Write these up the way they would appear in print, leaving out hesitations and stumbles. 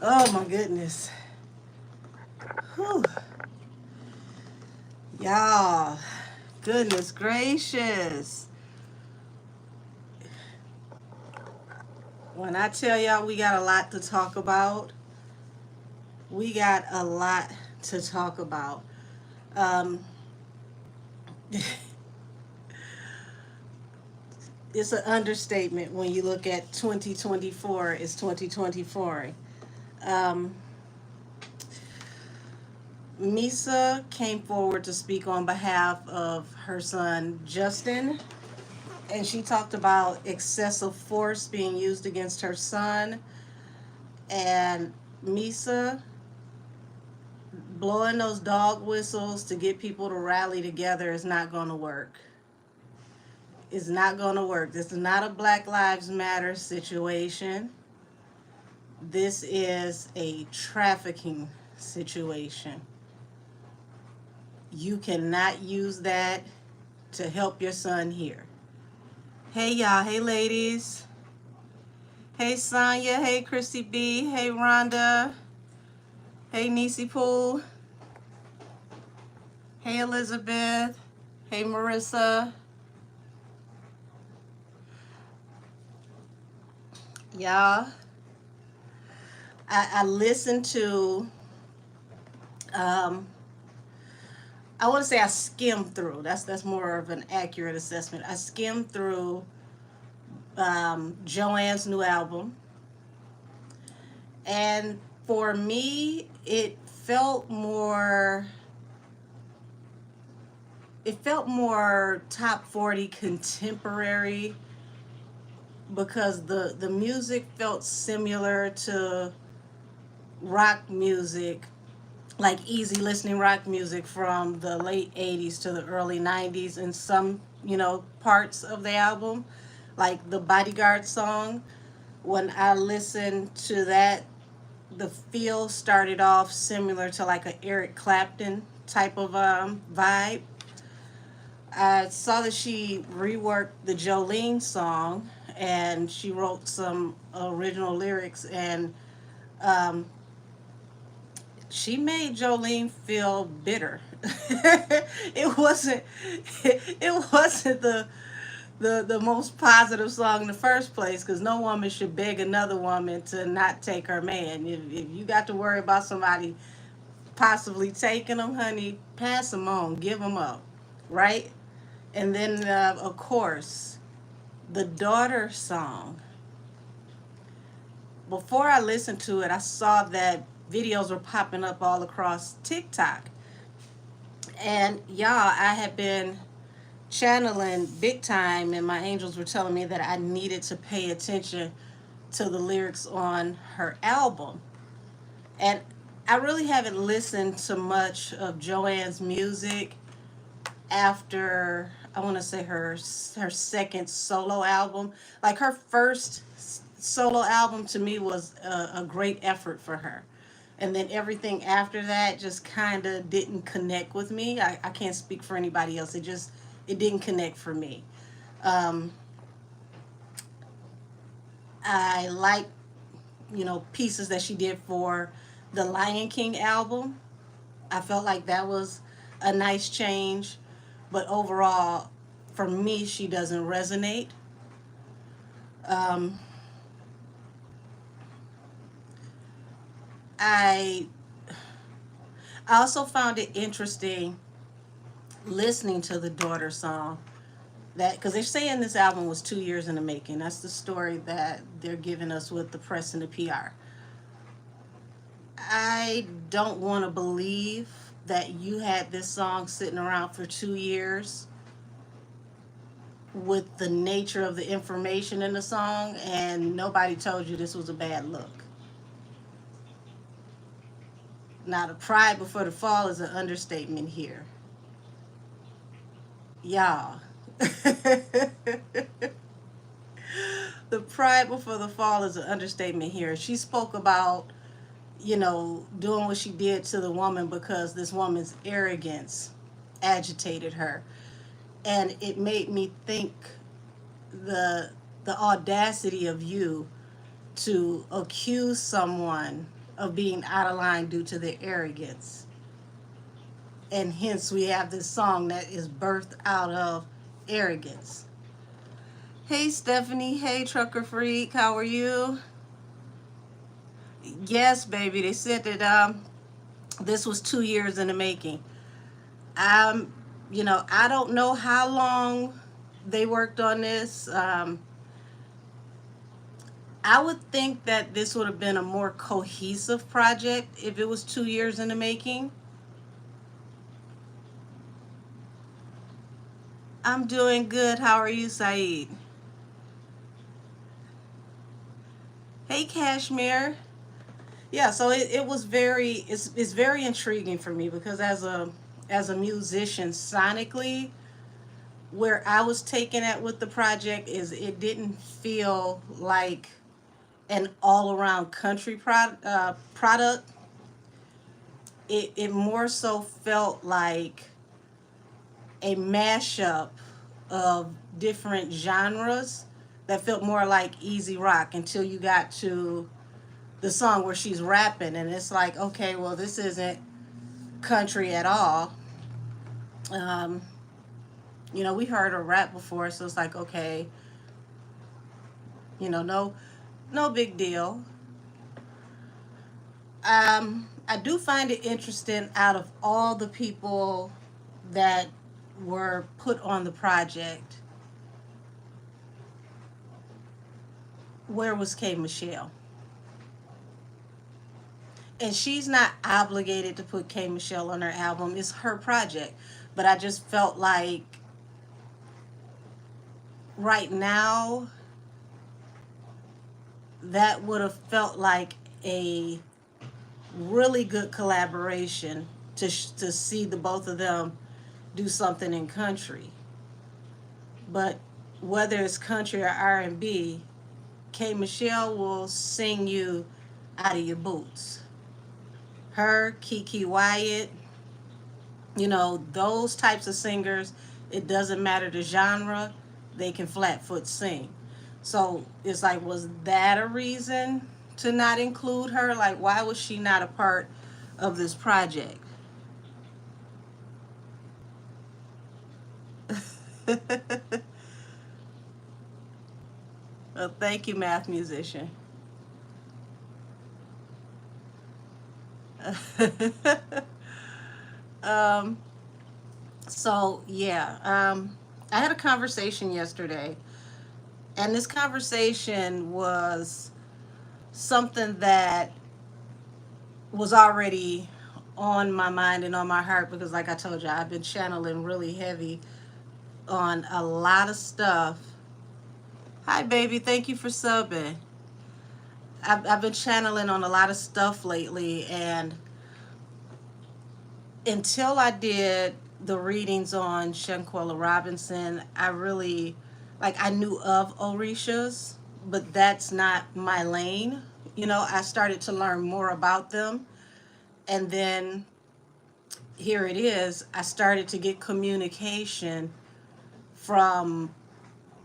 Oh my goodness. Whew. Y'all, goodness gracious. When I tell y'all we got a lot to talk about, we got a lot to talk about. Um, it's an understatement when you look at 2024. It's 2024. Um, Misa came forward to speak on behalf of her son Justin, and she talked about excessive force being used against her son. And Misa blowing those dog whistles to get people to rally together is not going to work. It's not going to work. This is not a Black Lives Matter situation. This is a trafficking situation. You cannot use that to help your son here. Hey, y'all. Hey, ladies. Hey, Sonya. Hey, Christy B. Hey, Rhonda. Hey, Nisi Pool. Hey, Elizabeth. Hey, Marissa. Y'all, I listened to, um, I want to say I skimmed through. That's more of an accurate assessment. I skimmed through Joanne's new album, and for me, it felt more top 40 contemporary because the music felt similar to rock music, like easy listening rock music from the late 80s to the early 90s in some, parts of the album, like the Bodyguard song. When I listened to that, the feel started off similar to like a Eric Clapton type of vibe. I saw that she reworked the Jolene song and she wrote some original lyrics, and um, she made Jolene feel bitter. it wasn't it wasn't the most positive song in the first place, because no woman should beg another woman to not take her man. If you got to worry about somebody possibly taking them, honey, pass them on, give them up, right? And then, of course, the daughter song. Before I listened to it, I saw that videos were popping up all across TikTok. And y'all, I had been channeling big time, and my angels were telling me that I needed to pay attention to the lyrics on her album. And I really haven't listened to much of Joanne's music after, I want to say, her second solo album. Like her first solo album to me was a great effort for her. And then everything after that just kind of didn't connect with me. I can't speak for anybody else. It didn't connect for me. Um, I like, pieces that she did for the Lion King album. I felt like that was a nice change, but overall, for me, she doesn't resonate. Um, I I also found it interesting listening to the daughter song, that because they're saying this album was 2 years in the making. That's the story that they're giving us with the press and the PR. I don't want to believe that you had this song sitting around for 2 years with the nature of the information in the song and nobody told you this was a bad look. Now, the pride before the fall is an understatement here. Y'all. The pride before the fall is an understatement here. She spoke about, doing what she did to the woman because this woman's arrogance agitated her. And it made me think the the audacity of you to accuse someone of being out of line due to their arrogance. And hence we have this song that is birthed out of arrogance. Hey Stephanie, hey Trucker Freak, how are you? Yes, baby, they said that this was 2 years in the making. Um, I don't know how long they worked on this. I would think that this would have been a more cohesive project if it was 2 years in the making. I'm doing good. How are you, Saeed? Hey, Kashmir. Yeah, so it was it's very intriguing for me because as a musician sonically, where I was taken at with the project is it didn't feel like an all around country product. It more so felt like a mashup of different genres that felt more like easy rock until you got to the song where she's rapping, and it's like, okay, well, this isn't country at all. um, we heard her rap before, so it's like, okay, no big deal. I do find it interesting, out of all the people that were put on the project, where was K Michelle? And she's not obligated to put K Michelle on her album. It's her project. But I just felt like right now that would have felt like a really good collaboration to see the both of them do something in country. But whether it's country or R&B, K Michelle will sing you out of your boots. Her, Kiki Wyatt, those types of singers, it doesn't matter the genre, they can flat foot sing. So it's like, was that a reason to not include her? Like, why was she not a part of this project? Well, thank you, math musician. um, so yeah, I had a conversation yesterday, and this conversation was something that was already on my mind and on my heart because, like I told you, I've been channeling really heavy on a lot of stuff. Hi, baby. Thank you for subbing. I've been channeling on a lot of stuff lately, and until I did the readings on Shanquella Robinson, I really, like, I knew of Orishas, but that's not my lane. I started to learn more about them, and then here it is. I started to get communication from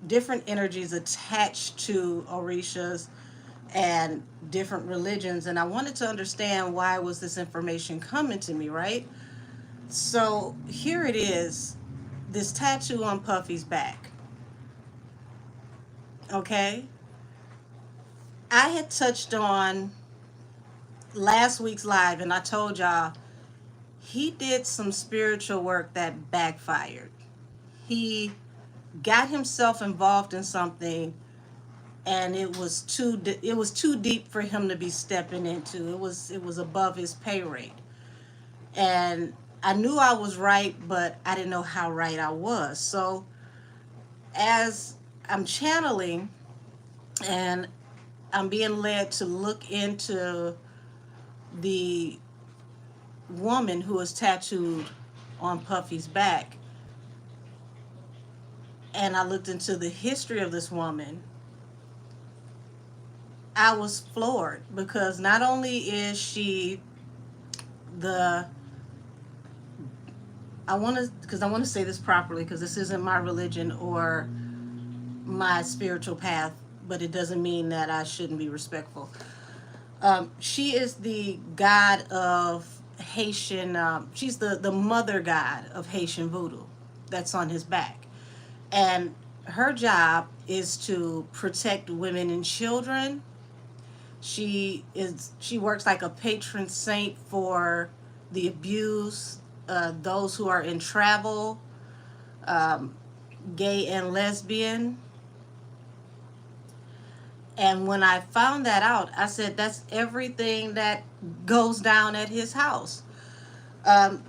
different energies attached to Orishas and different religions, and I wanted to understand why was this information coming to me, right? So here it is, this tattoo on Puffy's back. Okay, I had touched on last week's live, and I told y'all he did some spiritual work that backfired. He got himself involved in something, and it was too deep for him to be stepping into. It was above his pay rate, and I knew I was right, but I didn't know how right I was. So as I'm channeling and I'm being led to look into the woman who is tattooed on Puffy's back, and I looked into the history of this woman, I was floored because not only is she the I want to say this properly because this isn't my religion or my spiritual path, but it doesn't mean that I shouldn't be respectful. She is the god of Haitian, she's the mother god of Haitian voodoo that's on his back. And her job is to protect women and children. She works like a patron saint for the abused, those who are in travel, um, gay and lesbian. And when I found that out, I said, that's everything that goes down at his house. Um,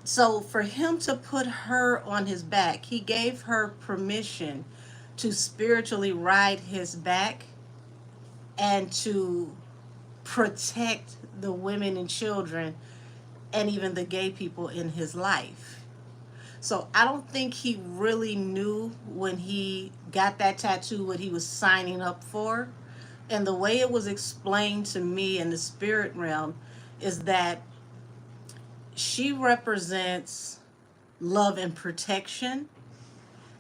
so for him to put her on his back, he gave her permission to spiritually ride his back and to protect the women and children and even the gay people in his life. So I don't think he really knew when he got that tattoo what he was signing up for. And the way it was explained to me in the spirit realm is that she represents love and protection.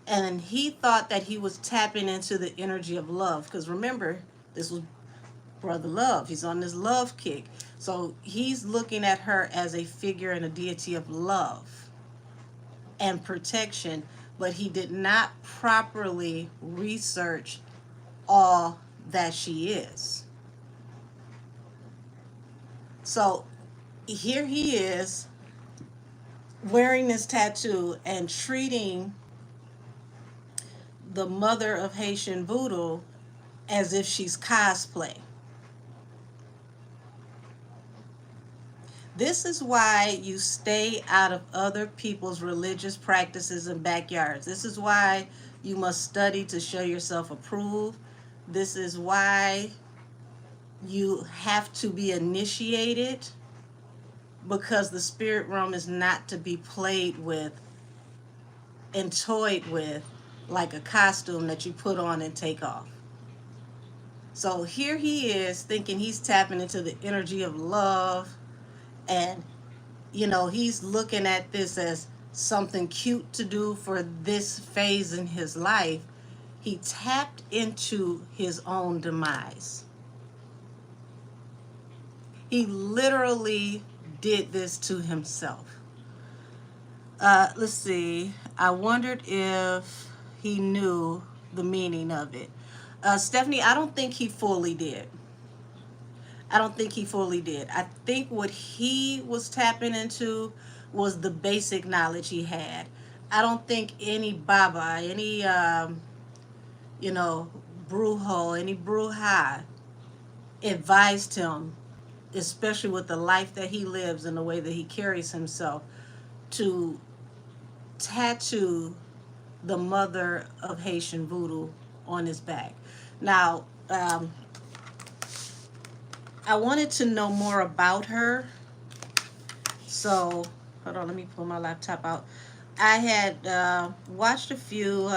And he thought that he was tapping into the energy of love. Because remember, this was Brother Love. He's on this love kick. So he's looking at her as a figure and a deity of love and protection, but he did not properly research all that she is. So here he is wearing this tattoo and treating the mother of Haitian voodoo as if she's cosplay. This is why you stay out of other people's religious practices and backyards. This is why you must study to show yourself approved. This is why you have to be initiated, because the spirit realm is not to be played with and toyed with like a costume that you put on and take off. So here he is thinking he's tapping into the energy of love, and he's looking at this as something cute to do for this phase in his life. He tapped into his own demise. He literally did this to himself. Let's see. I wondered if he knew the meaning of it. Stephanie, I don't think he fully did. I don't think he fully did. I think what he was tapping into was the basic knowledge he had. I don't think any Baba, any, Brujo, any Bruja advised him, especially with the life that he lives and the way that he carries himself, to tattoo the mother of Haitian voodoo on his back. Now, I wanted to know more about her. So, hold on, let me pull my laptop out. I had watched a few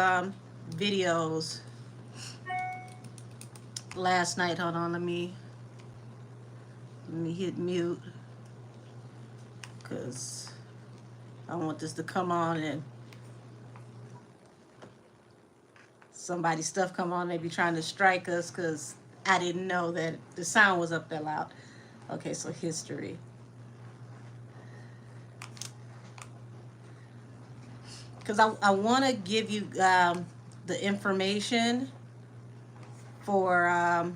videos last night. Hold on, let me hit mute, because I want this to come on and somebody's stuff come on, they be trying to strike us, because I didn't know that the sound was up that loud. Okay, so history. Because I want to give you the information for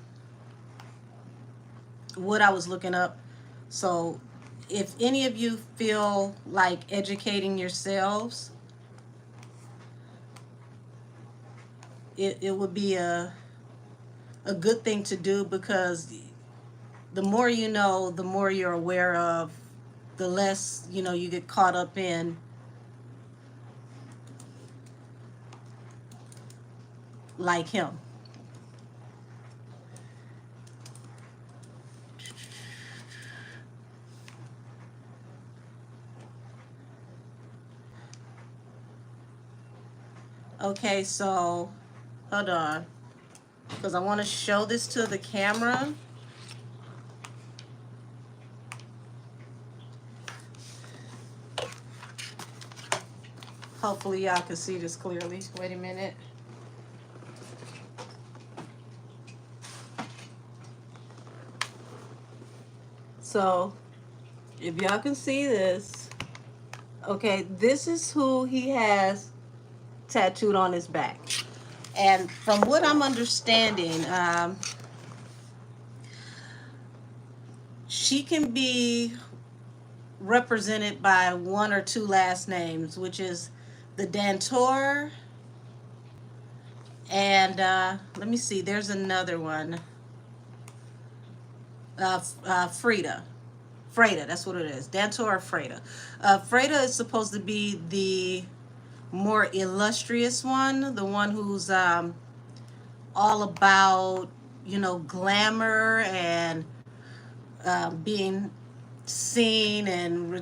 what I was looking up. So if any of you feel like educating yourselves, it would be a good thing to do, because the more you know, the more you're aware of, the less you get caught up in like him. Okay, so hold on, because I want to show this to the camera. Hopefully y'all can see this clearly. Wait a minute. So if y'all can see this, okay, this is who he has tattooed on his back. And from what I'm understanding, she can be represented by one or two last names, which is the Dantor, and let me see, there's another one, Freda. Freda, that's what it is. Dantor or Freda. Freda is supposed to be the more illustrious one, the one who's all about, glamour and being seen, and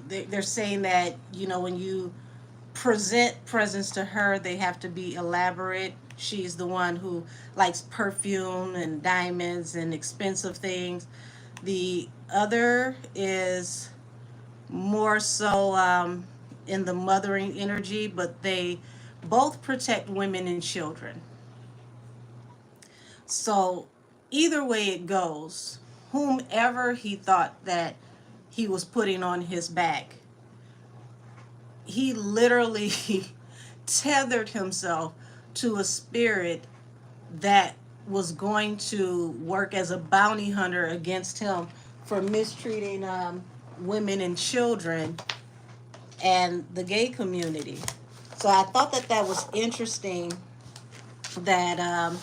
they're saying that when you present presents to her, they have to be elaborate. She's the one who likes perfume and diamonds and expensive things. The other is more so in the mothering energy, but they both protect women and children. So either way it goes, whomever he thought that he was putting on his back, he literally tethered himself to a spirit that was going to work as a bounty hunter against him for mistreating women and children and the gay community. So I thought that that was interesting that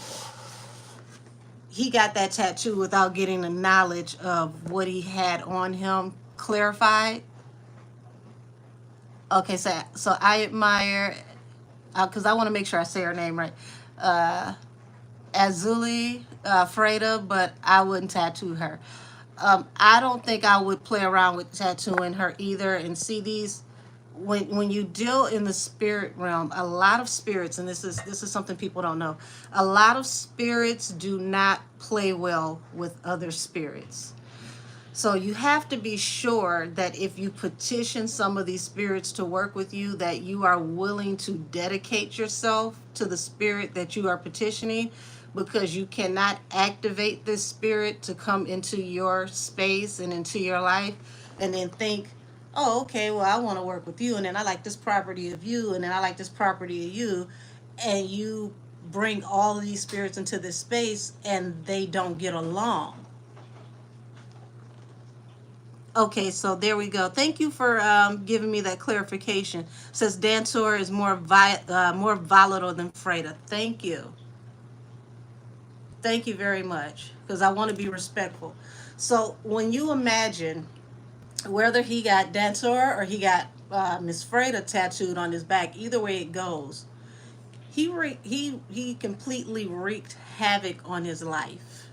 he got that tattoo without getting the knowledge of what he had on him clarified. Okay, so I admire, because I want to make sure I say her name right, uh, Azuli Freda, but I wouldn't tattoo her. I don't think I would play around with tattooing her either. And see, these, when you deal in the spirit realm, a lot of spirits, and this is something people don't know, a lot of spirits do not play well with other spirits. So you have to be sure that if you petition some of these spirits to work with you, that you are willing to dedicate yourself to the spirit that you are petitioning, because you cannot activate this spirit to come into your space and into your life and then think, oh, okay, well, I want to work with you, and then I like this property of you, and then I like this property of you, and you bring all of these spirits into this space and they don't get along. Okay, so there we go. Thank you for giving me that clarification. Says Dantor is more volatile than Freda. Thank you. Thank you very much, because I want to be respectful. So when you imagine whether he got Dantor or he got Miss Freda tattooed on his back, either way it goes, he completely wreaked havoc on his life.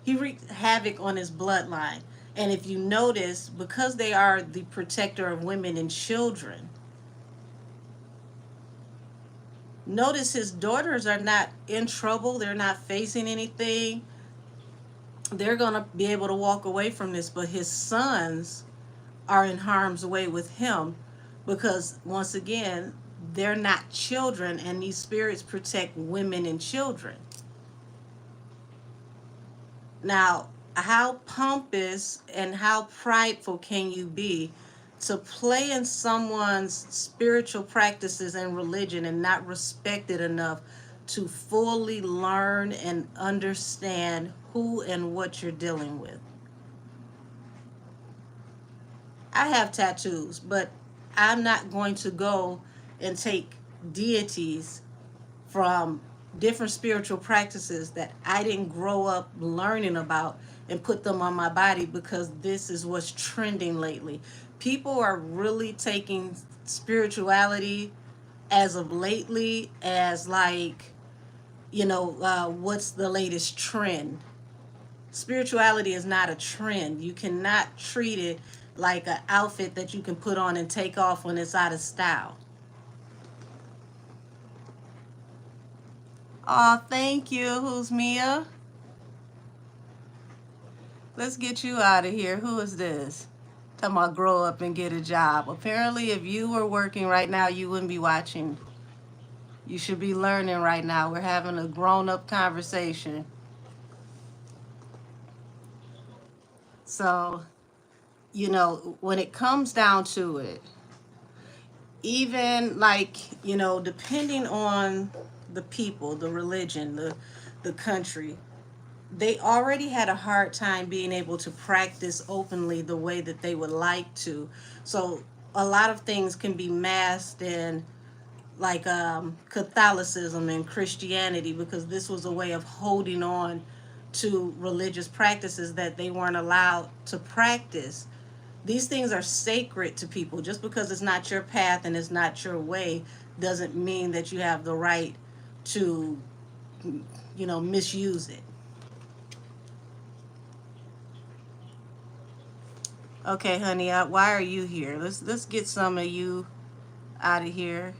He wreaked havoc on his bloodline. And if you notice, because they are the protector of women and children, notice his daughters are not in trouble. They're not facing anything. They're going to be able to walk away from this. But his sons are in harm's way with him because, once again, they're not children, and these spirits protect women and children. Now, how pompous and how prideful can you be to play in someone's spiritual practices and religion and not respect it enough to fully learn and understand who and what you're dealing with? I have tattoos, but I'm not going to go and take deities from different spiritual practices that I didn't grow up learning about and put them on my body because this is what's trending lately. People are really taking spirituality as of lately as like, what's the latest trend? Spirituality is not a trend. You cannot treat it like an outfit that you can put on and take off when it's out of style. Oh, thank you. Who's Mia? Let's get you out of here. Who is this? Talking about grow up and get a job. Apparently, if you were working right now, you wouldn't be watching. You should be learning right now. We're having a grown-up conversation. So, when it comes down to it, even like, depending on the people, the religion, the country, they already had a hard time being able to practice openly the way that they would like to. So a lot of things can be masked in, like, Catholicism and Christianity, because this was a way of holding on to religious practices that they weren't allowed to practice. These things are sacred to people. Just because it's not your path and it's not your way doesn't mean that you have the right to, misuse it. Okay, honey, why are you here? Let's get some of you out of here.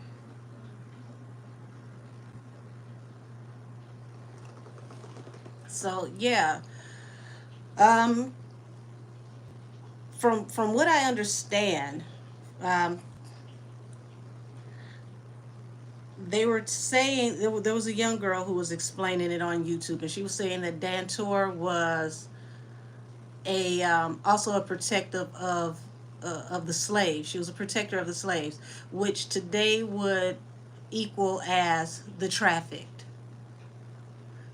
So yeah, um, from what I understand, um, they were saying there was a young girl who was explaining it on YouTube, and she was saying that Dantor was a also a protective of the slaves. She was a protector of the slaves, which today would equal as the trafficked.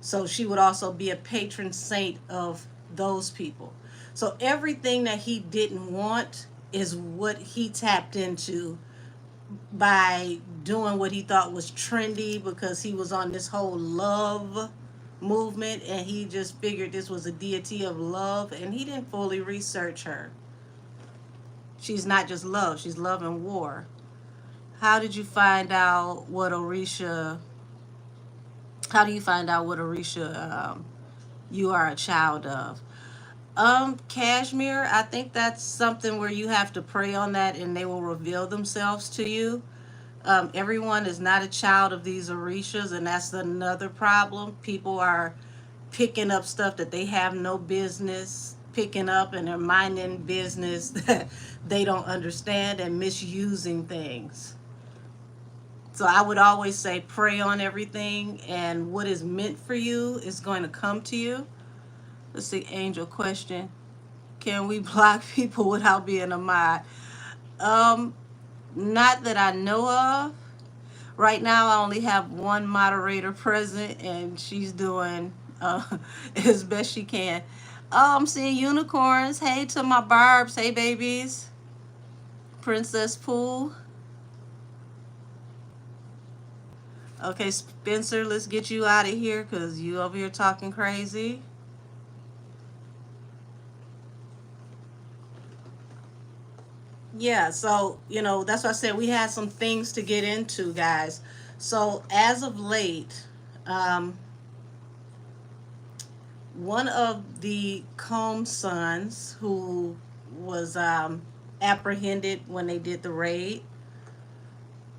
So she would also be a patron saint of those people. So everything that he didn't want is what he tapped into by doing what he thought was trendy, because he was on this whole love movement, and he just figured this was a deity of love, and he didn't fully research her. She's not just love, she's love and war. How did you find out what Orisha how do you find out what Orisha you are a child of? Kashmir, I think that's something where you have to pray on that and they will reveal themselves to you. Everyone is not a child of these Orishas, and that's another problem. People are picking up stuff that they have no business picking up, and they're minding business that they don't understand and misusing things. So I would always say pray on everything, and what is meant for you is going to come to you. Let's see, Angel question. Can we block people without being a mod? Um, Not that I know of. Right now, I only have one moderator present, and she's doing as best she can. Oh, I'm seeing unicorns. Hey to my barbs. Hey, babies. Princess Pool. Okay, Spencer, let's get you out of here because you over here talking crazy. Yeah, so, that's why I said we had some things to get into, guys. So, as of late, um, one of the Combs sons who was apprehended when they did the raid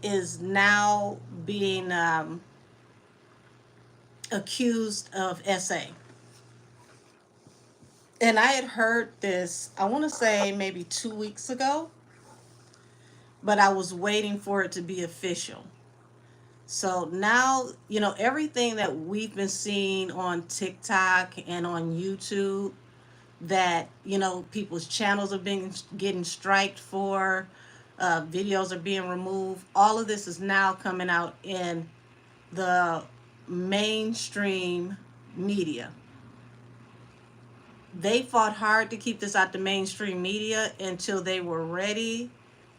is now being accused of SA. And I had heard this, I want to say maybe 2 weeks ago, but I was waiting for it to be official. So now, everything that we've been seeing on TikTok and on YouTube, that, people's channels are being getting striked for, videos are being removed. All of this is now coming out in the mainstream media. They fought hard to keep this out the mainstream media until they were ready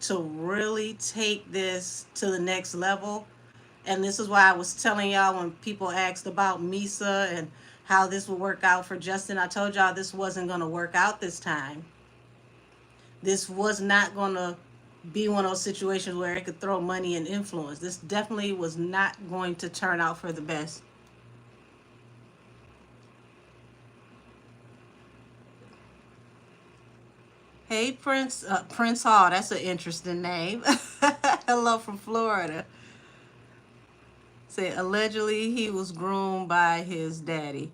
to really take this to the next level. And this is why I was telling y'all when people asked about Misa and how this would work out for Justin. I told y'all this wasn't going to work out this time. This was not going to be one of those situations where it could throw money and influence. This definitely was not going to turn out for the best. Hey, Prince Hall. That's an interesting name. Hello from Florida. Say allegedly he was groomed by his daddy.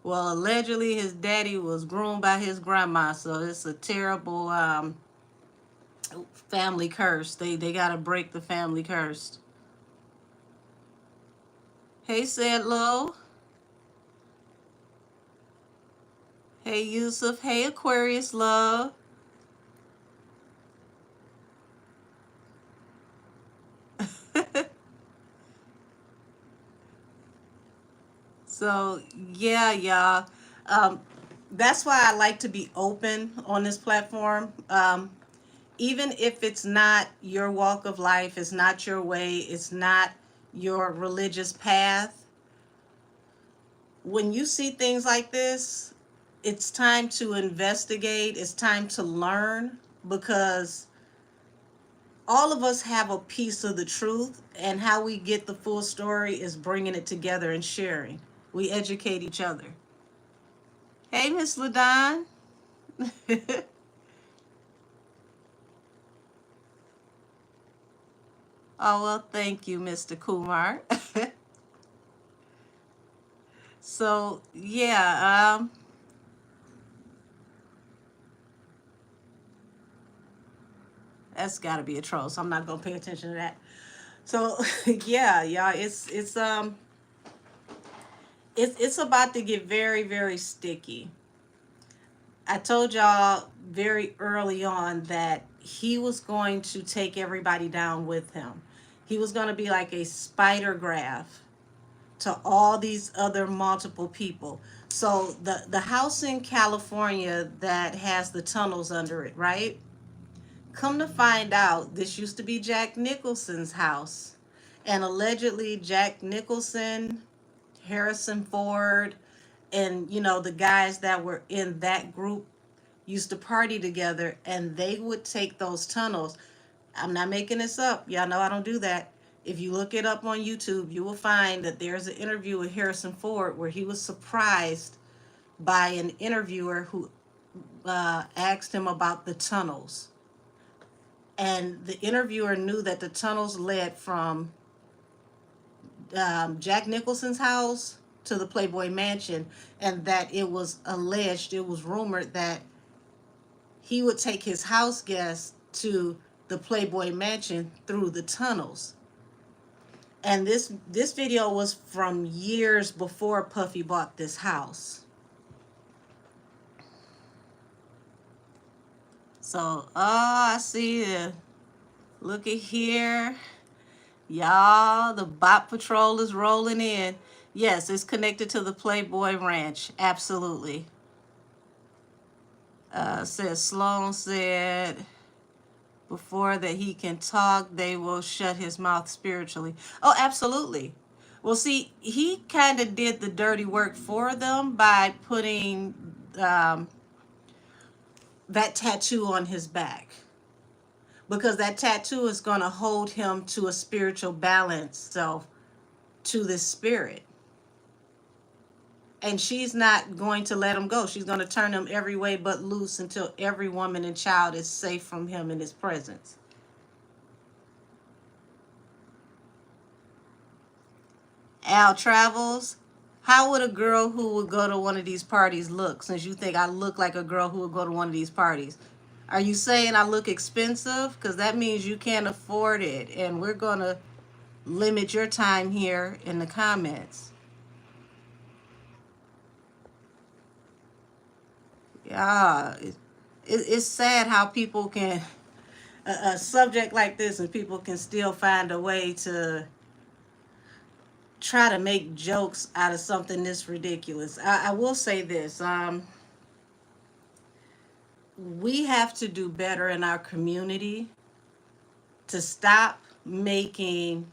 Well, allegedly his daddy was groomed by his grandma, so it's a terrible family curse. They gotta break the family curse. Hey, Sedlow. Hey, Yusuf. Hey, Aquarius love. So, yeah, y'all. Um, that's why I like to be open on this platform. Even if it's not your walk of life, it's not your way, it's not your religious path, when you see things like this, it's time to investigate, it's time to learn, because all of us have a piece of the truth, and how we get the full story is bringing it together and sharing. We educate each other. Hey, Miss Ladon. Oh, well, thank you, Mr. Kumar. So, yeah, that's got to be a troll, so I'm not going to pay attention to that. So, yeah, y'all, it's about to get very, very sticky. I told y'all very early on that he was going to take everybody down with him. He was going to be like a spider graph to all these other multiple people. So the house in California that has the tunnels under it, right? Come to find out, this used to be Jack Nicholson's house. And allegedly Jack Nicholson, Harrison Ford, and the guys that were in that group used to party together, and they would take those tunnels. I'm not making this up. Y'all know I don't do that. If you look it up on YouTube, you will find that there's an interview with Harrison Ford where he was surprised by an interviewer who asked him about the tunnels. And the interviewer knew that the tunnels led from Jack Nicholson's house to the Playboy Mansion, and that it was alleged, it was rumored that he would take his house guests to the Playboy Mansion through the tunnels. And this video was from years before Puffy bought this house. So, oh, I see it. Look at here. Y'all, the bot patrol is rolling in. Yes, it's connected to the Playboy Ranch. Absolutely. Says Sloan said before that he can talk, they will shut his mouth spiritually. Oh, absolutely. Well, see, he kind of did the dirty work for them by putting um, that tattoo on his back, because that tattoo is going to hold him to a spiritual balance, so to this spirit. And she's not going to let him go. She's going to turn him every way but loose until every woman and child is safe from him in his presence. Al Travels, how would a girl who would go to one of these parties look, since you think I look like a girl who would go to one of these parties? Are you saying I look expensive? Because that means you can't afford it. And we're going to limit your time here in the comments. Yeah, it's sad how people can, a subject like this, and people can still find a way to try to make jokes out of something this ridiculous. I will say this. We have to do better in our community to stop making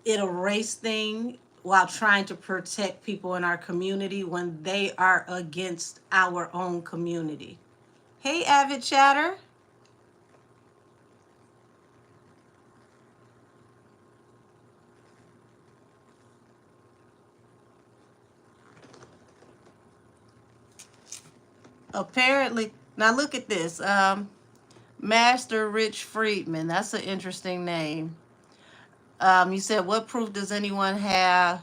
it a race thing while trying to protect people in our community when they are against our own community. Hey, Avid Chatter. Apparently, now look at this. Master Rich Friedman. That's an interesting name. You said, what proof does anyone have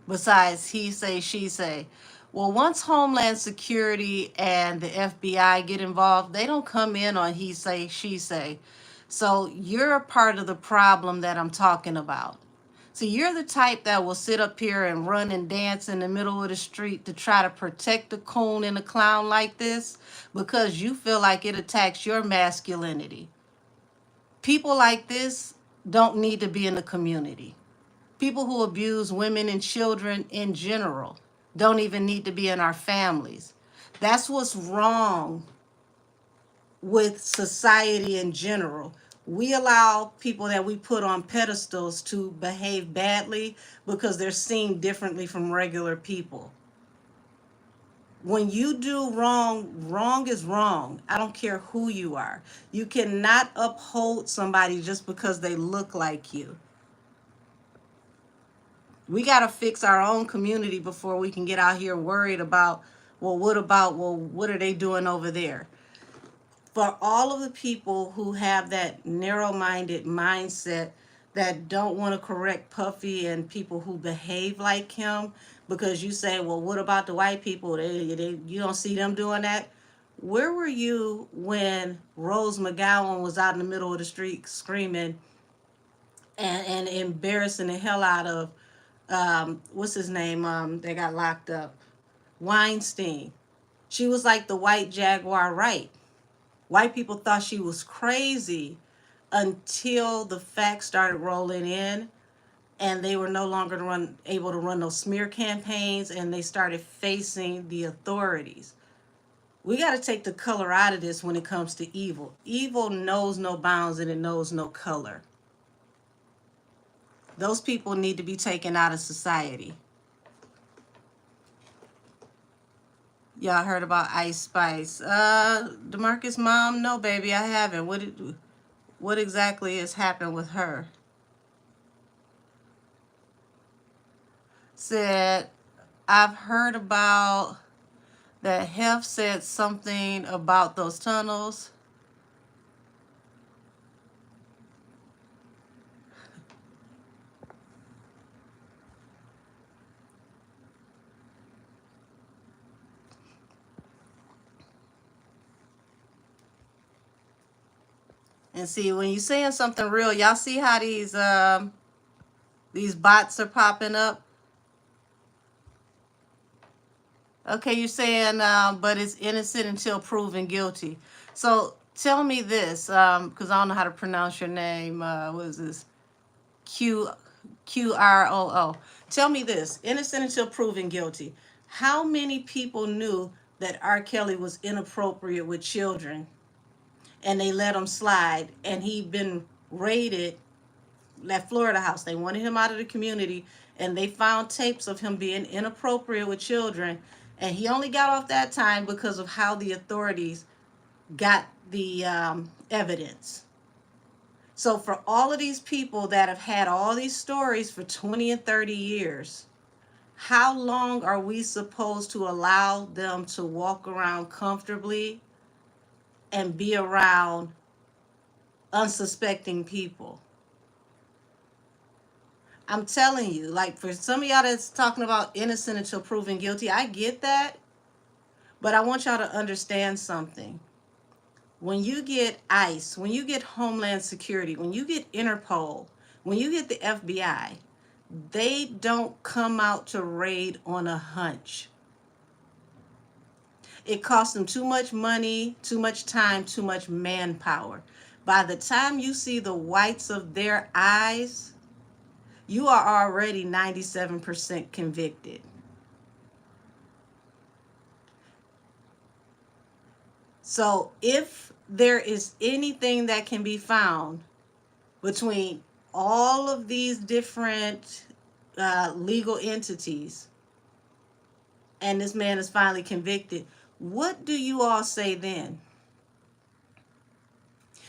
besides he say, she say? Well, once Homeland Security and the FBI get involved, they don't come in on he say, she say. So you're a part of the problem that I'm talking about. See, you're the type that will sit up here and run and dance in the middle of the street to try to protect the coon and the clown like this because you feel like it attacks your masculinity. People like this don't need to be in the community. People who abuse women and children in general don't even need to be in our families. That's what's wrong with society in general. We allow people that we put on pedestals to behave badly because they're seen differently from regular people. When you do wrong, wrong is wrong. I don't care who you are. You cannot uphold somebody just because they look like you. We got to fix our own community before we can get out here worried about, well, what are they doing over there? For all of the people who have that narrow-minded mindset that don't want to correct Puffy and people who behave like him because you say, well, what about the white people? You don't see them doing that. Where were you when Rose McGowan was out in the middle of the street screaming and embarrassing the hell out of what's his name? They got locked up. Weinstein. She was like the white Jaguar Wright. White people thought she was crazy until the facts started rolling in and they were no longer able to run those smear campaigns and they started facing the authorities. We got to take the color out of this when it comes to evil. Evil knows no bounds and it knows no color. Those people need to be taken out of society. Y'all heard about Ice Spice? DeMarcus' mom? No, baby, I haven't. What exactly has happened with her? Said, I've heard about that Hef said something about those tunnels. And see, when you're saying something real, y'all see how these bots are popping up? Okay, you're saying, but it's innocent until proven guilty. So tell me this, because I don't know how to pronounce your name. What is this? Qroo. Tell me this, innocent until proven guilty. How many people knew that R. Kelly was inappropriate with children and they let him slide and he'd been raided, that Florida house? They wanted him out of the community and they found tapes of him being inappropriate with children, and he only got off that time because of how the authorities got the evidence. So for all of these people that have had all these stories for 20 and 30 years, how long are we supposed to allow them to walk around comfortably and be around unsuspecting people? I'm telling you, like, for some of y'all that's talking about innocent until proven guilty, I get that. But I want y'all to understand something. When you get ICE, when you get Homeland Security, when you get Interpol, when you get the FBI, they don't come out to raid on a hunch. It costs them too much money, too much time, too much manpower. By the time you see the whites of their eyes, you are already 97% convicted. So if there is anything that can be found between all of these different legal entities and this man is finally convicted, what do you all say then?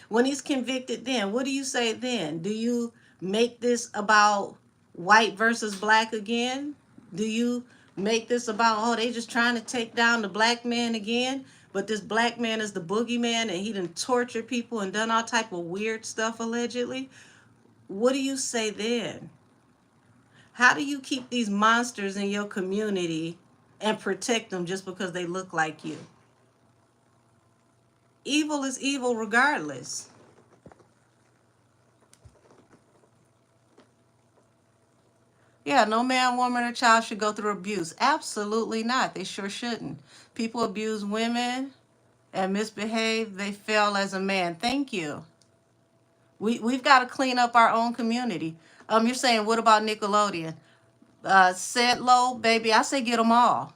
When he's convicted, then what do you say then? Do you make this about white versus black again? Do you make this about, oh, they just trying to take down the black man again, but this black man is the boogeyman and he done tortured people and done all type of weird stuff allegedly? What do you say then? How do you keep these monsters in your community and protect them just because they look like you? Evil is evil regardless. Yeah, no man, woman, or child should go through abuse. Absolutely not. They sure shouldn't. People abuse women and misbehave, they fail as a man. Thank you. We've got to clean up our own community. You're saying, what about Nickelodeon? Said low, baby, I say get them all.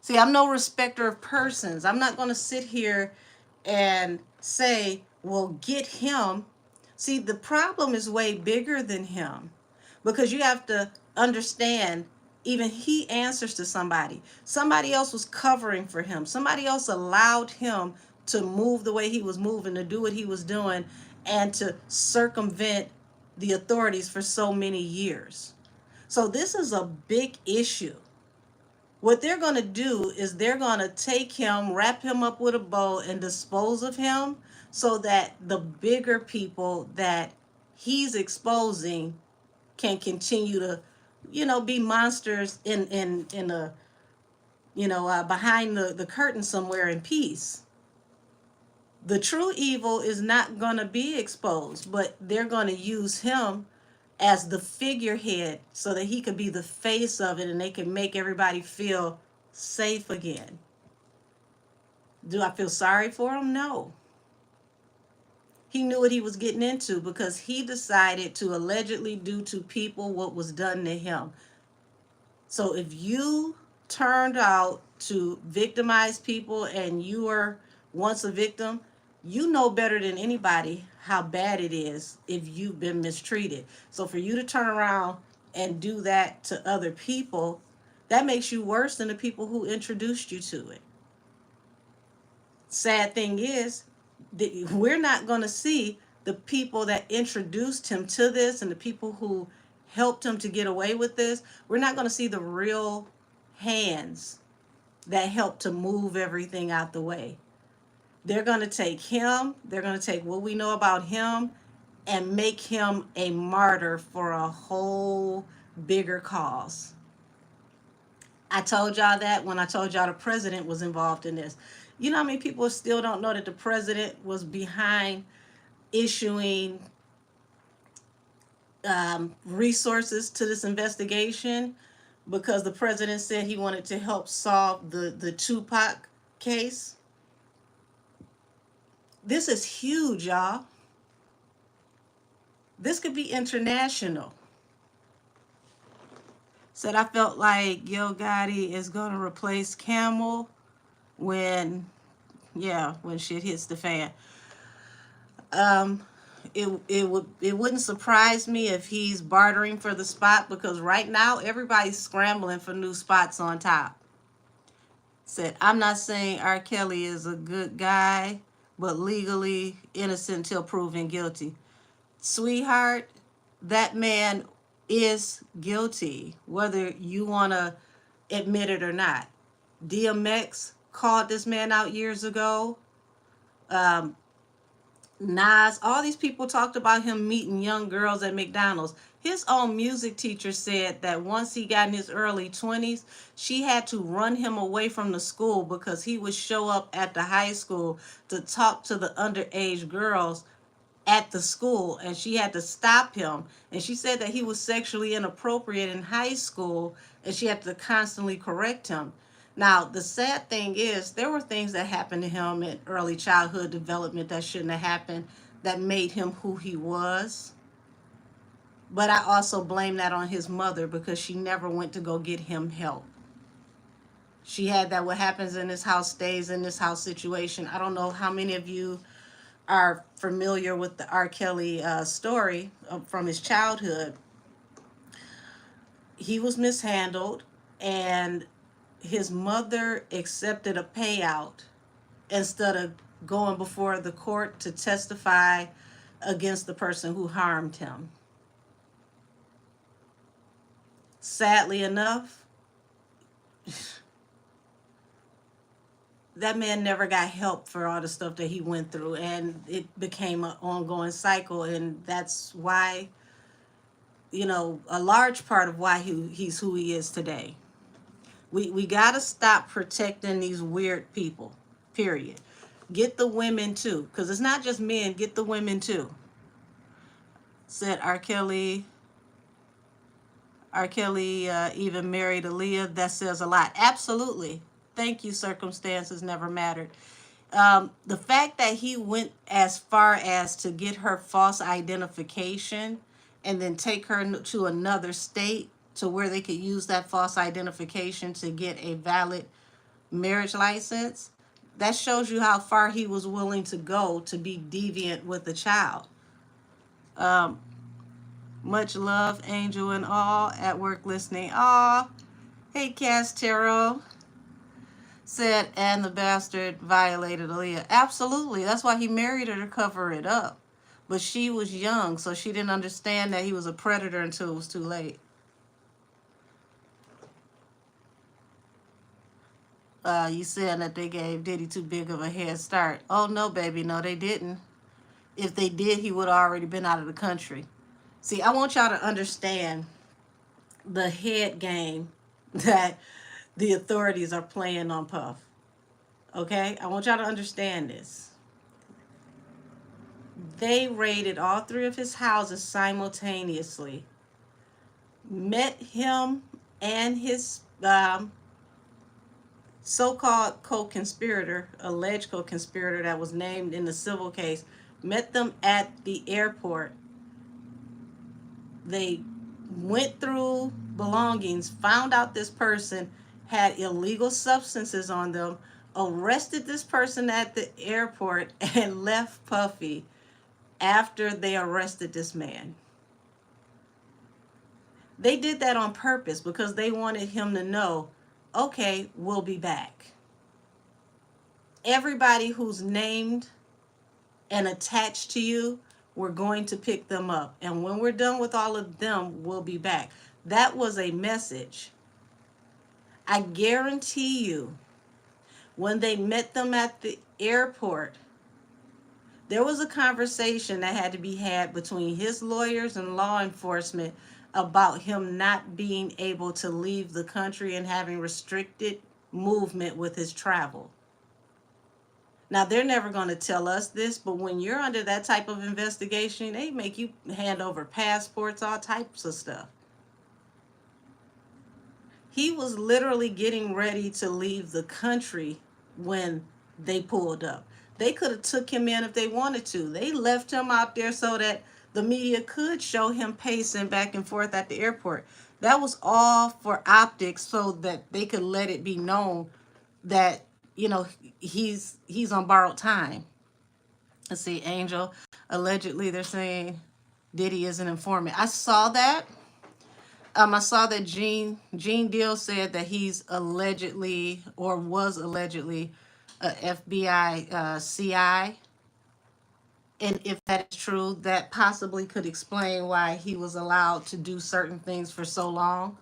See, I'm no respecter of persons. I'm not going to sit here and say, well, get him. See, the problem is way bigger than him because you have to understand, even he answers to somebody. Somebody else was covering for him. Somebody else allowed him to move the way he was moving, to do what he was doing, and to circumvent the authorities for so many years. So this is a big issue. What they're going to do is they're going to take him, wrap him up with a bow, and dispose of him so that the bigger people that he's exposing can continue to, be monsters in a, behind the curtain somewhere in peace. The true evil is not going to be exposed, but they're going to use him as the figurehead so that he can be the face of it and they can make everybody feel safe again. Do I feel sorry for him? No. He knew what he was getting into because he decided to allegedly do to people what was done to him. So if you turned out to victimize people and you were once a victim, you know better than anybody how bad it is if you've been mistreated. So for you to turn around and do that to other people, that makes you worse than the people who introduced you to it. Sad thing is that we're not going to see the people that introduced him to this and the people who helped him to get away with this. We're not going to see the real hands that helped to move everything out the way. They're going to take him, they're going to take what we know about him and make him a martyr for a whole bigger cause. I told y'all that when I told y'all the president was involved in this. You know how many people still don't know that the president was behind issuing resources to this investigation because the president said he wanted to help solve the Tupac case? This is huge, y'all. This could be international. Said I felt like Yo Gotti is going to replace Camel when shit hits the fan. It wouldn't surprise me if he's bartering for the spot because right now everybody's scrambling for new spots on top. Said I'm not saying R. Kelly is a good guy, but legally innocent until proven guilty. Sweetheart, that man is guilty, whether you want to admit it or not. DMX called this man out years ago. Nas, all these people talked about him meeting young girls at McDonald's. His own music teacher said that once he got in his early 20s, she had to run him away from the school because he would show up at the high school to talk to the underage girls at the school, and she had to stop him. And she said that he was sexually inappropriate in high school and she had to constantly correct him. Now, the sad thing is there were things that happened to him in early childhood development that shouldn't have happened that made him who he was. But I also blame that on his mother because she never went to go get him help. She had that what happens in this house stays in this house situation. I don't know how many of you are familiar with the R. Kelly story from his childhood. He was mishandled and his mother accepted a payout instead of going before the court to testify against the person who harmed him. Sadly enough, that man never got help for all the stuff that he went through, and it became an ongoing cycle, and that's why, a large part of why he's who he is today. We got to stop protecting these weird people, period. Get the women too, because it's not just men, get the women too. Said R. Kelly R. Kelly even married Aaliyah. That says a lot. Absolutely. Thank you. Circumstances never mattered. The fact that he went as far as to get her false identification and then take her to another state to where they could use that false identification to get a valid marriage license, that shows you how far he was willing to go to be deviant with the child. Much love, Angel and all at work listening. Aw, hey, Cass Tarot said, and the bastard violated Aaliyah. Absolutely. That's why he married her, to cover it up. But she was young, so she didn't understand that he was a predator until it was too late. You saying that they gave Diddy too big of a head start. Oh, no, baby. No, they didn't. If they did, he would have already been out of the country. See, I want y'all to understand the head game that the authorities are playing on Puff. Okay? I want y'all to understand this. They raided all three of his houses simultaneously, met him and his so-called co-conspirator, alleged co-conspirator that was named in the civil case, met them at the airport. They went through belongings, found out this person had illegal substances on them, arrested this person at the airport, and left Puffy after they arrested this man. They did that on purpose because they wanted him to know, okay, we'll be back. Everybody who's named and attached to you, we're going to pick them up. And when we're done with all of them, we'll be back. That was a message. I guarantee you, when they met them at the airport, there was a conversation that had to be had between his lawyers and law enforcement about him not being able to leave the country and having restricted movement with his travel. Now, they're never going to tell us this, but when you're under that type of investigation, they make you hand over passports, all types of stuff. He was literally getting ready to leave the country when they pulled up. They could have took him in if they wanted to. They left him out there so that the media could show him pacing back and forth at the airport. That was all for optics so that they could let it be known that, you know, he's on borrowed time. Let's see, Angel, allegedly they're saying Diddy is an informant. I saw that. I saw that Gene Deal said that he's allegedly or was allegedly a FBI CI. And if that is true, that possibly could explain why he was allowed to do certain things for so long.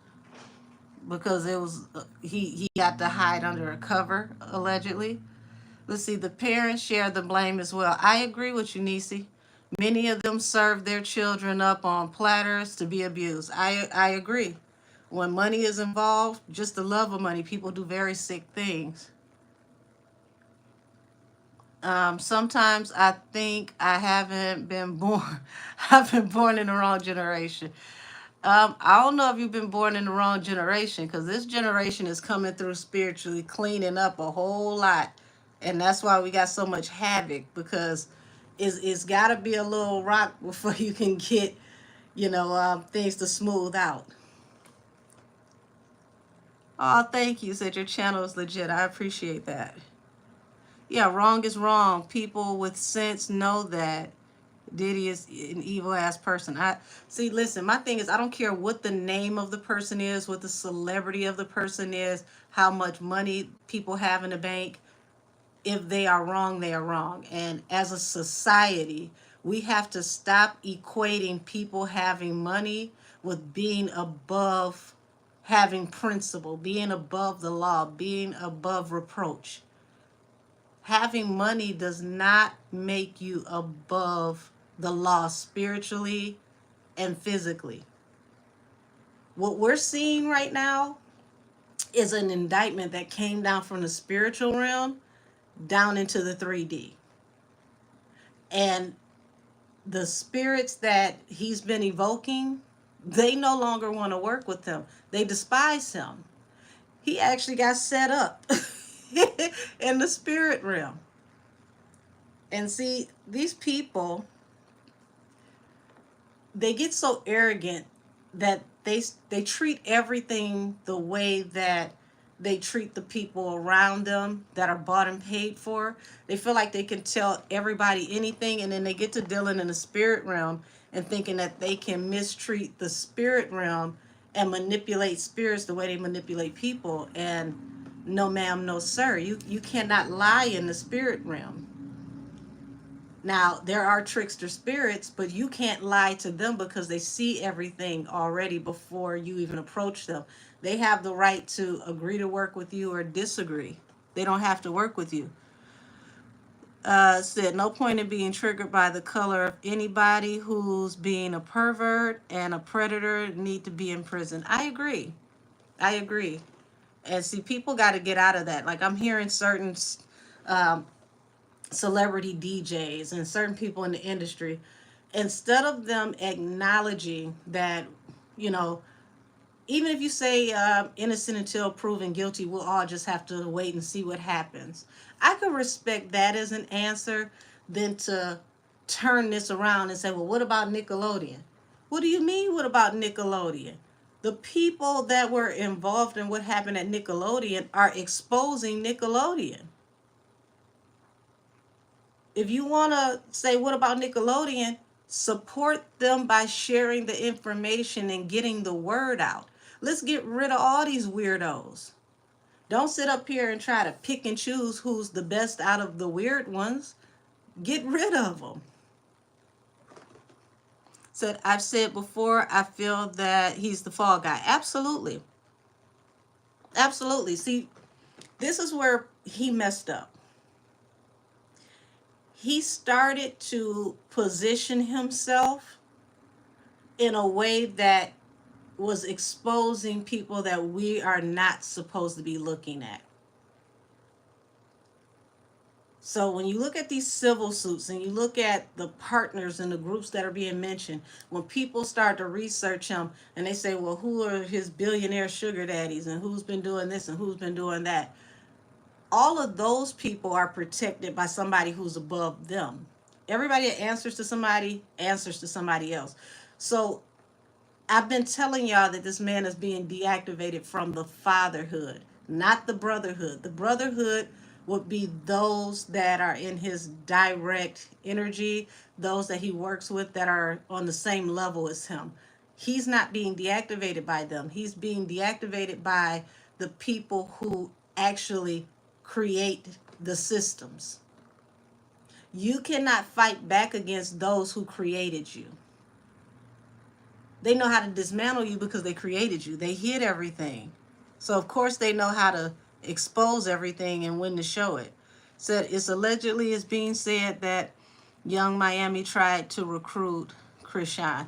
Because it was he got to hide under a cover, allegedly. Let's see, the parents share the blame as well. I agree with you, Nisi. Many of them serve their children up on platters to be abused. I agree. When money is involved, just the love of money, people do very sick things. Sometimes I think I haven't been born. I've been born in the wrong generation. I don't know if you've been born in the wrong generation, because this generation is coming through spiritually, cleaning up a whole lot. And that's why we got so much havoc, because it's got to be a little rock before you can get, things to smooth out. Oh, thank you. Said your channel is legit. I appreciate that. Yeah, wrong is wrong. People with sense know that Diddy is an evil ass person. Listen, my thing is, I don't care what the name of the person is, what the celebrity of the person is, how much money people have in the bank. If they are wrong, they are wrong. And as a society, we have to stop equating people having money with being above having principle, being above the law, being above reproach. Having money does not make you above the law spiritually and physically. What we're seeing right now is an indictment that came down from the spiritual realm down into the 3D. And the spirits that he's been evoking, They no longer want to work with him. They despise him. He actually got set up in the spirit realm. And see, these people, they get so arrogant that they treat everything the way that they treat the people around them that are bought and paid for. They feel like they can tell everybody anything, and then they get to dealing in the spirit realm and thinking that they can mistreat the spirit realm and manipulate spirits the way they manipulate people. And no ma'am, no sir, you cannot lie in the spirit realm. Now, there are trickster spirits, but you can't lie to them because they see everything already before you even approach them. They have the right to agree to work with you or disagree. They don't have to work with you. Said, no point in being triggered by the color of anybody who's being a pervert and a predator need to be in prison. I agree. I agree. And see, people got to get out of that. Like, I'm hearing certain um, celebrity DJs and certain people in the industry, instead of them acknowledging that, you know, even if you say innocent until proven guilty, we'll all just have to wait and see what happens. I could respect that as an answer than to turn this around and say, well, what about Nickelodeon? What do you mean, what about Nickelodeon? The people that were involved in what happened at Nickelodeon are exposing Nickelodeon. If you want to say, what about Nickelodeon? Support them by sharing the information and getting the word out. Let's get rid of all these weirdos. Don't sit up here and try to pick and choose who's the best out of the weird ones. Get rid of them. Said, I've said before, I feel that he's the fall guy. Absolutely. Absolutely. See, this is where he messed up. He started to position himself in a way that was exposing people that we are not supposed to be looking at. So when you look at these civil suits and you look at the partners and the groups that are being mentioned, when people start to research him and they say, well, who are his billionaire sugar daddies and who's been doing this and who's been doing that? All of those people are protected by somebody who's above them. Everybody that answers to somebody answers to somebody else. So I've been telling y'all that this man is being deactivated from the fatherhood, not the brotherhood. The brotherhood would be those that are in his direct energy, those that he works with that are on the same level as him. He's not being deactivated by them. He's being deactivated by the people who actually create the systems. You cannot fight back against those who created you. They know how to dismantle you because they created you. They hid everything. So of course they know how to expose everything and when to show it. Said it's allegedly is being said that Young Miami tried to recruit Chrisean.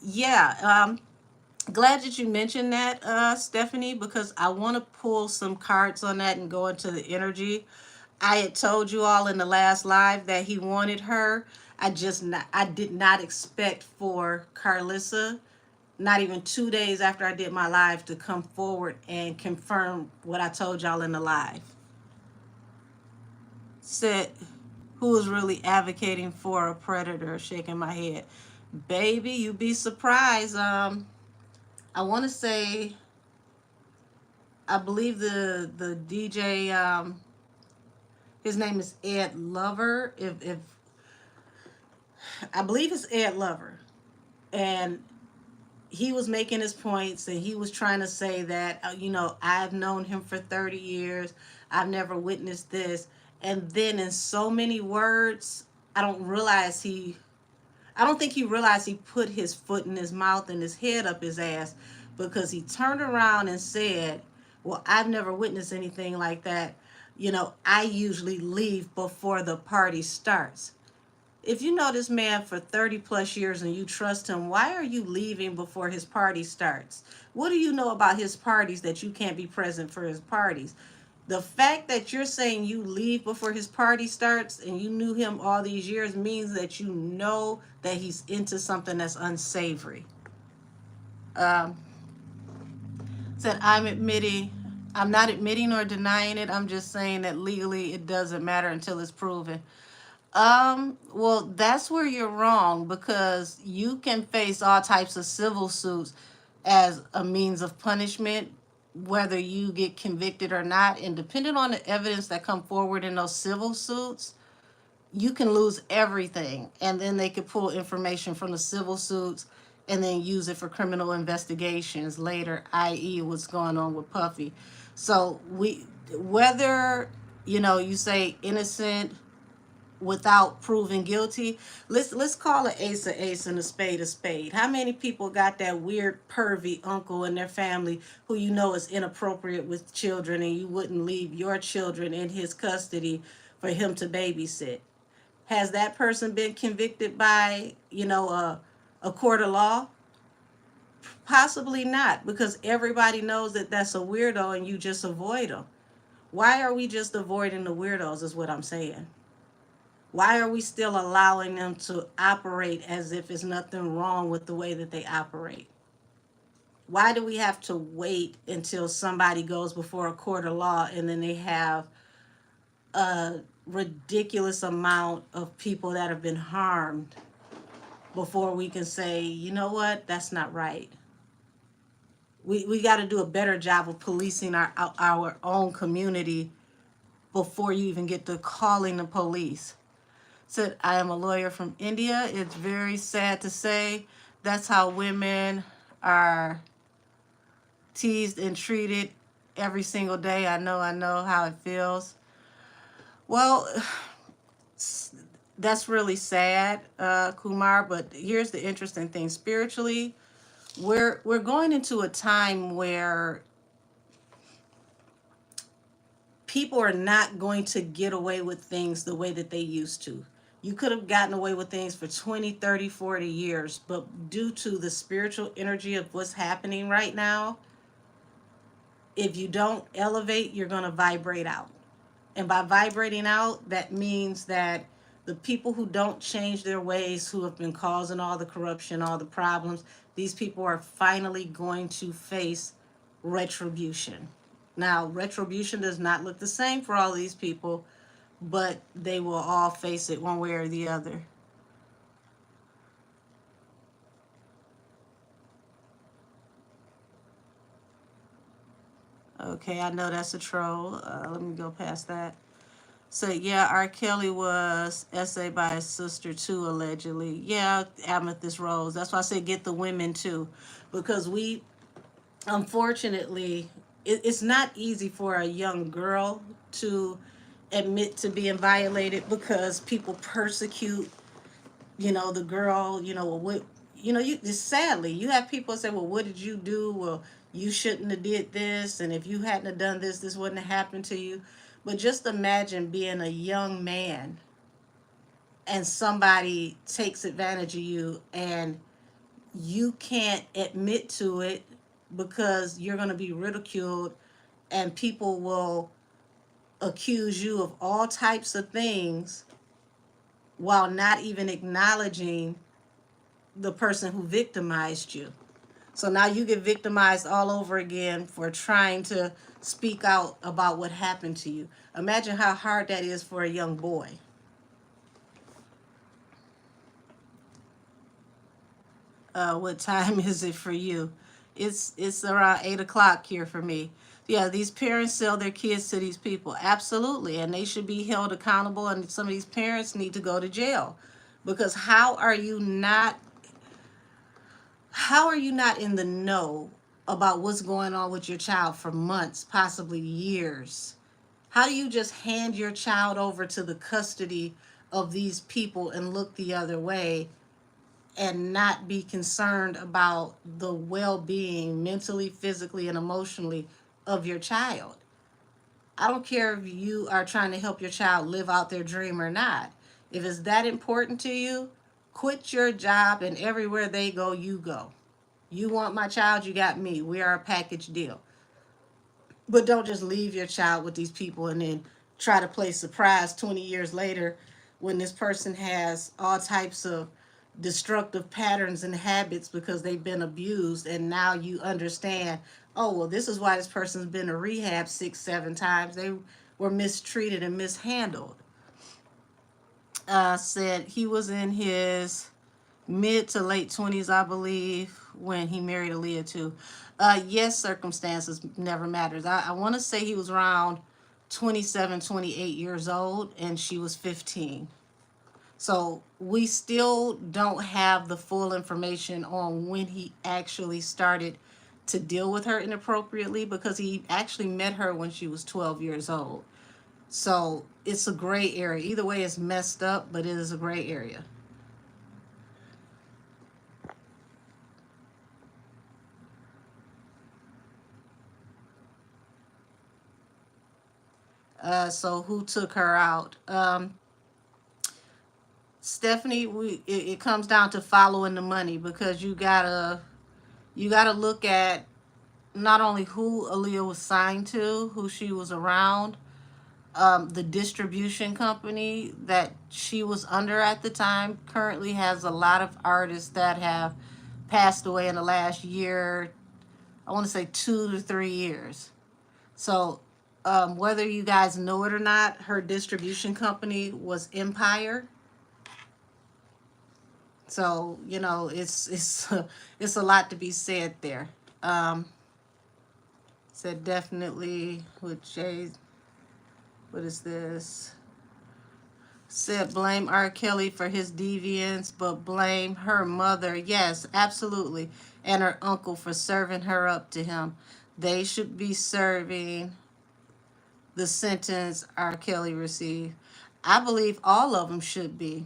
Yeah, glad that you mentioned that, Stephanie, because I want to pull some cards on that and go into the energy. I had told you all in the last live that he wanted her. I did not expect for Carlissa, not even 2 days after I did my live, to come forward and confirm what I told y'all in the live. Said, who is really advocating for a predator? Shaking my head. Baby, you'd be surprised. I want to say, I believe the DJ, his name is Ed Lover. If I believe it's Ed Lover, and he was making his points, and he was trying to say that, I've known him for 30 years. I've never witnessed this. And then in so many words, I don't think he realized he put his foot in his mouth and his head up his ass, because he turned around and said, well, I've never witnessed anything like that. I usually leave before the party starts. If you know this man for 30 plus years and you trust him, why are you leaving before his party starts? What do you know about his parties that you can't be present for his parties? The fact that you're saying you leave before his party starts and you knew him all these years means that you know that he's into something that's unsavory. Um, said I'm not admitting or denying it. I'm just saying that legally it doesn't matter until it's proven. Well, that's where you're wrong because you can face all types of civil suits as a means of punishment, whether you get convicted or not. And depending on the evidence that come forward in those civil suits, you can lose everything. And then they could pull information from the civil suits and then use it for criminal investigations later, i.e., what's going on with Puffy. So whether, you say innocent without proving guilty. Let's call an ace a ace and a spade a spade. How many people got that weird pervy uncle in their family who is inappropriate with children and you wouldn't leave your children in his custody for him to babysit? Has that person been convicted by, a court of law? Possibly not, because everybody knows that that's a weirdo and you just avoid them. Why are we just avoiding the weirdos is what I'm saying. Why are we still allowing them to operate as if there's nothing wrong with the way that they operate? Why do we have to wait until somebody goes before a court of law and then they have a ridiculous amount of people that have been harmed before we can say, you know what, that's not right? We got to do a better job of policing our own community before you even get to calling the police. Said, I am a lawyer from India. It's very sad to say that's how women are teased and treated every single day. I know how it feels. Well, that's really sad, Kumar, but here's the interesting thing. Spiritually, we're going into a time where people are not going to get away with things the way that they used to. You could have gotten away with things for 20, 30, 40 years, but due to the spiritual energy of what's happening right now, if you don't elevate, you're going to vibrate out. And by vibrating out, that means that the people who don't change their ways, who have been causing all the corruption, all the problems, these people are finally going to face retribution. Now, retribution does not look the same for all these people, but they will all face it one way or the other. Okay, I know that's a troll. Let me go past that. So yeah, R. Kelly was essayed by his sister too, allegedly. Yeah, Amethyst Rose. That's why I say get the women too, because unfortunately, it's not easy for a young girl to admit to being violated because people persecute, the girl. Well, what, you sadly you have people say, well, what did you do? Well, you shouldn't have did this, and if you hadn't have done this, this wouldn't have happened to you. But just imagine being a young man and somebody takes advantage of you and you can't admit to it because you're going to be ridiculed and people will accuse you of all types of things while not even acknowledging the person who victimized you. So now you get victimized all over again for trying to speak out about what happened to you. Imagine how hard that is for a young boy. What time is it for you? It's around 8 o'clock here for me. Yeah, these parents sell their kids to these people. Absolutely. And they should be held accountable, and some of these parents need to go to jail. Because how are you not in the know about what's going on with your child for months, possibly years? How do you just hand your child over to the custody of these people and look the other way and not be concerned about the well-being mentally, physically, and emotionally of your child? I don't care if you are trying to help your child live out their dream or not. If it's that important to you, quit your job and everywhere they go, you go. You want my child, you got me. We are a package deal. But don't just leave your child with these people and then try to play surprise 20 years later when this person has all types of destructive patterns and habits because they've been abused, and now you understand, oh well, this is why this person's been to rehab 6 7 times. They were mistreated and mishandled. Said he was in his mid to late 20s, I believe, when he married Aaliyah too. Yes, circumstances never matters. I want to say he was around 27, 28 years old, and she was 15. So we still don't have the full information on when he actually started to deal with her inappropriately, because he actually met her when she was 12 years old. So it's a gray area. Either way, it's messed up, but it is a gray area. So who took her out? Stephanie, it comes down to following the money, because you gotta look at not only who Aaliyah was signed to, who she was around, the distribution company that she was under at the time currently has a lot of artists that have passed away in the last year. I want to say 2 to 3 years. So whether you guys know it or not, her distribution company was Empire. So it's a lot to be said there. Said definitely with Jay. What is this? Said blame R. Kelly for his deviance, but blame her mother. Yes, absolutely. And her uncle for serving her up to him. They should be serving the sentence R. Kelly received. I believe all of them should be.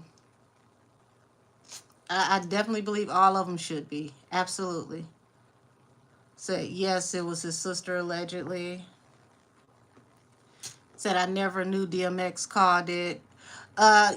I definitely believe all of them should be. Absolutely. Said yes, it was his sister allegedly. Said I never knew DMX called it.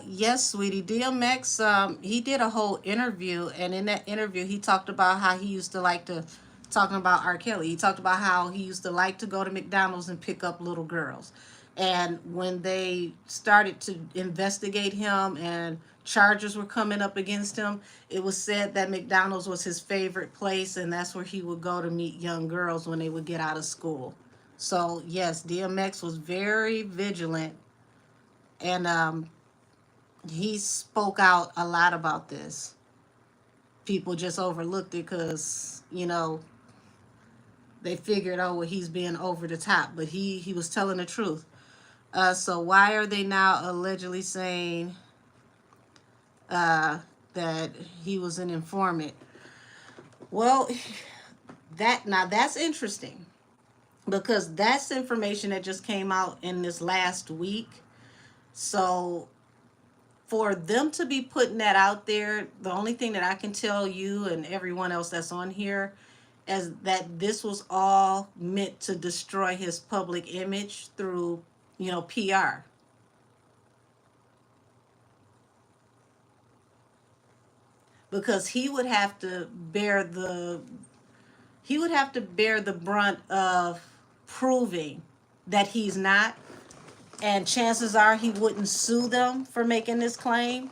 Yes, sweetie. DMX, he did a whole interview, and in that interview, he talked about how he used to like to, talking about R. Kelly, he talked about how he used to like to go to McDonald's and pick up little girls. And when they started to investigate him and charges were coming up against him, it was said that McDonald's was his favorite place, and that's where he would go to meet young girls when they would get out of school. So, yes, DMX was very vigilant, and he spoke out a lot about this. People just overlooked it because, they figured, oh, well, he's being over the top, but he was telling the truth. So why are they now allegedly saying that he was an informant? Well, that's interesting, because that's information that just came out in this last week. So for them to be putting that out there, the only thing that I can tell you and everyone else that's on here is that this was all meant to destroy his public image through, PR. Because he would have to bear the brunt of proving that he's not, and chances are he wouldn't sue them for making this claim,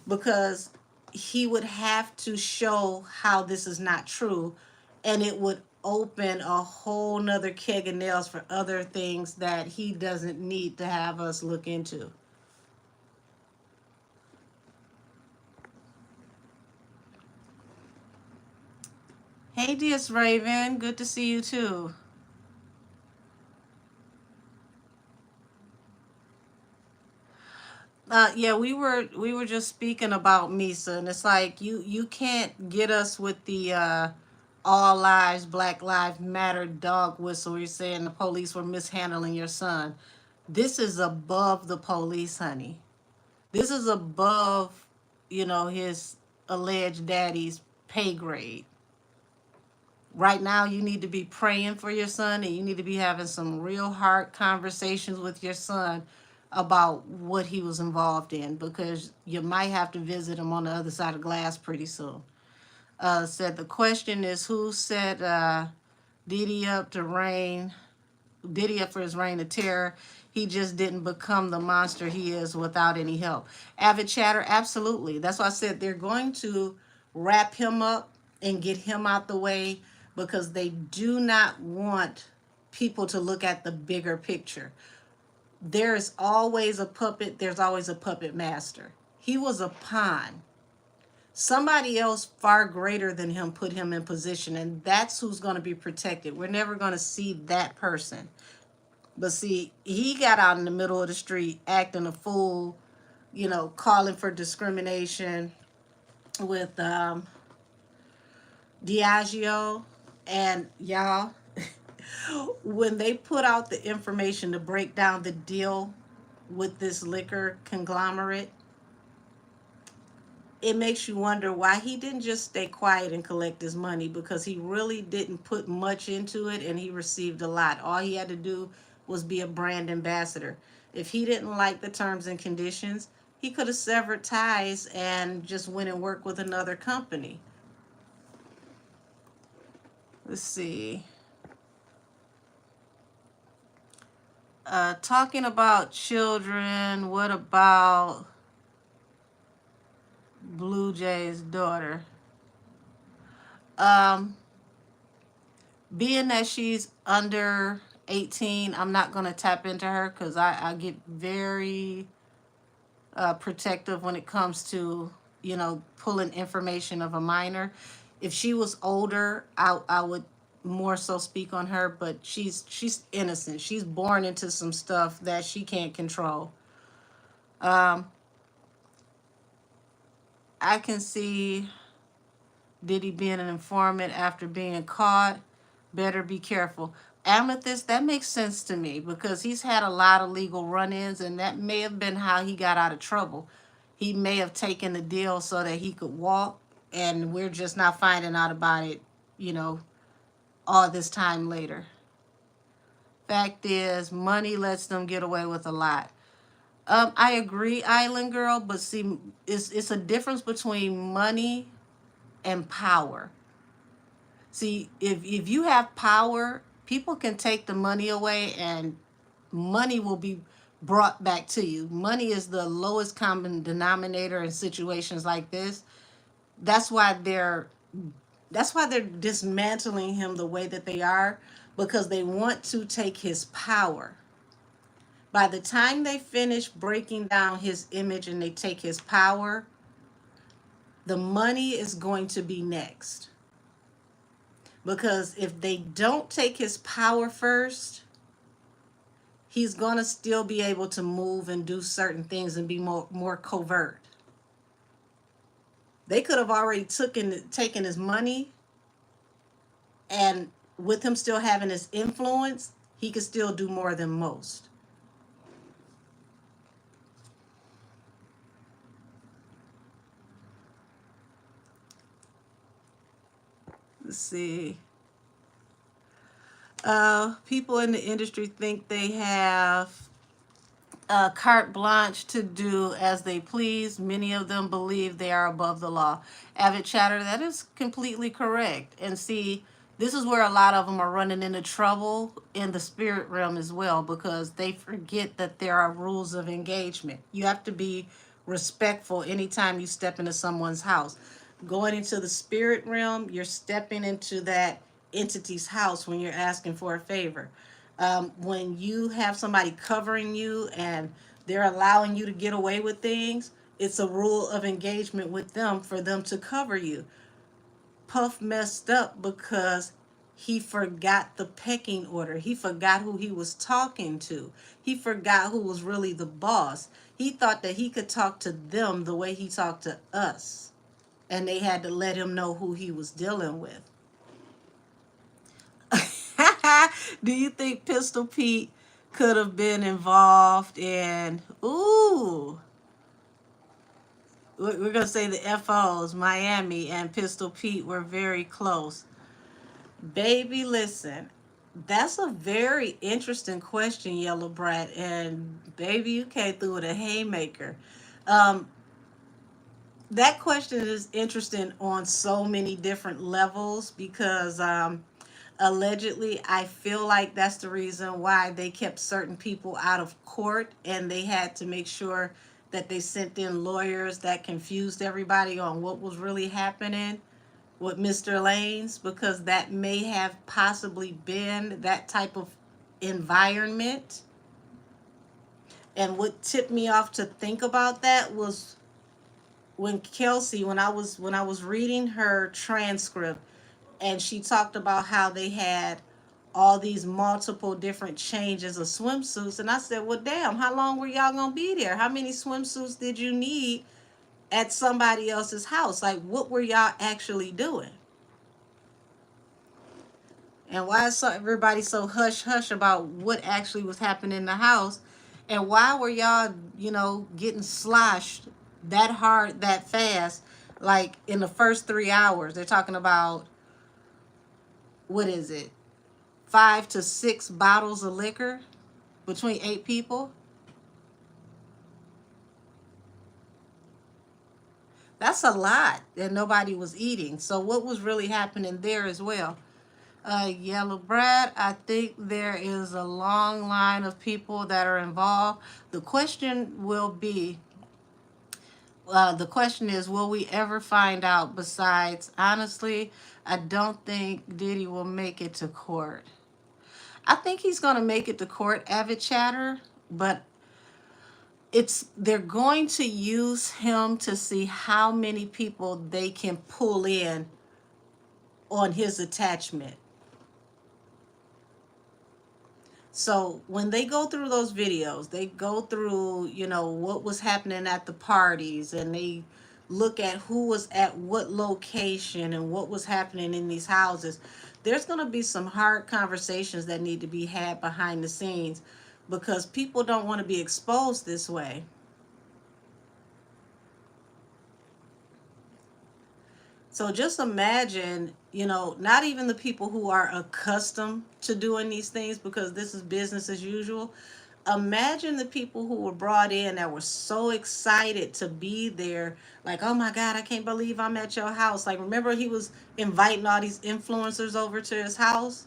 because he would have to show how this is not true, and it would open a whole nother keg of nails for other things that he doesn't need to have us look into. Hey, DS Raven, good to see you too. Yeah, we were just speaking about Misa, and it's like you can't get us with the all lives, Black Lives Matter dog whistle. You're saying the police were mishandling your son. This is above the police, honey. This is above, his alleged daddy's pay grade. Right now, you need to be praying for your son, and you need to be having some real hard conversations with your son about what he was involved in, because you might have to visit him on the other side of glass pretty soon. Said the question is, who set Didi up to reign Diddy for his reign of terror. He just didn't become the monster he is without any help. Avid chatter, absolutely. That's why I said they're going to wrap him up and get him out the way because they do not want people to look at the bigger picture. There's always a puppet, there's always a puppet master. He was a pawn. Somebody else far greater than him put him in position, and that's who's going to be protected. We're never going to see that person. But see, he got out in the middle of the street acting a fool, calling for discrimination with Diageo. And y'all, when they put out the information to break down the deal with this liquor conglomerate, it makes you wonder why he didn't just stay quiet and collect his money, because he really didn't put much into it and he received a lot. All he had to do was be a brand ambassador. If he didn't like the terms and conditions, he could have severed ties and just went and worked with another company. Let's see. Talking about children, what about Blue Jay's daughter? Being that she's under 18, I'm not going to tap into her because I get very protective when it comes to, pulling information of a minor. If she was older, I would more so speak on her, but she's innocent. She's born into some stuff that she can't control. I can see Diddy being an informant after being caught. Better be careful. Amethyst, that makes sense to me because he's had a lot of legal run-ins, and that may have been how he got out of trouble. He may have taken the deal so that he could walk, and we're just not finding out about it, all this time later. Fact is, money lets them get away with a lot. I agree, Island Girl, but see, it's a difference between money and power. See, if you have power, people can take the money away and money will be brought back to you. Money is the lowest common denominator in situations like this. That's why they're dismantling him the way that they are, because they want to take his power. By the time they finish breaking down his image and they take his power, the money is going to be next. Because if they don't take his power first, he's going to still be able to move and do certain things and be more covert. They could have already taken his money, and with him still having his influence, he could still do more than most. Let's see. People in the industry think they have carte blanche to do as they please. Many of them believe they are above the law. Avid chatter, that is completely correct. And see, this is where a lot of them are running into trouble in the spirit realm as well, because they forget that there are rules of engagement. You have to be respectful anytime you step into someone's house. Going into the spirit realm, you're stepping into that entity's house when you're asking for a favor. When you have somebody covering you and they're allowing you to get away with things, it's a rule of engagement with them for them to cover you. Puff messed up because he forgot the pecking order. He forgot who he was talking to. He forgot who was really the boss. He thought that he could talk to them the way he talked to us, and they had to let him know who he was dealing with. Do you think Pistol Pete could have been involved in, we're going to say the FOs, Miami and Pistol Pete were very close? Baby, listen, that's a very interesting question, Yellow Brat, and baby, you came through with a haymaker. That question is interesting on so many different levels because Allegedly, I feel like that's the reason why they kept certain people out of court, and they had to make sure that they sent in lawyers that confused everybody on what was really happening with Mr. Lanes, because that may have possibly been that type of environment. And what tipped me off to think about that was when Kelsey, when I was reading her transcript, and she talked about how they had all these multiple different changes of swimsuits, and I said, well, damn, how long were y'all gonna be there? How many swimsuits did you need at somebody else's house? Like, what were y'all actually doing? And why is everybody so hush hush about what actually was happening in the house? And why were y'all, getting sloshed that hard, that fast? Like in the first 3 hours, they're talking about, what is it, 5 to 6 bottles of liquor between 8 people? That's a lot that nobody was eating. So what was really happening there as well? Yellow Brad, I think there is a long line of people that are involved. The question will be, the question is, will we ever find out? Besides, honestly, I don't think Diddy will make it to court. I think he's going to make it to court, Avid Chatter, but they're going to use him to see how many people they can pull in on his attachment. So when they go through those videos, they go through, what was happening at the parties, and they look at who was at what location and what was happening in these houses. There's going to be some hard conversations that need to be had behind the scenes, because people don't want to be exposed this way. So just imagine, not even the people who are accustomed to doing these things, because this is business as usual. Imagine the people who were brought in that were so excited to be there. Like, oh my God, I can't believe I'm at your house. Like, remember, he was inviting all these influencers over to his house?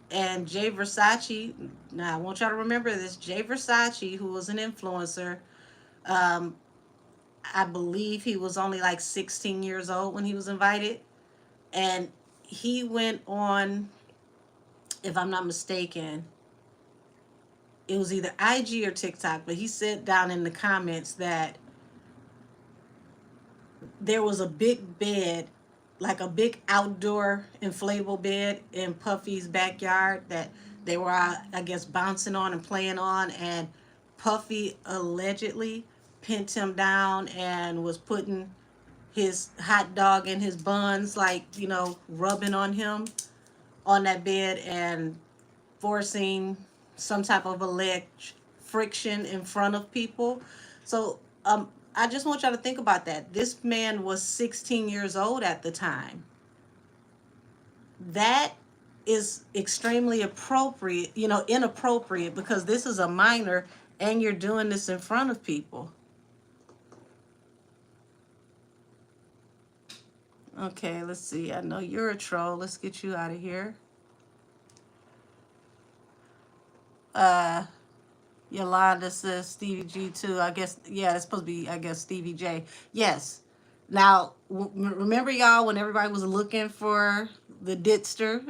And Jay Versace, now I want y'all to remember this, Jay Versace, who was an influencer, um, I believe he was only like 16 years old when he was invited. And he went on, if I'm not mistaken, it was either IG or TikTok, but he said down in the comments that there was a big bed, like a big outdoor inflatable bed in Puffy's backyard that they were, I guess, bouncing on and playing on. And Puffy allegedly pinned him down and was putting his hot dog in his buns, like, rubbing on him on that bed, and forcing some type of alleged friction in front of people. So I just want y'all to think about that. This man was 16 years old at the time. That is extremely appropriate, inappropriate, because this is a minor and you're doing this in front of people. Okay, let's see. I know you're a troll. Let's get you out of here. Uh, Yolanda says Stevie G too. I guess, yeah, it's supposed to be, I guess, Stevie J. Yes. Now, remember, y'all, when everybody was looking for the ditster,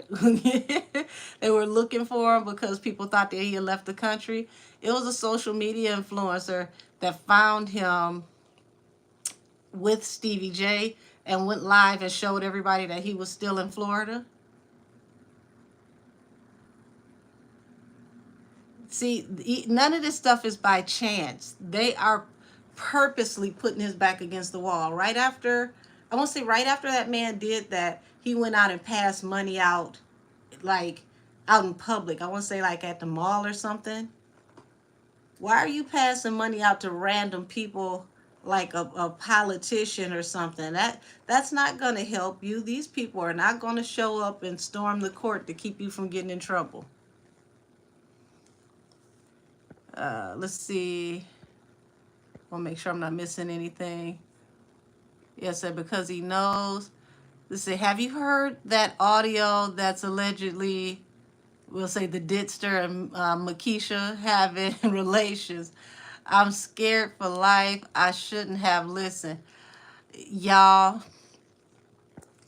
they were looking for him because people thought that he had left the country. It was a social media influencer that found him with Stevie J and went live and showed everybody that he was still in Florida. See, none of this stuff is by chance. They are purposely putting his back against the wall. Right after, I want to say right after that man did that, he went out and passed money out, like out in public. I want to say like at the mall or something. Why are you passing money out to random people like a politician or something? That's not going to help you. These people are not going to show up and storm the court to keep you from getting in trouble. Let's see. I'll make sure I'm not missing anything. Yes, because he knows Let's see, have you heard that audio that's allegedly, we'll say, the Ditster and Makisha having relations? I'm scared for life. I shouldn't have listened. Y'all,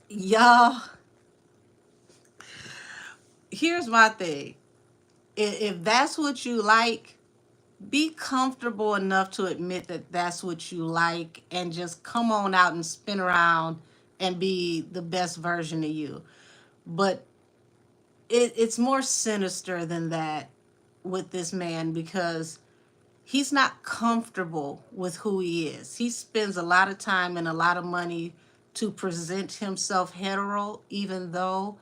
y'all, here's my thing. If that's what you like, be comfortable enough to admit that that's what you like and just come on out and spin around and be the best version of you. But it's more sinister than that with this man because he's not comfortable with who he is. He spends a lot of time and a lot of money to present himself hetero, even though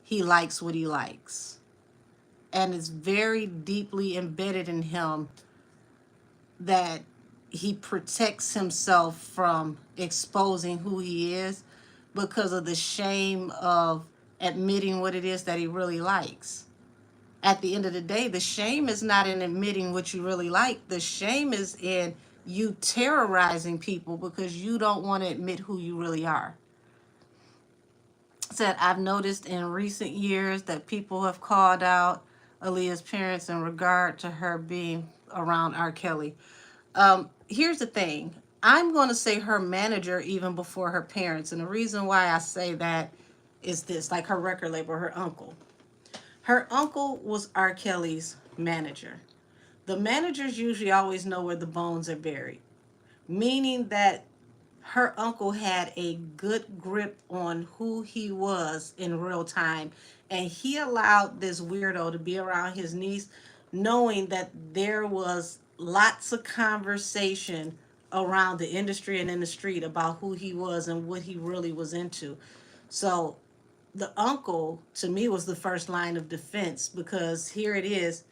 he likes what he likes. And it's very deeply embedded in him that he protects himself from exposing who he is because of the shame of admitting what it is that he really likes. At the end of the day, the shame is not in admitting what you really like. The shame is in you terrorizing people because you don't want to admit who you really are. Said, I've noticed in recent years that people have called out Aaliyah's parents in regard to her being around R. Kelly. Here's the thing. I'm going to say her manager even before her parents. And the reason why I say that is this, like her record label, her uncle. Her uncle was R. Kelly's manager. The managers usually always know where the bones are buried, meaning that her uncle had a good grip on who he was in real time. And he allowed this weirdo to be around his niece, knowing that there was lots of conversation around the industry and in the street about who he was and what he really was into. So the uncle, to me, was the first line of defense because here it is.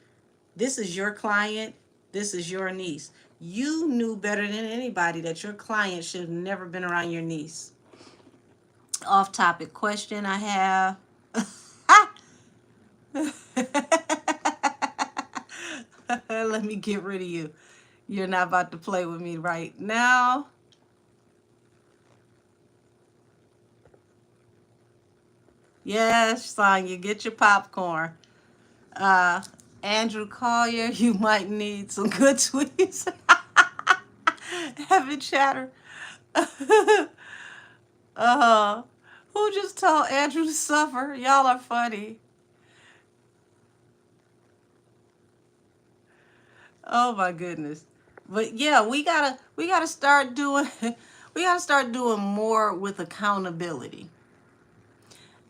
This is your client. This is your niece. You knew better than anybody that your client should have never been around your niece. Off topic question I have. Let me get rid of you. You're not about to play with me right now. Yes, Sonya, get your popcorn. Uh, Andrew Collier, you might need some good tweets. Heaven chatter. Who just told Andrew to suffer? Y'all are funny. Oh my goodness. But yeah, we gotta start doing we gotta start doing more with accountability.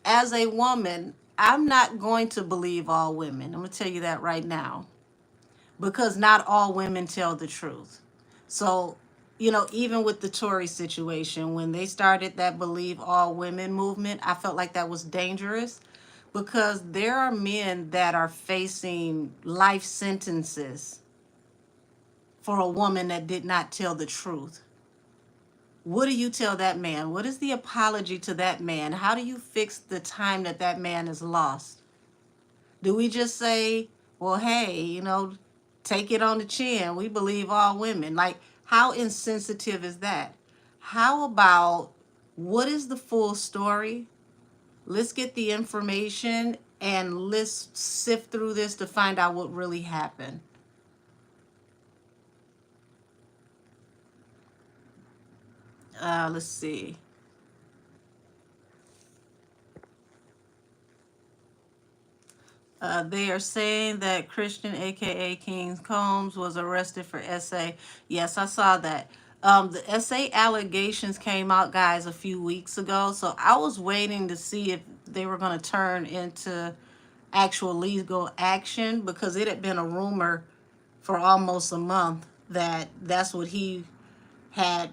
As a woman, I'm not going to believe all women. I'm gonna tell you that right now. Because not all women tell the truth. So, even with the Tory situation, when they started that Believe All Women movement, I felt like that was dangerous because there are men that are facing life sentences for a woman that did not tell the truth. What do you tell that man? What is the apology to that man? How do you fix the time that that man has lost? Do we just say, well, hey, take it on the chin. We believe all women. Like, how insensitive is that? How about what is the full story? Let's get the information and let's sift through this to find out what really happened. Let's see. They are saying that Christian, aka King Combs, was arrested for SA. Yes, I saw that. The SA allegations came out, guys, a few weeks ago. So I was waiting to see if they were going to turn into actual legal action because it had been a rumor for almost a month that that's what he had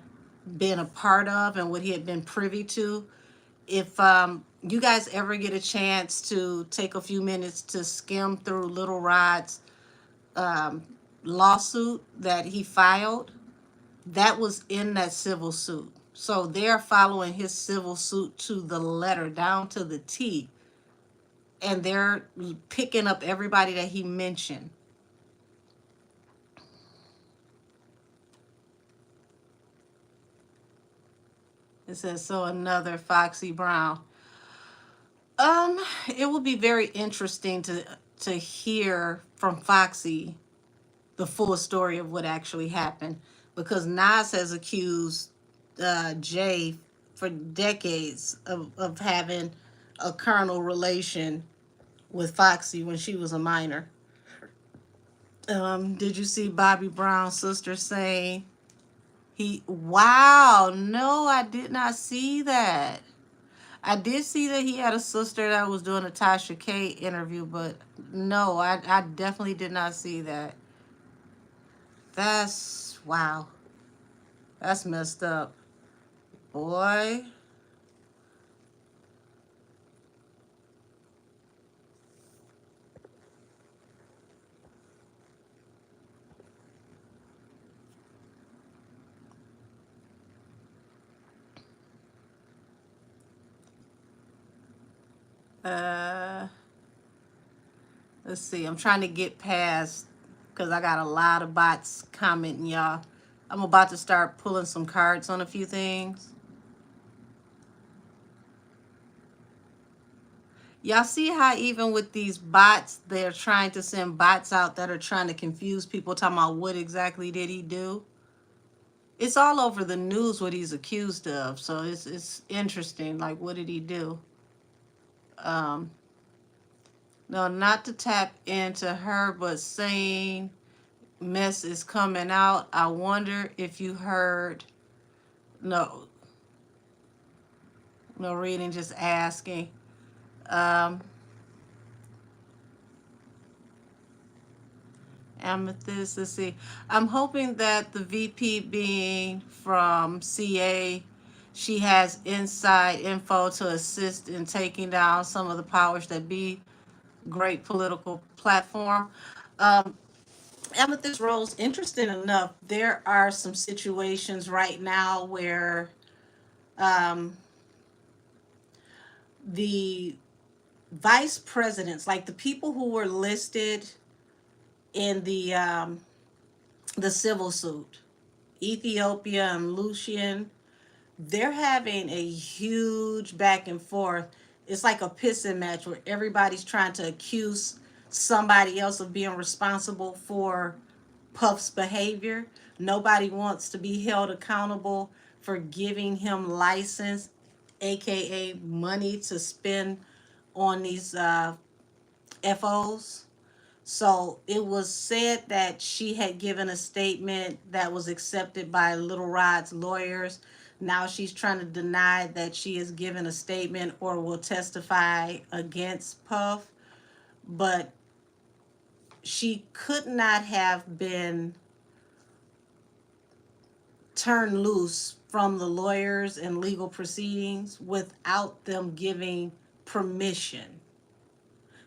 been a part of and what he had been privy to. If you guys ever get a chance to take a few minutes to skim through Little Rod's um, lawsuit that he filed, that was in that civil suit. So they're following his civil suit to the letter, down to the T, and they're picking up everybody that he mentioned. It says, so another Foxy Brown. Um, it will be very interesting to hear from Foxy the full story of what actually happened, because Nas has accused Jay for decades of having a carnal relation with Foxy when she was a minor. Did you see Bobby Brown's sister saying wow, no, I did not see that. I did see that he had a sister that was doing a Tasha K interview, but no, I definitely did not see that. That's wow. That's messed up. Boy. Uh let's see. I'm trying to get past because I got a lot of bots commenting, y'all. I'm about to start pulling some cards on a few things. Y'all see how even with these bots, they're trying to send bots out that are trying to confuse people, talking about what exactly did he do? It's all over the news what he's accused of, so it's interesting. Like, what did he do? Um, no, not to tap into her, but saying mess is coming out. I wonder if you heard. No, no reading, just asking. Um, Amethyst, let's see. I'm hoping that the VP being from CA, she has inside info to assist in taking down some of the powers that be. Great political platform. Um, Amethyst Rose, interesting enough, there are some situations right now where um, the vice presidents, like the people who were listed in the civil suit, Ethiopia and Lucian, they're having a huge back and forth. It's like a pissing match where everybody's trying to accuse somebody else of being responsible for Puff's behavior. Nobody wants to be held accountable for giving him license, aka money to spend on these FOs. So it was said that she had given a statement that was accepted by Little Rod's lawyers. Now she's trying to deny that she has given a statement or will testify against Puff. But she could not have been turned loose from the lawyers and legal proceedings without them giving permission.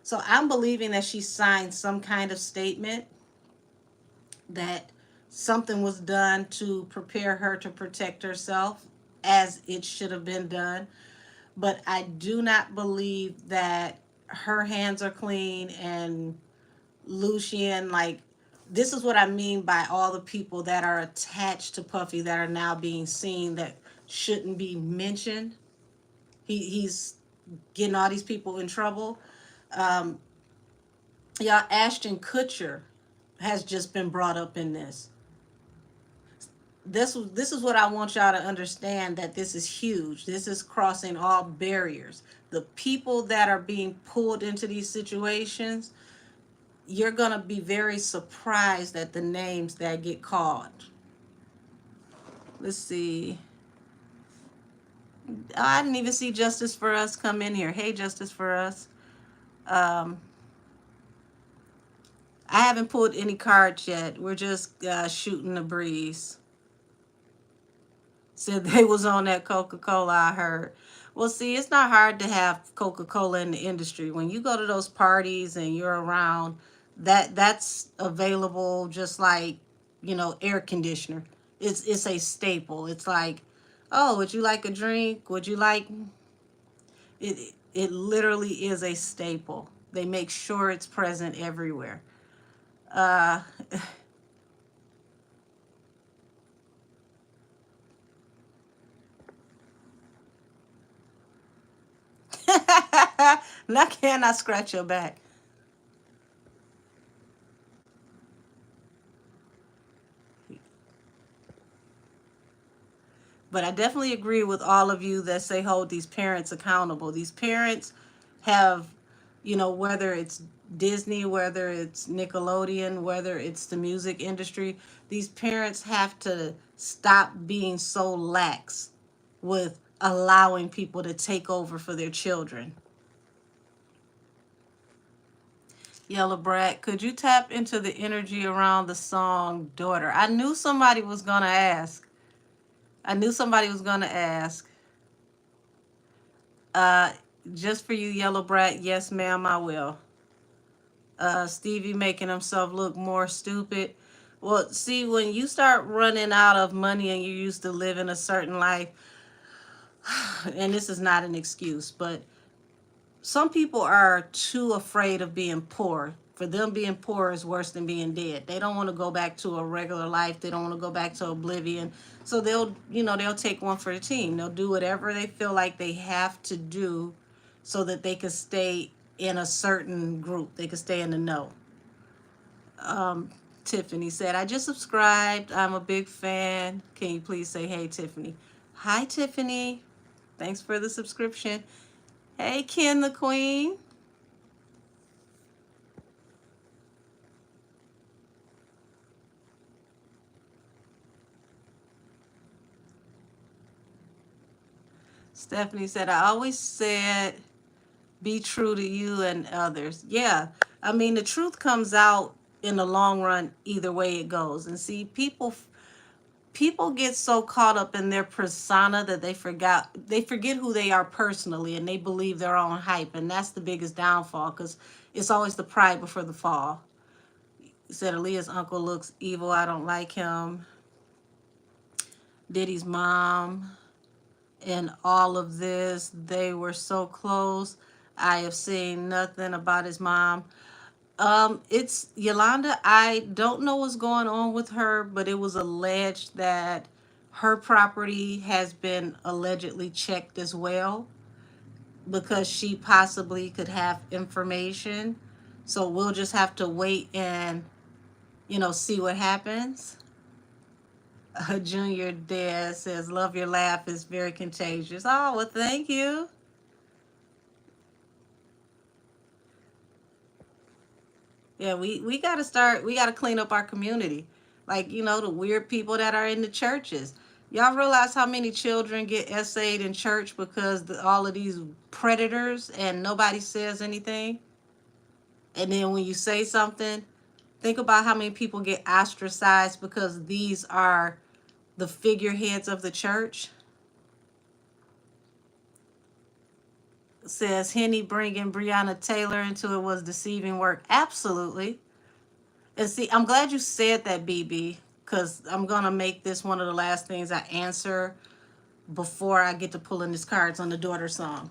So I'm believing that she signed some kind of statement that something was done to prepare her to protect herself as it should have been done. But I do not believe that her hands are clean and Lucian, like, this is what I mean by all the people that are attached to Puffy that are now being seen that shouldn't be mentioned. He's getting all these people in trouble. Um, yeah, Ashton Kutcher has just been brought up in this. This is what I want y'all to understand, that this is huge. This is crossing all barriers. The people that are being pulled into these situations, you're going to be very surprised at the names that get called. Let's see. Oh, I didn't even see Justice for Us come in here. Hey, Justice for Us. Um, I haven't pulled any cards yet. We're just shooting the breeze. Said they was on that Coca-Cola, I heard. Well, see, it's not hard to have Coca-Cola in the industry. When you go to those parties and you're around, that's available just like, air conditioner. It's a staple. It's like, oh, would you like a drink? Would you like it? It literally is a staple. They make sure it's present everywhere. Uh, Now can I scratch your back? But I definitely agree with all of you that say hold these parents accountable. These parents have, whether it's Disney, whether it's Nickelodeon, whether it's the music industry, these parents have to stop being so lax with allowing people to take over for their children. Yellow Brat, could you tap into the energy around the song Daughter? I knew somebody was going to ask. I knew somebody was going to ask. Uh, just for you, Yellow Brat, yes, ma'am, I will. Stevie making himself look more stupid. Well, see, when you start running out of money and you used to live in a certain life, and this is not an excuse, but some people are too afraid of being poor. For them, being poor is worse than being dead. They don't want to go back to a regular life. They don't want to go back to oblivion. So they'll take one for the team. They'll do whatever they feel like they have to do so that they can stay in a certain group. They can stay in the know. Tiffany said, I just subscribed. I'm a big fan. Can you please say hey, Tiffany? Hi, Tiffany. Thanks for the subscription. Hey, Ken the Queen. Stephanie said, I always said be true to you and others. Yeah. I mean, the truth comes out in the long run either way it goes. And see, people get so caught up in their persona that they forget who they are personally, and they believe their own hype, and that's the biggest downfall, because it's always the pride before the fall. He said Aaliyah's uncle looks evil. I don't like him. Diddy's mom and all of this, they were so close. I have seen nothing about his mom. It's Yolanda. I don't know what's going on with her, but it was alleged that her property has been allegedly checked as well because she possibly could have information. So we'll just have to wait and, see what happens. Junior Dad says, love your laugh is very contagious. Oh, well, thank you. Yeah, we got to start, we got to clean up our community. Like, the weird people that are in the churches. Y'all realize how many children get essayed in church because all of these predators and nobody says anything? And then when you say something, think about how many people get ostracized because these are the figureheads of the church. Says Henny bringing Breonna Taylor into it was deceiving work. Absolutely. And see, I'm glad you said that, BB, because I'm going to make this one of the last things I answer before I get to pulling these cards on the daughter song.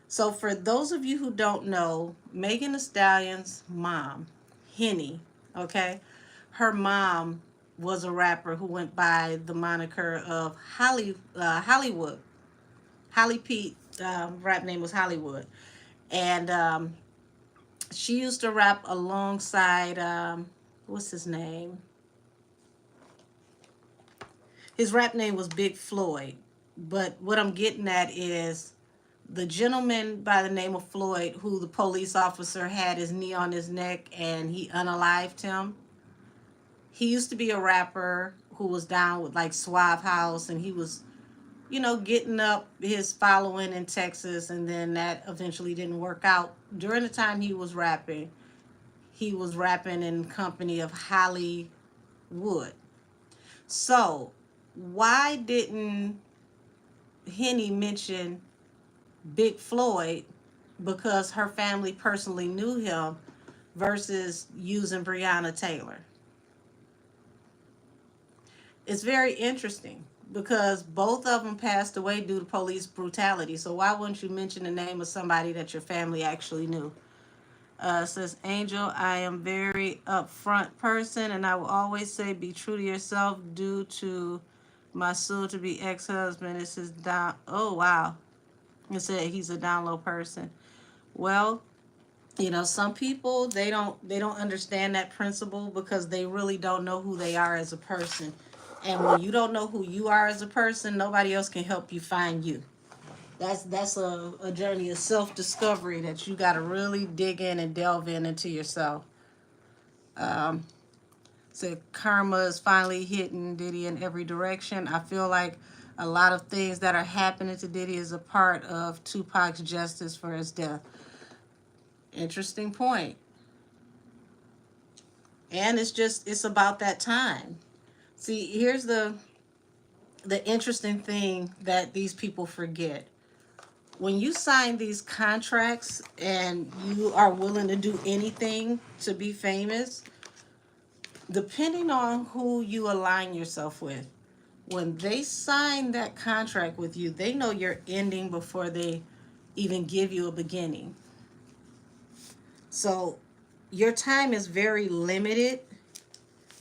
So for those of you who don't know, Megan Thee Stallion's mom, Henny, okay, her mom was a rapper who went by the moniker of Hollywood. Holly Pete, rap name was Hollywood. And she used to rap alongside, what's his name? His rap name was Big Floyd. But what I'm getting at is the gentleman by the name of Floyd, who the police officer had his knee on his neck and he unalived him. He used to be a rapper who was down with like Suave House, and he was, getting up his following in Texas, and then that eventually didn't work out. During the time he was rapping in company of Hollywood. So why didn't Henny mention Big Floyd? Because her family personally knew him versus using Breonna Taylor. It's very interesting because both of them passed away due to police brutality. So why wouldn't you mention the name of somebody that your family actually knew? Says Angel, I am very upfront person, and I will always say be true to yourself. Due to my soon-to-be ex-husband, this is down. Oh wow, it said he's a down low person. Well, some people, they don't understand that principle because they really don't know who they are as a person. And when you don't know who you are as a person, nobody else can help you find you. That's a journey of self-discovery that you got to really dig in and delve into yourself. um so karma is finally hitting Diddy in every direction. I feel like a lot of things that are happening to Diddy is a part of Tupac's justice for his death. Interesting point. And it's about that time. See, here's the interesting thing that these people forget. When you sign these contracts and you are willing to do anything to be famous, depending on who you align yourself with, when they sign that contract with you, they know you're ending before they even give you a beginning. So your time is very limited,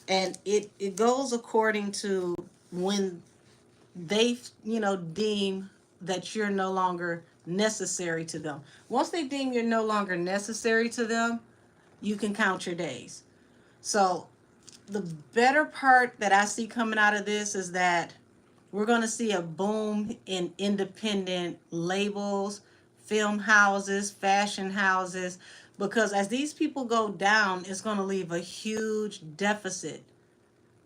and it goes according to when they deem that you're no longer necessary to them. Once they deem you're no longer necessary to them, you can count your days. So the better part that I see coming out of this is that we're going to see a boom in independent labels, film houses, fashion houses, because as these people go down, it's going to leave a huge deficit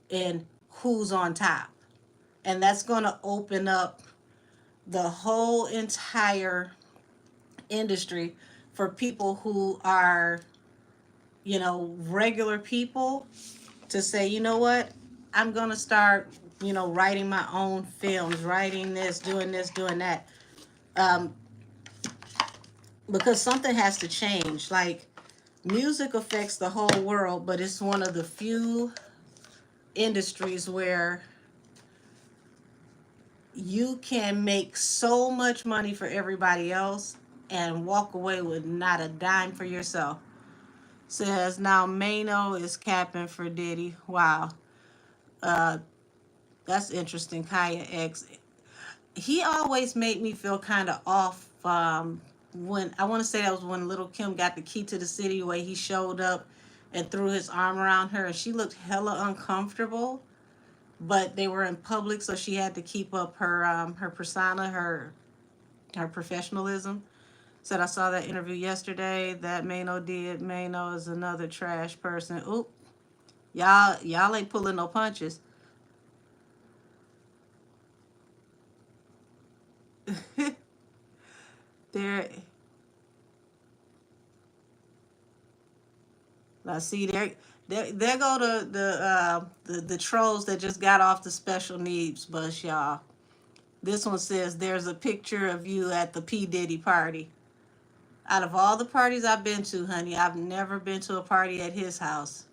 in who's on top. And that's going to open up the whole entire industry for people who are, regular people, to say, you know what, I'm going to start, writing my own films, writing this, doing that. Um, because something has to change. Like, music affects the whole world, but it's one of the few industries where you can make so much money for everybody else and walk away with not a dime for yourself. Says now Mano is capping for Diddy. Wow. Uh, that's interesting. Kaya X. He always made me feel kind of off. When I want to say that was when Little Kim got the key to the city, where he showed up and threw his arm around her, and she looked hella uncomfortable. But they were in public, so she had to keep up her persona, her professionalism. Said I saw that interview yesterday that Mano did. Mano is another trash person. Oop, y'all ain't pulling no punches. There, I see there go the trolls that just got off the special needs bus, y'all. This one says there's a picture of you at the P Diddy party. Out of all the parties I've been to, honey, I've never been to a party at his house.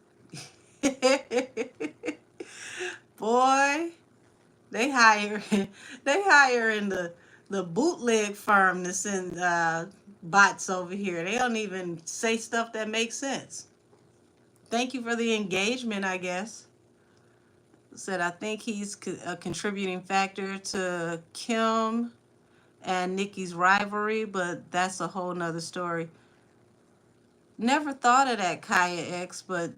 Boy, they hire they hire in the bootleg firm to send bots over here. They don't even say stuff that makes sense. Thank you for the engagement, I guess. Said I think he's a contributing factor to Kim and Nicki's rivalry, but that's a whole nother story. Never thought of that, Kaya X, but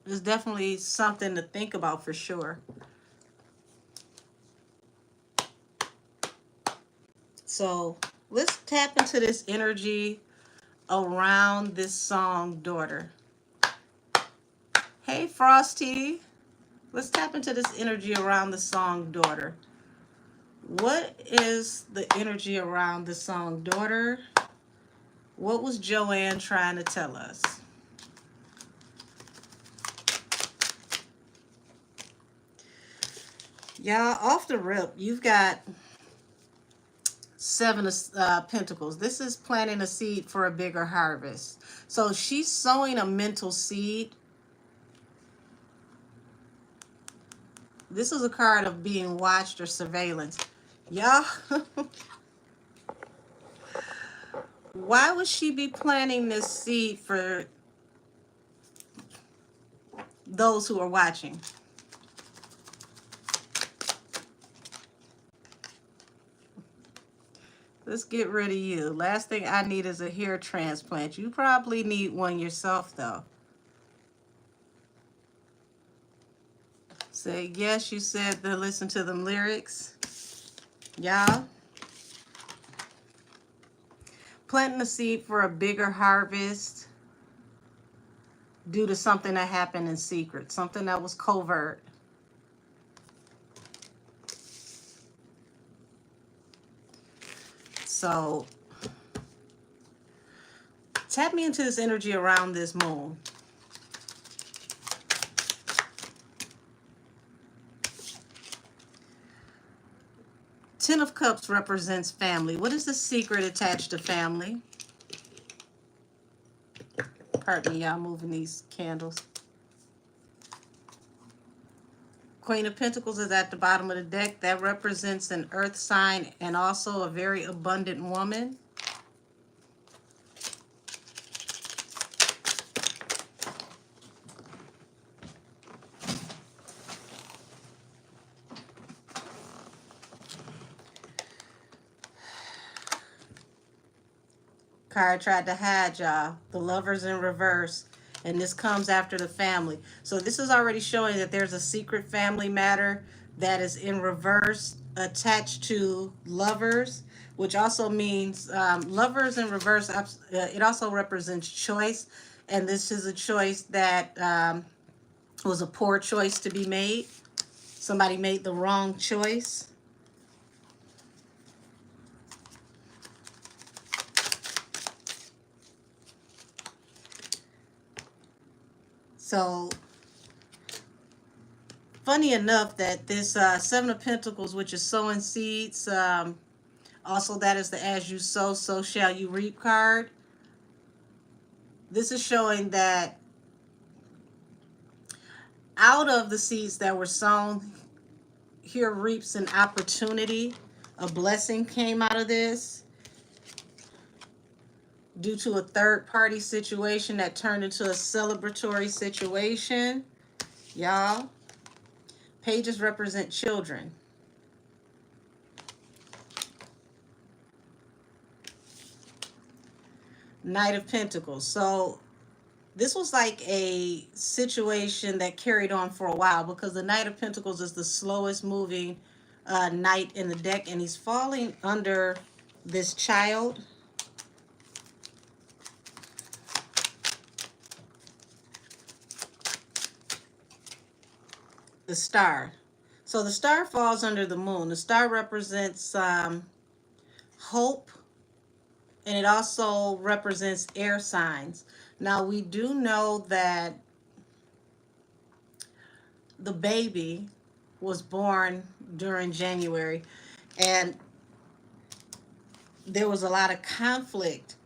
it's definitely something to think about for sure. So let's tap into this energy around this song, Daughter. Hey, Frosty. Let's tap into this energy around the song, Daughter. What is the energy around the song, Daughter? What was Joanne trying to tell us? Y'all, off the rip, you've got Seven of Pentacles. This is planting a seed for a bigger harvest. So she's sowing a mental seed. This is a card of being watched or surveillance. Y'all, why would she be planting this seed for those who are watching? Let's get rid of you. Last thing I need is a hair transplant. You probably need one yourself, though. Say, yes, you said to listen to them lyrics. Y'all. Planting a seed for a bigger harvest due to something that happened in secret. Something that was covert. So, tap me into this energy around this moon. Ten of Cups represents family. What is the secret attached to family? Pardon me, y'all, moving these candles. Queen of Pentacles is at the bottom of the deck. That represents an earth sign and also a very abundant woman. Card tried to hide y'all. The Lovers in reverse. And this comes after the family. So this is already showing that there's a secret family matter that is in reverse attached to lovers, which also means lovers in reverse. It also represents choice. And this is a choice that was a poor choice to be made. Somebody made the wrong choice. So, funny enough that this Seven of Pentacles, which is sowing seeds, also that is the as you sow, so shall you reap card. This is showing that out of the seeds that were sown, here reaps an opportunity. A blessing came out of this due to a third-party situation that turned into a celebratory situation. Y'all, pages represent children. Knight of Pentacles. So this was like a situation that carried on for a while because the Knight of Pentacles is the slowest moving knight in the deck, and he's falling under this child. The star. So the star falls under the moon. The star represents hope, and it also represents air signs. Now we do know that the baby was born during January, and there was a lot of conflict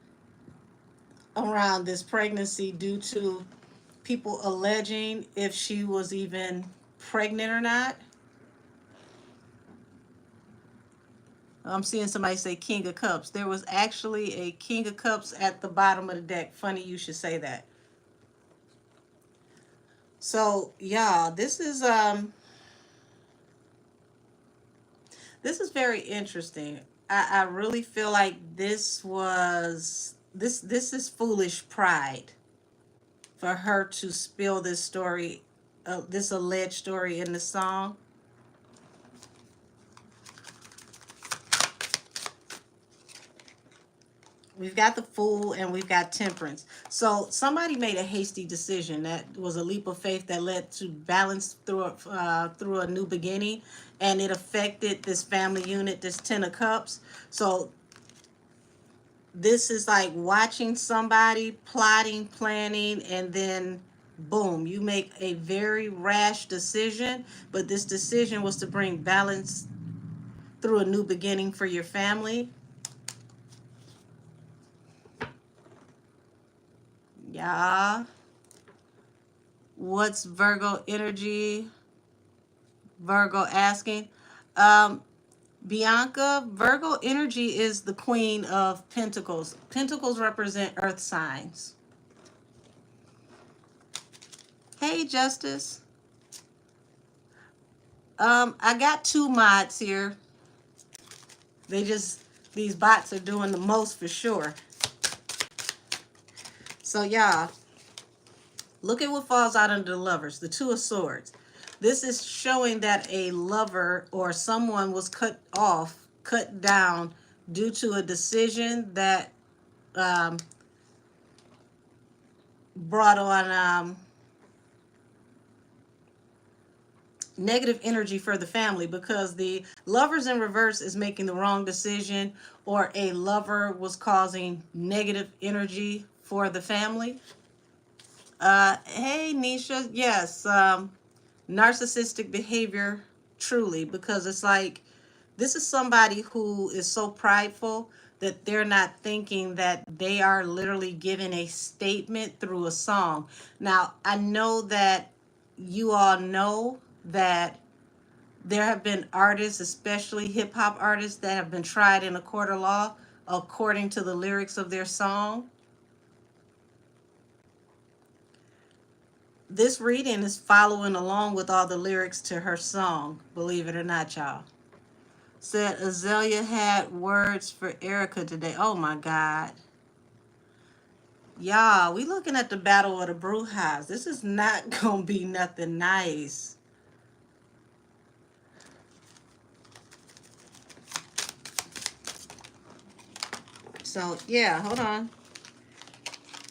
around this pregnancy due to people alleging if she was even pregnant or not. I'm seeing somebody say King of Cups. There was actually a King of Cups at the bottom of the deck. Funny you should say that. So, y'all, this is very interesting. I really feel like this is foolish pride for her to spill this story, this alleged story in the song. We've got the Fool and we've got Temperance. So somebody made a hasty decision that was a leap of faith that led to balance through a new beginning, and it affected this family unit, this Ten of Cups. So this is like watching somebody plotting, planning, and then boom, you make a very rash decision, but this decision was to bring balance through a new beginning for your family. Yeah. What's Virgo energy? Virgo asking. Bianca, Virgo energy is the Queen of Pentacles. Pentacles represent earth signs. Hey, Justice. I got two mods here. They just These bots are doing the most for sure. So y'all, look at what falls out under the lovers, the Two of Swords. This is showing that a lover or someone was cut off, cut down due to a decision that um, brought on negative energy for the family, because the lovers in reverse is making the wrong decision, or a lover was causing negative energy for the family. Hey Nisha, yes, narcissistic behavior, truly, because it's like this is somebody who is so prideful that they're not thinking that they are literally giving a statement through a song. Now, I know that you all know that there have been artists, especially hip hop artists, that have been tried in a court of law according to the lyrics of their song. This reading is following along with all the lyrics to her song, believe it or not, y'all. Said Azalea had words for Erica today. Oh my God. Y'all, we looking at the Battle of the Brujas. This is not gonna be nothing nice. So yeah, hold on.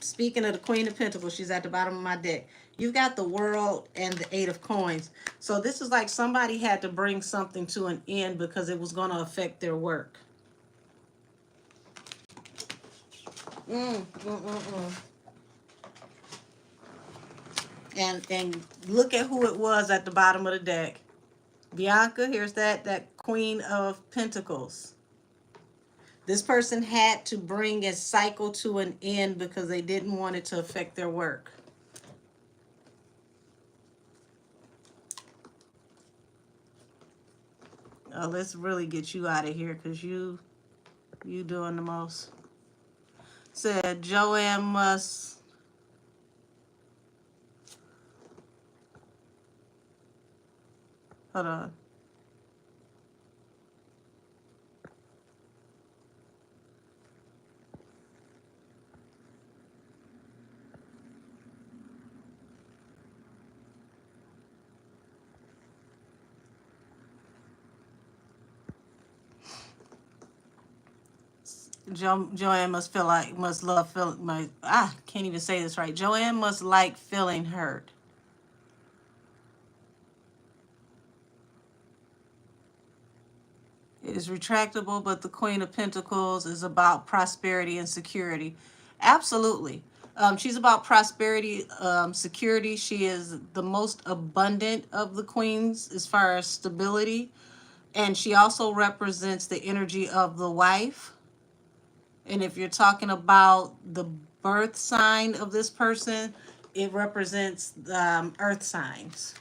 Speaking of the Queen of Pentacles, she's at the bottom of my deck. You've got the World and the Eight of Coins. So this is like somebody had to bring something to an end because it was going to affect their work. And look at who it was at the bottom of the deck. Bianca, here's that Queen of Pentacles. This person had to bring a cycle to an end because they didn't want it to affect their work. Oh, let's really get you out of here because you doing the most. Said Joanne must. Hold on. Joanne must feel like, must love feeling, I can't even say this right. Joanne must like feeling hurt. It is retractable, but the Queen of Pentacles is about prosperity and security. Absolutely. She's about prosperity, security. She is the most abundant of the queens as far as stability. And she also represents the energy of the wife. And if you're talking about the birth sign of this person, it represents earth signs.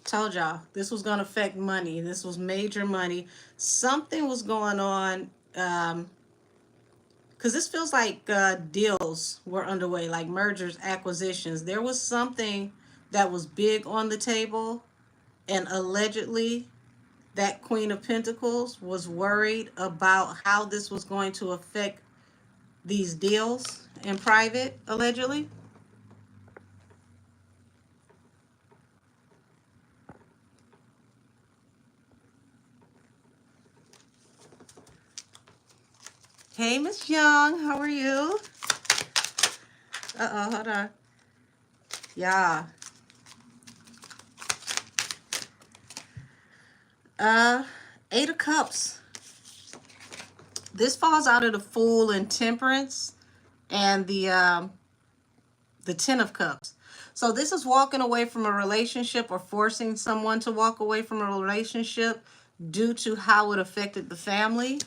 Told y'all, this was going to affect money. This was major money. Something was going on, because this feels like deals were underway, like mergers, acquisitions. There was something that was big on the table, and allegedly that Queen of Pentacles was worried about how this was going to affect these deals in private, allegedly. Hey, Miss Young, how are you? Uh-oh, hold on. Yeah. Eight of Cups. This falls out of the Fool and Temperance and the Ten of Cups. So this is walking away from a relationship or forcing someone to walk away from a relationship due to how it affected the family.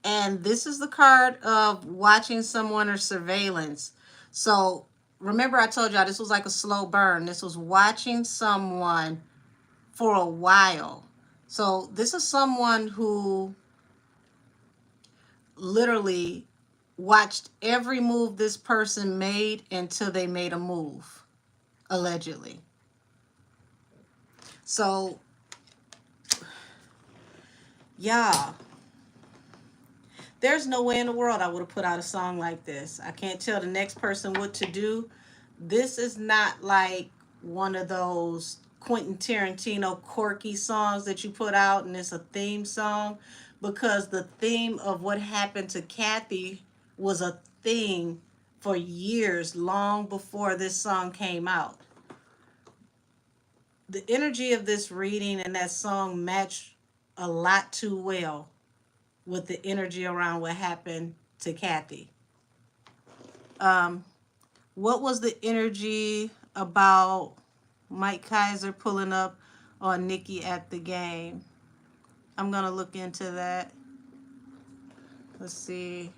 And this is the card of watching someone or surveillance. So remember I told y'all this was like a slow burn. This was watching someone for a while. So this is someone who literally watched every move this person made until they made a move, allegedly. So, yeah, there's no way in the world I would have put out a song like this. I can't tell the next person what to do. This is not like one of those Quentin Tarantino quirky songs that you put out and it's a theme song, because the theme of what happened to Kathy was a thing for years, long before this song came out. The energy of this reading and that song matched a lot too well with the energy around what happened to Kathy. Um, what was the energy about Mike Kaiser pulling up on Nikki at the game? I'm gonna look into that. Let's see.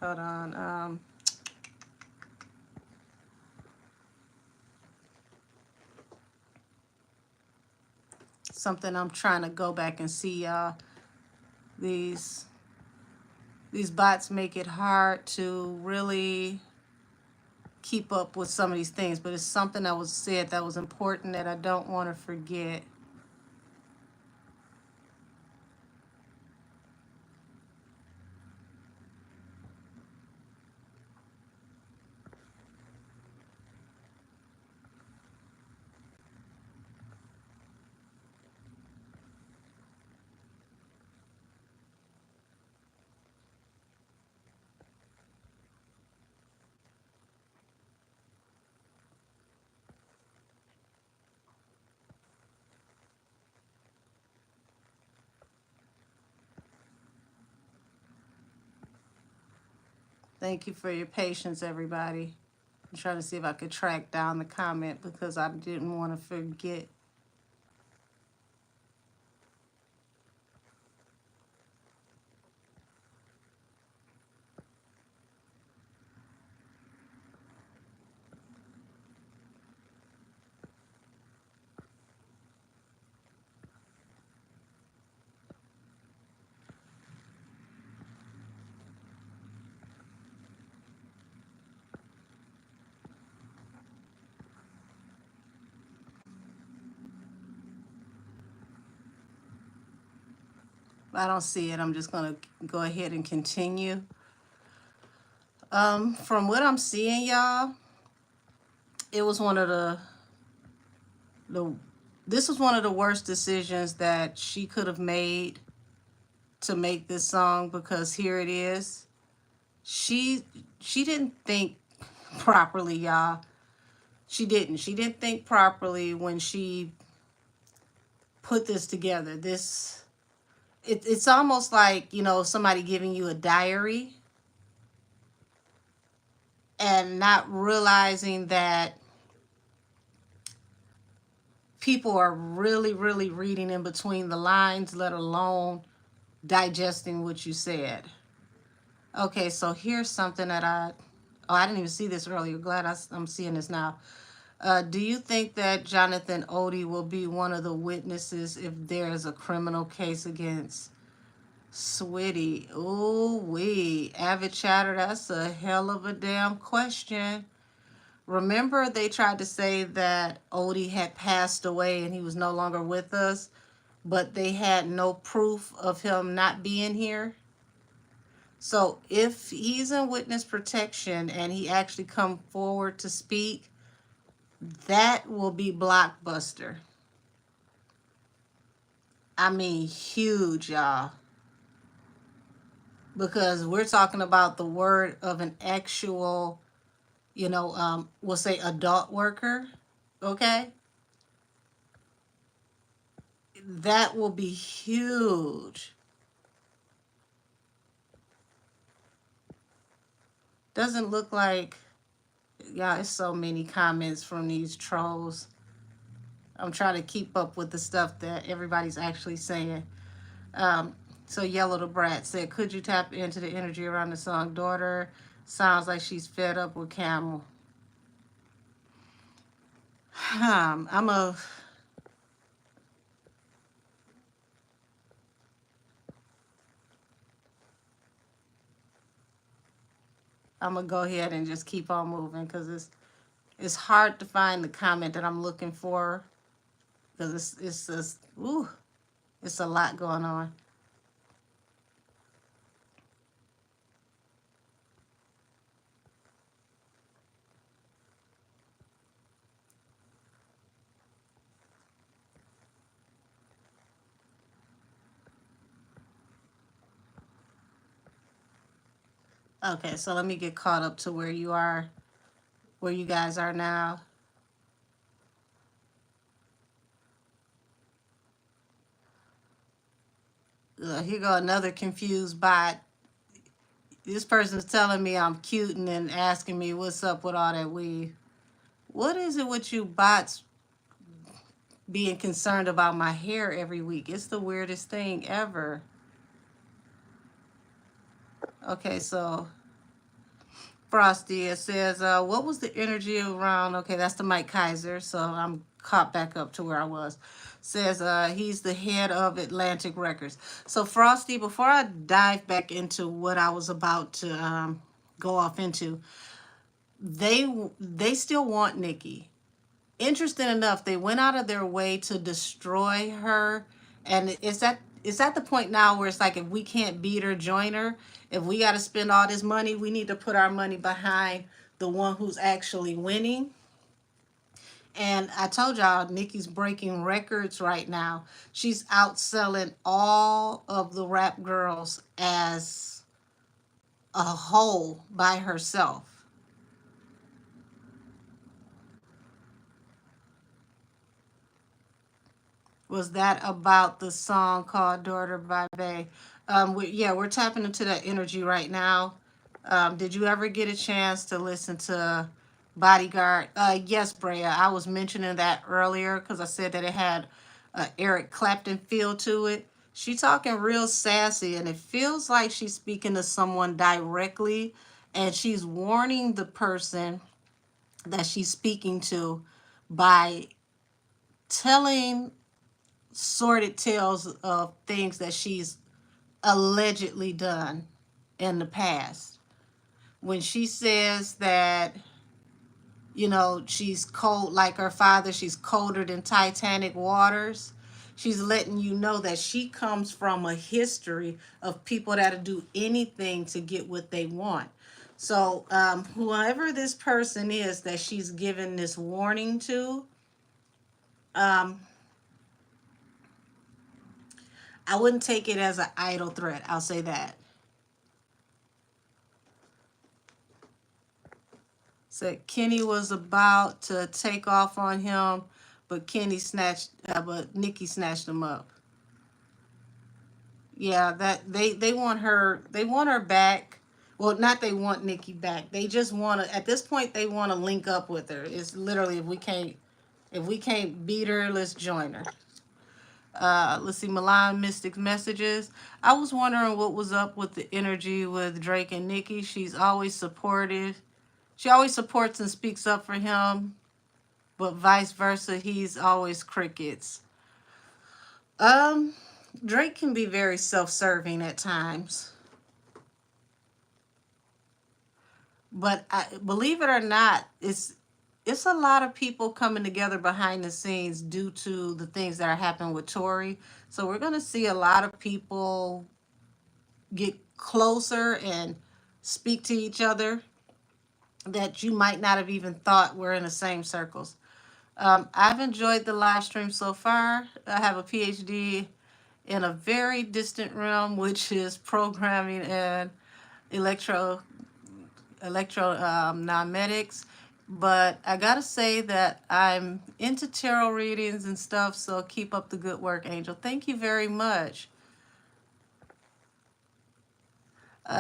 Hold on. Something I'm trying to go back and see, y'all. These these bots make it hard to really keep up with some of these things, but it's something that was said that was important that I don't want to forget. Thank you for your patience, everybody. I'm trying to see if I could track down the comment because I didn't want to forget. I don't see it. I'm just going to go ahead and continue. From what I'm seeing, y'all, it was one of the this was one of the worst decisions that she could have made to make this song, because here it is. She didn't think properly, y'all. She didn't. She didn't think properly when she put this together. It's almost like, somebody giving you a diary and not realizing that people are really, really reading in between the lines, let alone digesting what you said. Okay, so here's something that I didn't even see this earlier. Glad I'm seeing this now. Do you think that Jonathan Odie will be one of the witnesses if there's a criminal case against Switty? Ooh wee. Avid chatter, that's a hell of a damn question. Remember, they tried to say that Odie had passed away and he was no longer with us, but they had no proof of him not being here. So if he's in witness protection and he actually come forward to speak, that will be blockbuster. I mean, huge, y'all. Because we're talking about the word of an actual, we'll say adult worker, okay? That will be huge. Doesn't look like, yeah, it's so many comments from these trolls. I'm trying to keep up with the stuff that everybody's actually saying. So Yellow the Brat said, could you tap into the energy around the song Daughter? Sounds like she's fed up with Camel. I'm a... I'm gonna go ahead and just keep on moving because it's hard to find the comment that I'm looking for because it's just ooh, it's a lot going on. Okay, so let me get caught up to where you are, where you guys are now. Here go another confused bot. This person's telling me I'm cute and then asking me what's up with all that weave. What is it with you bots being concerned about my hair every week? It's the weirdest thing ever. Okay, so Frosty, it says, what was the energy around? Okay, that's the Mike Kaiser. So I'm caught back up to where I was. Says he's the head of Atlantic Records. So Frosty, before I dive back into what I was about to go off into, they still want Nikki. Interesting enough, they went out of their way to destroy her, and it's at the point now where it's like if we can't beat her, join her. If we got to spend all this money, we need to put our money behind the one who's actually winning. And I told y'all, Nikki's breaking records right now. She's outselling all of the rap girls as a whole by herself. Was that about the song called Daughter by Bay? Yeah, we're tapping into that energy right now. Did you ever get a chance to listen to Bodyguard? Yes, Brea. I was mentioning that earlier because I said that it had Eric Clapton feel to it. She talking real sassy, and it feels like she's speaking to someone directly, and she's warning the person that she's speaking to by telling sordid tales of things that she's allegedly done in the past. When she says that, you know, she's cold like her father, she's colder than Titanic waters, she's letting you know that she comes from a history of people that'll do anything to get what they want. So, whoever this person is that she's given this warning to, um, I wouldn't take it as an idle threat. I'll say that. Said Kenny was about to take off on him, but Nikki snatched him up. Yeah, that they want her. They want her back. Well, not they want Nikki back. They just want to. At this point, they want to link up with her. It's literally if we can't beat her, let's join her. Let's see, Milan Mystic messages. I was wondering what was up with the energy with Drake and Nikki. She's always supportive. She always supports and speaks up for him, but vice versa, he's always crickets. Um, Drake can be very self-serving at times, but believe it or not, it's a lot of people coming together behind the scenes due to the things that are happening with Tory. So we're gonna see a lot of people get closer and speak to each other that you might not have even thought were in the same circles. I've enjoyed the live stream so far. I have a PhD in a very distant realm, which is programming and electro non-medics. But I gotta say that I'm into tarot readings and stuff, so keep up the good work, Angel. Thank you very much.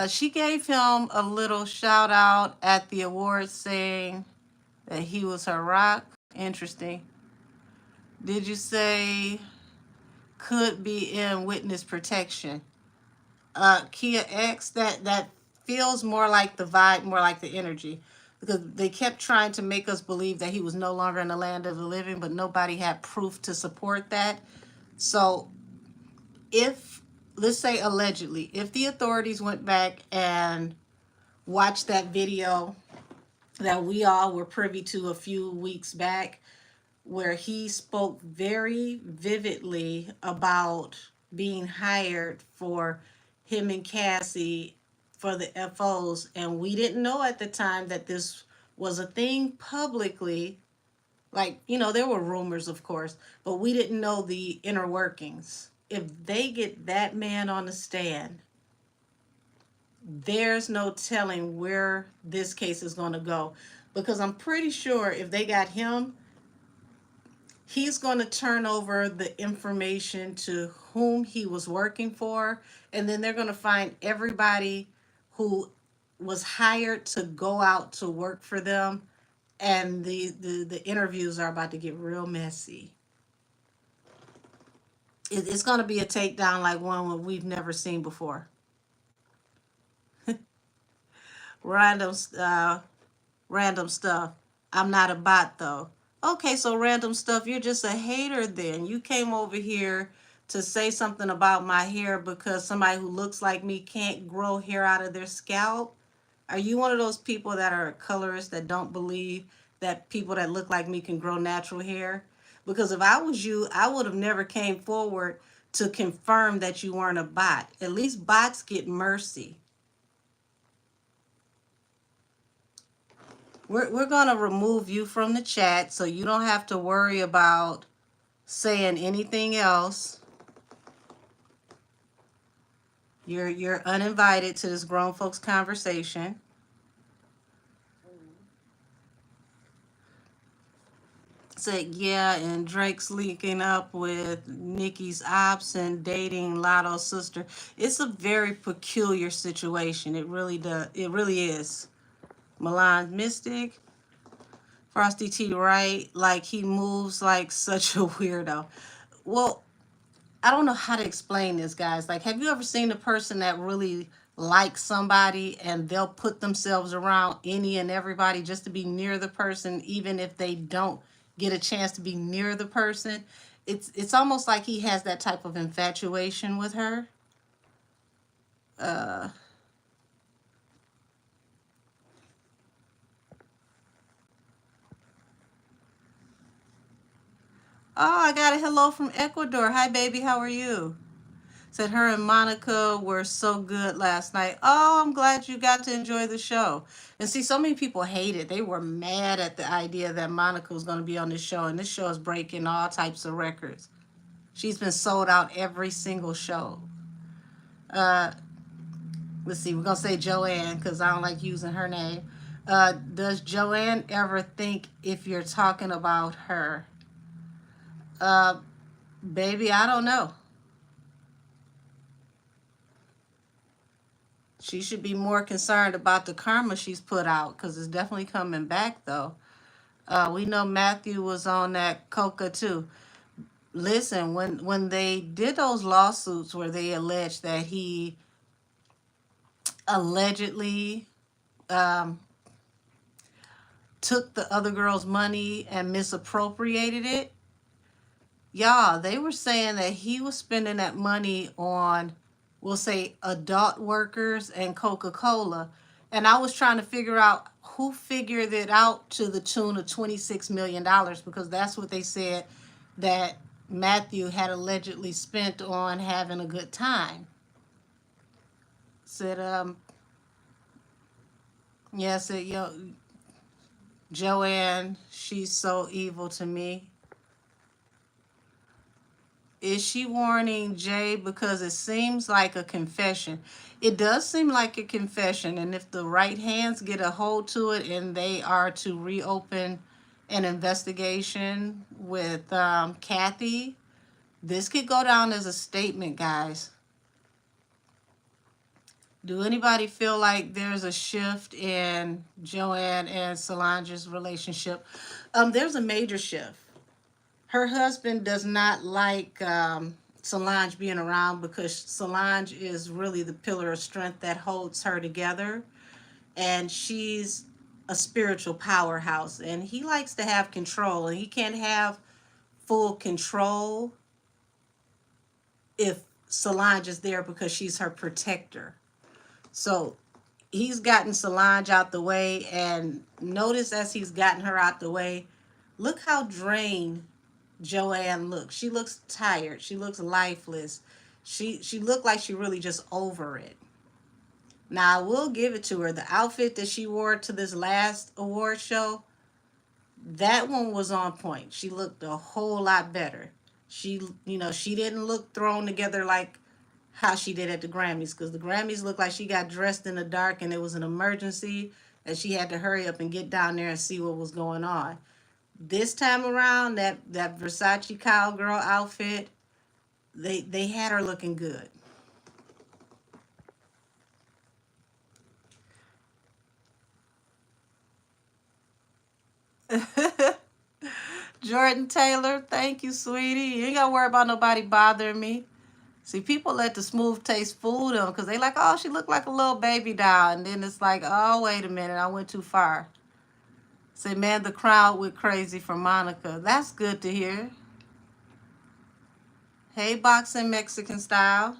She gave him a little shout out at the awards saying that he was her rock. Interesting. Did you say could be in witness protection? Kia X, that feels more like the vibe, more like the energy, because they kept trying to make us believe that he was no longer in the land of the living, but nobody had proof to support that. So if, let's say allegedly, if the authorities went back and watched that video that we all were privy to a few weeks back, where he spoke very vividly about being hired for him and Cassie for the FOs. And we didn't know at the time that this was a thing publicly. Like, you know, there were rumors, of course, but we didn't know the inner workings. If they get that man on the stand, there's no telling where this case is going to go. Because I'm pretty sure if they got him, he's going to turn over the information to whom he was working for, and then they're going to find everybody who was hired to go out to work for them, and the interviews are about to get real messy. It's going to be a takedown like one we've never seen before. Random, random stuff. I'm not a bot though. Okay, so random stuff, you're just a hater then. You came over here to say something about my hair because somebody who looks like me can't grow hair out of their scalp. Are you one of those people that are colorists that don't believe that people that look like me can grow natural hair? Because if I was you, I would have never came forward to confirm that you weren't a bot. At least bots get mercy. We're going to remove you from the chat so you don't have to worry about saying anything else. You're uninvited to this grown folks conversation. Said, yeah, and Drake's linking up with Nicki's ops and dating Lotto's sister. It's a very peculiar situation. It really does. It really is. Milan Mystic. Frosty T. Wright, like he moves like such a weirdo. Well, I don't know how to explain this, guys. Like, have you ever seen a person that really likes somebody and they'll put themselves around any and everybody just to be near the person, even if they don't get a chance to be near the person? It's almost like he has that type of infatuation with her. Uh, oh, I got a hello from Ecuador. Hi, baby. How are you? Said her and Monica were so good last night. Oh, I'm glad you got to enjoy the show. And see, so many people hate it. They were mad at the idea that Monica was going to be on this show, and this show is breaking all types of records. She's been sold out every single show. Uh, let's see, we're going to say Joanne because I don't like using her name. Does Joanne ever think if you're talking about her? Baby, I don't know. She should be more concerned about the karma she's put out because it's definitely coming back, though. We know Matthew was on that coca, too. Listen, when they did those lawsuits where they alleged that he allegedly took the other girl's money and misappropriated it, y'all, they were saying that he was spending that money on, we'll say, adult workers and Coca-Cola. And I was trying to figure out who figured it out to the tune of $26 million because that's what they said that Matthew had allegedly spent on having a good time. Said, yeah, said, yo, Joanne, she's so evil to me. Is she warning Jay? Because it seems like a confession. It does seem like a confession. And if the right hands get a hold to it and they are to reopen an investigation with Kathy, this could go down as a statement, guys. Do anybody feel like there's a shift in Joanne and Solange's relationship? There's a major shift. Her husband does not like Solange being around because Solange is really the pillar of strength that holds her together. And she's a spiritual powerhouse. And he likes to have control. And he can't have full control if Solange is there because she's her protector. So he's gotten Solange out the way, and notice as he's gotten her out the way, look how drained Joanne looks. She looks tired. She looks lifeless. She looked like she really just over it. Now I will give it to her. The outfit that she wore to this last award show, that one was on point. She looked a whole lot better. She, she didn't look thrown together like how she did at the Grammys, because the Grammys looked like she got dressed in the dark and it was an emergency that she had to hurry up and get down there and see what was going on. This time around, that Versace cowgirl outfit, they had her looking good. Jordan Taylor, thank you, sweetie. You ain't gotta worry about nobody bothering me. See, people let the smooth taste fool them because they like, oh, she looked like a little baby doll. And then it's like, oh, wait a minute, I went too far. Say, man, the crowd went crazy for Monica. That's good to hear. Hey, Boxing Mexican Style.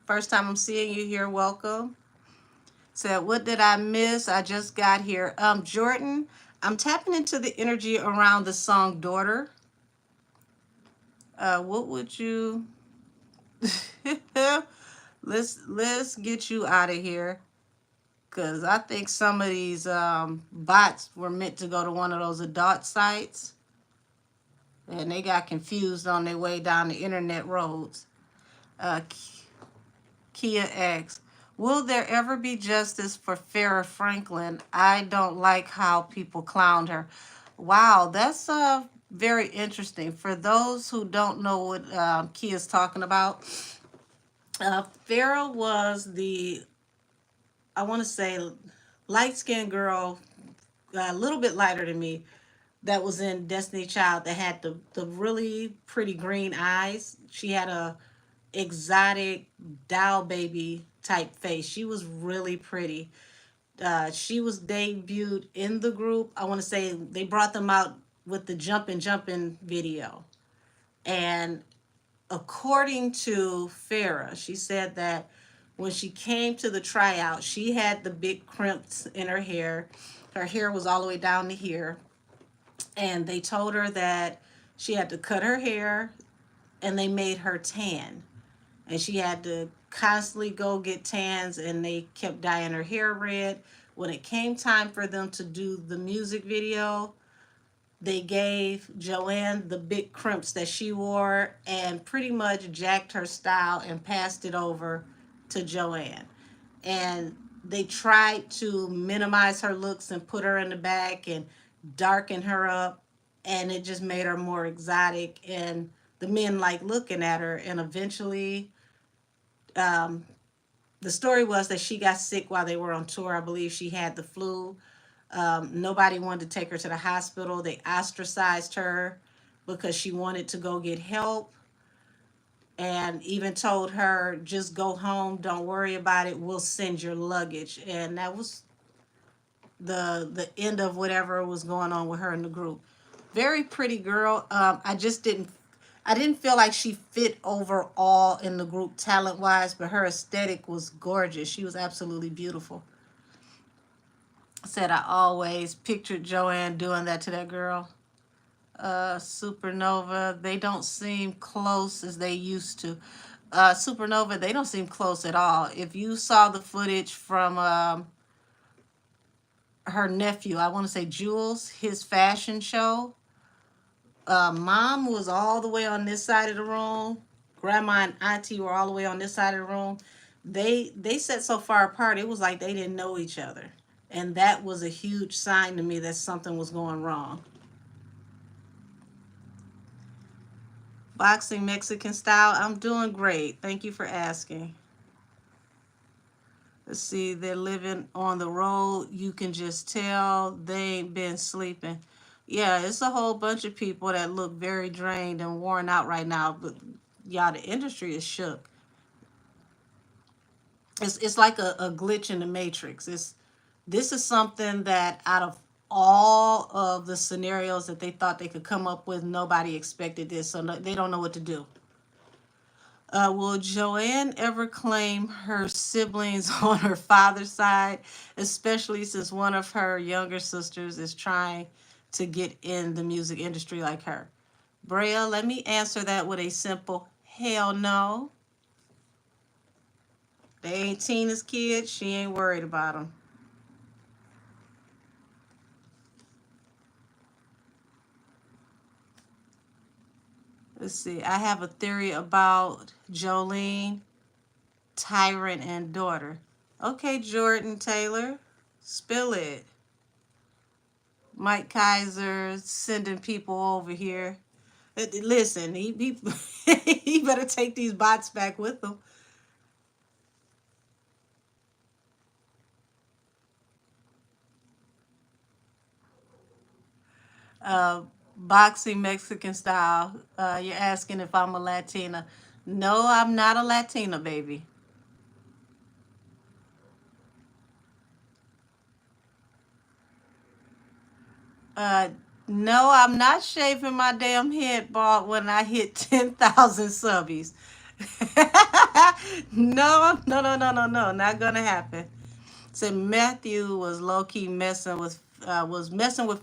First time I'm seeing you here, welcome. Said, what did I miss? I just got here. Jordan, I'm tapping into the energy around the song Daughter. What would you let's get you out of here. Cause I think some of these bots were meant to go to one of those adult sites, and they got confused on their way down the internet roads. Uh, Kia X, will there ever be justice for Farrah Franklin? I don't like how people clowned her. Wow, that's very interesting. For those who don't know what Kia's talking about, Farrah was the, I want to say, light skinned girl, a little bit lighter than me, that was in Destiny Child, that had the really pretty green eyes. She had a exotic doll baby type face. She was really pretty. She was debuted in the group. I want to say they brought them out with the Jumpin' video. And according to Farrah, she said that when she came to the tryout, she had the big crimps in her hair. Her hair was all the way down to here. And they told her that she had to cut her hair, and they made her tan. And she had to constantly go get tans, and they kept dyeing her hair red. When it came time for them to do the music video, they gave Joanne the big crimps that she wore and pretty much jacked her style and passed it over to Joanne. And they tried to minimize her looks and put her in the back and darken her up, and it just made her more exotic, and the men like looking at her. And eventually, um, the story was that she got sick while they were on tour. I believe she had the flu. Nobody wanted to take her to the hospital. They ostracized her because she wanted to go get help, and even told her, just go home, don't worry about it, we'll send your luggage. And that was the end of whatever was going on with her in the group. Very pretty girl. I didn't feel like she fit overall in the group talent wise, but her aesthetic was gorgeous. She was absolutely beautiful. Said I always pictured Joanne doing that to that girl. Supernova, they don't seem close as they used to. Supernova, they don't seem close at all. If you saw the footage from her nephew, I want to say Jules, his fashion show, mom was all the way on this side of the room. Grandma and auntie were all the way on this side of the room. They sat so far apart, it was like they didn't know each other. And that was a huge sign to me that something was going wrong. Boxing Mexican Style, I'm doing great. Thank you for asking. Let's see, they're living on the road. You can just tell they ain't been sleeping. Yeah, it's a whole bunch of people that look very drained and worn out right now. But yeah, the industry is shook. It's like a glitch in the matrix. This is something that out of all of the scenarios that they thought they could come up with, nobody expected this. So no, they don't know what to do. Will Joanne ever claim her siblings on her father's side, especially since one of her younger sisters is trying to get in the music industry like her? Brea, let me answer that with a simple hell no. They ain't Tina's kids. She ain't worried about them. Let's see. I have a theory about Jolene, Tyrant, and daughter. Okay, Jordan Taylor, spill it. Mike Kaiser sending people over here. Listen, he better take these bots back with him. Uh, Boxing Mexican style. You're asking if I'm a Latina. No, I'm not a Latina, baby. Uh, no, I'm not shaving my damn head bald when I hit 10,000 subbies. No, no, no, no, no, no, not gonna happen. So Matthew was low key messing with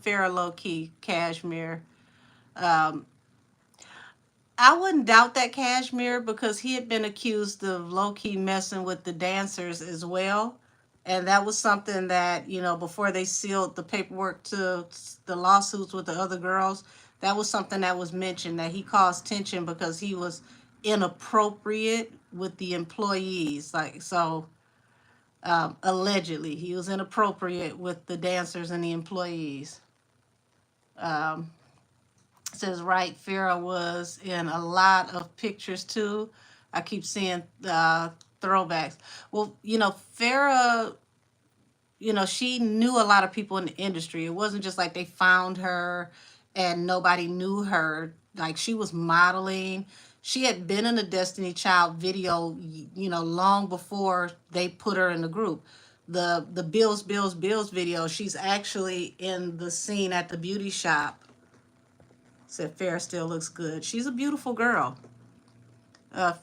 Farrah low key, Cashmere. Um, I wouldn't doubt that, Cashmere, because he had been accused of low key messing with the dancers as well. And that was something that, before they sealed the paperwork to the lawsuits with the other girls, that was something that was mentioned, that he caused tension because he was inappropriate with the employees. Like, so allegedly, he was inappropriate with the dancers and the employees. Um, Says right, Farrah was in a lot of pictures too. I keep seeing throwbacks. Well, Farrah, she knew a lot of people in the industry. It wasn't just like they found her and nobody knew her. Like, she was modeling. She had been in a Destiny Child video, long before they put her in the group. The Bills, Bills, Bills video, she's actually in the scene at the beauty shop. Said Farrah still looks good. She's a beautiful girl.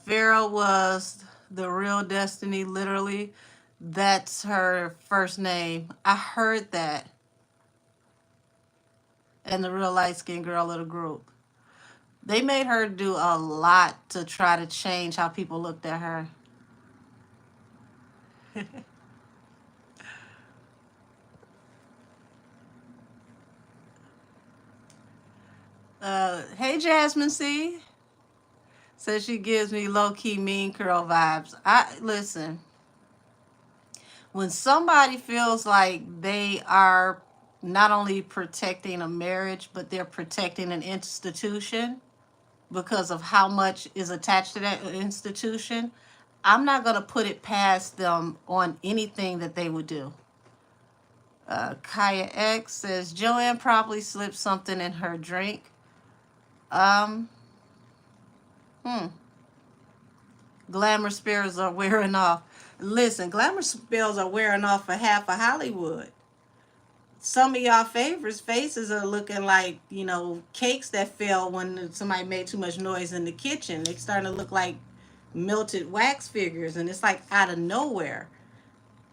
Farrah was the real Destiny, literally. That's her first name. I heard that. And the real light skinned girl of the group. They made her do a lot to try to change how people looked at her. Hey, Jasmine C. Says she gives me low key mean girl vibes. I listen. When somebody feels like they are not only protecting a marriage, but they're protecting an institution because of how much is attached to that institution, I'm not going to put it past them on anything that they would do. Kaya X says Joanne probably slipped something in her drink. Um, hmm. Glamour spells are wearing off. Listen, glamour spells are wearing off for half of Hollywood. Some of y'all favorites' faces are looking like, cakes that fell when somebody made too much noise in the kitchen. They're starting to look like melted wax figures, and it's like out of nowhere.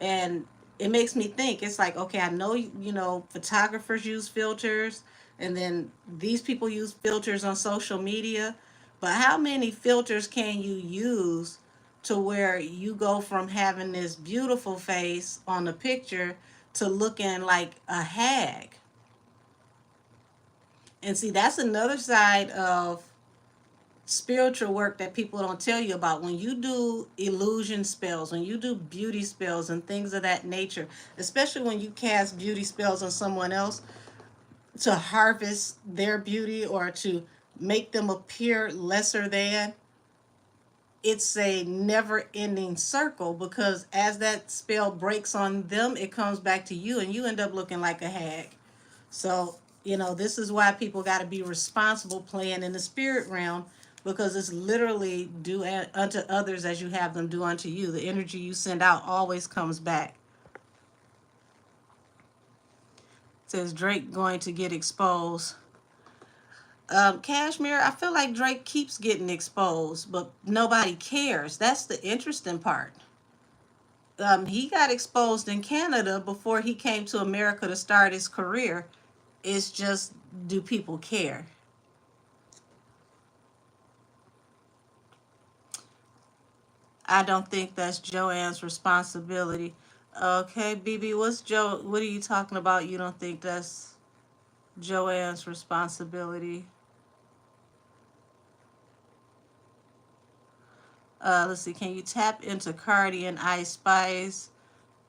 And it makes me think, it's like, okay, I know, photographers use filters, and then these people use filters on social media, but how many filters can you use to where you go from having this beautiful face on the picture to looking like a hag? And see, that's another side of spiritual work that people don't tell you about. When you do illusion spells, when you do beauty spells and things of that nature, especially when you cast beauty spells on someone else to harvest their beauty or to make them appear lesser than, it's a never ending circle, because as that spell breaks on them, it comes back to you and you end up looking like a hag. So, this is why people got to be responsible playing in the spirit realm, because it's literally do unto others as you have them do unto you. The energy you send out always comes back. It says Drake going to get exposed. Cashmere, I feel like Drake keeps getting exposed, but nobody cares. That's the interesting part. He got exposed in Canada before he came to America to start his career. It's just, do people care? I don't think that's Joanne's responsibility. Okay, BB, what are you talking about? You don't think that's Joanne's responsibility? Let's see. Can you tap into Cardi and Ice Spice?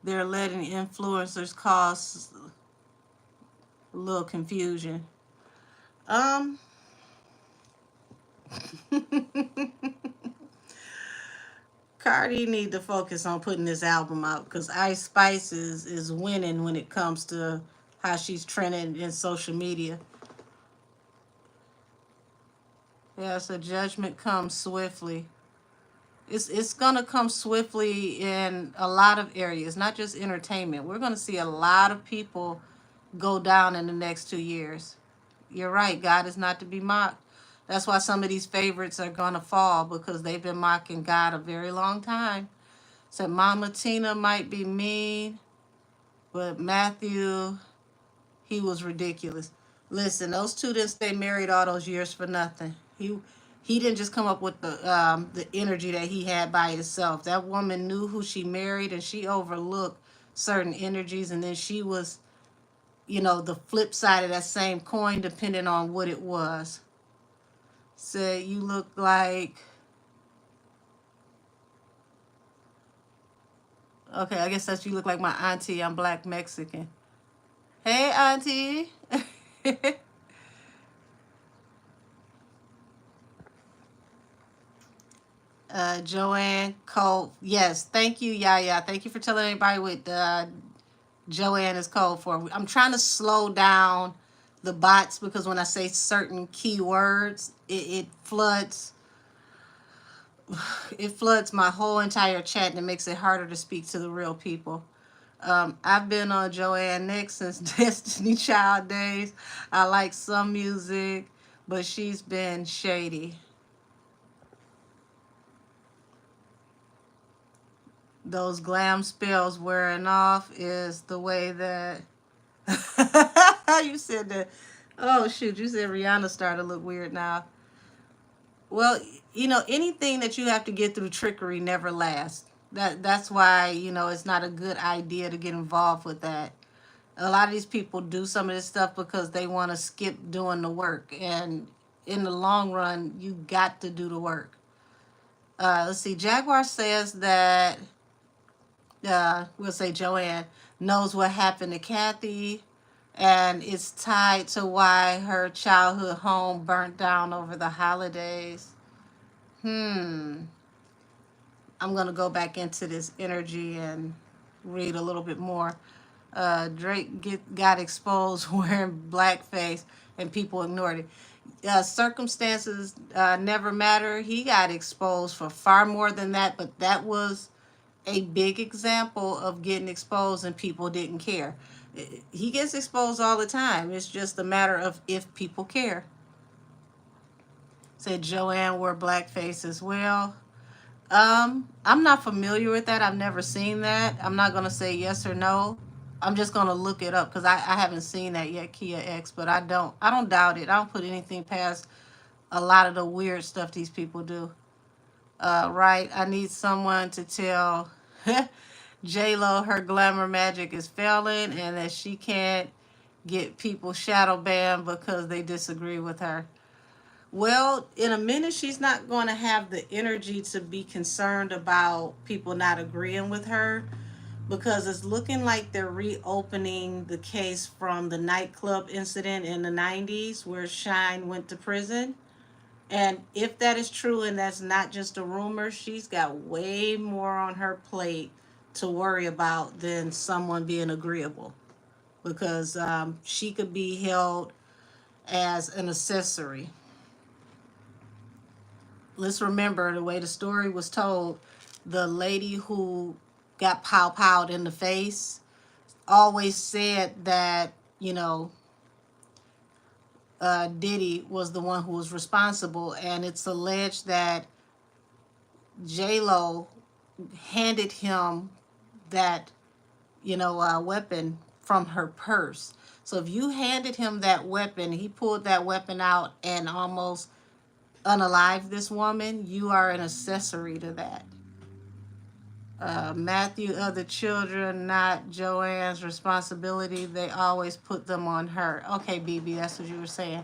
They're letting influencers cause a little confusion. Um, Cardi need to focus on putting this album out because Ice Spice is winning when it comes to how she's trending in social media. Yeah, so judgment comes swiftly. It's gonna come swiftly in a lot of areas, not just entertainment. We're gonna see a lot of people go down in the next 2 years. You're right. God is not to be mocked. That's why some of these favorites are gonna fall because they've been mocking God a very long time. So Mama Tina might be mean, but Matthew, he was ridiculous. Listen, those two didn't stay married all those years for nothing. He didn't just come up with the energy that he had by himself. That woman knew who she married, and she overlooked certain energies, and then she was, the flip side of that same coin, depending on what it was. Said you look like. Okay, I guess that's you look like my auntie. I'm black Mexican. Hey, auntie. Joanne Cole. Yes, thank you, Yaya. Thank you for telling everybody what Joanne is code for. I'm trying to slow down the bots because when I say certain keywords, it floods it floods my whole entire chat and it makes it harder to speak to the real people. I've been on Joanne Nix since Destiny Child days. I like some music, but she's been shady. Those glam spells wearing off is the way that you said that. Oh shoot, you said Rihanna started to look weird now. Well, anything that you have to get through trickery never lasts. That's why, it's not a good idea to get involved with that. A lot of these people do some of this stuff because they want to skip doing the work, and in the long run, you got to do the work. Let's see. Jaguar says that we'll say Joanne knows what happened to Kathy, and it's tied to why her childhood home burnt down over the holidays. I'm gonna go back into this energy and read a little bit more. Drake got exposed wearing blackface, and people ignored it. Circumstances never matter. He got exposed for far more than that, but that was a big example of getting exposed and people didn't care. He gets exposed all the time. It's just a matter of if people care. Said Joanne wore blackface as well. I'm not familiar with that. I've never seen that. I'm not gonna say yes or no. I'm just gonna look it up because I haven't seen that yet, Kia X. But I don't doubt it. I don't put anything past a lot of the weird stuff these people do. Right? I need someone to tell J Lo her glamour magic is failing and that she can't get people shadow banned because they disagree with her. Well, in a minute, she's not going to have the energy to be concerned about people not agreeing with her because it's looking like they're reopening the case from the nightclub incident in the 90s where Shine went to prison. And if that is true and that's not just a rumor, she's got way more on her plate to worry about than someone being agreeable because she could be held as an accessory. Let's remember the way the story was told, the lady who got powed in the face always said that, Diddy was the one who was responsible, and it's alleged that J Lo handed him that weapon from her purse. So if you handed him that weapon, he pulled that weapon out and almost unalived this woman, you are an accessory to that. Matthew, other children, not Joanne's responsibility. They always put them on her. Okay, BB, that's what you were saying.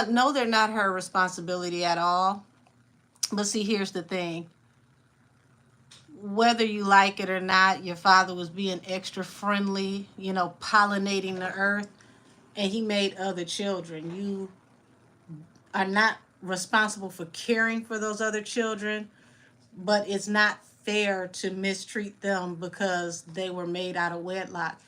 No, they're not her responsibility at all. But see, here's the thing. Whether you like it or not, your father was being extra friendly, pollinating the earth, and he made other children. You are not responsible for caring for those other children, but it's not fair to mistreat them because they were made out of wedlock.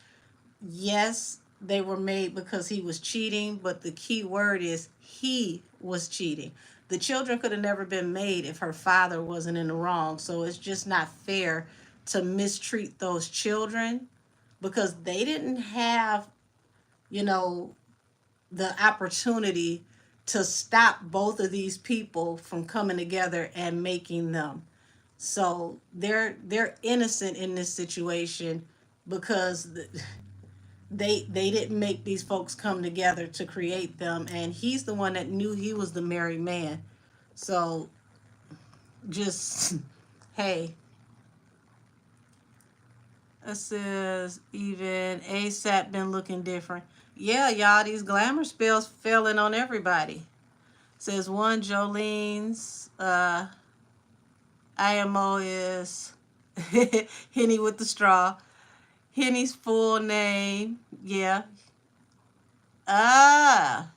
Yes, they were made because he was cheating, but the key word is he was cheating. The children could have never been made if her father wasn't in the wrong. So it's just not fair to mistreat those children because they didn't have, you know, the opportunity to stop both of these people from coming together and making them. So they're innocent in this situation because they didn't make these folks come together to create them, and he's the one that knew he was the married man. So just hey, it says even ASAP been looking different. Yeah, y'all, these glamour spells failing on everybody. It says one Jolene's IMO is Henny with the straw. Henny's full name, yeah. Ah,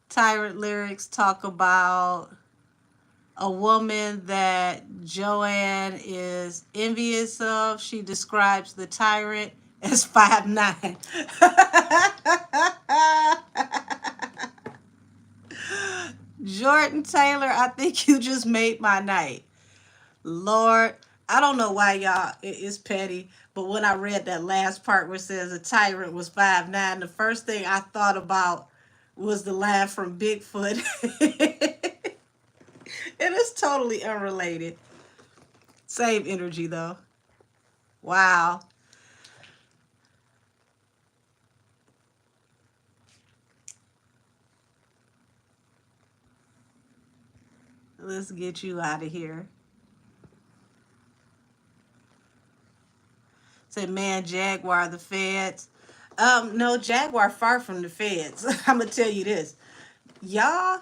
Tyrant lyrics talk about a woman that Joanne is envious of. She describes the tyrant as 5'9". Jordan Taylor, I think you just made my night. Lord, I don't know why y'all it's petty, but when I read that last part where it says a tyrant was 5'9", the first thing I thought about was the line from Bigfoot. And it's totally unrelated. Same energy though. Wow. Let's get you out of here. Say, man, Jaguar, the feds. No, Jaguar far from the feds. I'm gonna tell you this. Y'all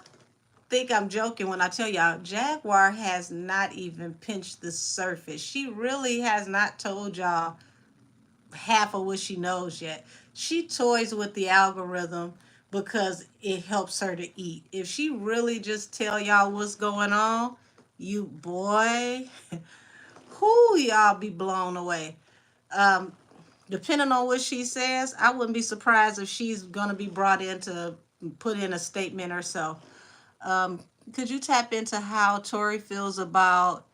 think I'm joking when I tell y'all Jaguar has not even pinched the surface. She really has not told y'all half of what she knows yet. She toys with the algorithm because it helps her to eat. If she really just tell y'all what's going on, you boy, who y'all be blown away. Um, Depending on what she says, I wouldn't be surprised if she's gonna be brought in to put in a statement herself. Um, could you tap into how Tory feels about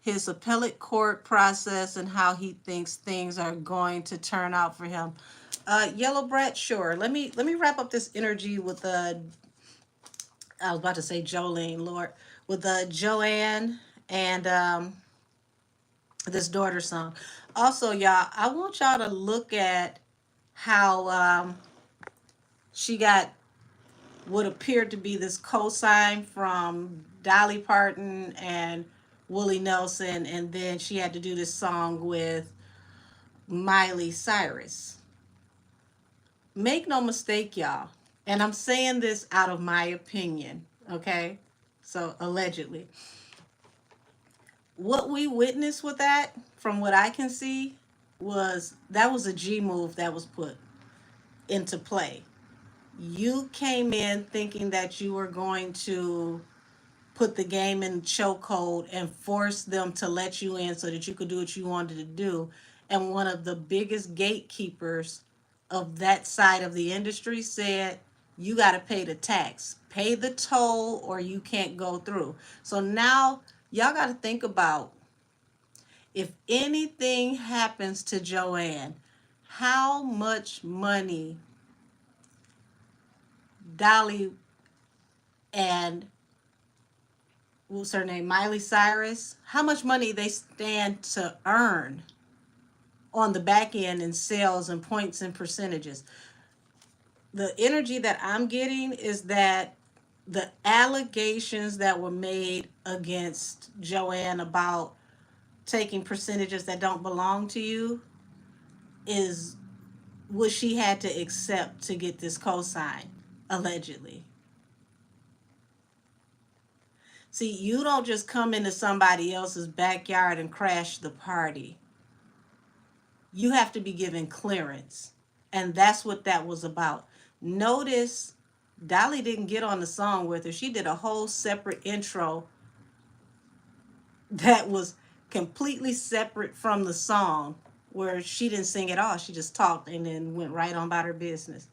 his appellate court process and how he thinks things are going to turn out for him? Yellow Brat, sure. Let me wrap up this energy with I was about to say Jolene, Lord, with Joanne and this daughter song. Also, y'all, I want y'all to look at how she got what appeared to be this cosign from Dolly Parton and Willie Nelson, and then she had to do this song with Miley Cyrus. Make no mistake, y'all, and I'm saying this out of my opinion, okay? So, allegedly. What we witnessed with that, from what I can see, was that was a G move that was put into play. You came in thinking that you were going to put the game in chokehold and force them to let you in so that you could do what you wanted to do. And one of the biggest gatekeepers of that side of the industry said, you got to pay the tax, pay the toll, or you can't go through. So now y'all got to think about if anything happens to Joanne, how much money Dolly and what's her name, Miley Cyrus, how much money they stand to earn on the back end in sales and points and percentages. The energy that I'm getting is that the allegations that were made against Joanne about taking percentages that don't belong to you is what she had to accept to get this cosign, allegedly. See, you don't just come into somebody else's backyard and crash the party. You have to be given clearance. And that's what that was about. Notice Dolly didn't get on the song with her. She did a whole separate intro that was completely separate from the song, where she didn't sing at all. She just talked and then went right on about her business.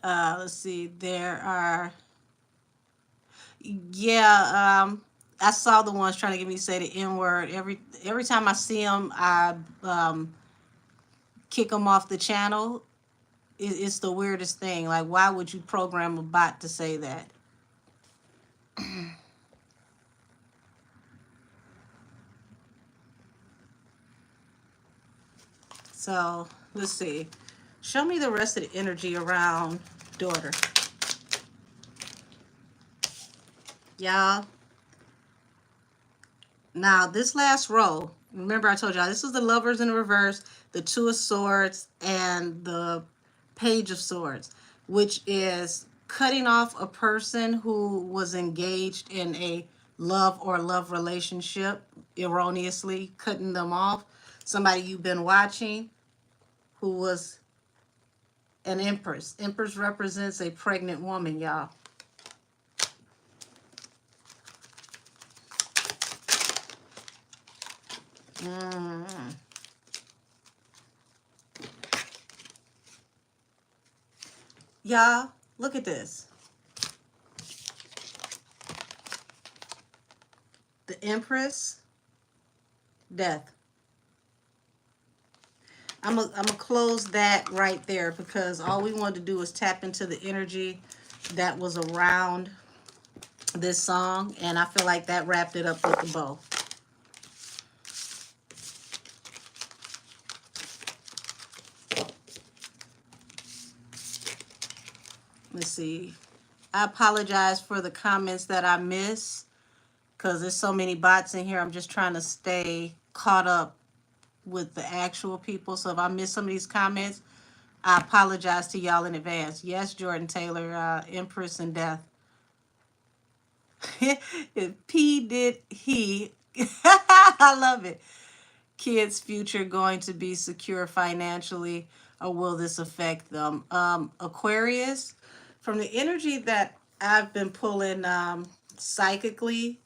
Let's see. There are, yeah, I saw the ones trying to get me to say the N word. Every time I see them, I kick them off the channel. It's the weirdest thing. Like, why would you program a bot to say that? So let's see. Show me the rest of the energy around daughter. Y'all. Now, this last row, remember I told y'all, this is the Lovers in reverse, the Two of Swords, and the Page of Swords, which is cutting off a person who was engaged in a love or love relationship, erroneously cutting them off. Somebody you've been watching who was an Empress. Empress represents a pregnant woman, y'all. Y'all, look at this. The Empress, death. I'm gonna close that right there because all we wanted to do was tap into the energy that was around this song, and I feel like that wrapped it up with the bow. Let's see. I apologize for the comments that I miss because there's so many bots in here. I'm just trying to stay caught up with the actual people. So if I miss some of these comments, I apologize to y'all in advance. Yes, Jordan Taylor, Empress and Death. If P did he, I love it. Kids' future going to be secure financially, or will this affect them? Aquarius, from the energy that I've been pulling psychically,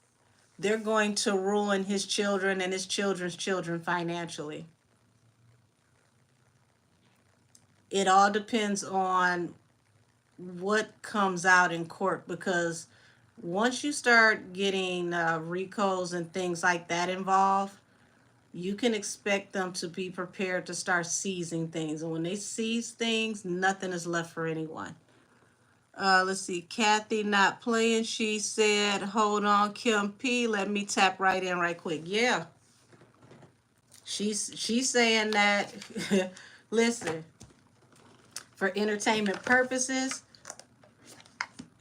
they're going to ruin his children and his children's children financially. It all depends on what comes out in court, because once you start getting RICOs and things like that involved, you can expect them to be prepared to start seizing things. And when they seize things, nothing is left for anyone. Let's see. Kathy not playing. She said, hold on, Kim P. Let me tap right in right quick. Yeah. She's saying that, listen, for entertainment purposes,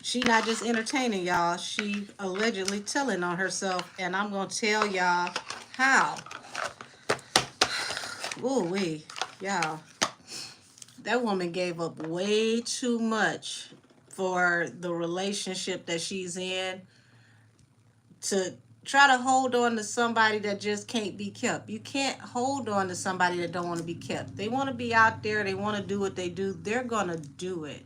she not just entertaining y'all. She allegedly telling on herself. And I'm going to tell y'all how. Ooh wee, y'all. That woman gave up way too much for the relationship that she's in to try to hold on to somebody that just can't be kept. You can't hold on to somebody that don't want to be kept. They want to be out there. They want to do what they do. They're going to do it.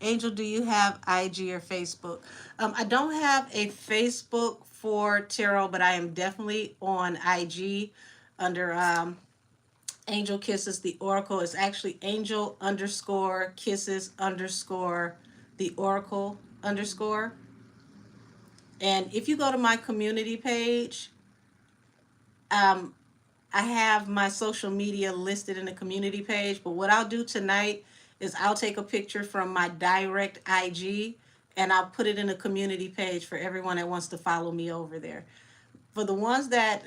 Angel, do you have IG or Facebook? I don't have a Facebook for tarot, but I am definitely on IG under Angel Kisses the Oracle. It's actually Angel _ Kisses _ the Oracle _. And if you go to my community page, I have my social media listed in the community page. But what I'll do tonight is I'll take a picture from my direct IG and I'll put it in a community page for everyone that wants to follow me over there. For the ones that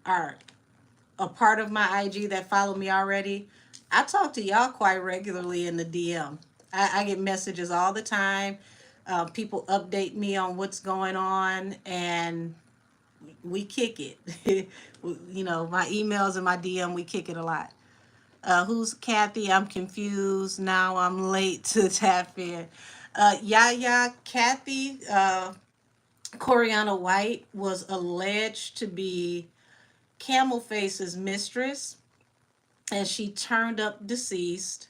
are a part of my IG that follow me already, I talk to y'all quite regularly in the DM. I get messages all the time. People update me on what's going on, and we kick it. You know, my emails and my DM, we kick it a lot. Who's Kathy? I'm confused. Now I'm late to tap in. Yeah, Kathy, Coriana White was alleged to be Camel Face's mistress, and she turned up deceased.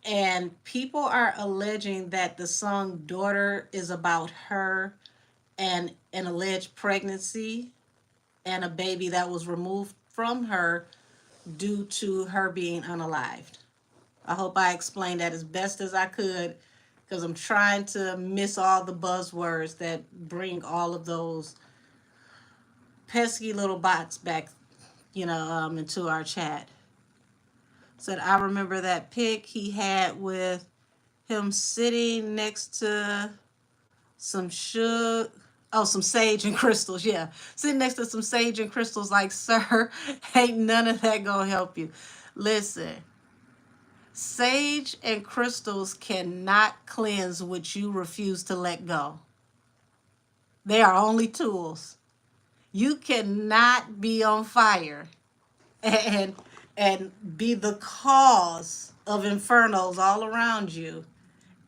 And people are alleging that the song Daughter is about her and an alleged pregnancy and a baby that was removed from her due to her being unalived. I hope I explained that as best as I could because I'm trying to miss all the buzzwords that bring all of those pesky little bots back, into our chat. Said, I remember that pic he had with him sitting next to some some sage and crystals. Yeah, sitting next to some sage and crystals. Like, sir, ain't none of that gonna help you. Listen, sage and crystals cannot cleanse what you refuse to let go. They are only tools. You cannot be on fire and be the cause of infernos all around you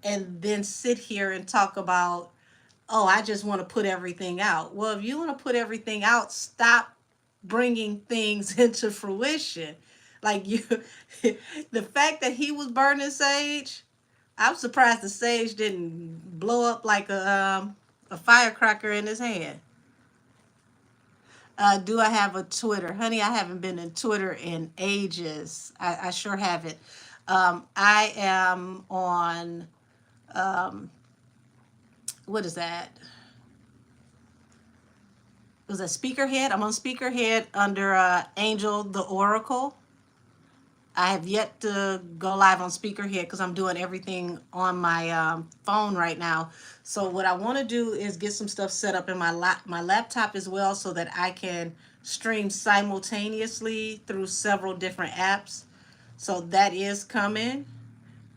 and then sit here and talk about, oh, I just want to put everything out. Well, if you want to put everything out, stop bringing things into fruition. Like you, the fact that he was burning sage, I'm surprised the sage didn't blow up like a firecracker in his hand. Do I have a Twitter? Honey, I haven't been in Twitter in ages. I sure haven't. I am on, what is that? Was that Speakerhead? I'm on Speakerhead under Angel the Oracle. I have yet to go live on Speakerhead because I'm doing everything on my phone right now. So what I want to do is get some stuff set up in my laptop as well so that I can stream simultaneously through several different apps. So that is coming.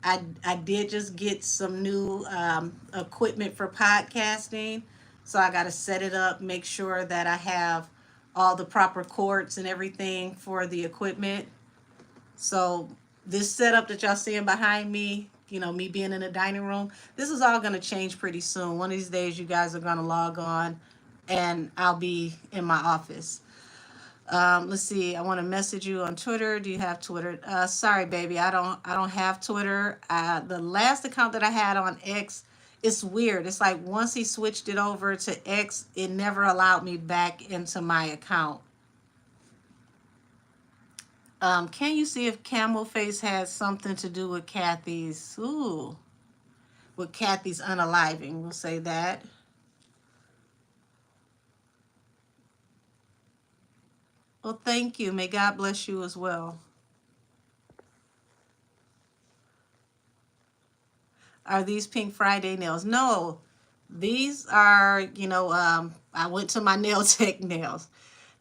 I did just get some new equipment for podcasting. So I got to set it up, make sure that I have all the proper cords and everything for the equipment. So this setup that y'all seeing behind me, me being in the dining room, this is all going to change pretty soon. One of these days you guys are going to log on and I'll be in my office. Let's see. I want to message you on Twitter. Do you have Twitter? Sorry, baby. I don't have Twitter. The last account that I had on X, it's weird. It's like once he switched it over to X, it never allowed me back into my account. Can you see if Camel Face has something to do with Kathy's unaliving? We'll say that. Well, thank you. May God bless you as well. Are these Pink Friday nails? No, these are, I went to my nail tech nails.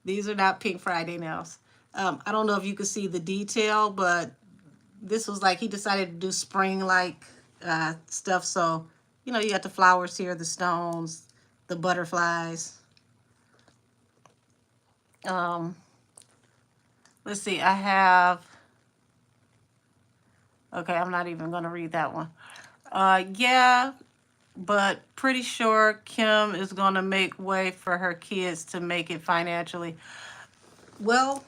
These are not Pink Friday nails. I don't know if you can see the detail, but this was like he decided to do spring-like stuff. So, you got the flowers here, the stones, the butterflies. Let's see, I have, okay, I'm not even going to read that one. Yeah, but pretty sure Kim is going to make way for her kids to make it financially. Well,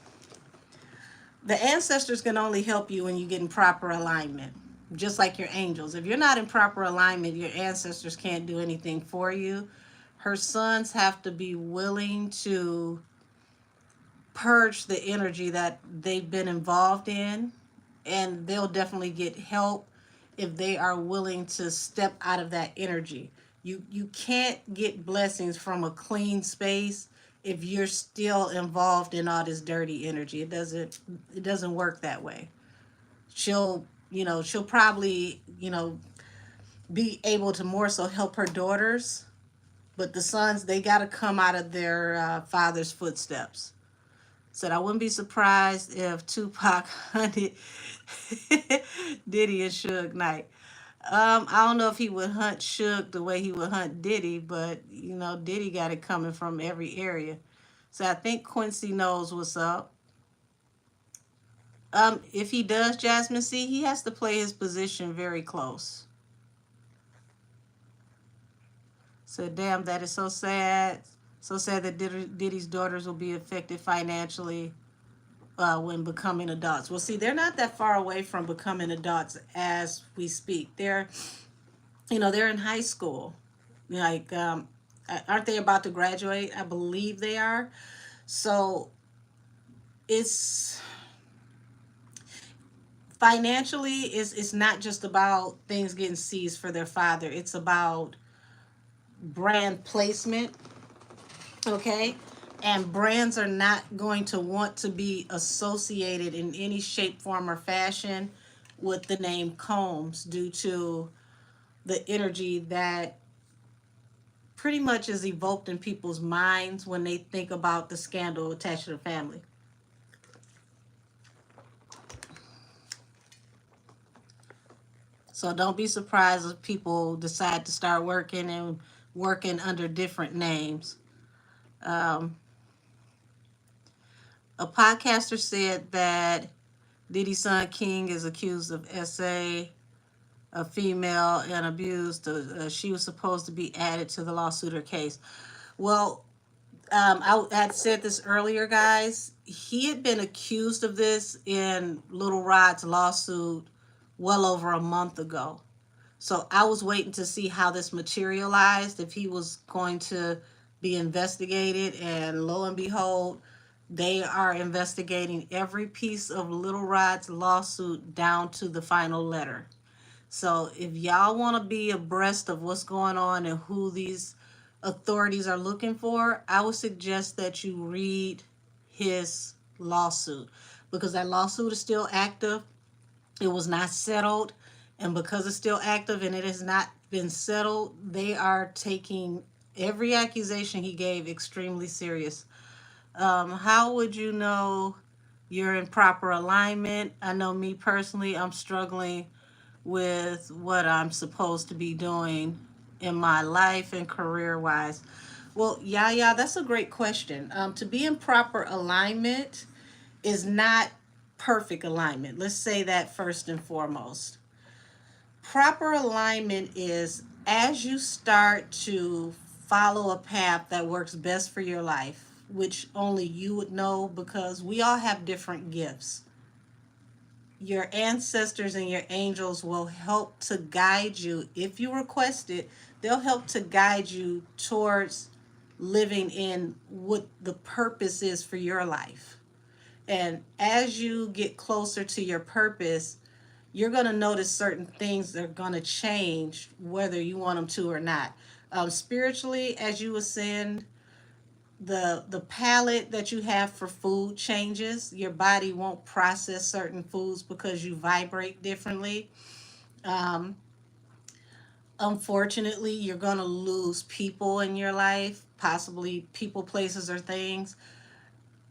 the ancestors can only help you when you get in proper alignment, just like your angels. If you're not in proper alignment, your ancestors can't do anything for you. Her sons have to be willing to purge the energy that they've been involved in, and they'll definitely get help if they are willing to step out of that energy. You can't get blessings from a clean space if you're still involved in all this dirty energy. It doesn't work that way. She'll she'll probably, be able to more so help her daughters, but the sons, they got to come out of their father's footsteps. Said I wouldn't be surprised if Tupac hunted Diddy and Suge Knight. I don't know if he would hunt Suge the way he would hunt Diddy, but Diddy got it coming from every area. So I think Quincy knows what's up. If he does, Jasmine C, he has to play his position very close. So damn, that is so sad. So sad that Diddy's daughters will be affected financially when becoming adults. Well, see, they're not that far away from becoming adults as we speak. They're in high school. Like, aren't they about to graduate? I believe they are. So it's financially, it's not just about things getting seized for their father. It's about brand placement. Okay. And brands are not going to want to be associated in any shape, form, or fashion with the name Combs due to the energy that pretty much is evoked in people's minds when they think about the scandal attached to the family. So don't be surprised if people decide to start working under different names. Um, a podcaster said that Diddy's son King is accused of SA, a female, and abused. She was supposed to be added to the lawsuit or case. Well, I had said this earlier, guys. He had been accused of this in Little Rod's lawsuit well over a month ago. So I was waiting to see how this materialized, if he was going to be investigated. And lo and behold, they are investigating every piece of Little Rod's lawsuit down to the final letter. So if y'all want to be abreast of what's going on and who these authorities are looking for, I would suggest that you read his lawsuit, because that lawsuit is still active. It was not settled. And because it's still active and it has not been settled, they are taking every accusation he gave extremely serious. How would you know you're in proper alignment? I know me personally, I'm struggling with what I'm supposed to be doing in my life and career wise. Well, yeah, that's a great question. To be in proper alignment is not perfect alignment. Let's say that first and foremost. Proper alignment is as you start to follow a path that works best for your life, which only you would know, because we all have different gifts. Your ancestors and your angels will help to guide you. If you request it, they'll help to guide you towards living in what the purpose is for your life. And as you get closer to your purpose, you're going to notice certain things that are going to change whether you want them to or not. Spiritually, as you ascend, the palate that you have for food changes. Your body won't process certain foods because you vibrate differently. Um, Unfortunately, you're going to lose people in your life, possibly people, places, or things.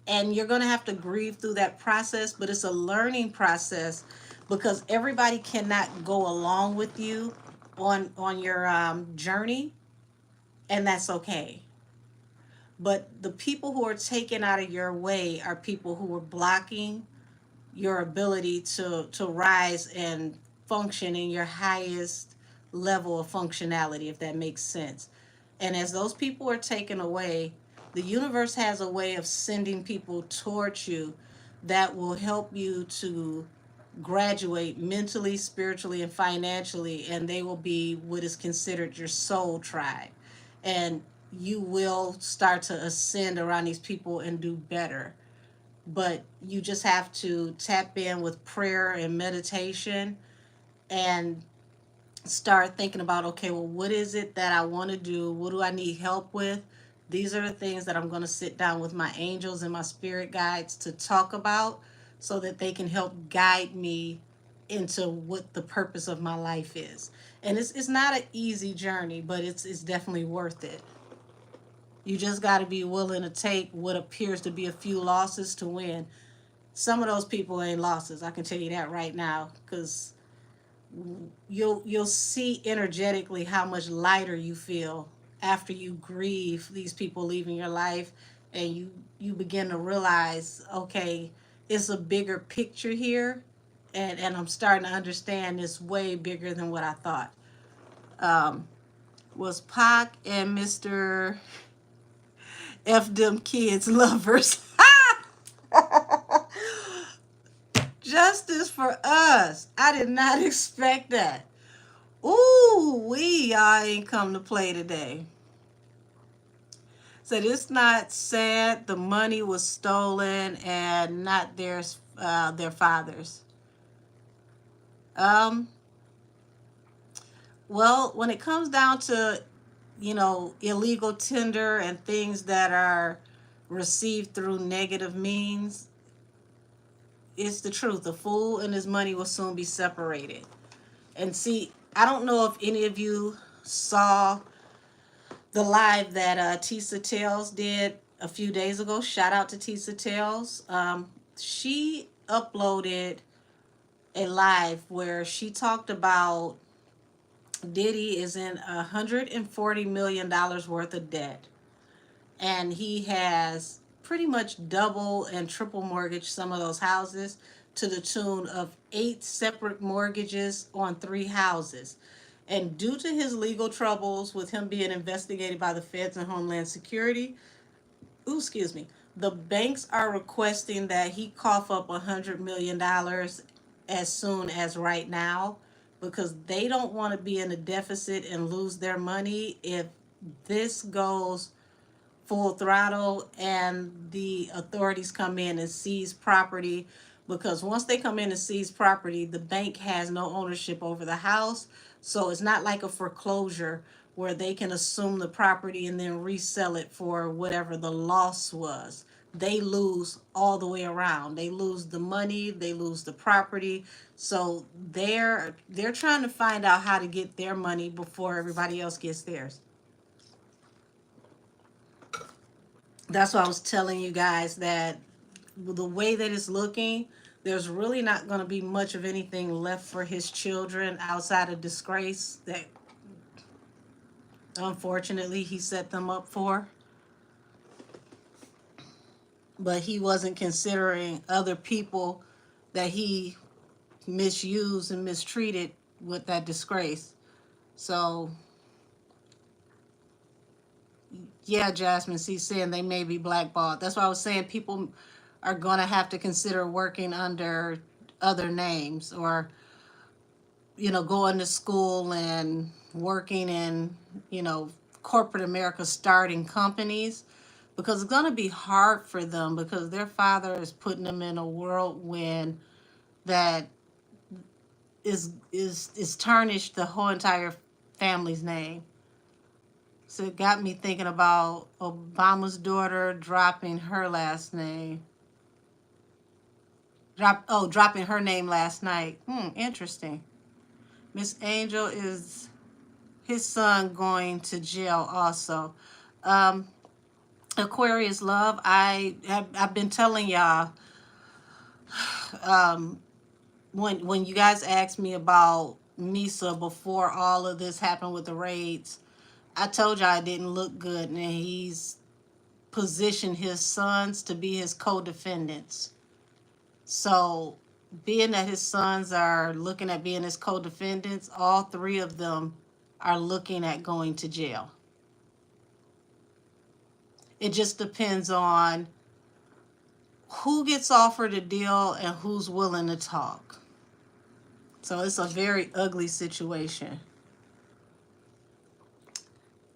And you're going to have to grieve through that process, but it's a learning process, because everybody cannot go along with you on your journey, and that's okay. But the people who are taken out of your way are people who are blocking your ability to rise and function in your highest level of functionality, if that makes sense. And as those people are taken away, the universe has a way of sending people towards you that will help you to graduate mentally, spiritually, and financially, and they will be what is considered your soul tribe. And you will start to ascend around these people and do better. But you just have to tap in with prayer and meditation and start thinking about, okay, well, what is it that I want to do? What do I need help with? These are the things that I'm going to sit down with my angels and my spirit guides to talk about, so that they can help guide me into what the purpose of my life is. And it's not an easy journey, but it's definitely worth it. You just got to be willing to take what appears to be a few losses to win. Some of those people ain't losses. I can tell you that right now, because you'll see energetically how much lighter you feel after you grieve these people leaving your life, and you begin to realize, okay, it's a bigger picture here, and I'm starting to understand it's way bigger than what I thought. Um, was Pac and Mr. F them kids lovers? Justice for us. I did not expect that. Ooh, y'all ain't come to play today. So it's not sad. The money was stolen and not their fathers. Um, well, when it comes down to, illegal tender and things that are received through negative means, it's the truth. The fool and his money will soon be separated. And see, I don't know if any of you saw the live that Tisa Tales did a few days ago. Shout out to Tisa Tales. She uploaded a live where she talked about Diddy is in $140 million worth of debt, and he has pretty much double and triple mortgaged some of those houses to the tune of 8 separate mortgages on 3 houses. And due to his legal troubles with him being investigated by the feds and Homeland Security, the banks are requesting that he cough up $100 million as soon as right now, because they don't want to be in a deficit and lose their money if this goes full throttle and the authorities come in and seize property. Because once they come in and seize property, the bank has no ownership over the house. So it's not like a foreclosure where they can assume the property and then resell it for whatever the loss was. They lose all the way around. They lose the money, they lose the property. So they're trying to find out how to get their money before everybody else gets theirs. That's why I was telling you guys that the way that it's looking, there's really not going to be much of anything left for his children outside of disgrace that unfortunately he set them up for. But he wasn't considering other people that he misused and mistreated with that disgrace. So, yeah, Jasmine C saying they may be blackballed. That's why I was saying people are going to have to consider working under other names, or going to school and working in, corporate America, starting companies, because it's going to be hard for them because their father is putting them in a whirlwind that is tarnished the whole entire family's name. So it got me thinking about Obama's daughter dropping her last name. Dropping her name last night. Interesting. Miss Angel, is his son going to jail also? Aquarius Love, I've been telling y'all, when you guys asked me about Misa before all of this happened with the raids, I told y'all it didn't look good, and he's positioned his sons to be his co-defendants. So, being that his sons are looking at being his co-defendants, all 3 of them are looking at going to jail. It just depends on who gets offered a deal and who's willing to talk. So it's a very ugly situation.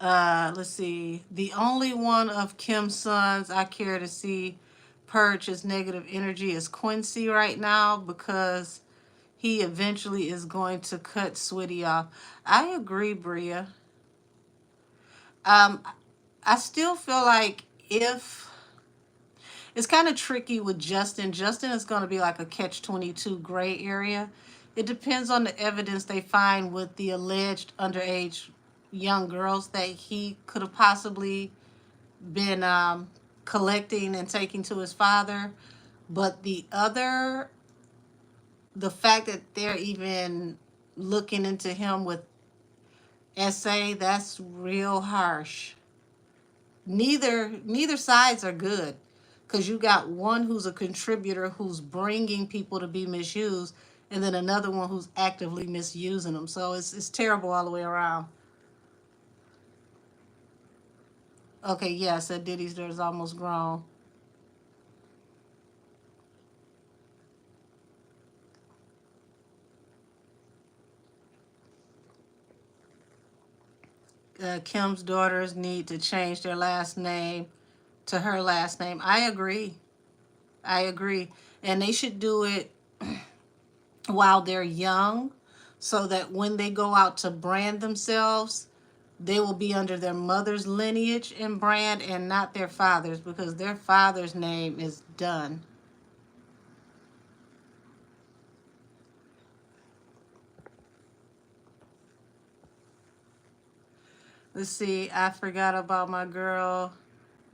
Let's see. The only one of Kim's sons I care to see purge his negative energy is Quincy right now, because he eventually is going to cut Switty off. I agree, Bria. I still feel like if it's kind of tricky with Justin. Justin is going to be like a catch-22 gray area. It depends on the evidence they find with the alleged underage young girls that he could have possibly been collecting and taking to his father. But the fact that they're even looking into him with SA, that's real harsh. Neither sides are good, because you got one who's a contributor who's bringing people to be misused, and then another one who's actively misusing them. So it's terrible all the way around. Okay, yes, that Diddy's daughter's almost grown. Kim's daughters need to change their last name to her last name. I agree. I agree. And they should do it while they're young, so that when they go out to brand themselves, they will be under their mother's lineage and brand and not their father's, because their father's name is done. Let's see. I forgot about my girl.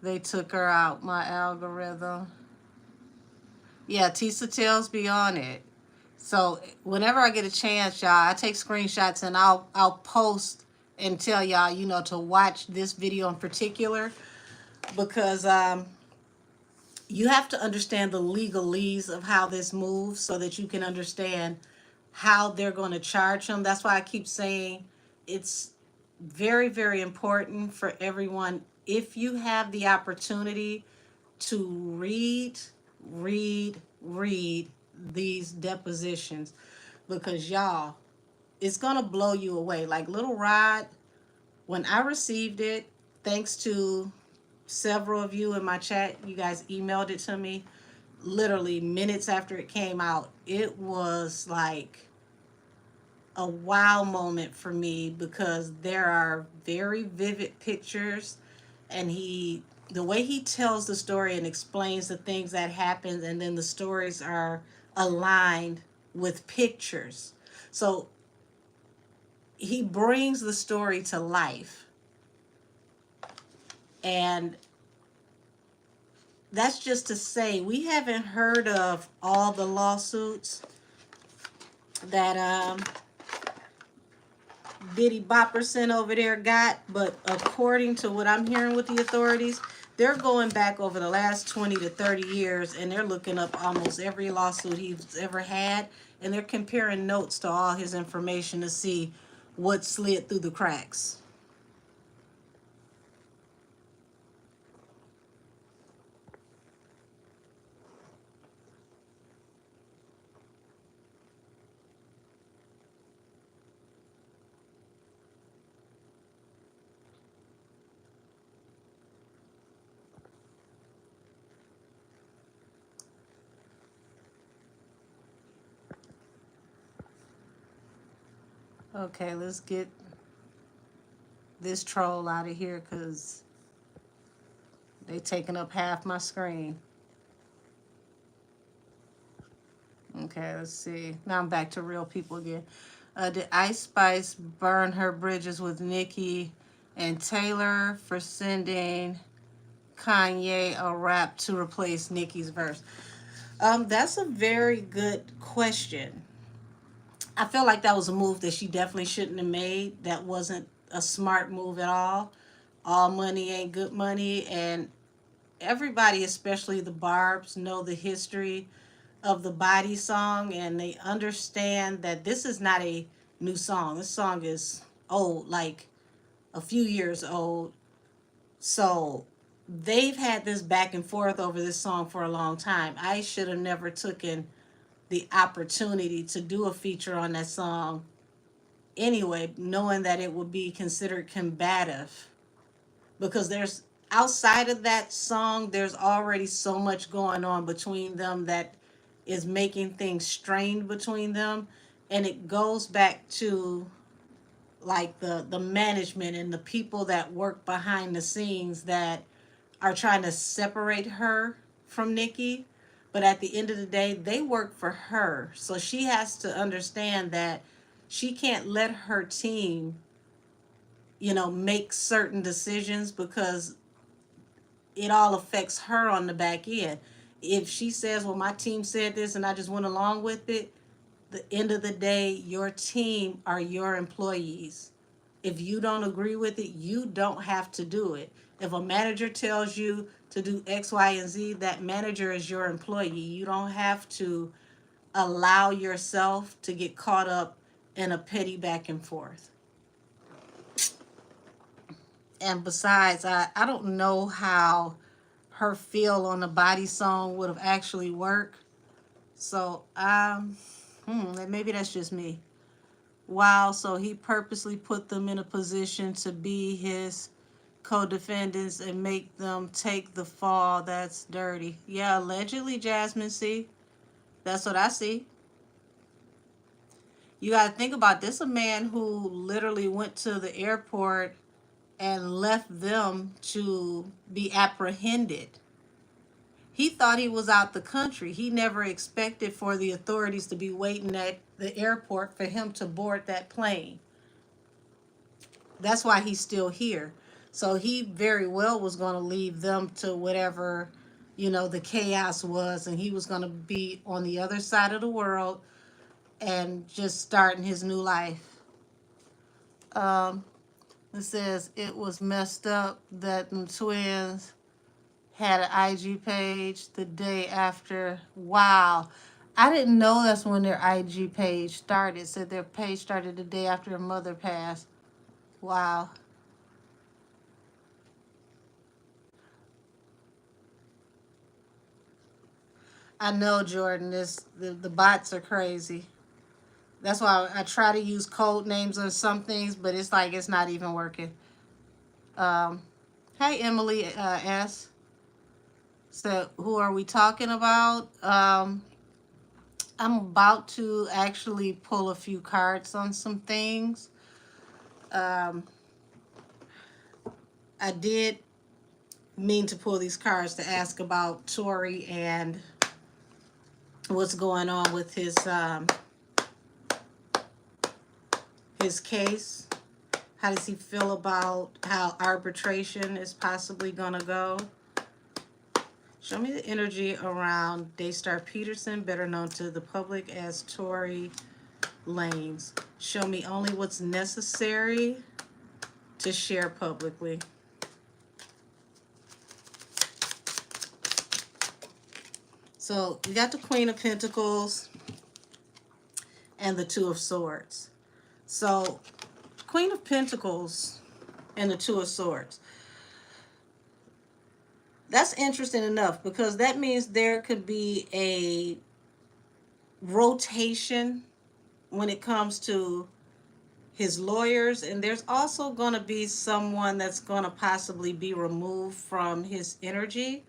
They took her out, my algorithm. Yeah, Tisa Tells be on it. So whenever I get a chance, y'all, I take screenshots and I'll post and tell y'all, to watch this video in particular, because you have to understand the legalese of how this moves so that you can understand how they're going to charge them. That's why I keep saying it's very, very important for everyone, if you have the opportunity, to read these depositions, because y'all, it's gonna blow you away. Like Little Rod, when I received it, thanks to several of you in my chat, you guys emailed it to me literally minutes after it came out. It was like a wow moment for me, because there are very vivid pictures, and the way he tells the story and explains the things that happened, and then the stories are aligned with pictures. So he brings the story to life. And that's just to say, we haven't heard of all the lawsuits that Diddy Bopperson over there got, but according to what I'm hearing with the authorities, they're going back over the last 20 to 30 years, and they're looking up almost every lawsuit he's ever had, and they're comparing notes to all his information to see what slid through the cracks. Okay, let's get this troll out of here, because they taking up half my screen. Okay, let's see. Now I'm back to real people again. Did Ice Spice burn her bridges with Nicki and Taylor for sending Kanye a rap to replace Nicki's verse? That's a very good question. I feel like that was a move that she definitely shouldn't have made. That wasn't a smart move at all. All money ain't good money, and everybody, especially the Barbs, know the history of the Body song, and they understand that this is not a new song. This song is old, like a few years old. So they've had this back and forth over this song for a long time. I should have never taken the opportunity to do a feature on that song anyway, knowing that it would be considered combative, because there's, outside of that song, there's already so much going on between them that is making things strained between them. And it goes back to like the management and the people that work behind the scenes that are trying to separate her from Nicki, But at the end of the day, they work for her. So she has to understand that she can't let her team, make certain decisions because it all affects her on the back end. If she says, well, my team said this and I just went along with it, the end of the day, your team are your employees. If you don't agree with it, you don't have to do it. If a manager tells you to do X, Y, and Z, that manager is your employee. You don't have to allow yourself to get caught up in a petty back and forth. And besides, I don't know how her feel on the body song would have actually worked. So, maybe that's just me. Wow, so he purposely put them in a position to be his co-defendants and make them take the fall. That's dirty. Yeah, allegedly, Jasmine, see? That's what I see. You got to think about this, a man who literally went to the airport and left them to be apprehended. He thought he was out the country. He never expected for the authorities to be waiting at the airport for him to board that plane. That's why he's still here. So he very well was going to leave them to whatever, the chaos was, and he was going to be on the other side of the world and just starting his new life. It says it was messed up that the twins had an IG page the day after. Wow. I didn't know that's when their IG page started. It said their page started the day after their mother passed. Wow. I know, Jordan, the bots are crazy. That's why I try to use code names on some things, but it's like it's not even working. Um, hey, Emily S. So, who are we talking about? I'm about to actually pull a few cards on some things. Um, I did mean to pull these cards to ask about Tory and what's going on with his case. How does he feel about how arbitration is possibly going to go? Show me the energy around Daystar Peterson, better known to the public as Tory Lanez. Show me only what's necessary to share publicly. So we got the Queen of Pentacles and the Two of Swords. So Queen of Pentacles and the Two of Swords. That's interesting enough because that means there could be a rotation when it comes to his lawyers, and there's also going to be someone that's going to possibly be removed from his energy.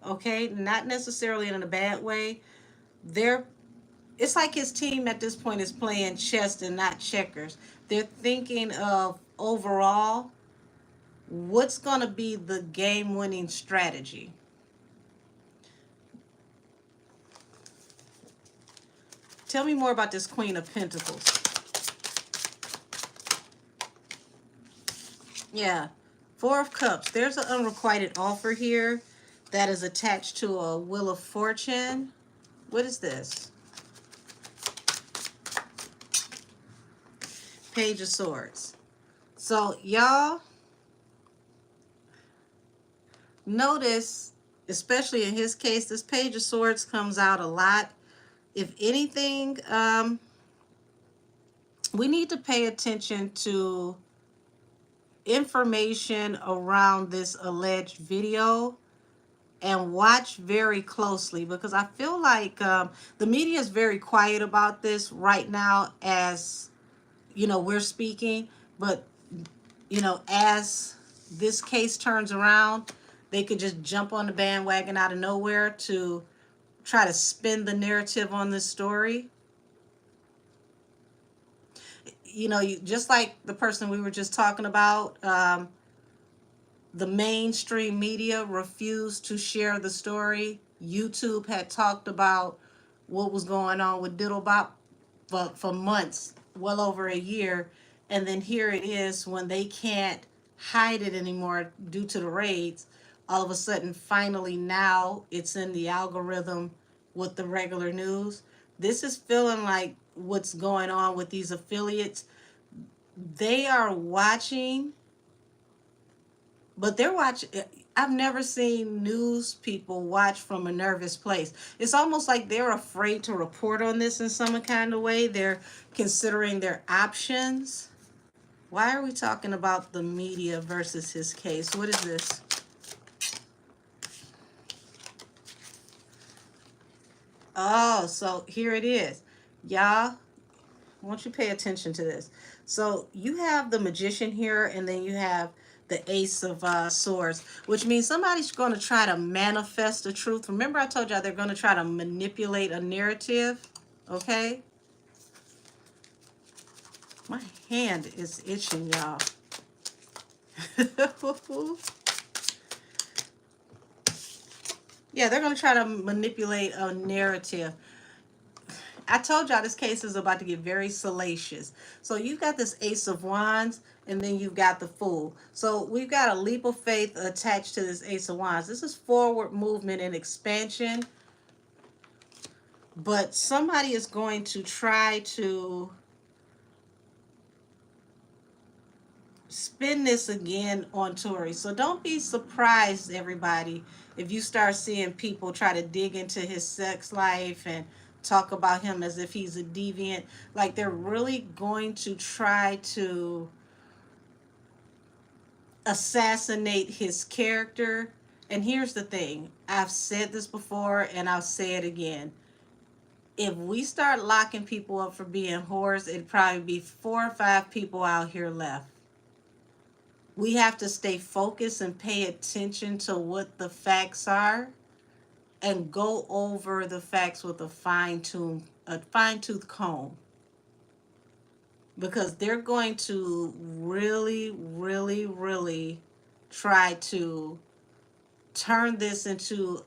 Okay, not necessarily in a bad way. It's like his team at this point is playing chess and not checkers. They're thinking of overall what's going to be the game-winning strategy. Tell me more about this Queen of Pentacles. Yeah, Four of Cups. There's an unrequited offer here that is attached to a Wheel of Fortune. What is this? Page of Swords. So, y'all, notice, especially in his case, this Page of Swords comes out a lot. If anything, we need to pay attention to information around this alleged video and watch very closely, because I feel like the media is very quiet about this right now as, we're speaking. But, as this case turns around, they could just jump on the bandwagon out of nowhere to try to spin the narrative on this story. Just like the person we were just talking about, the mainstream media refused to share the story YouTube had talked about what was going on with Diddle Bop for months, well over a year. And then here it is when they can't hide it anymore due to the raids. All of a sudden, finally, now it's in the algorithm with the regular news. This is feeling like what's going on with these affiliates. They are watching, but they're watching. I've never seen news people watch from a nervous place. It's almost like they're afraid to report on this in some kind of way. They're considering their options. Why are we talking about the media versus his case? What is this? Oh, so here it is. Y'all, I want you to pay attention to this. So you have the magician here, and then you have the ace of swords, which means somebody's going to try to manifest the truth. Remember I told y'all they're going to try to manipulate a narrative, okay? My hand is itching, y'all. Yeah, they're going to try to manipulate a narrative. I told y'all this case is about to get very salacious. So you've got this Ace of Wands, and then you've got the Fool. So we've got a leap of faith attached to this Ace of Wands. This is forward movement and expansion. But somebody is going to try to spin this again on Tory. So don't be surprised, everybody, if you start seeing people try to dig into his sex life and talk about him as if he's a deviant. Like they're really going to try to assassinate his character. And here's the thing, I've said this before and I'll say it again. If we start locking people up for being whores, it'd probably be 4 or 5 people out here left. We have to stay focused and pay attention to what the facts are and go over the facts with a fine-tooth comb. Because they're going to really, really, really try to turn this into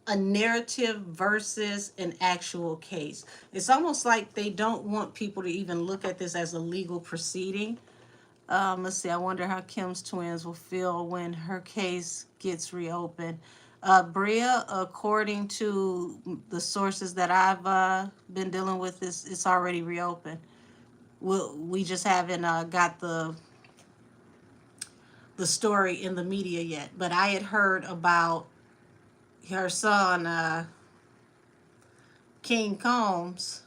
a narrative versus an actual case. It's almost like they don't want people to even look at this as a legal proceeding. Let's see, I wonder how Kim's twins will feel when her case gets reopened. Bria, according to the sources that I've been dealing with, it's already reopened. We just haven't got the story in the media yet. But I had heard about her son, King Combs.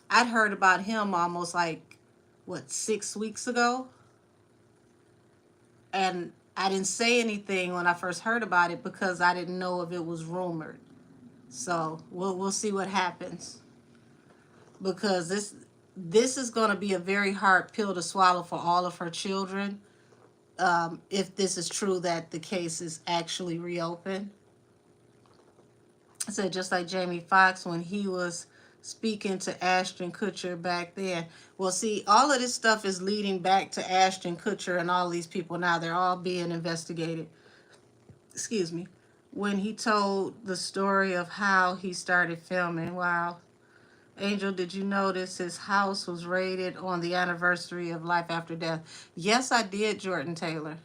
I'd heard about him almost like, 6 weeks ago? And I didn't say anything when I first heard about it because I didn't know if it was rumored. So we'll see what happens. Because this is going to be a very hard pill to swallow for all of her children. If this is true that the case is actually reopened. I said just like Jamie Foxx when he was speaking to Ashton Kutcher back then. Well, see, all of this stuff is leading back to Ashton Kutcher and all these people now. They're all being investigated. Excuse me. When he told the story of how he started filming. Wow. Angel, did you notice his house was raided on the anniversary of Life After Death? Yes, I did, Jordan Taylor.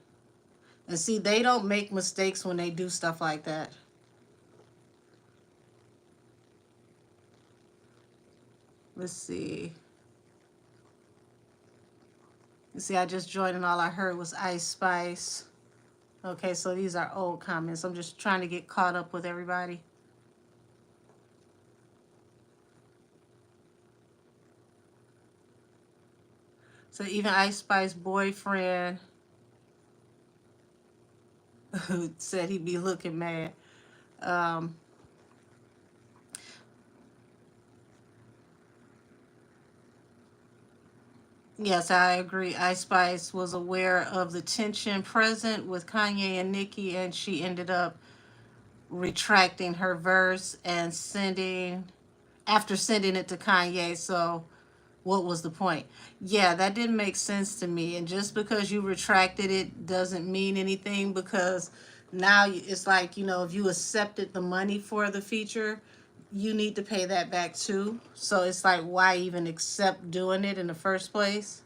And see, they don't make mistakes when they do stuff like that. Let's see. You see, I just joined and all I heard was Ice Spice. Okay, so these are old comments. I'm just trying to get caught up with everybody. So even Ice Spice boyfriend who said he'd be looking mad. Yes, I agree. Ice Spice was aware of the tension present with Kanye and Nicki, and she ended up retracting her verse and sending it to Kanye. So What was the point? Yeah, that didn't make sense to me. And just because you retracted it doesn't mean anything, because now it's like, if you accepted the money for the feature, you need to pay that back too. So it's like, why even accept doing it in the first place?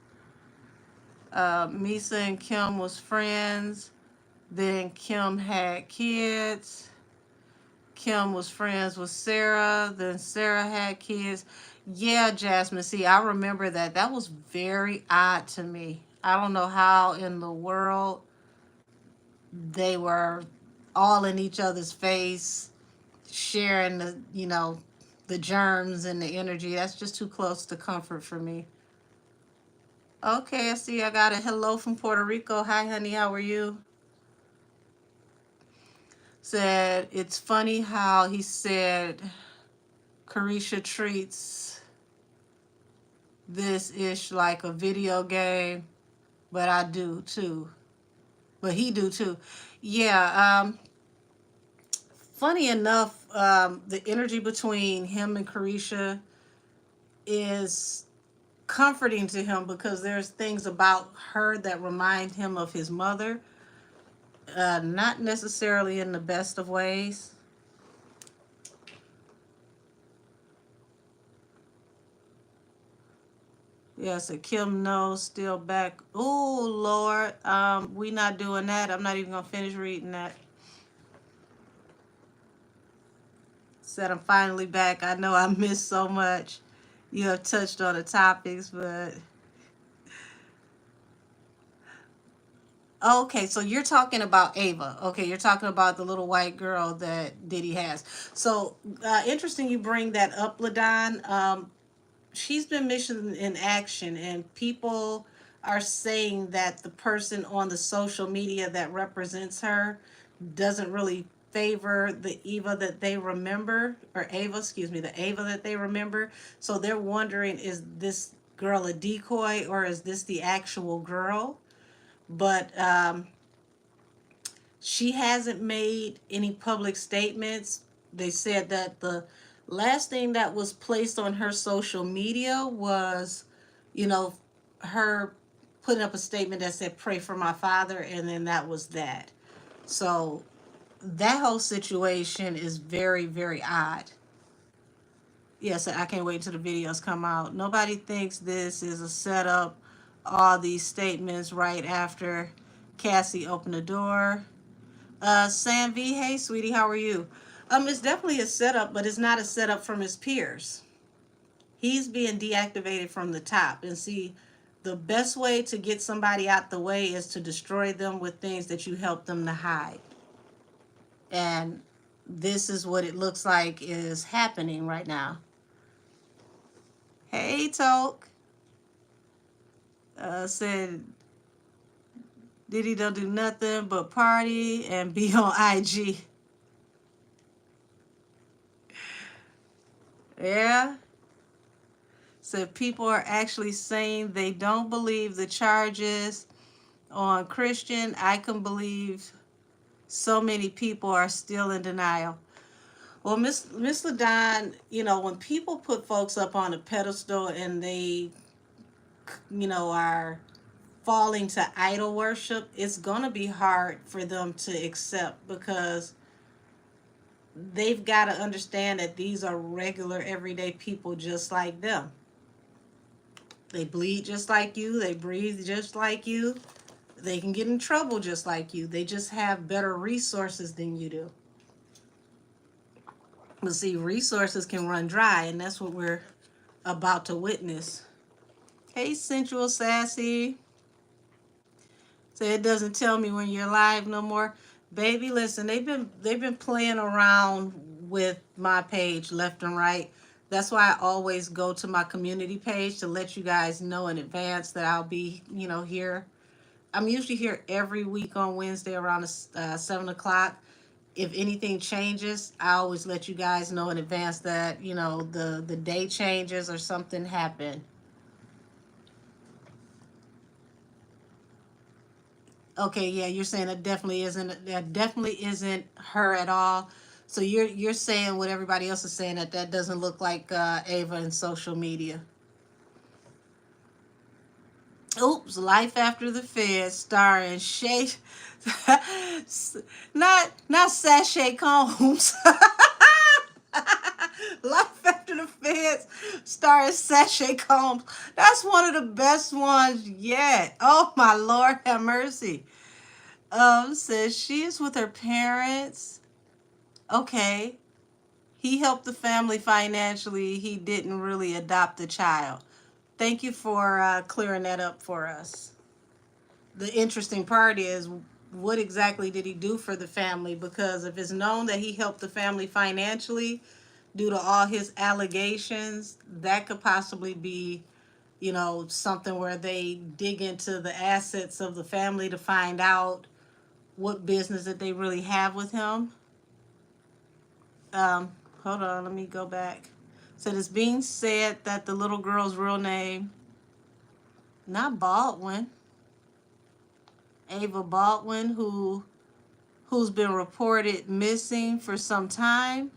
Misa and Kim was friends. Then Kim had kids. Kim was friends with Sarah. Then Sarah had kids. Yeah, Jasmine. See, I remember that. That was very odd to me. I don't know how in the world they were all in each other's face, sharing the germs and the energy. That's just too close to comfort for me. Okay, I see I got a hello from Puerto Rico. Hi, honey. How are you? Said, it's funny how he said Carisha treats this ish like a video game, but I do too. But he do too. Yeah. Funny enough, the energy between him and Carisha is comforting to him, because there's things about her that remind him of his mother. Not necessarily in the best of ways. Yeah, so Kim knows still back. Oh Lord, we not doing that. I'm not even gonna finish reading that. Said I'm finally back. I know I missed so much. You have touched on the topics, but okay, so you're talking about Ava. Okay, you're talking about the little white girl that Diddy has. So interesting you bring that up, Ladon. She's been missing in action, and people are saying that the person on the social media that represents her doesn't really favor the Eva that they remember, or Ava, excuse me, the Ava that they remember. So they're wondering, is this girl a decoy, or is this the actual girl? But she hasn't made any public statements. They said that the last thing that was placed on her social media was, you know, her putting up a statement that said, "Pray for my father," and then that was that. So that whole situation is very, very odd. Yes, I can't wait until the videos come out. Nobody thinks this is a setup. All these statements right after Cassie opened the door. Sam V, hey sweetie, how are you? It's definitely a setup, but it's not a setup from his peers. He's being deactivated from the top. And see, the best way to get somebody out the way is to destroy them with things that you help them to hide. And this is what it looks like is happening right now. Hey, Toke. Said Diddy don't do nothing but party and be on IG. Yeah. So people are actually saying they don't believe the charges on Christian. I can believe so many people are still in denial. Well, Miss Ladon, when people put folks up on a pedestal and they, are falling to idol worship, it's gonna be hard for them to accept, because they've got to understand that these are regular, everyday people just like them. They bleed just like you. They breathe just like you. They can get in trouble just like you. They just have better resources than you do. But see, resources can run dry, and that's what we're about to witness. Hey, Sensual Sassy. So it doesn't tell me when you're live no more. Baby, listen, they've been playing around with my page left and right. That's why I always go to my community page to let you guys know in advance that I'll be, here. I'm usually here every week on Wednesday around 7 o'clock. If anything changes, I always let you guys know in advance that, the day changes or something happened. Okay, yeah, you're saying that definitely isn't her at all. So you're saying what everybody else is saying, that doesn't look like Ava in social media. Oops, Life After the Feds, starring Shay, not Sashay Combs. Life After the Feds, starring Sashay Combs. That's one of the best ones yet. Oh my Lord, have mercy. Says she is with her parents. Okay, he helped the family financially. He didn't really adopt the child. Thank you for clearing that up for us. The interesting part is, what exactly did he do for the family? Because if it's known that he helped the family financially due to all his allegations, that could possibly be, something where they dig into the assets of the family to find out what business that they really have with him. Um, Hold on, let me go back. So it's being said that the little girl's real name, not Baldwin, Ava Baldwin, who's been reported missing for some time.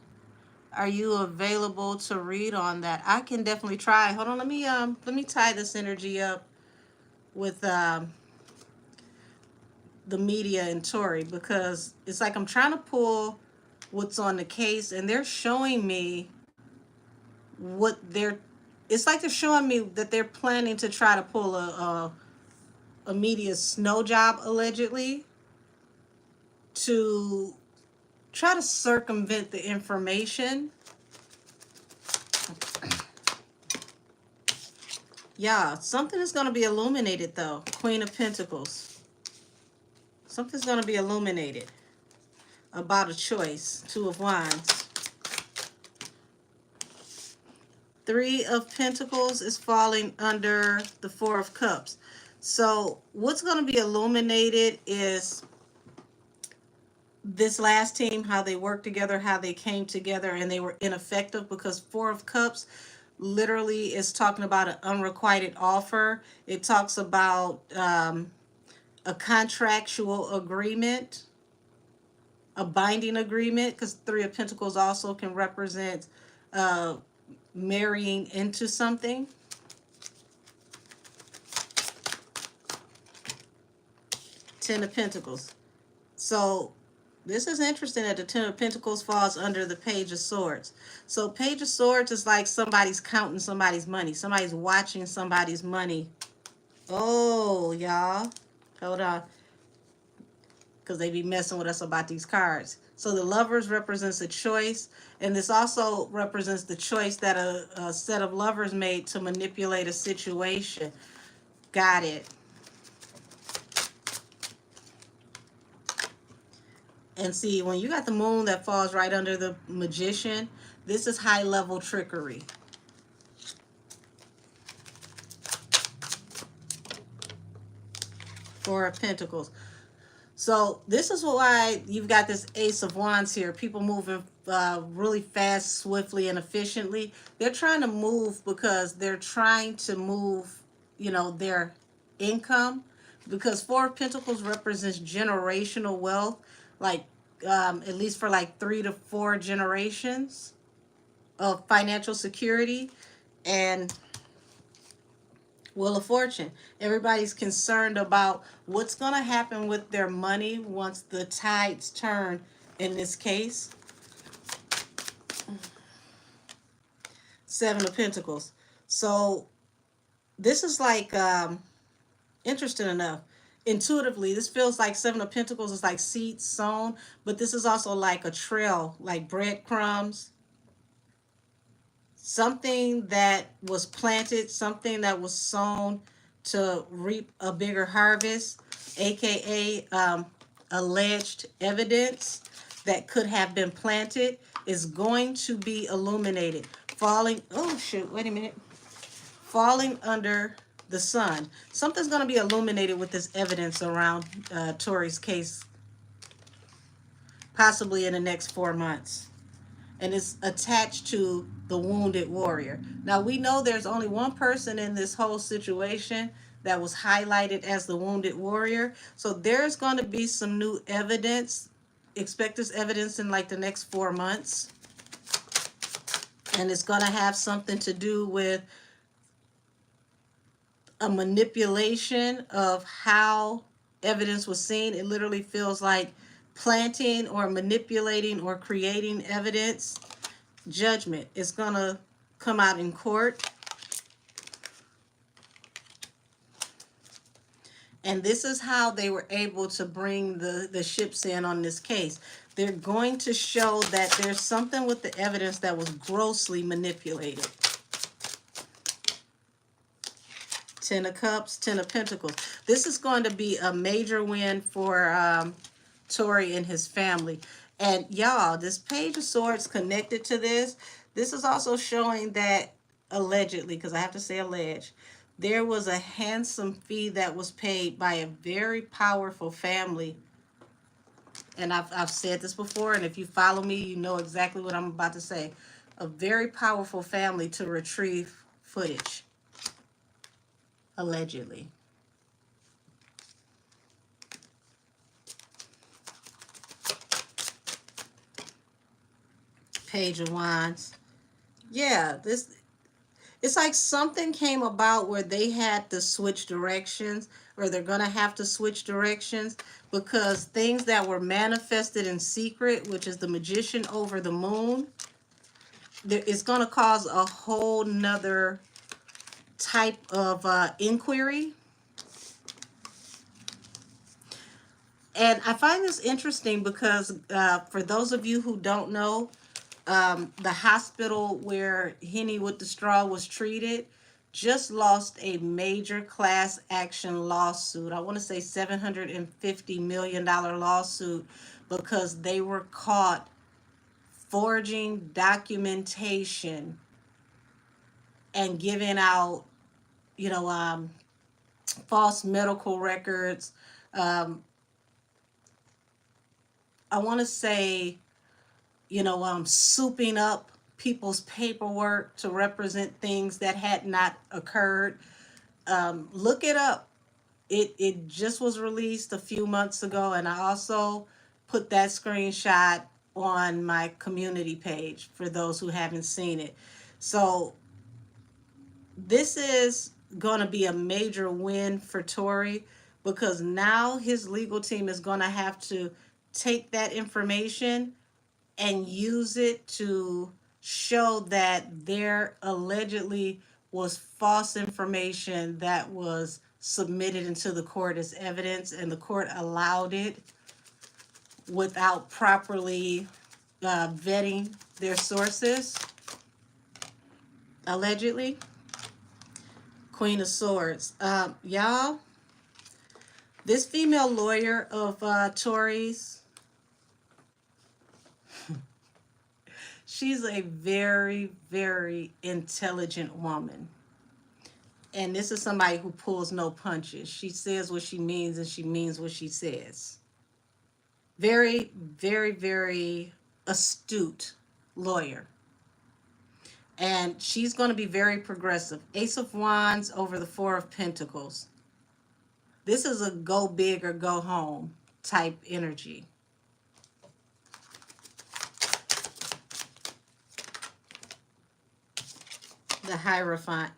Are you available to read on that? I can definitely try. Hold on, let me tie this energy up with the media and Tori, because it's like I'm trying to pull what's on the case, and they're showing me what they're it's like they're showing me that they're planning to try to pull a media snow job, allegedly, to try to circumvent the information. Yeah, something is going to be illuminated, though. Queen of Pentacles. Something's going to be illuminated about a choice. Two of Wands. Three of Pentacles is falling under the Four of Cups. So what's going to be illuminated is this last team, how they worked together, how they came together, and they were ineffective, because Four of Cups literally is talking about an unrequited offer. It talks about a contractual agreement, a binding agreement, because Three of Pentacles also can represent marrying into something. Ten of Pentacles. So this is interesting that the Ten of Pentacles falls under the Page of Swords. So Page of Swords is like somebody's counting somebody's money. Somebody's watching somebody's money. Oh, y'all. Hold on. Because they be messing with us about these cards. So the Lovers represents a choice. And this also represents the choice that a set of lovers made to manipulate a situation. Got it. And see, when you got the Moon that falls right under the Magician, this is high-level trickery. Four of Pentacles. So this is why you've got this Ace of Wands here. People moving really fast, swiftly, and efficiently. They're trying to move because they're trying to move, their income. Because Four of Pentacles represents generational wealth, like at least for like 3 to 4 generations of financial security. And Wheel of Fortune. Everybody's concerned about what's going to happen with their money once the tides turn in this case. Seven of Pentacles. So this is like interesting enough. Intuitively, this feels like Seven of Pentacles is like seeds sown, but this is also like a trail, like breadcrumbs. Something that was planted, something that was sown to reap a bigger harvest, aka alleged evidence that could have been planted, is going to be illuminated. Falling, oh shoot, wait a minute. Falling under the Sun. Something's going to be illuminated with this evidence around Tori's case, possibly in the next 4 months. And it's attached to the Wounded Warrior. Now, we know there's only one person in this whole situation that was highlighted as the Wounded Warrior. So there's going to be some new evidence. Expect this evidence in like the next 4 months. And it's going to have something to do with a manipulation of how evidence was seen. It literally feels like planting or manipulating or creating evidence. Judgment is going to come out in court. And this is how they were able to bring the ships in on this case. They're going to show that there's something with the evidence that was grossly manipulated. Ten of Cups, Ten of Pentacles. This is going to be a major win for Tory and his family. And y'all, this Page of Swords connected to this. This is also showing that allegedly, because I have to say alleged, there was a handsome fee that was paid by a very powerful family. And I've said this before, and if you follow me, you know exactly what I'm about to say. A very powerful family to retrieve footage. Allegedly. Page of Wands. Yeah, this, it's like something came about where they had to switch directions, or they're going to have to switch directions, because things that were manifested in secret, which is the Magician over the moon, it's going to cause a whole nother type of inquiry. And I find this interesting because for those of you who don't know, the hospital where Henny with the straw was treated just lost a major class action lawsuit. I want to say $750 million lawsuit, because they were caught forging documentation and giving out, you know, false medical records. I want to say, you know, souping up people's paperwork to represent things that had not occurred. Look it up. It just was released a few months ago, and I also put that screenshot on my community page for those who haven't seen it. So this is going to be a major win for Tory, because now his legal team is going to have to take that information and use it to show that there allegedly was false information that was submitted into the court as evidence, and the court allowed it without properly vetting their sources, allegedly. Queen of Swords. Y'all, this female lawyer of Tory's, she's a very, very intelligent woman. And this is somebody who pulls no punches. She says what she means, and she means what she says. Very, very, very astute lawyer. And she's going to be very progressive. Ace of Wands over the Four of Pentacles. This is a go big or go home type energy. The Hierophant.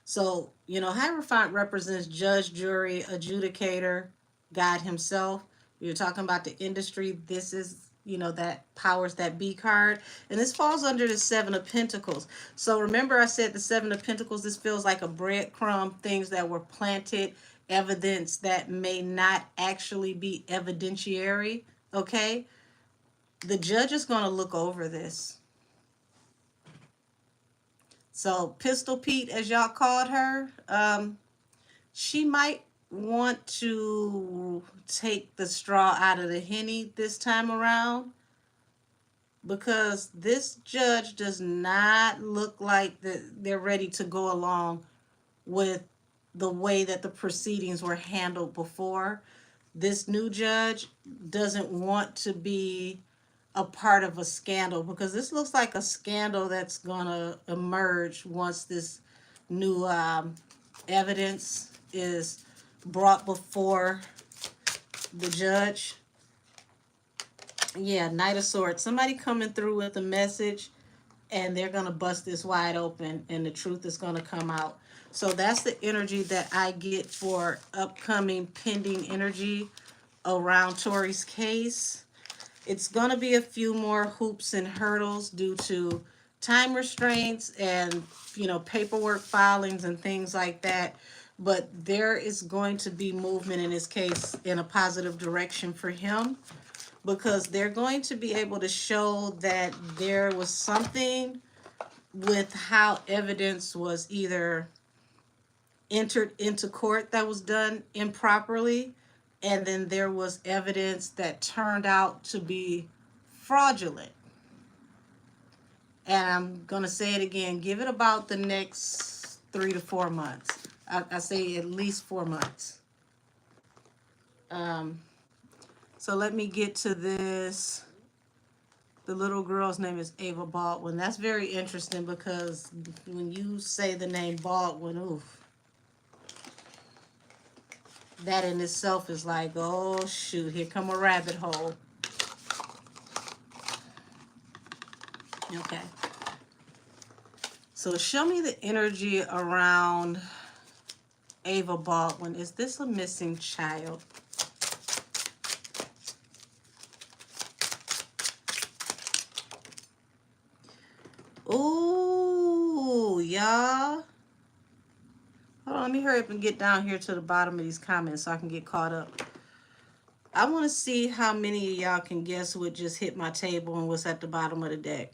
So, you know, Hierophant represents judge, jury, adjudicator, God himself. You're talking about the industry. This is, you know, that powers that be card. And this falls under the Seven of Pentacles. So remember I said the Seven of Pentacles, this feels like a breadcrumb, things that were planted, evidence that may not actually be evidentiary, okay? The judge is going to look over this. So Pistol Pete, as y'all called her, she might want to take the straw out of the Henny this time around, because this judge does not look like they're ready to go along with the way that the proceedings were handled before. This new judge doesn't want to be a part of a scandal, because this looks like a scandal that's going to emerge once this new evidence is brought before the judge. Yeah, Knight of Swords. Somebody coming through with a message, and they're going to bust this wide open, and the truth is going to come out. So that's the energy that I get for upcoming pending energy around Tori's case. It's going to be a few more hoops and hurdles due to time restraints and, paperwork filings and things like that. But there is going to be movement in this case in a positive direction for him, because they're going to be able to show that there was something with how evidence was either entered into court that was done improperly, and then there was evidence that turned out to be fraudulent. And I'm going to say it again, give it about the next 3 to 4 months. I say at least 4 months. So let me get to this. The little girl's name is Ava Baldwin. That's very interesting because when you say the name Baldwin, oof, that in itself is like, oh shoot, here come a rabbit hole. Okay. So show me the energy around Ava Baldwin. Is this a missing child? Ooh, y'all. Hold on, let me hurry up and get down here to the bottom of these comments so I can get caught up. I want to see how many of y'all can guess what just hit my table and what's at the bottom of the deck.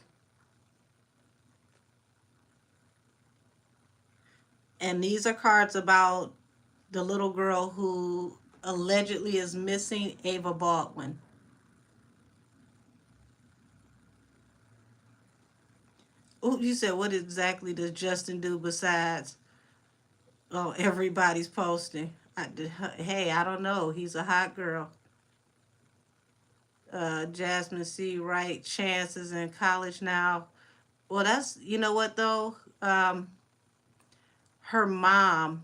And these are cards about the little girl who allegedly is missing, Ava Baldwin. Oh, you said, what exactly does Justin do besides, oh, everybody's posting? Hey, I don't know. He's a hot girl. Jasmine C. Wright, chances in college now. Well, that's, you know what though? Her mom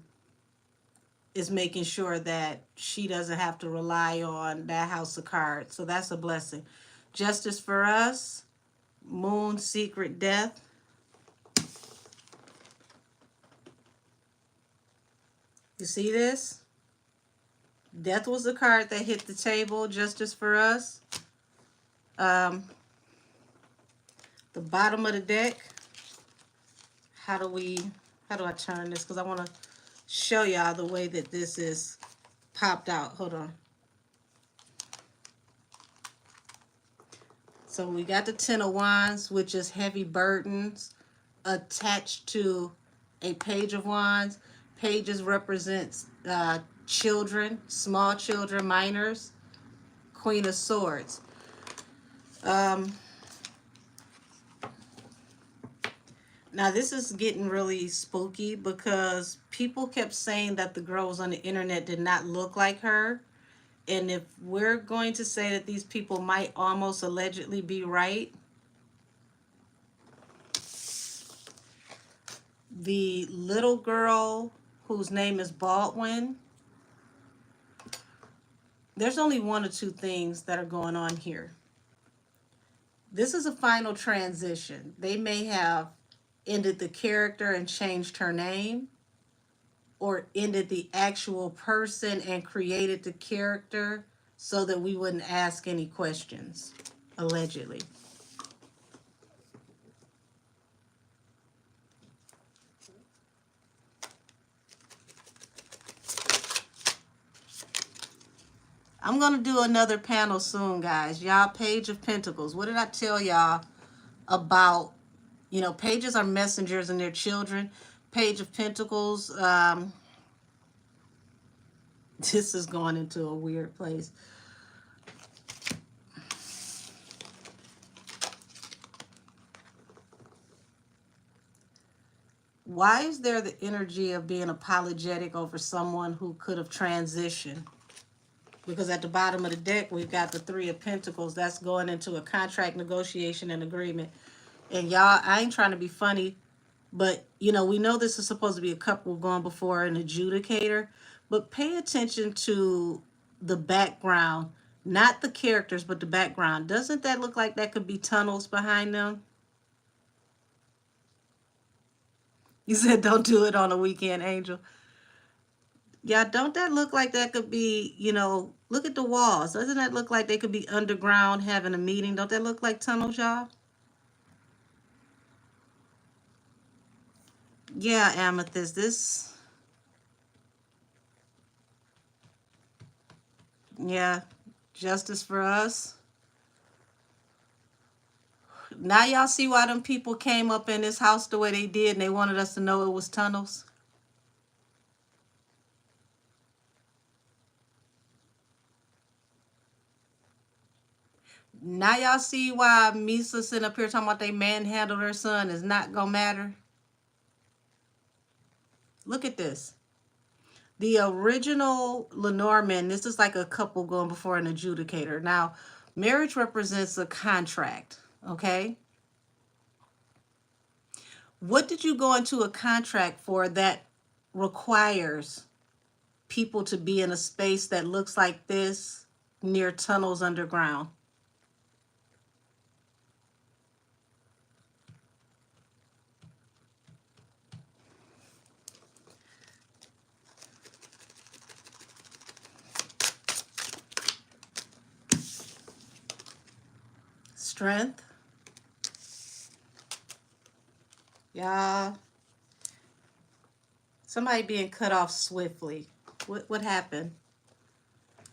is making sure that she doesn't have to rely on that house of cards. So that's a blessing. Justice for us, Moon, secret death. You see this? Death was the card that hit the table. Justice for us. The bottom of the deck. How do I turn this? Because I want to show y'all the way that this is popped out. Hold on. So we got the Ten of Wands, which is heavy burdens attached to a Page of Wands. Pages represents children, small children, minors. Queen of Swords. Now this is getting really spooky because people kept saying that the girls on the internet did not look like her. And if we're going to say that these people might almost allegedly be right, the little girl whose name is Baldwin, there's only one or two things that are going on here. This is a final transition. They may have ended the character and changed her name, or ended the actual person and created the character so that we wouldn't ask any questions, allegedly. I'm going to do another panel soon, guys. Y'all, Page of Pentacles. What did I tell y'all about, pages are messengers and their children. Page of Pentacles. This is going into a weird place. Why is there the energy of being apologetic over someone who could have transitioned? Because at the bottom of the deck, we've got the Three of Pentacles. That's going into a contract negotiation and agreement. And y'all, I ain't trying to be funny, but, we know this is supposed to be a couple going before an adjudicator. But pay attention to the background, not the characters, but the background. Doesn't that look like that could be tunnels behind them? You said don't do it on a weekend, Angel. Yeah, don't that look like that could be, look at the walls. Doesn't that look like they could be underground having a meeting? Don't that look like tunnels, y'all? Yeah, Amethyst. Yeah, justice for us. Now y'all see why them people came up in this house the way they did and they wanted us to know it was tunnels? Now y'all see why Misa sitting up here talking about they manhandled her son is not gonna matter? Look at this. The original Lenormand, this is like a couple going before an adjudicator. Now, marriage represents a contract, okay? What did you go into a contract for that requires people to be in a space that looks like this near tunnels underground? Strength. Yeah. Somebody being cut off swiftly. What happened?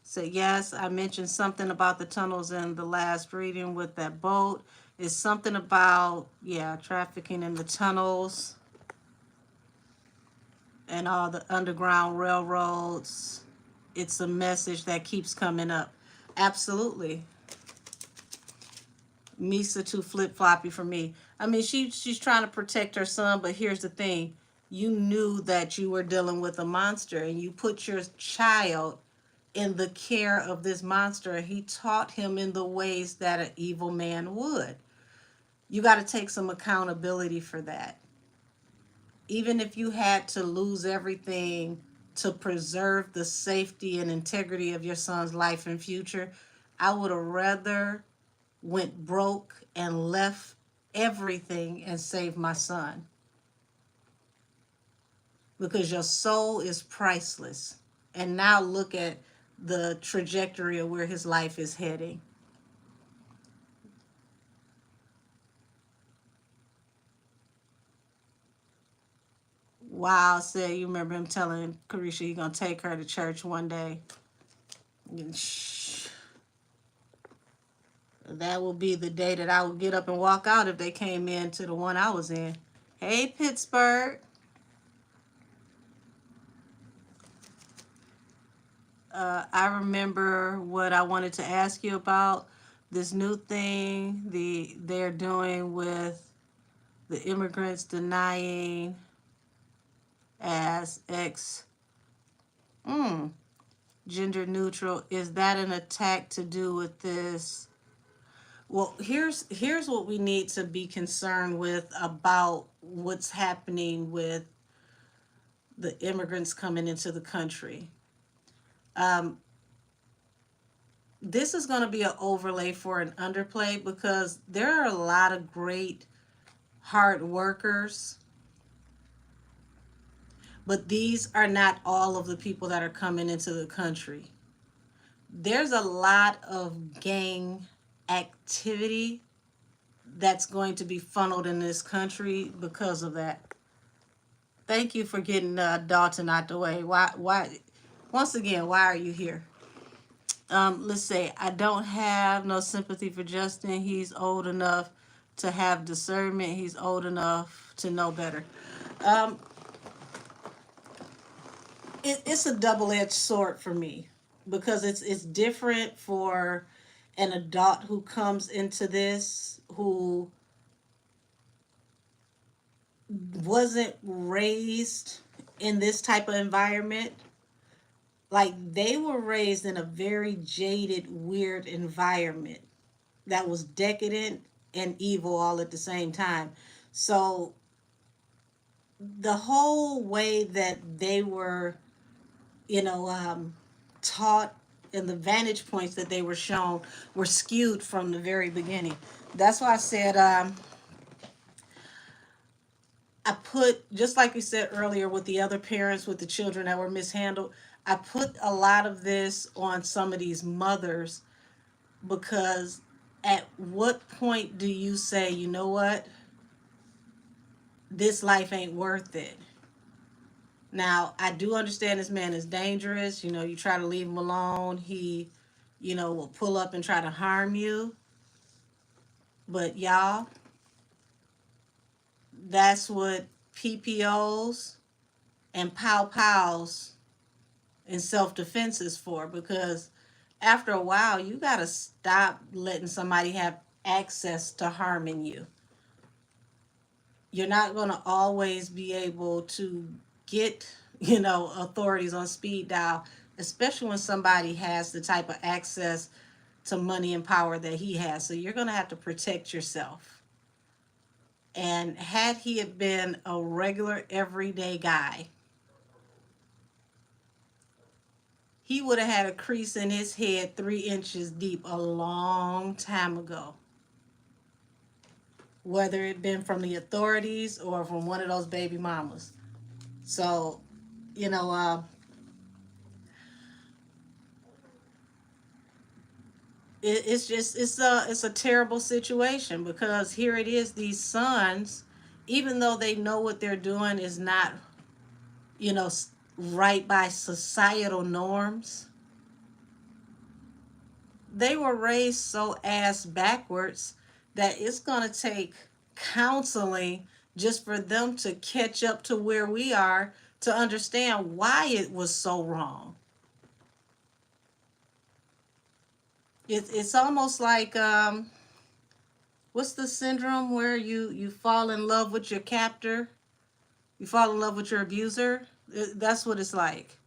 So yes, I mentioned something about the tunnels in the last reading with that boat. It's something about, yeah, trafficking in the tunnels and all the underground railroads. It's a message that keeps coming up. Absolutely. Misa too flip floppy for me. I mean, she's trying to protect her son, but here's the thing: you knew that you were dealing with a monster, and you put your child in the care of this monster. He taught him in the ways that an evil man would. You got to take some accountability for that. Even if you had to lose everything to preserve the safety and integrity of your son's life and future, I would have rather went broke and left everything and saved my son, because your soul is priceless. And now look at the trajectory of where his life is heading. Wow, said you remember him telling Carisha he's gonna take her to church one day. Shh. That will be the day that I would get up and walk out if they came in to the one I was in. Hey, Pittsburgh. I remember what I wanted to ask you about, this new thing they're doing with the immigrants denying as gender neutral. Is that an attack to do with this? Well, here's what we need to be concerned with about what's happening with the immigrants coming into the country. Um, this is going to be an overlay for an underplay, because there are a lot of great hard workers, but these are not all of the people that are coming into the country. There's a lot of gang activity that's going to be funneled in this country because of that. Thank you for getting Dalton out the way. Why? Once again, why are you here? Let's say I don't have no sympathy for Justin. He's old enough to have discernment. He's old enough to know better. Um, it's a double-edged sword for me, because it's different for an adult who comes into this, who wasn't raised in this type of environment. Like, they were raised in a very jaded, weird environment that was decadent and evil all at the same time. So the whole way that they were, you know, taught, and the vantage points that they were shown were skewed from the very beginning. That's why I said, I put, just like you said earlier with the other parents with the children that were mishandled, I put a lot of this on some of these mothers because at what point do you say, you know what, this life ain't worth it? Now, I do understand this man is dangerous. You know, you try to leave him alone, he, will pull up and try to harm you. But y'all, that's what PPOs and pow pows and self defense is for, because after a while, you got to stop letting somebody have access to harming you. You're not going to always be able to get, authorities on speed dial, especially when somebody has the type of access to money and power that he has. So you're going to have to protect yourself. And had he had been a regular everyday guy, he would have had a crease in his head 3 inches deep a long time ago. Whether it been from the authorities or from one of those baby mamas. So, you know, it's a terrible situation, because here it is, these sons, even though they know what they're doing is not, you know, right by societal norms, they were raised so ass backwards that it's going to take counseling just for them to catch up to where we are, to understand why it was so wrong. It's almost like, what's the syndrome where you fall in love with your captor, you fall in love with your abuser. That's what it's like.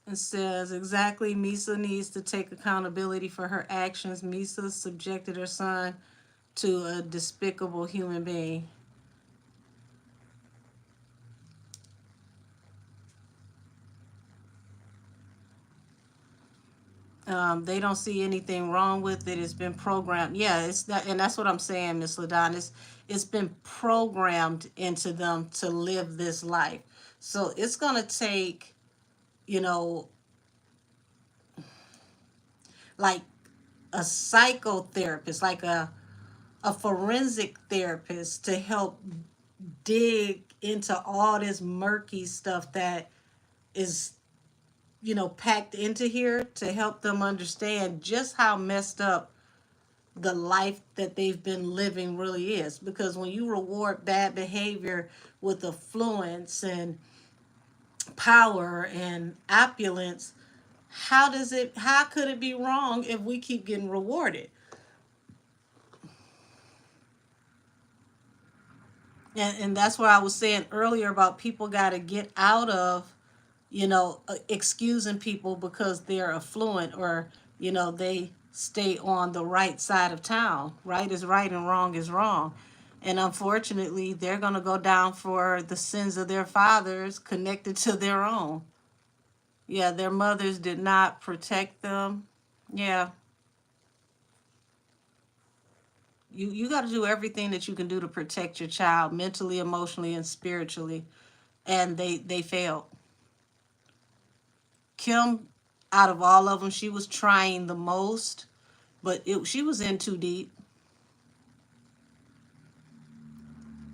It says, exactly, Misa needs to take accountability for her actions. Misa subjected her son to a despicable human being. They don't see anything wrong with it. It's been programmed. Yeah, it's that, and that's what I'm saying, Miss Ladon. It's been programmed into them to live this life. So it's gonna take, you know, like a psychotherapist, like a forensic therapist, to help dig into all this murky stuff that is, packed into here, to help them understand just how messed up the life that they've been living really is. Because when you reward bad behavior with affluence and power and opulence, how could it be wrong if we keep getting rewarded? And that's what I was saying earlier about people got to get out of, excusing people because they're affluent, or, they stay on the right side of town. Right is right and wrong is wrong. And unfortunately, they're going to go down for the sins of their fathers connected to their own. Yeah, their mothers did not protect them. Yeah, you got to do everything that you can do to protect your child mentally, emotionally, and spiritually. And they failed. Kim, out of all of them, she was trying the most, but she was in too deep.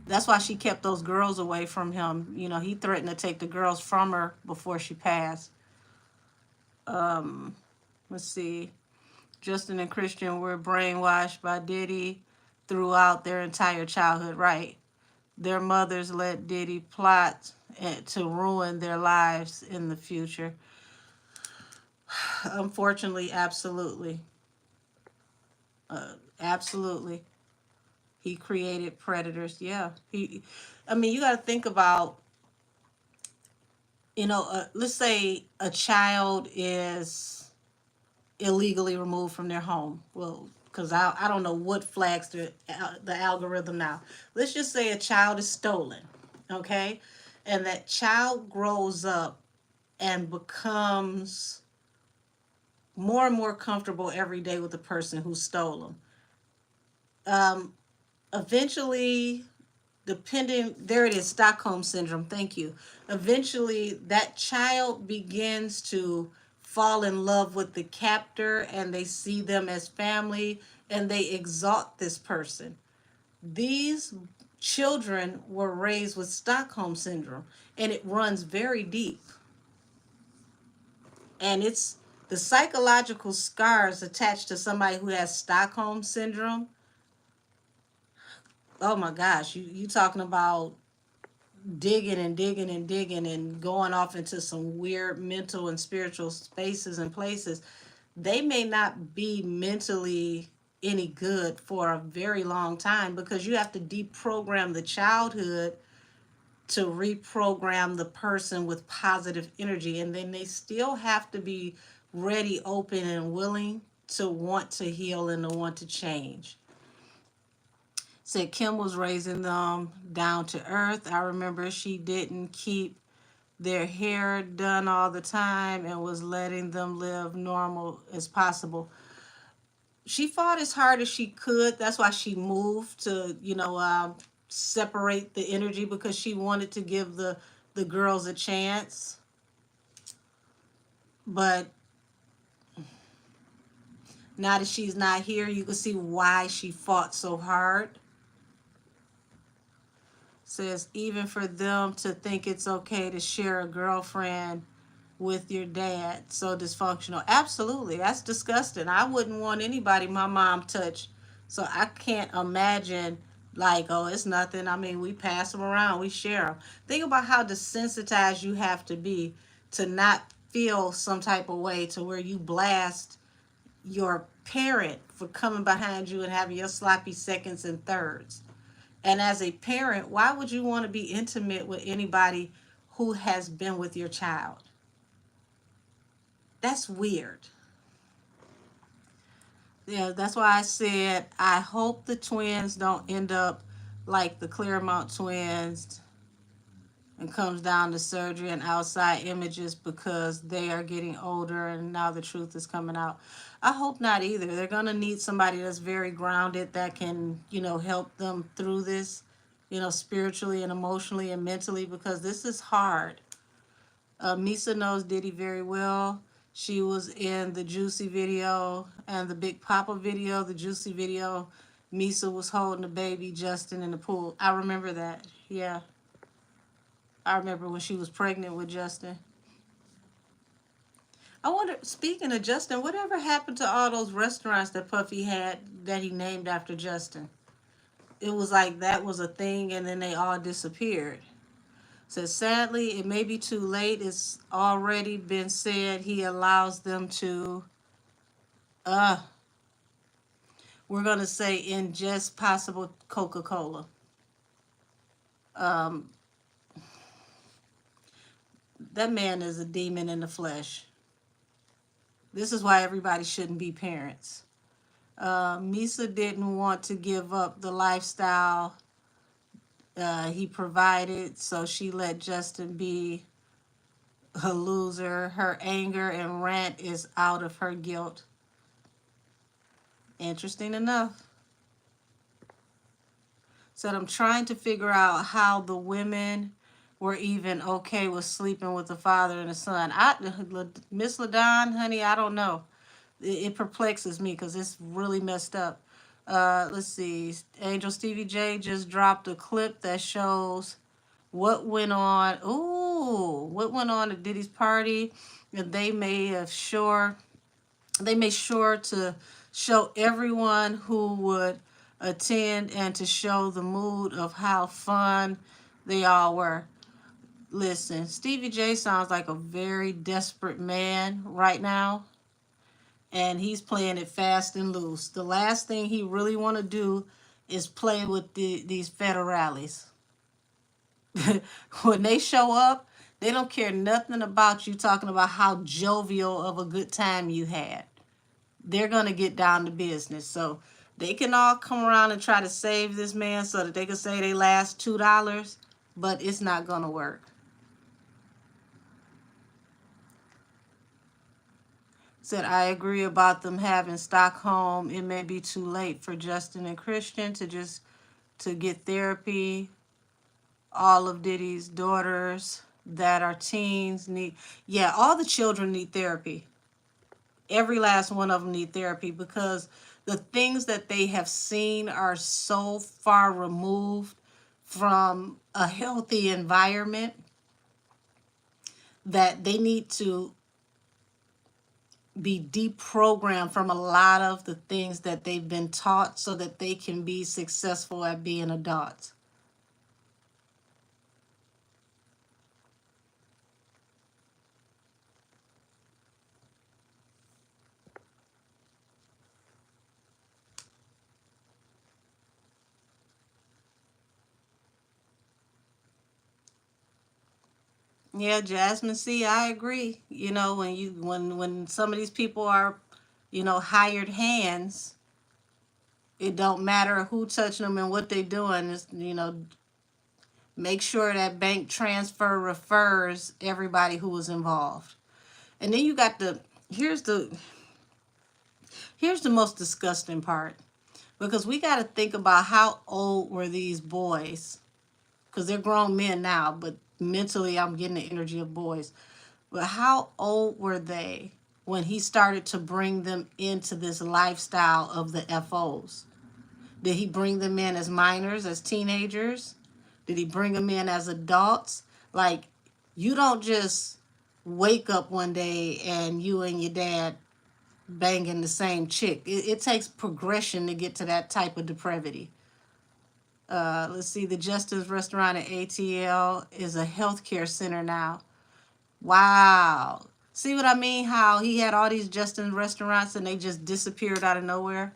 That's why she kept those girls away from him. He threatened to take the girls from her before she passed. Let's see. Justin and Christian were brainwashed by Diddy throughout their entire childhood, right? Their mothers let Diddy plot to ruin their lives in the future. Unfortunately, absolutely. Absolutely. He created predators. Yeah. I mean, you got to think about, let's say a child is illegally removed from their home. Well, because I don't know what flags the algorithm now. Let's just say a child is stolen, okay? And that child grows up and becomes more and more comfortable every day with the person who stole them. Eventually, depending, there it is, Stockholm syndrome, thank you. Eventually, that child begins to fall in love with the captor and they see them as family and they exalt this person. These children were raised with Stockholm syndrome and it runs very deep. And it's the psychological scars attached to somebody who has Stockholm syndrome. Oh my gosh, you talking about digging and digging and digging and going off into some weird mental and spiritual spaces and places. They may not be mentally any good for a very long time because you have to deprogram the childhood to reprogram the person with positive energy, and then they still have to be ready, open, and willing to want to heal and to want to change. Said Kim was raising them down to earth. I remember she didn't keep their hair done all the time and was letting them live normal as possible. She fought as hard as she could. That's why she moved to, separate the energy, because she wanted to give the girls a chance. But now that she's not here, you can see why she fought so hard. Says even for them to think it's okay to share a girlfriend with your dad, so dysfunctional. Absolutely, that's disgusting. I wouldn't want anybody my mom touched. So I can't imagine, like, oh, it's nothing. I mean, we pass them around, we share them. Think about how desensitized you have to be to not feel some type of way to where you blast your parent for coming behind you and having your sloppy seconds and thirds. And as a parent, why would you want to be intimate with anybody who has been with your child? That's weird. Yeah, that's why I said I hope the twins don't end up like the Claremont twins and comes down to surgery and outside images because they are getting older and now the truth is coming out. I hope not either. They're going to need somebody that's very grounded that can, help them through this, spiritually and emotionally and mentally, because this is hard. Misa knows Diddy very well. She was in the Juicy video and the Big Papa video. The Juicy video, Misa was holding the baby Justin in the pool. I remember that. Yeah. I remember when she was pregnant with Justin. I wonder, speaking of Justin, whatever happened to all those restaurants that Puffy had that he named after Justin? It was like that was a thing and then they all disappeared. So sadly, it may be too late. It's already been said he allows them to, uh, we're going to say, ingest possible Coca-Cola. Um, that man is a demon in the flesh. This is why everybody shouldn't be parents. Misa didn't want to give up the lifestyle he provided, so she let Justin be a loser. Her anger and rant is out of her guilt. Interesting enough. Said, I'm trying to figure out how the women were even okay with sleeping with the father and the son. Miss LaDon, honey, I don't know. It perplexes me because it's really messed up. Let's see. Angel Stevie J just dropped a clip that shows what went on. Ooh, what went on at Diddy's party, and they made sure to show everyone who would attend and to show the mood of how fun they all were. Listen, Stevie J sounds like a very desperate man right now, and he's playing it fast and loose. The last thing he really want to do is play with these federales. When they show up, they don't care nothing about you talking about how jovial of a good time you had. They're going to get down to business. So they can all come around and try to save this man so that they can say they last $2, but it's not going to work. Said, I agree about them having Stockholm. It may be too late for Justin and Christian to just to get therapy. All of Diddy's daughters that are teens need, yeah, all the children need therapy. Every last one of them need therapy because the things that they have seen are so far removed from a healthy environment that they need to be deprogrammed from a lot of the things that they've been taught so that they can be successful at being adults. Yeah, Jasmine, see, I agree. You know, when some of these people are, hired hands, it don't matter who touching them and what they doing. Is, make sure that bank transfer refers everybody who was involved. And then you got here's the here's the most disgusting part, because we got to think about how old were these boys, because they're grown men now, but mentally I'm getting the energy of boys. But how old were they when he started to bring them into this lifestyle of the FOs? Did he bring them in as minors, as teenagers? Did he bring them in as adults? Like, you don't just wake up one day and you and your dad banging the same chick. It takes progression to get to that type of depravity. Let's see, the Justin's Restaurant at ATL is a healthcare center now. Wow. See what I mean? How he had all these Justin's restaurants and they just disappeared out of nowhere?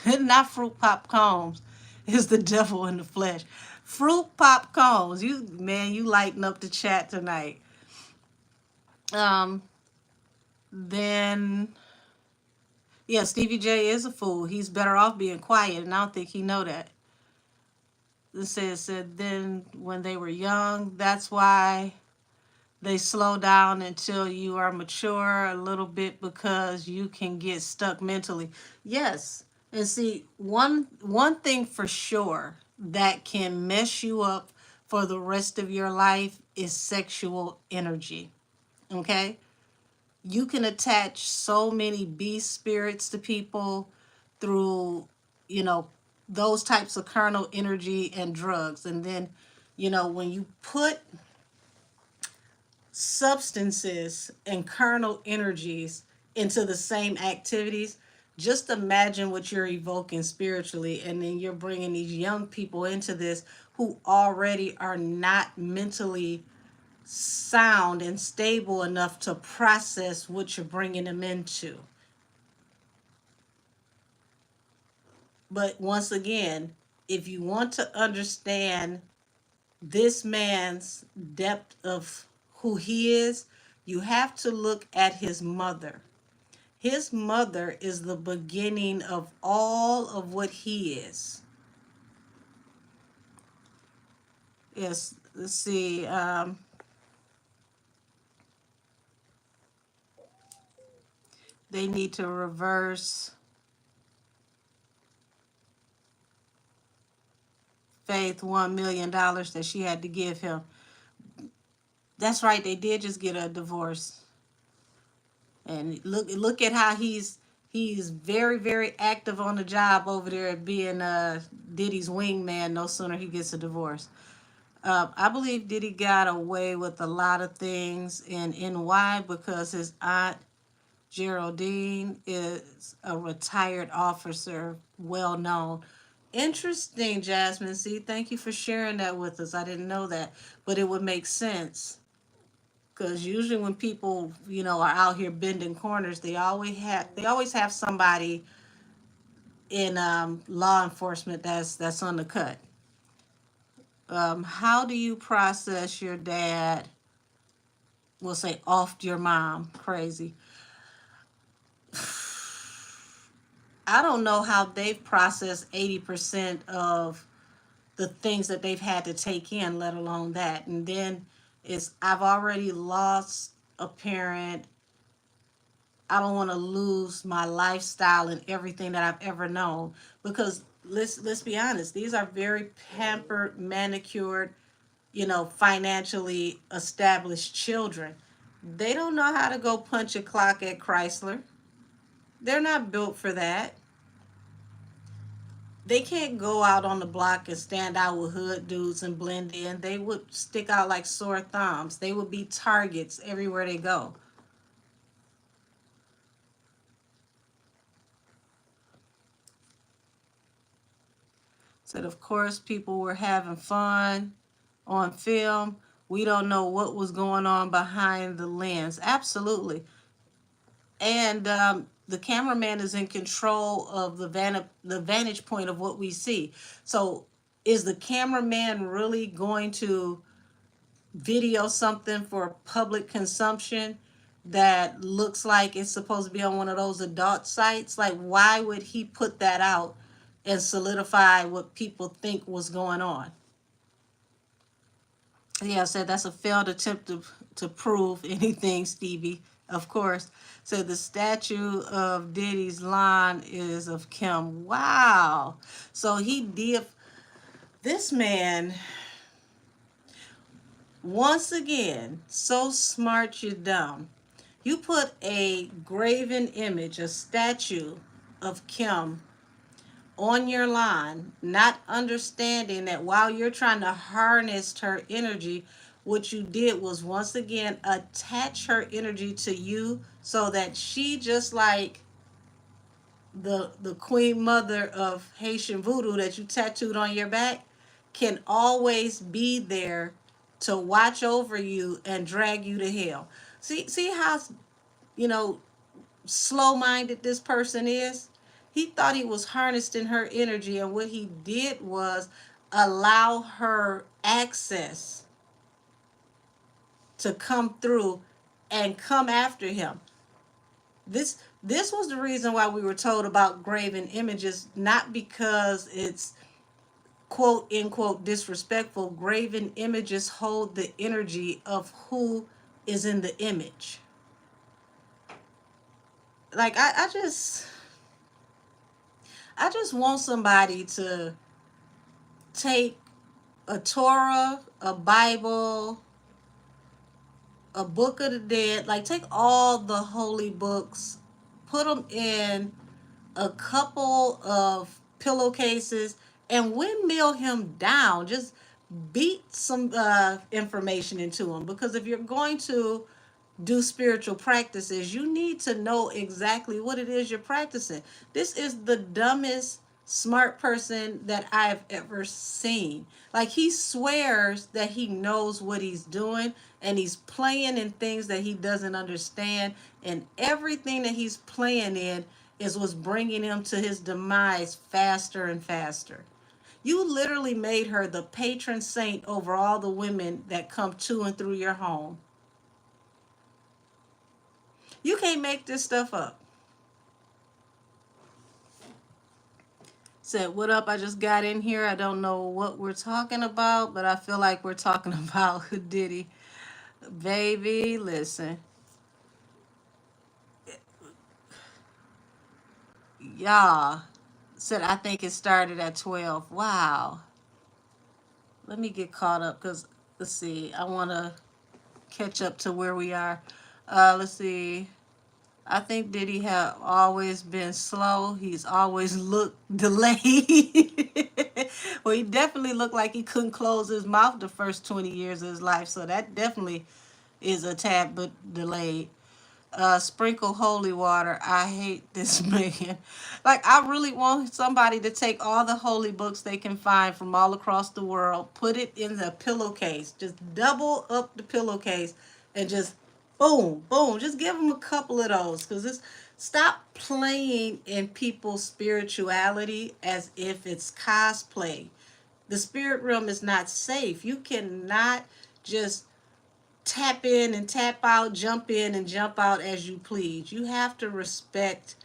Not Fruit Pop Combs. Is the devil in the flesh. Fruit Pop Combs. You, man, you lighten up the chat tonight. Um, then yeah, Stevie J is a fool. He's better off being quiet, and I don't think he know that. It said then when they were young, that's why they slow down until you are mature a little bit, because you can get stuck mentally. Yes. And see, one thing for sure that can mess you up for the rest of your life is sexual energy. Okay? You can attach so many beast spirits to people through, you know, those types of carnal energy and drugs. And then, when you put substances and carnal energies into the same activities, just imagine what you're evoking spiritually. And then you're bringing these young people into this who already are not mentally sound and stable enough to process what you're bringing them into. But once again, if you want to understand this man's depth of who he is, you have to look at his mother. His mother is the beginning of all of what he is. Yes, let's see. They need to reverse Faith $1 million that she had to give him. That's right, they did just get a divorce. And look at how he's very, very active on the job over there at being Diddy's wingman. No sooner he gets a divorce. I believe Diddy got away with a lot of things in NY because his aunt Geraldine is a retired officer, well known. Interesting, Jasmine. See, thank you for sharing that with us. I didn't know that, but it would make sense, because usually when people, are out here bending corners, they always have somebody in law enforcement that's on the cut. How do you process your dad? We'll say off your mom. Crazy. I don't know how they've processed 80% of the things that they've had to take in, let alone that. And then I've already lost a parent. I don't want to lose my lifestyle and everything that I've ever known, because let's be honest. These are very pampered, manicured, financially established children. They don't know how to go punch a clock at Chrysler. They're not built for that. They can't go out on the block and stand out with hood dudes and blend in. They would stick out like sore thumbs. They would be targets everywhere they go. Said, of course, people were having fun on film. We don't know what was going on behind the lens. Absolutely. And the cameraman is in control of the vantage point of what we see. So is the cameraman really going to video something for public consumption that looks like it's supposed to be on one of those adult sites? Like, why would he put that out and solidify what people think was going on? Yeah, I said that's a failed attempt to prove anything, Stevie. Of course. So the statue of Diddy's line is of Kim. Wow. So he did. This man, once again, so smart you're dumb. You put a graven image, a statue of Kim on your line, not understanding that while you're trying to harness her energy, what you did was once again attach her energy to you so that she, just like the queen mother of Haitian voodoo that you tattooed on your back, can always be there to watch over you and drag you to hell. See how, you know, slow-minded this person is? He thought he was harnessing her energy, and what he did was allow her access to come through and come after him. This was the reason why we were told about graven images, not because it's quote unquote disrespectful. Graven images hold the energy of who is in the image. Like I just want somebody to take a Torah, a Bible, a Book of the Dead, like take all the holy books, put them in a couple of pillowcases, and windmill him down. Just beat some information into him. Because if you're going to do spiritual practices, you need to know exactly what it is you're practicing. This is the dumbest smart person that I've ever seen. Like, he swears that he knows what he's doing, and he's playing in things that he doesn't understand, and everything that he's playing in is what's bringing him to his demise faster and faster. You literally made her the patron saint over all the women that come to and through your home. You can't make this stuff up. Said, what up? I just got in here. I don't know what we're talking about, but I feel like we're talking about Diddy. Baby, listen. Y'all said, I think it started at 12. Wow. Let me get caught up because, let's see, I want to catch up to where we are. Let's see. I think Diddy have always been slow. He's always looked delayed. Well, he definitely looked like he couldn't close his mouth the first 20 years of his life. So that definitely is a tad bit delayed. Sprinkle holy water. I hate this man. Like, I really want somebody to take all the holy books they can find from all across the world, put it in the pillowcase, just double up the pillowcase, and just boom, boom. Just give them a couple of those, because it's stop playing in people's spirituality as if it's cosplay. The spirit realm is not safe. You cannot just tap in and tap out, jump in and jump out as you please. You have to respect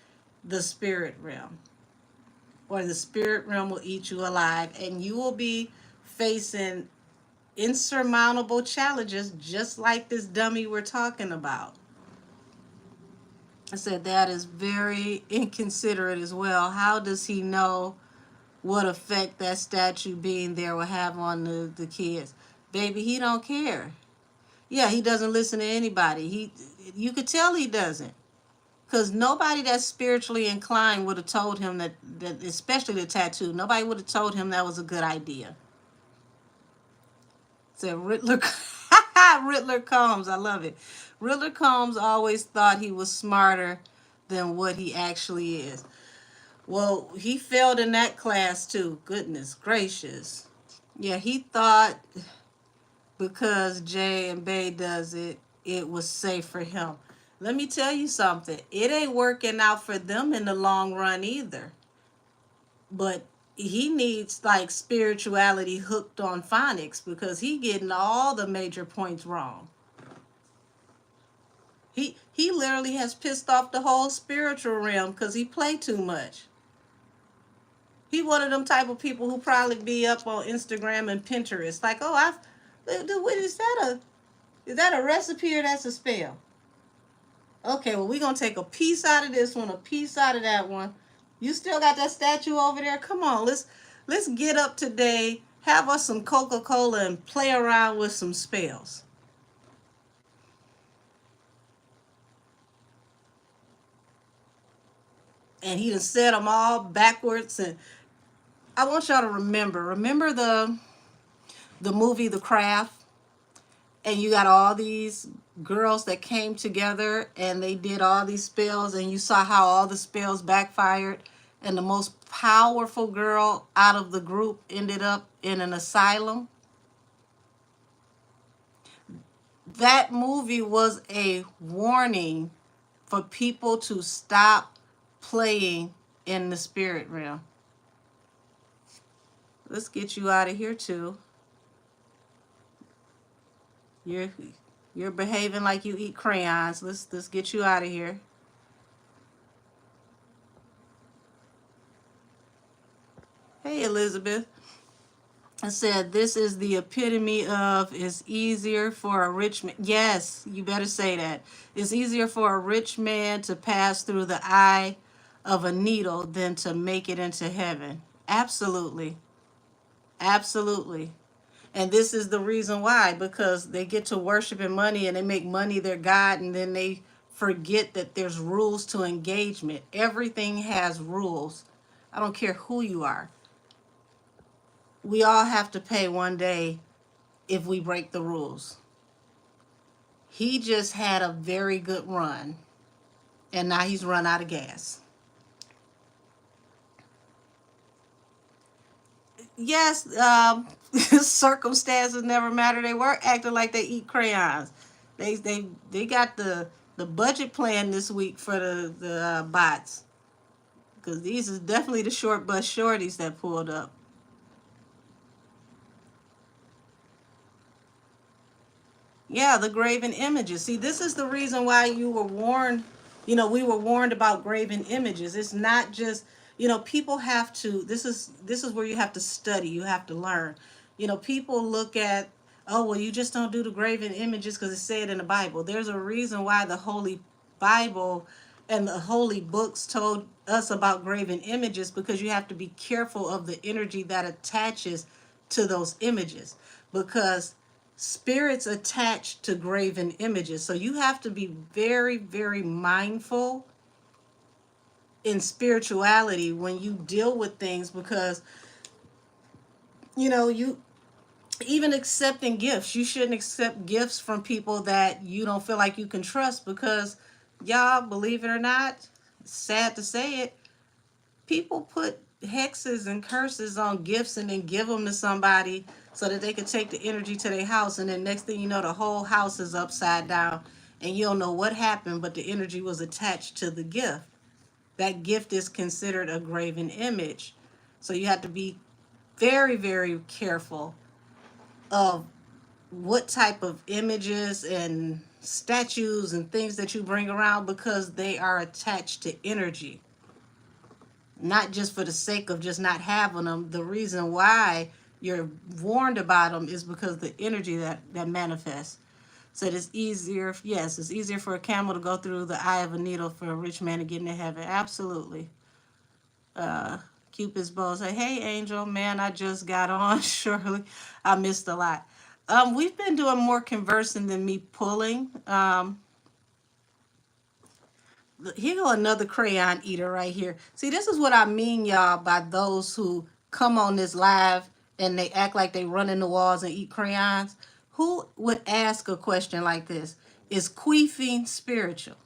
the spirit realm, or the spirit realm will eat you alive, and you will be facing insurmountable challenges just like this dummy we're talking about. I said that is very inconsiderate as well. How does he know what effect that statue being there will have on the kids. Baby, he don't care. Yeah, he doesn't listen to anybody. You could tell he doesn't. Because nobody that's spiritually inclined would have told him that, especially the tattoo, nobody would have told him that was a good idea. So Riddler, Riddler Combs, I love it. Riddler Combs always thought he was smarter than what he actually is. Well, he failed in that class too. Goodness gracious. Yeah, he thought because Jay and Bay does it, it was safe for him. Let me tell you something. It ain't working out for them in the long run either. But he needs like spirituality hooked on phonics because he getting all the major points wrong. He literally has pissed off the whole spiritual realm because he played too much. He one of them type of people who probably be up on Instagram and Pinterest like, oh, what is that a recipe or that's a spell? Okay, well, we're going to take a piece out of this one, a piece out of that one. You still got that statue over there? Come on, let's get up today, have us some Coca-Cola, and play around with some spells. And he done set them all backwards. And I want y'all to remember the movie The Craft? And you got all these girls that came together and they did all these spells, and you saw how all the spells backfired, and the most powerful girl out of the group ended up in an asylum. That movie was a warning for people to stop playing in the spirit realm. Let's get you out of here too. You're behaving like you eat crayons. Let's get you out of here. Hey, Elizabeth. I said this is the epitome of it's easier for a rich man. Yes, you better say that. It's easier for a rich man to pass through the eye of a needle than to make it into heaven. Absolutely. Absolutely. And this is the reason why, because they get to worshiping money and they make money their God, and then they forget that there's rules to engagement. Everything has rules. I don't care who you are. We all have to pay one day if we break the rules. He just had a very good run, and now he's run out of gas. Yes, circumstances never matter. They were acting like they eat crayons. They got the budget plan this week for the bots, because these is definitely the short bus shorties that pulled up. Yeah, the graven images. See, this is the reason why you were warned. We were warned about graven images. It's not just, people have to. This is where you have to study. You have to learn. People look at, oh, well, you just don't do the graven images because it said in the Bible. There's a reason why the Holy Bible and the holy books told us about graven images, because you have to be careful of the energy that attaches to those images, because spirits attach to graven images. So you have to be very, very mindful in spirituality when you deal with things, because you even accepting gifts, you shouldn't accept gifts from people that you don't feel like you can trust, because y'all, believe it or not, sad to say it, people put hexes and curses on gifts and then give them to somebody so that they could take the energy to their house, and then next thing you know, the whole house is upside down and you don't know what happened, but the energy was attached to the gift. That gift is considered a graven image. So you have to be very, very careful of what type of images and statues and things that you bring around, because they are attached to energy. Not just for the sake of just not having them. The reason why you're warned about them is because the energy that manifests. So it's easier, yes, it's easier for a camel to go through the eye of a needle for a rich man to get into heaven. Absolutely. Cupid's bow. Say, hey, Angel, man, I just got on. Surely I missed a lot. We've been doing more conversing than me pulling. Here go another crayon eater right here. See, this is what I mean, y'all, by those who come on this live and they act like they run in the walls and eat crayons. Who would ask a question like this? Is queefing spiritual?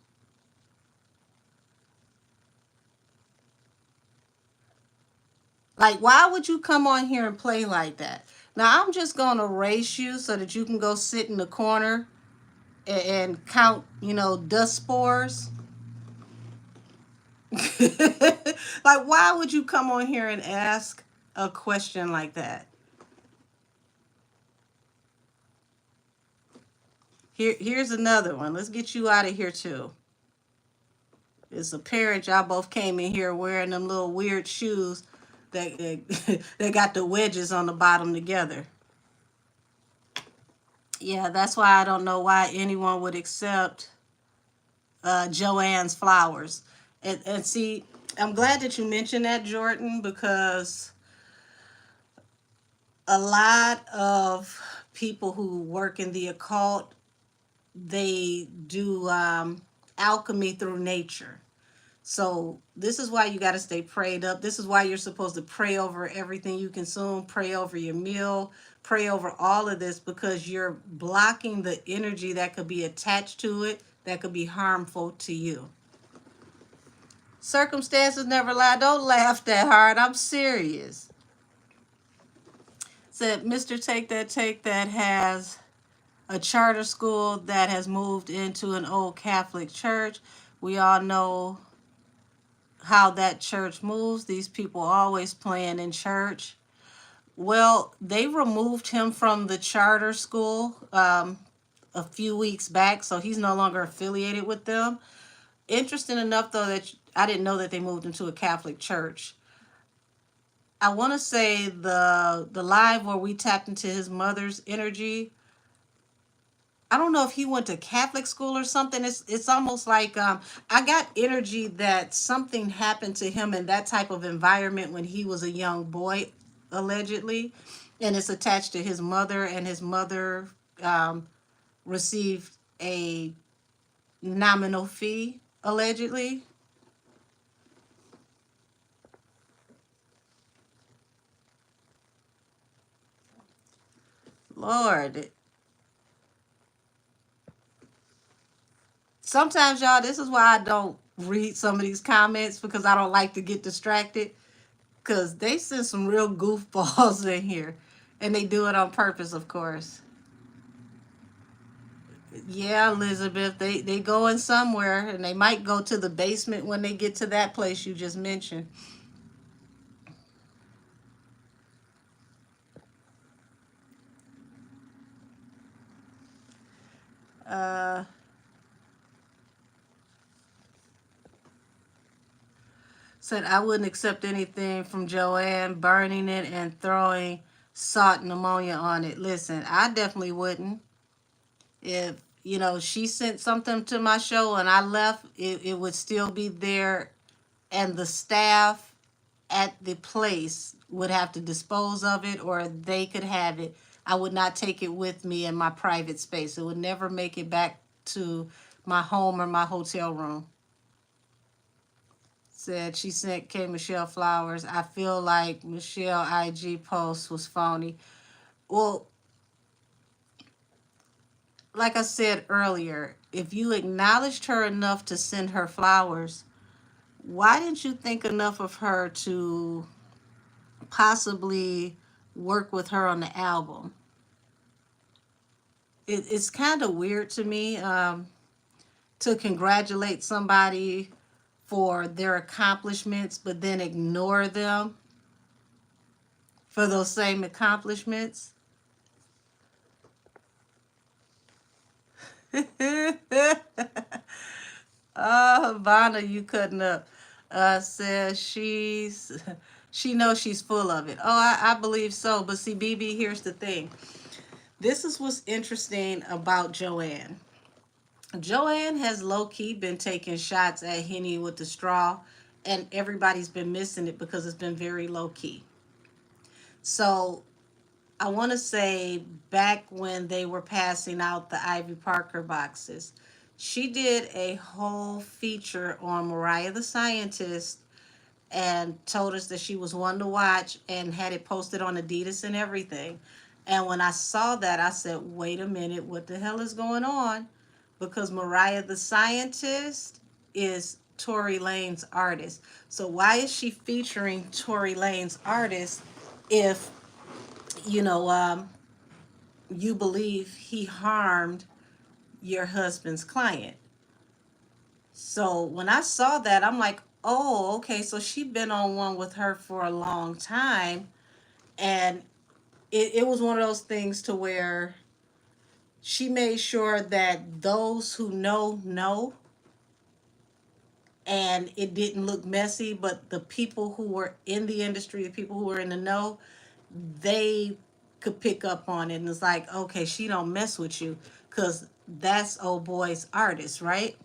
Like, why would you come on here and play like that? Now, I'm just going to erase you so that you can go sit in the corner and count, dust spores. Like, why would you come on here and ask a question like that? Here's another one. Let's get you out of here too. It's a parent. Y'all both came in here wearing them little weird shoes that that got the wedges on the bottom together. Yeah, that's why I don't know why anyone would accept Joanne's flowers. And see, I'm glad that you mentioned that, Jordan, because a lot of people who work in the occult, they do alchemy through nature. So this is why you got to stay prayed up. This is why you're supposed to pray over everything you consume, pray over your meal, pray over all of this, because you're blocking the energy that could be attached to it that could be harmful to you. Circumstances never lie. Don't laugh that hard. I'm serious. Said Mr. Take That has a charter school that has moved into an old Catholic church. We all know how that church moves. These people always playing in church. Well, they removed him from the charter school a few weeks back, so he's no longer affiliated with them. Interesting enough, though, that I didn't know that they moved into a Catholic church. I want to say the live where we tapped into his mother's energy, I don't know if he went to Catholic school or something. It's almost like I got energy that something happened to him in that type of environment when he was a young boy, allegedly, and it's attached to his mother, and his mother received a nominal fee, allegedly. Lord. Sometimes, y'all, this is why I don't read some of these comments, because I don't like to get distracted, because they send some real goofballs in here, and they do it on purpose, of course. Yeah, Elizabeth, they going somewhere, and they might go to the basement when they get to that place you just mentioned. Uh, Said I wouldn't accept anything from Joanne, burning it and throwing salt and ammonia on it. Listen, I definitely wouldn't. If she sent something to my show and I left, it would still be there, and the staff at the place would have to dispose of it, or they could have it. I would not take it with me in my private space. It would never make it back to my home or my hotel room. Said she sent K. Michelle flowers. I feel like Michelle IG post was phony. Well, like I said earlier, if you acknowledged her enough to send her flowers, why didn't you think enough of her to possibly work with her on the album? It's kind of weird to me to congratulate somebody for their accomplishments, but then ignore them for those same accomplishments. Oh, Vanna, you cutting up. Says she knows she's full of it. Oh, I believe so. But see, BB, here's the thing. This is what's interesting about Joanne. Joanne has low-key been taking shots at Henny with the straw, and everybody's been missing it because it's been very low key. So I want to say back when they were passing out the Ivy Parker boxes, she did a whole feature on Mariah the Scientist and told us that she was one to watch and had it posted on Adidas and everything. And when I saw that, I said, wait a minute, what the hell is going on? Because Mariah the Scientist is Tory Lane's artist. So why is she featuring Tory Lane's artist if, you know, you believe he harmed your husband's client? So when I saw that, I'm like, oh, okay, so she'd been on one with her for a long time. And it was one of those things to where she made sure that those who know, and it didn't look messy, but the people who were in the industry, the people who were in the know, they could pick up on it. And it's like, okay, she don't mess with you because that's old boy's artist, right?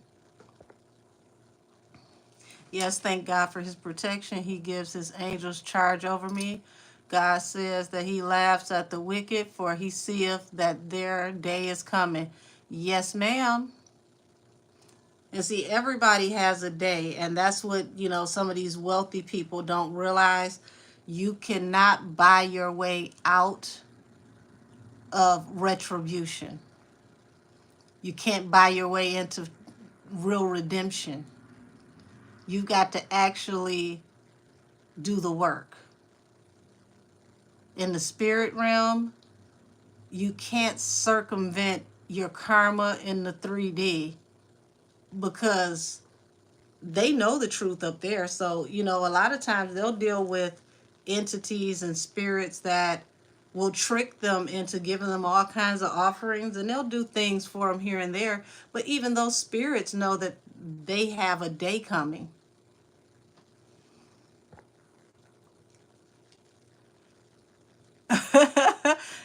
Yes, thank God for his protection. He gives his angels charge over me. God says that he laughs at the wicked, for he seeth that their day is coming. Yes, ma'am. And see, everybody has a day, and that's what, some of these wealthy people don't realize. You cannot buy your way out of retribution. You can't buy your way into real redemption. You've got to actually do the work. In the spirit realm, you can't circumvent your karma in the 3D because they know the truth up there. So, a lot of times they'll deal with entities and spirits that will trick them into giving them all kinds of offerings, and they'll do things for them here and there. But even those spirits know that they have a day coming.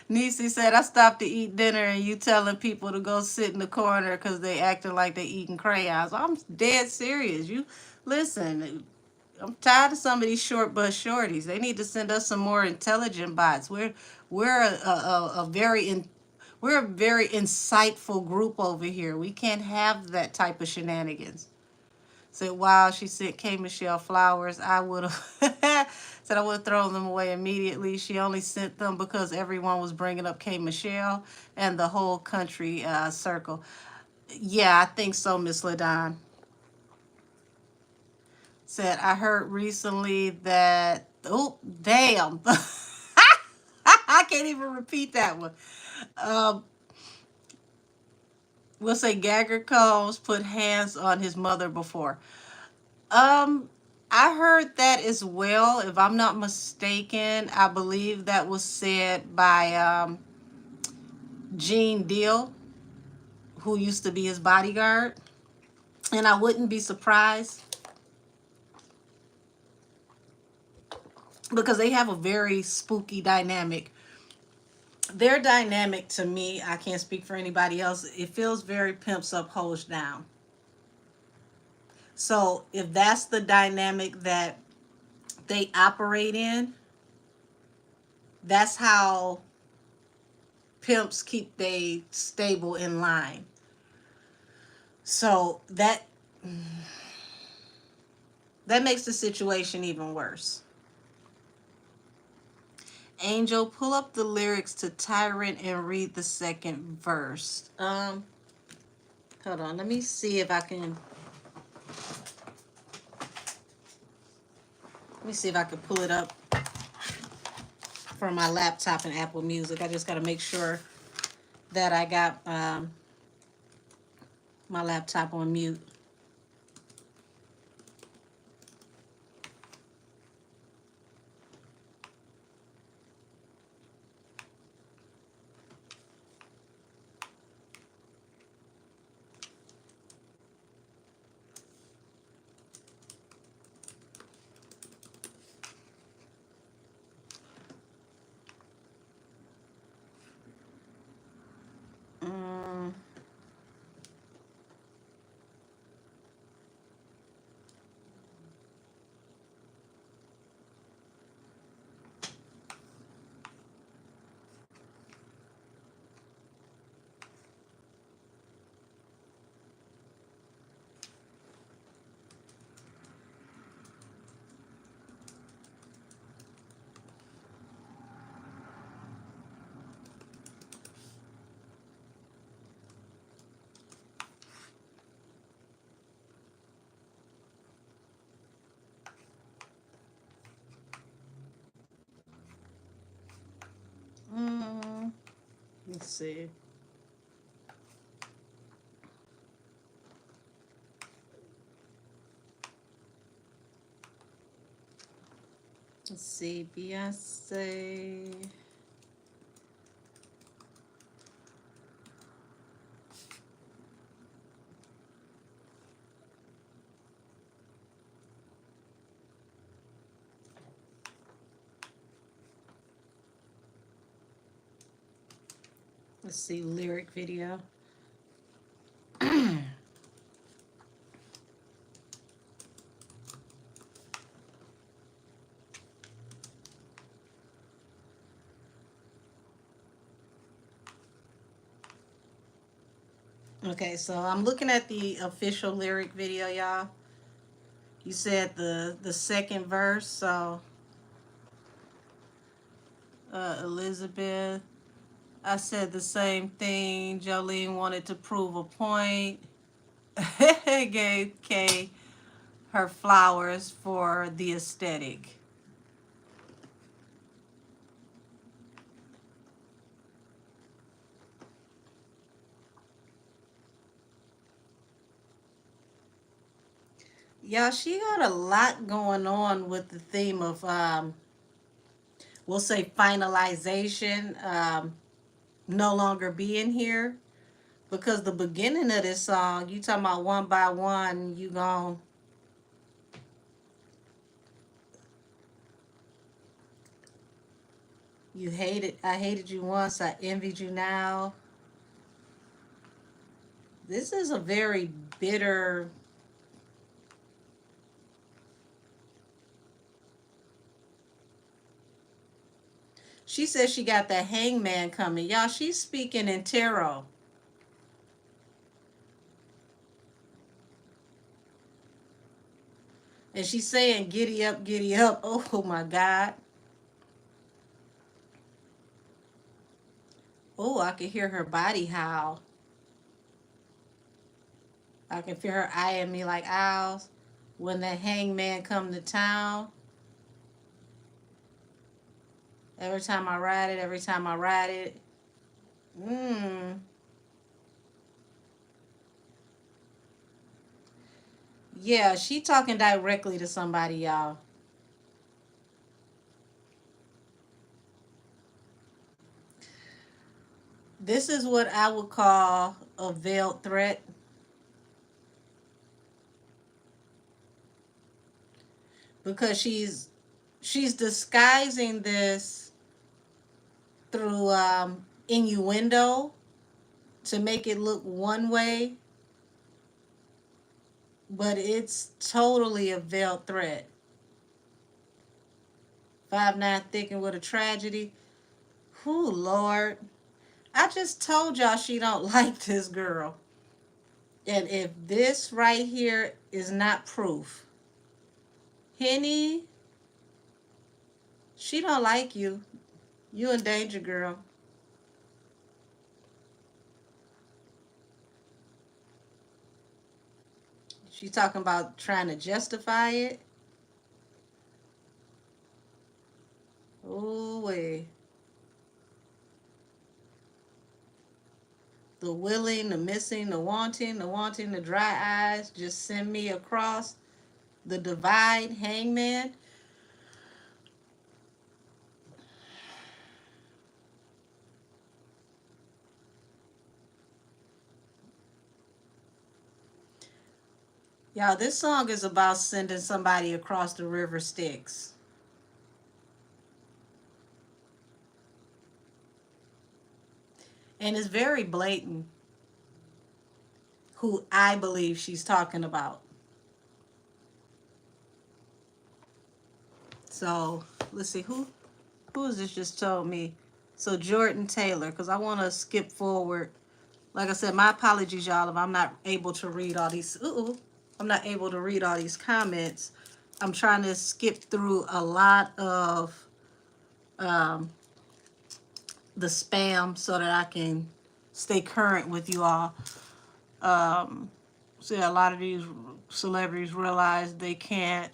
Nisi said, I stopped to eat dinner and you telling people to go sit in the corner because they acting like they eating crayons. I'm dead serious. You listen, I'm tired of some of these short bus shorties. They need to send us some more intelligent bots. We're a very we're a very insightful group over here. We can't have that type of shenanigans. Said, wow, she sent K. Michelle flowers. I would have said I would have thrown them away immediately. She only sent them because everyone was bringing up K. Michelle and the whole country circle. Yeah, I think so, Miss LaDon. Said, I heard recently that, oh, damn. I can't even repeat that one. Um, we'll say Gagger Combs put hands on his mother before. Um, I heard that as well. If I'm not mistaken, I believe that was said by Gene Deal, who used to be his bodyguard. And I wouldn't be surprised because they have a very spooky dynamic. Their dynamic to me, I can't speak for anybody else, it feels very pimps up, hoes down. So if that's the dynamic that they operate in, that's how pimps keep they stable in line. So that makes the situation even worse. Angel, pull up the lyrics to Tyrant and read the second verse. Hold on, let me see if I can. Let me see if I can pull it up from my laptop and Apple Music. I just got to make sure that I got my laptop on mute. Um, Let's see. Let's see. Beyonce. Let's see. Lyric video. Okay, so I'm looking at the official lyric video, y'all. You said the second verse, so Elizabeth. I said the same thing. Jolene wanted to prove a point. Gave Kay her flowers for the aesthetic. Yeah, she got a lot going on with the theme of we'll say finalization, no longer being here. Because the beginning of this song, you talking about one by one, you gon' you hated I hated you once, I envied you now. This is a very bitter. She says she got the hangman coming. Y'all, she's speaking in tarot. And she's saying, giddy up, giddy up. Oh my God. Oh, I can hear her body howl. I can feel her eyeing me like owls. When the hangman come to town. Every time I ride it, every time I ride it. Mmm. Yeah, she talking directly to somebody, y'all. This is what I would call a veiled threat. Because she's disguising this through innuendo to make it look one way, but it's totally a veiled threat. 5'9" thinking with a tragedy. Whew, Lord. I just told y'all she don't like this girl. And if this right here is not proof, Henny, she don't like you. You in danger, girl. She talking about trying to justify it. Oh, way. The willing, the missing, the wanting, the dry eyes. Just send me across the divide, hangman. Y'all, this song is about sending somebody across the river Styx. And it's very blatant who I believe she's talking about. So let's see who is this just told me. So Jordan Taylor, because I want to skip forward. Like I said, my apologies, y'all, if I'm not able to read all these. I'm not able to read all these comments. I'm trying to skip through a lot of um, the spam so that I can stay current with you all. See, a lot of these celebrities realize they can't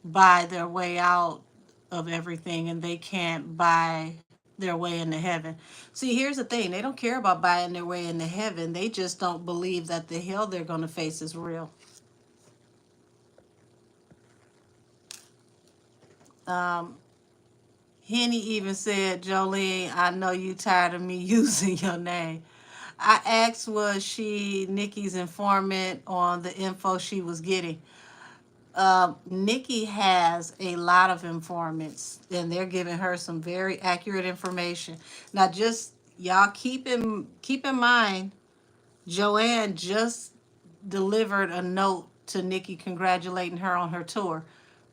buy their way out of everything, and they can't buy their way into heaven. See, here's the thing, they don't care about buying their way into heaven. They just don't believe that the hell they're going to face is real. Um, Henny even said, Jolene, I know you tired of me using your name. I asked, was she Nikki's informant on the info she was getting? Nikki has a lot of informants, and they're giving her some very accurate information. Now, just y'all keep in mind, Joanne just delivered a note to Nikki congratulating her on her tour.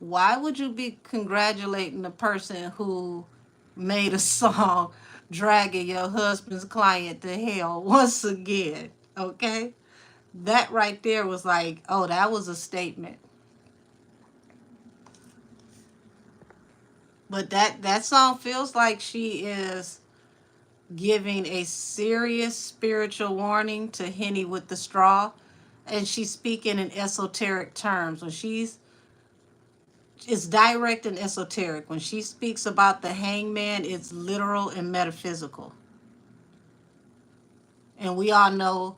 Why would you be congratulating the person who made a song dragging your husband's client to hell once again? Okay? That right there was like, oh, that was a statement. But that song feels like she is giving a serious spiritual warning to Henny with the straw, and she's speaking in esoteric terms. When she's it's direct and esoteric. When she speaks about the hangman, it's literal and metaphysical. And we all know,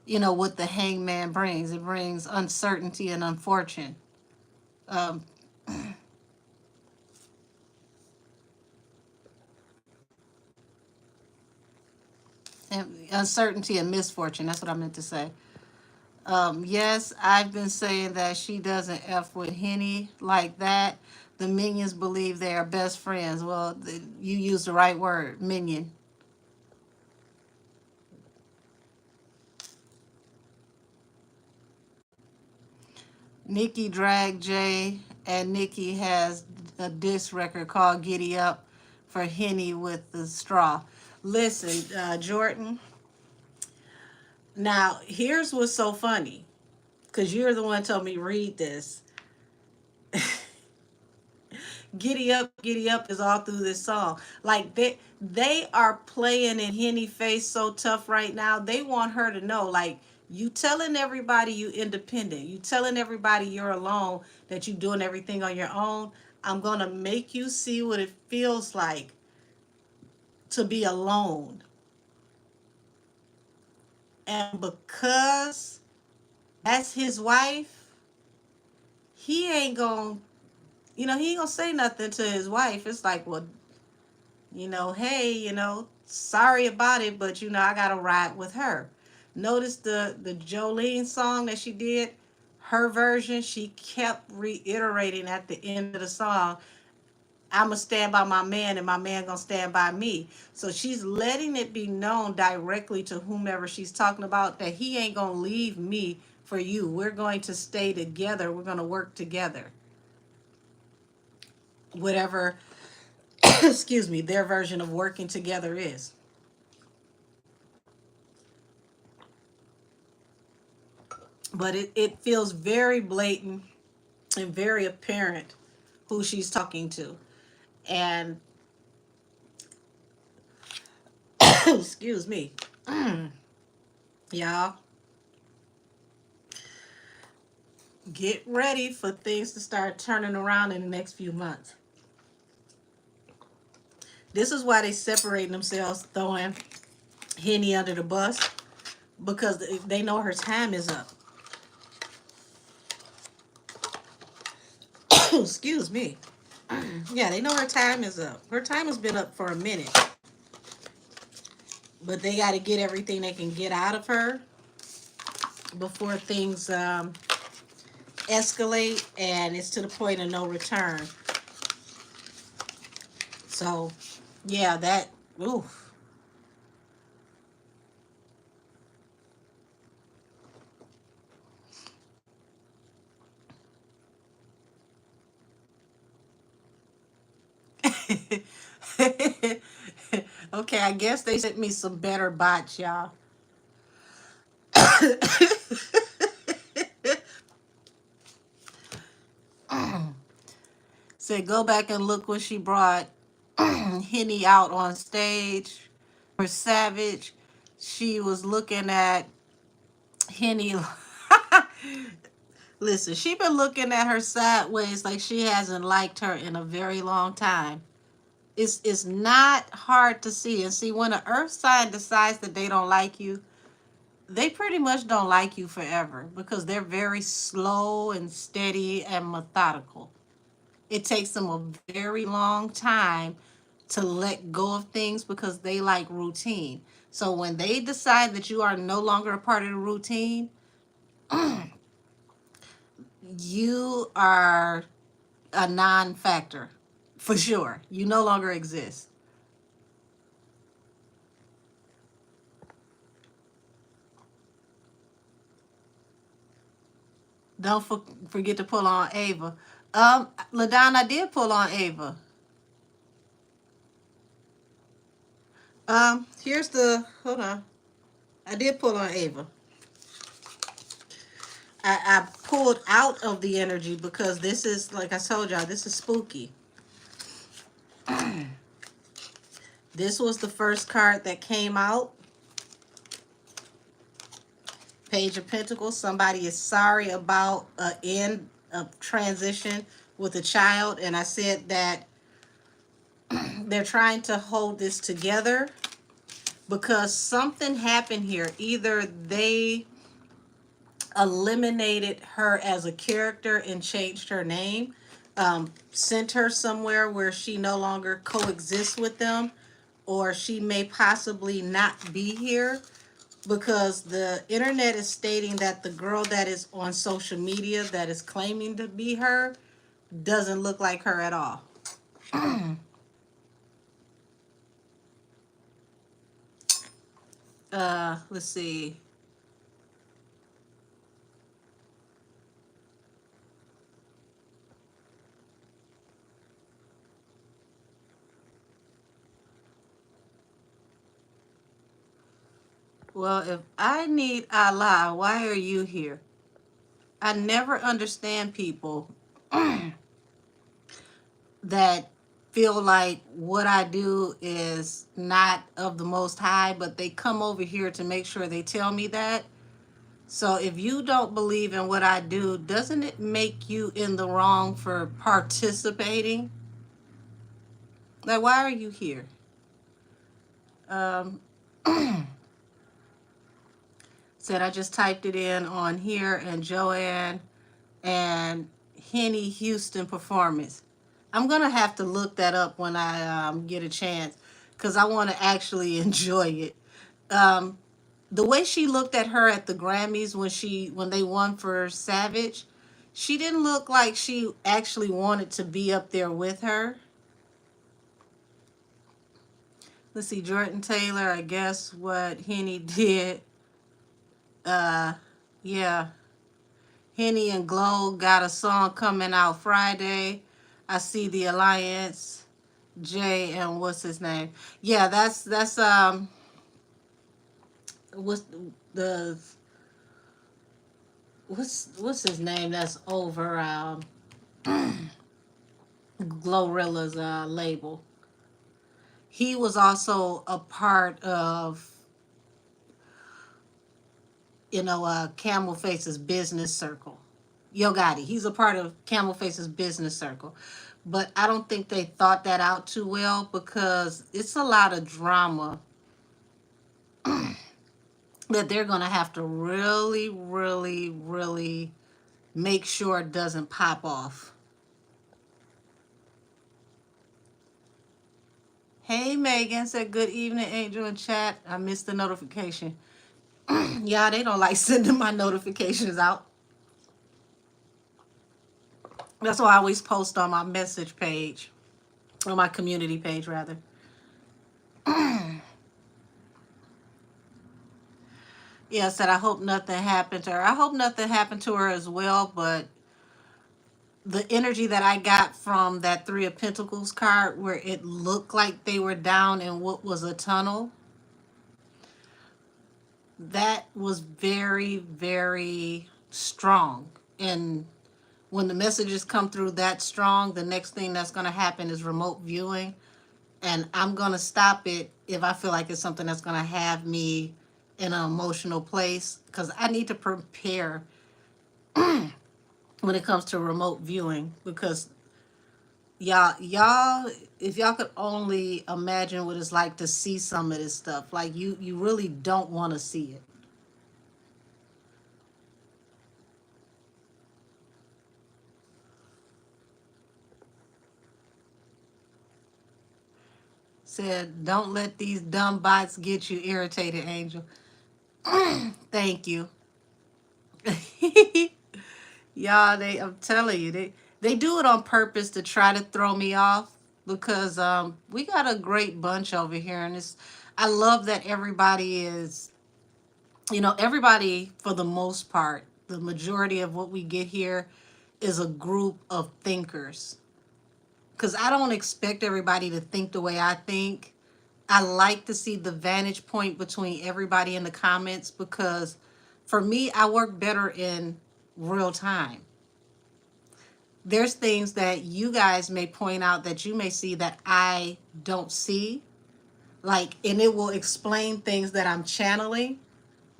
what the hangman brings. It brings uncertainty and unfortune. Um, and uncertainty and misfortune. That's what I meant to say. Yes, I've been saying that she doesn't F with Henny like that. The minions believe they are best friends. Well, you used the right word, minion. Nikki dragged Jay, and Nikki has a diss record called Giddy Up for Henny with the straw. Listen, Jordan, now here's what's so funny, because you're the one who told me read this. Giddy up is all through this song. Like they are playing in Henny face so tough right now. They want her to know, like, you telling everybody you independent. You telling everybody you're alone, that you doing everything on your own. I'm gonna make you see what it feels like to be alone. And because that's his wife, he ain't gonna he ain't gonna say nothing to his wife. It's like, well, hey, sorry about it, but I gotta ride with her. Notice the Jolene song that she did, her version, she kept reiterating at the end of the song, I'ma stand by my man and my man gonna stand by me. So she's letting it be known directly to whomever she's talking about that he ain't gonna leave me for you. We're going to stay together. We're gonna work together. Whatever excuse me, their version of working together is. But it feels very blatant and very apparent who she's talking to. And excuse me, y'all, get ready for things to start turning around in the next few months. This is why they separating themselves, throwing Henny under the bus, because they know her time is up. Excuse me. Yeah, they know her time is up. Her time has been up for a minute. But they got to get everything they can get out of her before things escalate and it's to the point of no return. So, yeah, that, oof. Okay, I guess they sent me some better bots, y'all. Said, go back and look when she brought Henny out on stage for Savage. She was looking at Henny. Listen, she been looking at her sideways like she hasn't liked her in a very long time. It's not hard to see. And see, when an earth sign decides that they don't like you, they pretty much don't like you forever because they're very slow and steady and methodical. It takes them a very long time to let go of things because they like routine. So when they decide that you are no longer a part of the routine, you are a non-factor for sure. You no longer exist. Don't forget to pull on Ava. LaDon, I did pull on Ava. Here's the, hold on. I did pull on Ava. I pulled out of the energy because this is, like I told y'all, this is spooky. This was the first card that came out. Page of Pentacles. Somebody is sorry about an end of transition with a child. And I said that they're trying to hold this together because something happened here. Either they eliminated her as a character and changed her name, sent her somewhere where she no longer coexists with them, or she may possibly not be here because the internet is stating that the girl that is on social media that is claiming to be her doesn't look like her at all. Let's see. Well, if I need Allah, why are you here? I never understand people that feel like what I do is not of the most high, but they come over here to make sure they tell me that. So if you don't believe in what I do, doesn't it make you in the wrong for participating? Like, why are you here? Um, said I just typed it in on here, and Joanne and Henny Houston performance. I'm gonna have to look that up when I get a chance because I want to actually enjoy it. Um, the way she looked at her at the Grammys when they won for Savage, she didn't look like she actually wanted to be up there with her. Let's see, Jordan Taylor. I guess what Henny did. Uh, yeah, Henny and Glow got a song coming out Friday. I see the Alliance. Jay and what's his name? Yeah, that's what's the what's his name? That's over Glorilla's label. He was also a part of Camel Face's business circle. Yo Gotti, he's a part of Camel Face's business circle. But I don't think they thought that out too well because it's a lot of drama that they're going to have to really, really, really make sure it doesn't pop off. Hey, Megan said, good evening, Angel in chat. I missed the notification. Yeah, they don't like sending my notifications out. That's why I always post on my message page, on my community page, rather. Yeah, said, I hope nothing happened to her. I hope nothing happened to her as well, but the energy that I got from that Three of Pentacles card where it looked like they were down in what was a tunnel, that was very, very strong. And when the messages come through that strong, the next thing that's going to happen is remote viewing. And I'm going to stop it if I feel like it's something that's going to have me in an emotional place because I need to prepare when it comes to remote viewing because Y'all, if y'all could only imagine what it's like to see some of this stuff, like you really don't want to see it. Said, don't let these dumb bots get you irritated, Angel. Thank you. Y'all, I'm telling you, they do it on purpose to try to throw me off because we got a great bunch over here, and it's I love that everybody is, everybody for the most part, the majority of what we get here is a group of thinkers. Because I don't expect everybody to think the way I think. I like to see the vantage point between everybody in the comments because for me, I work better in real time. There's things that you guys may point out that you may see that I don't see. Like, and it will explain things that I'm channeling.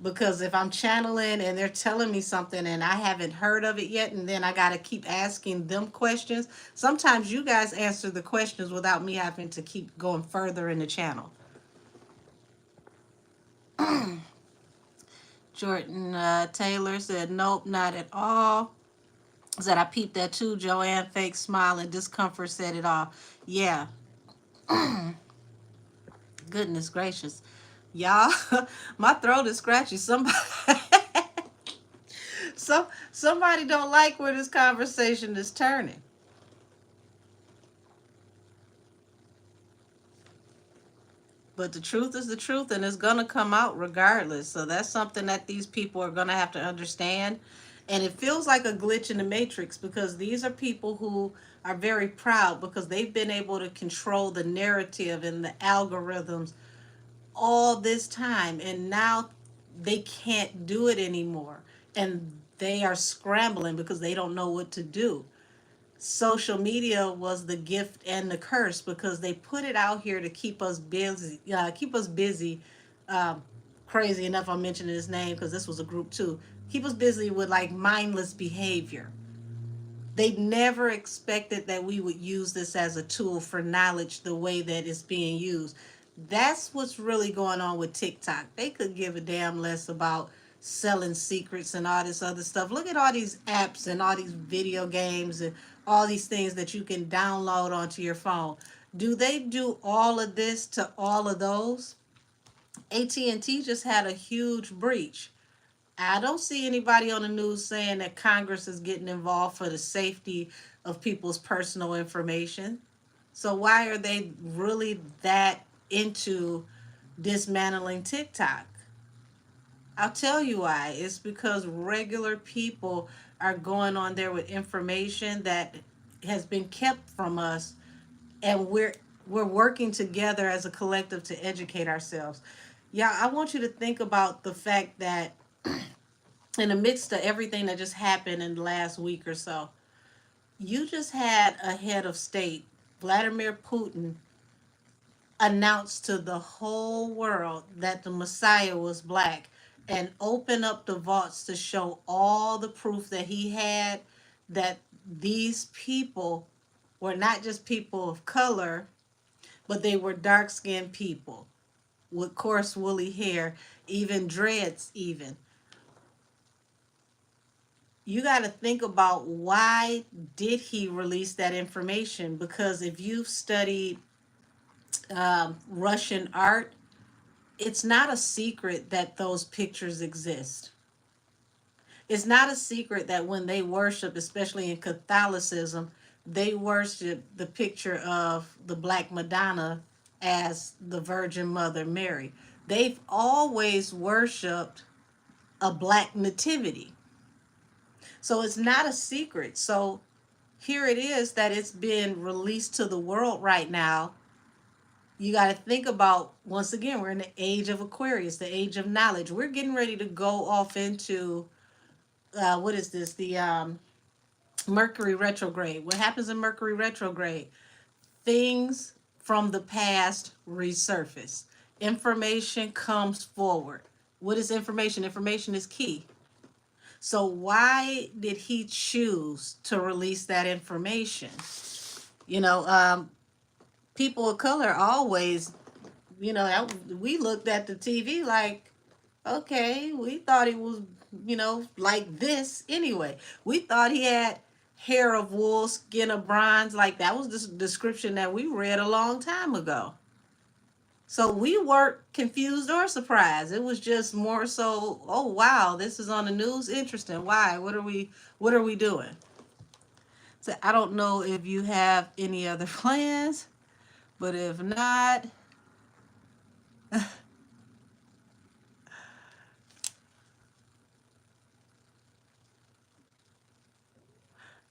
Because if I'm channeling and they're telling me something and I haven't heard of it yet, and then I got to keep asking them questions, sometimes you guys answer the questions without me having to keep going further in the channel. Jordan Taylor said, nope, not at all. Said, I peeped that too. Joanne, fake smile and discomfort said it all. Yeah, goodness gracious. Y'all, my throat is scratchy. Somebody don't like where this conversation is turning. But the truth is the truth, and it's going to come out regardless. So that's something that these people are going to have to understand. And it feels like a glitch in the matrix because these are people who are very proud because they've been able to control the narrative and the algorithms all this time. And now they can't do it anymore. And they are scrambling because they don't know what to do. Social media was the gift and the curse because they put it out here to keep us busy. Keep us busy. Um, Crazy enough, I'm mentioning his name because this was a group too. Keep us busy with like mindless behavior. They never expected that we would use this as a tool for knowledge the way that it's being used. That's what's really going on with TikTok. They could give a damn less about selling secrets and all this other stuff. Look at all these apps and all these video games and all these things that you can download onto your phone. Do they do all of this to all of those? AT&T just had a huge breach. I don't see anybody on the news saying that Congress is getting involved for the safety of people's personal information. So why are they really that into dismantling TikTok? I'll tell you why. It's because regular people are going on there with information that has been kept from us, and we're working together as a collective to educate ourselves. Yeah, I want you to think about the fact that in the midst of everything that just happened in the last week or so, you just had a head of state, Vladimir Putin, announce to the whole world that the Messiah was black and open up the vaults to show all the proof that he had that these people were not just people of color, but they were dark skinned people with coarse woolly hair, even dreads, even. You got to think about why did he release that information, because if you've studied Russian art, it's not a secret that those pictures exist. It's not a secret that when they worship, especially in Catholicism, they worship the picture of the Black Madonna as the Virgin Mother Mary. They've always worshiped a black nativity. So it's not a secret. So here it is that it's been released to the world right now. You got to think about, once again, we're in the age of Aquarius, the age of knowledge. We're getting ready to go off into what is this? The Mercury retrograde. What happens in Mercury retrograde? Things from the past resurface. Information comes forward. What is information? Information is key. So why did he choose to release that information? You know, people of color always, we looked at the TV like, okay, we thought he was, like this anyway. We thought he had hair of wool, skin of bronze. Like that was the description that we read a long time ago. So we weren't confused or surprised. It was just more so, oh wow, this is on the news. Interesting. Why? What are we doing? So I don't know if you have any other plans, but if not,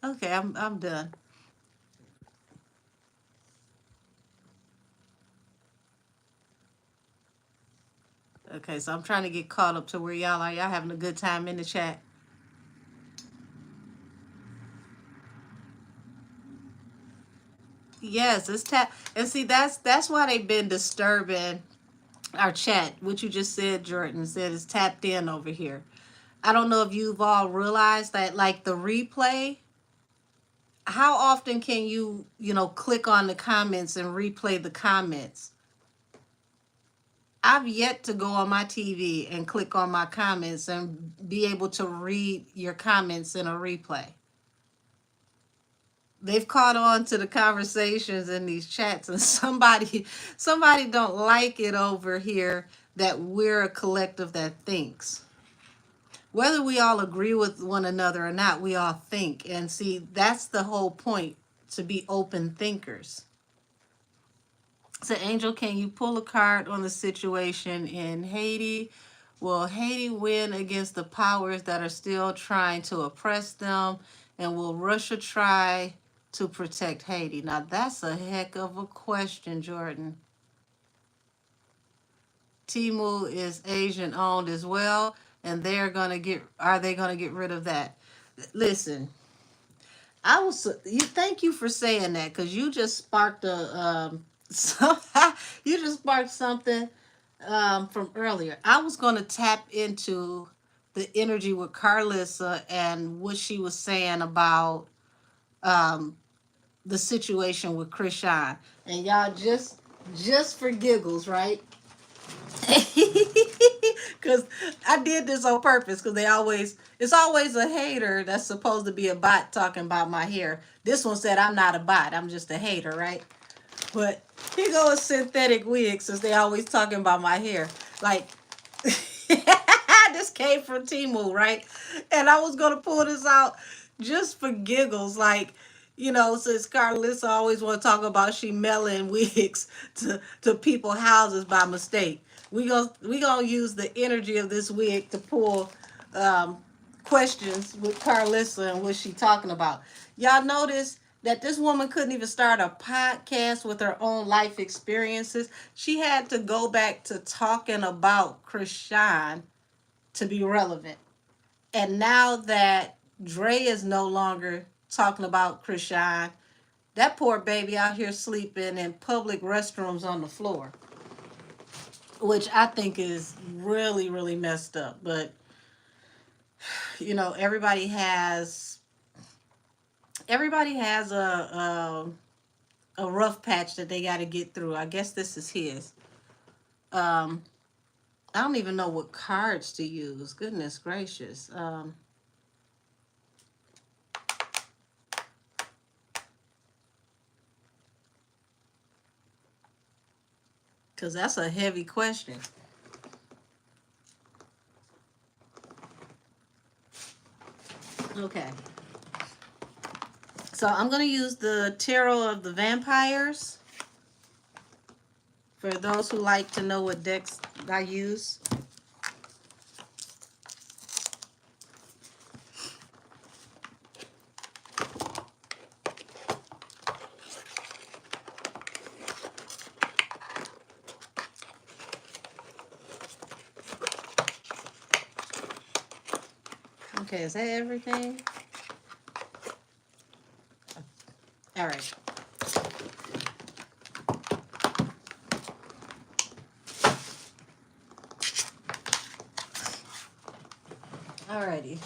okay, I'm done. Okay, so I'm trying to get caught up to where y'all are. Y'all having a good time in the chat. Yes, it's tap. And see, that's why they've been disturbing our chat. What you just said, Jordan said is tapped in over here. I don't know if you've all realized that, like the replay. How often can click on the comments and replay the comments? I've yet to go on my TV and click on my comments and be able to read your comments in a replay. They've caught on to the conversations in these chats, and somebody don't like it over here that we're a collective that thinks. Whether we all agree with one another or not, we all think. And see, that's the whole point, to be open thinkers. So, Angel, can you pull a card on the situation in Haiti? Will Haiti win against the powers that are still trying to oppress them? And will Russia try to protect Haiti? Now, that's a heck of a question, Jordan. Timu is Asian owned as well, and are they going to get rid of that? Listen, thank you for saying that, because you just sparked so, you just sparked something from earlier. I was going to tap into the energy with Carlissa and what she was saying about um, the situation with Krishan. And y'all, just for giggles, right? Because I did this on purpose, because it's always a hater that's supposed to be a bot talking about my hair. This one said I'm not a bot, I'm just a hater, right? But here goes synthetic wigs, since they always talking about my hair. Like, this came from Timu, right? And I was gonna pull this out just for giggles, like, since Carlissa always want to talk about she mailing wigs to people houses by mistake. We gonna use the energy of this wig to pull um, questions with Carlissa and what she talking about. Y'all notice that this woman couldn't even start a podcast with her own life experiences. She had to go back to talking about Krishan to be relevant. And now that Dre is no longer talking about Krishan, that poor baby out here sleeping in public restrooms on the floor, which I think is really, really messed up. But, everybody has a rough patch that they got to get through. I guess this is his. Um, I don't even know what cards to use. Goodness gracious. Because that's a heavy question. Okay. So I'm going to use the Tarot of the Vampires. For those who like to know what decks I use. Okay, is that everything? All right. Alrighty.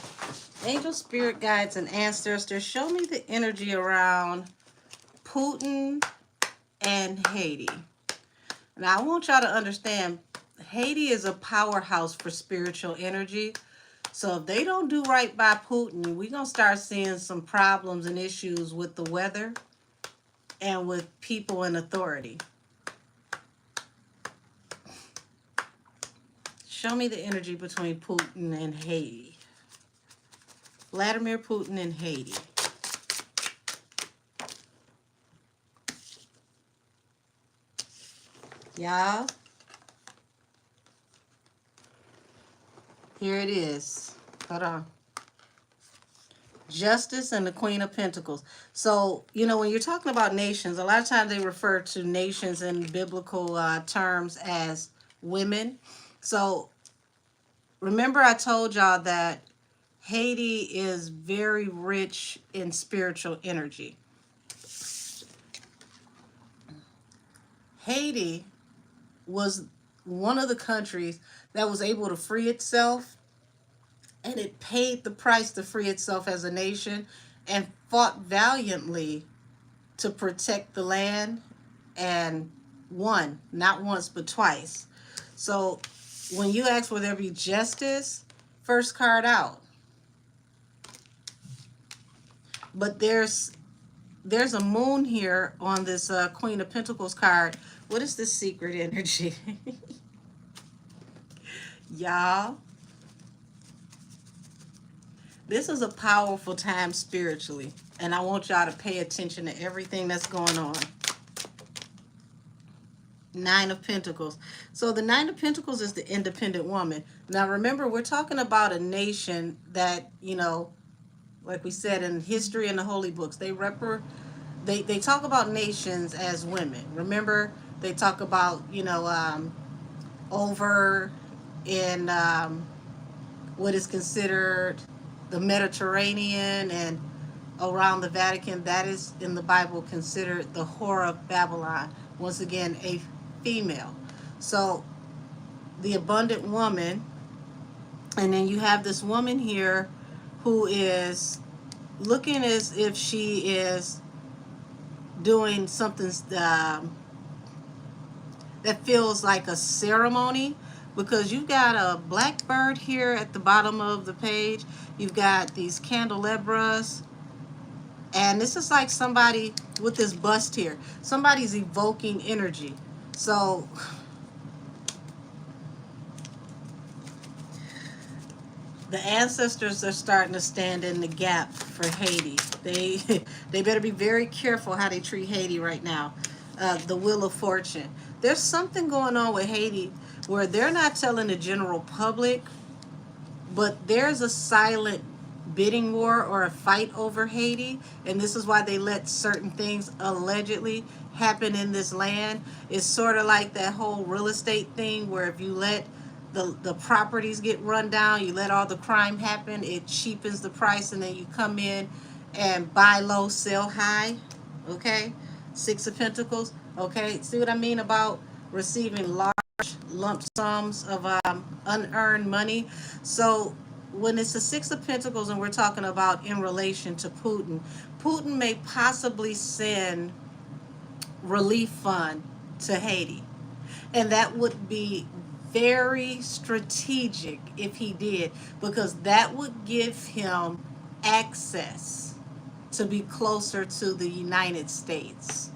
Angel, spirit guides, and ancestors, show me the energy around Putin and Haiti. Now, I want y'all to understand, Haiti is a powerhouse for spiritual energy. So if they don't do right by Putin, we're going to start seeing some problems and issues with the weather and with people in authority. Show me the energy between Putin and Haiti. Vladimir Putin and Haiti. Y'all, here it is. Hold on. Justice and the Queen of Pentacles. So, you know, when you're talking about nations, a lot of times they refer to nations in biblical terms as women. So, remember I told y'all that Haiti is very rich in spiritual energy. Haiti was one of the countries that was able to free itself, and it paid the price to free itself as a nation and fought valiantly to protect the land, and won, not once but twice. So when you ask will there be justice, first card out. But there's a moon here on this Queen of Pentacles card. What is this secret energy? Y'all, this is a powerful time spiritually, and I want y'all to pay attention to everything that's going on. Nine of Pentacles. So the Nine of Pentacles is the independent woman. Now remember, we're talking about a nation that, you know, like we said in history and the holy books, they talk about nations as women. Remember, they talk about, you know, over in what is considered the Mediterranean and around the Vatican, that is in the Bible considered the whore of Babylon. Once again, a female. So the abundant woman, and then you have this woman here who is looking as if she is doing something that feels like a ceremony, because you've got a blackbird here at the bottom of the page. You've got these candelabras, and this is like somebody with this bust here. Somebody's evoking energy. So the ancestors are starting to stand in the gap for Haiti. They better be very careful how they treat Haiti right now. The Wheel of Fortune. There's something going on with Haiti where they're not telling the general public, but there's a silent bidding war or a fight over Haiti, and this is why they let certain things allegedly happen in this land. It's sort of like that whole real estate thing where if you let the properties get run down, you let all the crime happen, it cheapens the price, and then you come in and buy low, sell high. Okay? Six of Pentacles. Okay? See what I mean about receiving large lump sums of unearned money? So when it's the Six of Pentacles and we're talking about in relation to Putin, Putin may possibly send relief fund to Haiti. And that would be very strategic if he did, because that would give him access to be closer to the United States.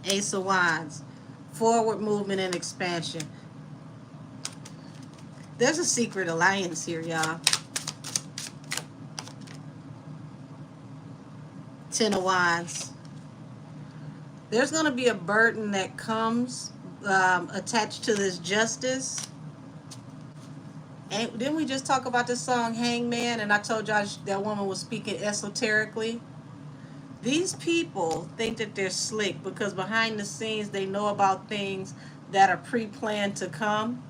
Ace of Wands. Forward movement and expansion. There's a secret alliance here, y'all. Ten of Wands. There's going to be a burden that comes attached to this justice. And didn't we just talk about this song, Hangman? And I told y'all that woman was speaking esoterically. These people think that they're slick because behind the scenes they know about things that are pre-planned to come.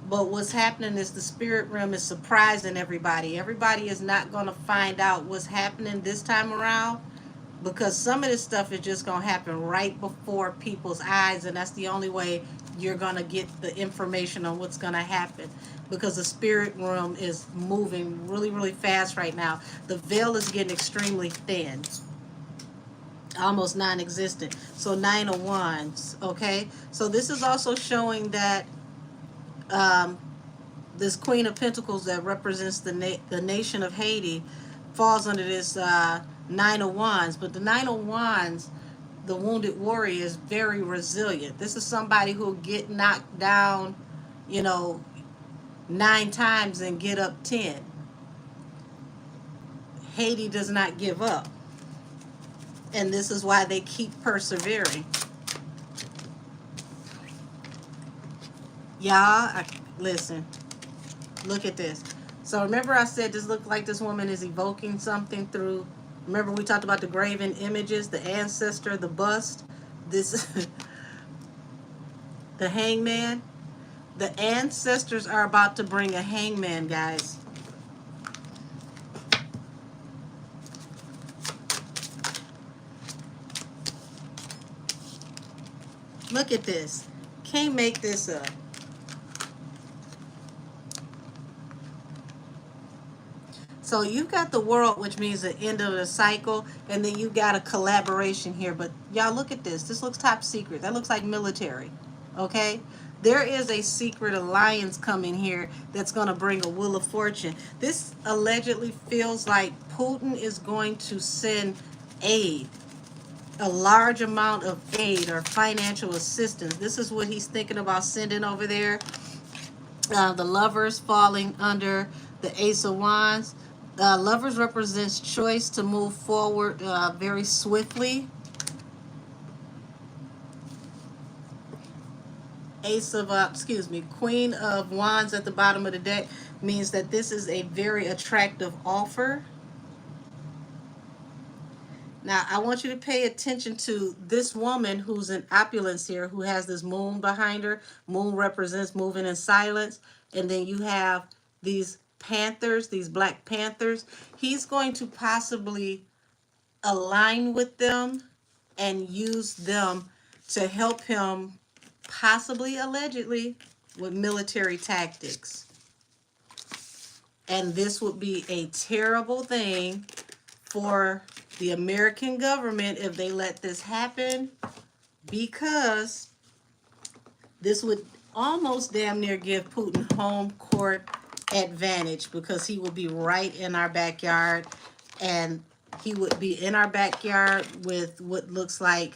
But what's happening is the spirit realm is surprising everybody. Everybody is not going to find out what's happening this time around, because some of this stuff is just going to happen right before people's eyes, and that's the only way you're going to get the information on what's going to happen, because the spirit realm is moving really, really fast right now. The veil is getting extremely thin, almost non-existent. So 9 of Wands, okay? So this is also showing that um, this Queen of Pentacles that represents the nation of Haiti falls under this 9 of Wands. But the 9 of Wands, the wounded warrior, is very resilient. This is somebody who'll get knocked down, you know, 9 times and get up 10. Haiti does not give up. And this is why they keep persevering. Y'all, listen, look at this. So remember I said this looked like this woman is evoking something through, remember we talked about the graven images, the ancestor, the bust, this, the hangman. The ancestors are about to bring a hangman, guys. Look at this. Can't make this up. So you've got the world, which means the end of the cycle, and then you got a collaboration here. But y'all look at this. This looks top secret. That looks like military. Okay? There is a secret alliance coming here that's going to bring a wheel of fortune. This allegedly feels like Putin is going to send aid, a large amount of aid or financial assistance. This is what he's thinking about sending over there. The Lovers falling under the Ace of Wands. Lovers represents choice to move forward very swiftly. Queen of Wands at the bottom of the deck means that this is a very attractive offer. Now, I want you to pay attention to this woman who's in opulence here, who has this moon behind her. Moon represents moving in silence. And then you have these panthers, these black panthers. He's going to possibly align with them and use them to help him, possibly, allegedly, with military tactics. And this would be a terrible thing for the American government if they let this happen, because this would almost damn near give Putin home court advantage, because he would be right in our backyard, and he would be in our backyard with what looks like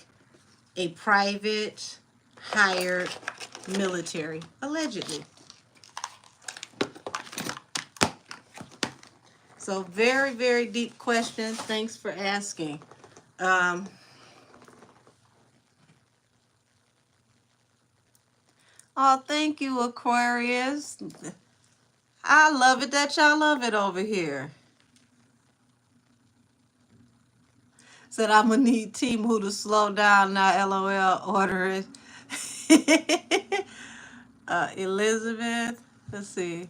a private hired military, allegedly. So very, very deep question. Thanks for asking. Oh, thank you, Aquarius. I love it that y'all love it over here. Said I'm gonna need Temu to slow down now. LOL. Order it. Elizabeth. Let's see.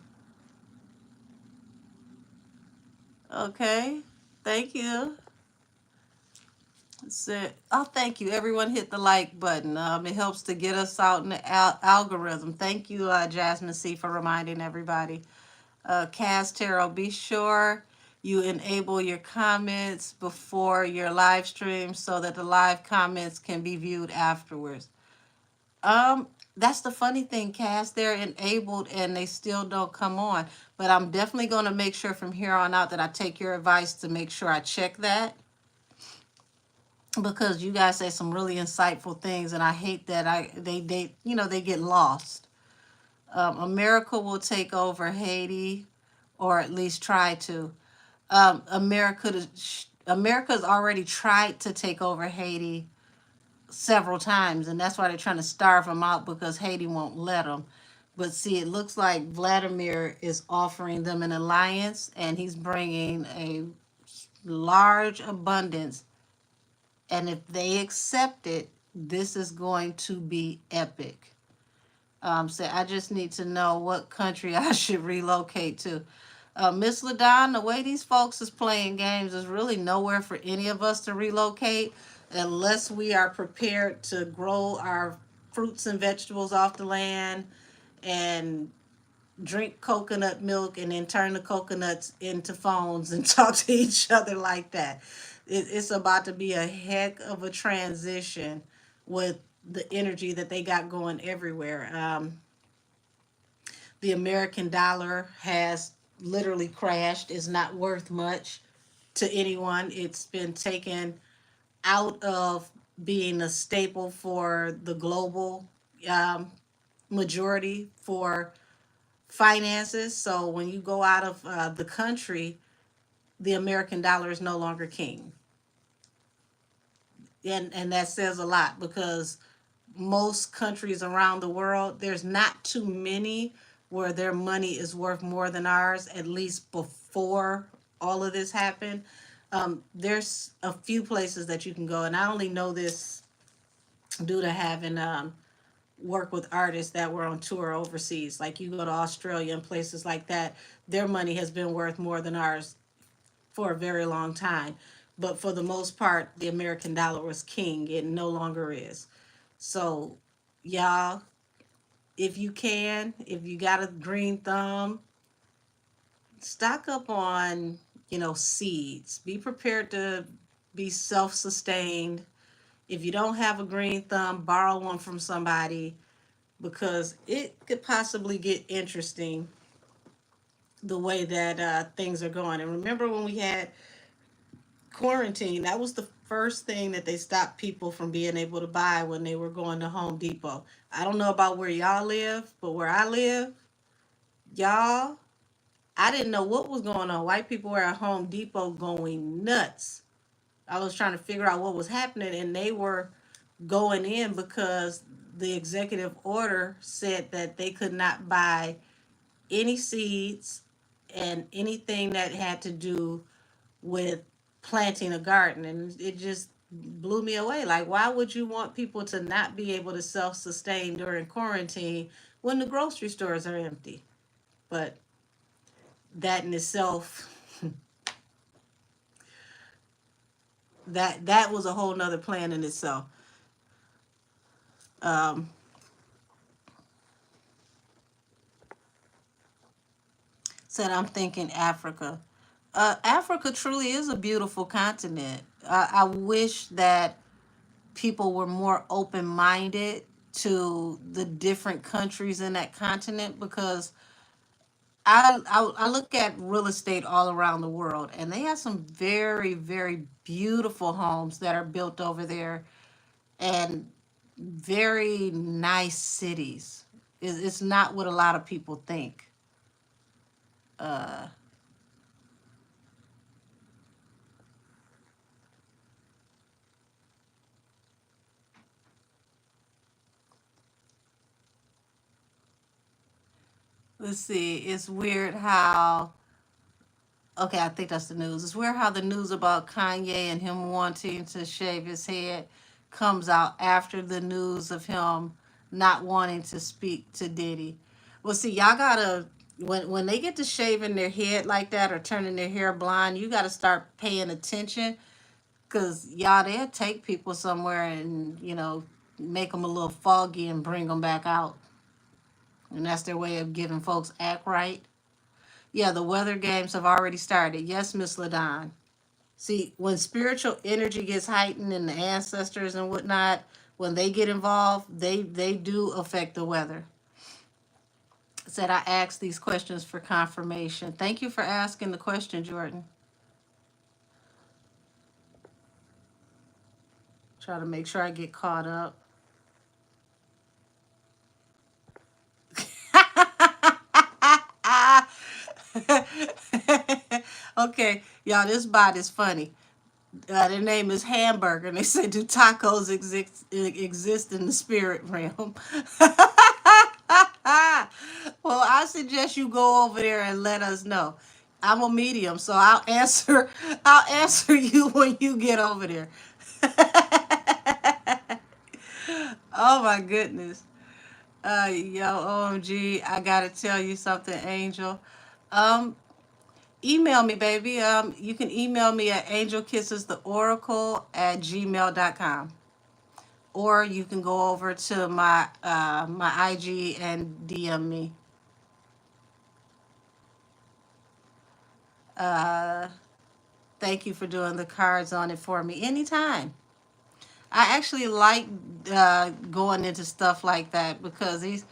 Okay. Thank you. Said, oh, thank you. Everyone hit the like button. It helps to get us out in the algorithm. Thank you, Jasmine C, for reminding everybody. Cast Tarot, be sure you enable your comments before your live stream so that the live comments can be viewed afterwards. That's the funny thing, Cass. They're enabled and they still don't come on. But I'm definitely going to make sure from here on out that I take your advice to make sure I check that, because you guys say some really insightful things, and I hate that they get lost. America will take over Haiti, or at least try to. America's already tried to take over Haiti several times, and that's why they're trying to starve them out, because Haiti won't let them. But see, it looks like Vladimir is offering them an alliance, and he's bringing a large abundance. And if they accept it, this is going to be epic. So I just need to know what country I should relocate to. Miss LaDon, the way these folks is playing games, is really nowhere for any of us to relocate unless we are prepared to grow our fruits and vegetables off the land and drink coconut milk and then turn the coconuts into phones and talk to each other like that. It's about to be a heck of a transition with the energy that they got going everywhere. The American dollar has literally crashed, is not worth much to anyone. It's been taken out of being a staple for the global um, majority for finances. So when you go out of the country, the American dollar is no longer king. And that says a lot because most countries around the world, there's not too many where their money is worth more than ours, at least before all of this happened. There's a few places that you can go, and I only know this due to having work with artists that were on tour overseas. Like you go to Australia and places like that, their money has been worth more than ours for a very long time. But for the most part, the American dollar was king. It no longer is. So, y'all, if you can, if you got a green thumb, stock up on, seeds. Be prepared to be self sustained. If you don't have a green thumb, borrow one from somebody because it could possibly get interesting the way that things are going. And remember when we had quarantine, that was the first thing that they stopped people from being able to buy when they were going to Home Depot. I don't know about where y'all live, but where I live, y'all, I didn't know what was going on. White people were at Home Depot going nuts. I was trying to figure out what was happening, and they were going in because the executive order said that they could not buy any seeds and anything that had to do with planting a garden. And it just blew me away. Like, why would you want people to not be able to self sustain during quarantine when the grocery stores are empty? But that in itself, that was a whole nother plan in itself. Um, Said I'm thinking Africa. Africa truly is a beautiful continent. I wish that people were more open minded to the different countries in that continent because I look at real estate all around the world and they have some very, very beautiful homes that are built over there and very nice cities. It's not what a lot of people think. Uh, let's see. It's weird how okay, I think that's the news. It's weird how the news about Kanye and him wanting to shave his head comes out after the news of him not wanting to speak to Diddy. Well, see, y'all gotta when they get to shaving their head like that or turning their hair blonde, you gotta start paying attention because y'all they'll take people somewhere and make them a little foggy and bring them back out, and that's their way of giving folks act right. Yeah, the weather games have already started. Yes, Miss Ladon. See, when spiritual energy gets heightened and the ancestors and whatnot, when they get involved, they do affect the weather. Said I asked these questions for confirmation. Thank you for asking the question, Jordan. Try to make sure I get caught up. Okay, y'all, this bot is funny. Their name is Hamburger, and they say, "Do tacos exist in the spirit realm?" Well, I suggest you go over there and let us know. I'm a medium, so I'll answer. I'll answer you when you get over there. Oh my goodness. Yo, OMG, I gotta tell you something, Angel. Um, Email me, baby. You can email me at angelkissestheoracle@gmail.com. or you can go over to my IG and DM me. Uh, Thank you for doing the cards on it for me anytime. I actually like going into stuff like that because these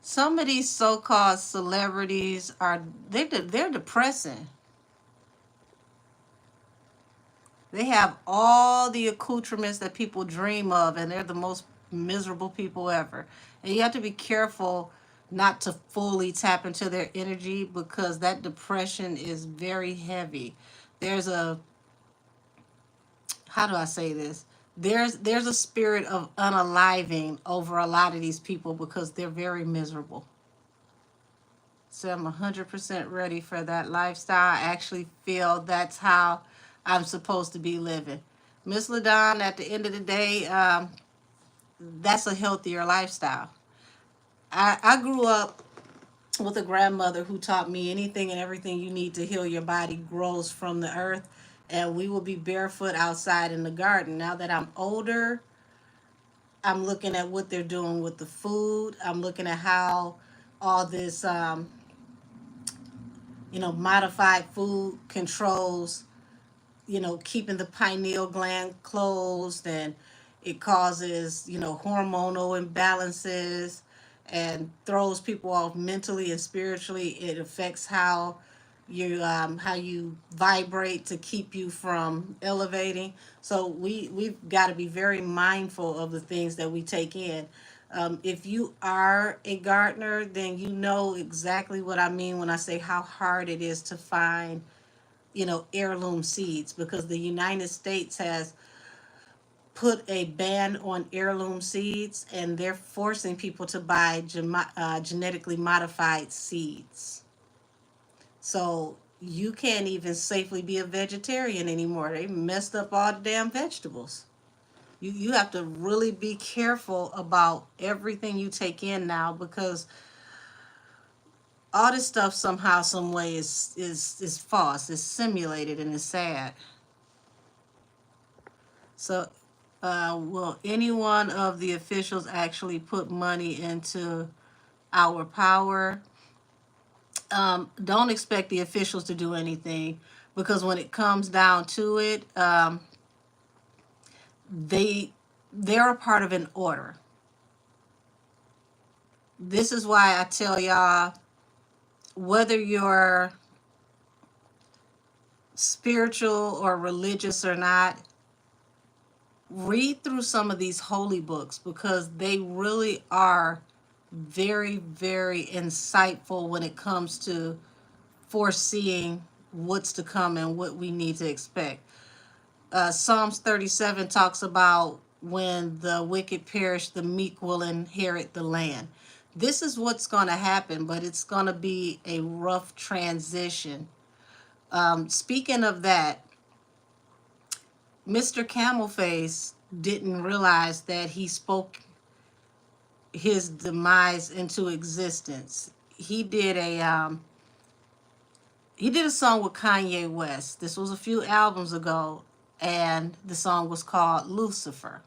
some of these so-called celebrities are they're depressing. They have all the accoutrements that people dream of, and they're the most miserable people ever. And you have to be careful not to fully tap into their energy because that depression is very heavy. There's a, how do I say this? There's a spirit of unaliving over a lot of these people because they're very miserable. So I'm 100% ready for that lifestyle. I actually feel that's how I'm supposed to be living. Miss LaDon, at the end of the day, that's a healthier lifestyle. I grew up with a grandmother who taught me anything and everything you need to heal your body grows from the earth. And we will be barefoot outside in the garden. Now that I'm older, I'm looking at what they're doing with the food. I'm looking at how all this modified food controls, keeping the pineal gland closed, and it causes, hormonal imbalances and throws people off mentally and spiritually. It affects how you vibrate to keep you from elevating. So we've got to be very mindful of the things that we take in. If you are a gardener, then you know exactly what I mean when I say how hard it is to find, heirloom seeds, because the United States has put a ban on heirloom seeds, and they're forcing people to buy genetically modified seeds. So you can't even safely be a vegetarian anymore. They messed up all the damn vegetables. You have to really be careful about everything you take in now, because all this stuff somehow, some way is false. It's simulated and it's sad. So, will any one of the officials actually put money into our power? Don't expect the officials to do anything, because when it comes down to it, they they're a part of an order. This is why I tell y'all, whether you're spiritual or religious or not, read through some of these holy books, because they really are very, very insightful when it comes to foreseeing what's to come and what we need to expect. Psalms 37 talks about when the wicked perish, the meek will inherit the land. This is what's going to happen, but it's going to be a rough transition. Speaking of that, Mr. Camelface didn't realize that he spoke his demise into existence. He did a song with Kanye West. This was a few albums ago, and the song was called Lucifer.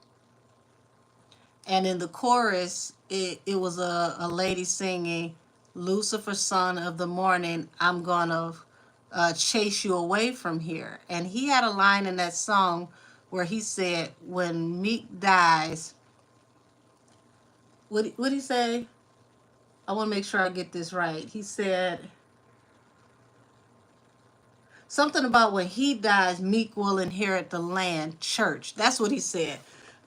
And in the chorus, it was a lady singing, Lucifer, son of the morning, I'm gonna chase you away from here. And he had a line in that song where he said, when Meek dies, what he say? I want to make sure I get this right. He said something about when he dies, Meek will inherit the land, church. That's what he said.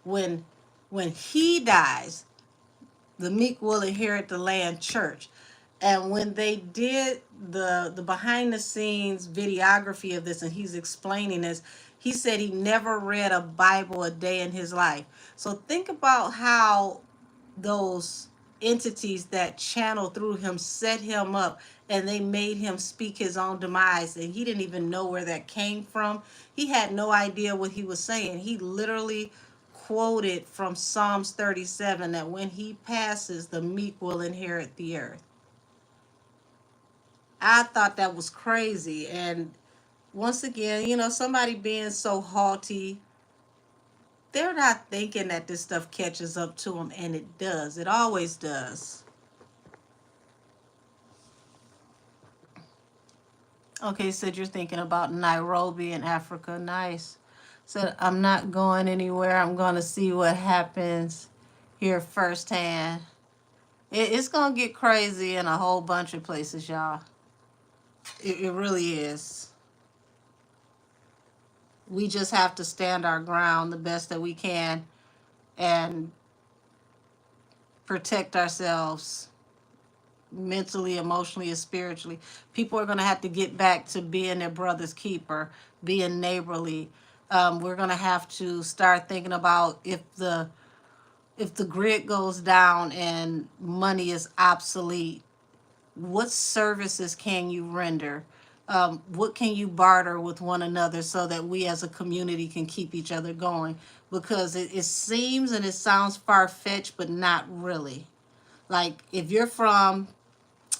When when he dies, the meek will inherit the land, church. And when they did the behind the scenes videography of this, and he's explaining this, he said he never read a Bible a day in his life. So think about how those entities that channel through him set him up, and they made him speak his own demise, and he didn't even know where that came from. He had no idea what he was saying. He literally quoted from Psalms 37 that when he passes, the meek will inherit the earth. I thought that was crazy. And once again, somebody being so haughty, They're not thinking that this stuff catches up to them, and it does. It always does. Okay, said you're thinking about Nairobi in Africa. Nice. Said I'm not going anywhere. I'm going to see what happens here firsthand. It's going to get crazy in a whole bunch of places, y'all. It really is. We just have to stand our ground the best that we can and protect ourselves mentally, emotionally, and spiritually. People are going to have to get back to being their brother's keeper, being neighborly. We're going to have to start thinking about if the grid goes down and money is obsolete, what services can you render? What can you barter with one another so that we as a community can keep each other going? Because it seems and it sounds far fetched, but not really. Like if you're from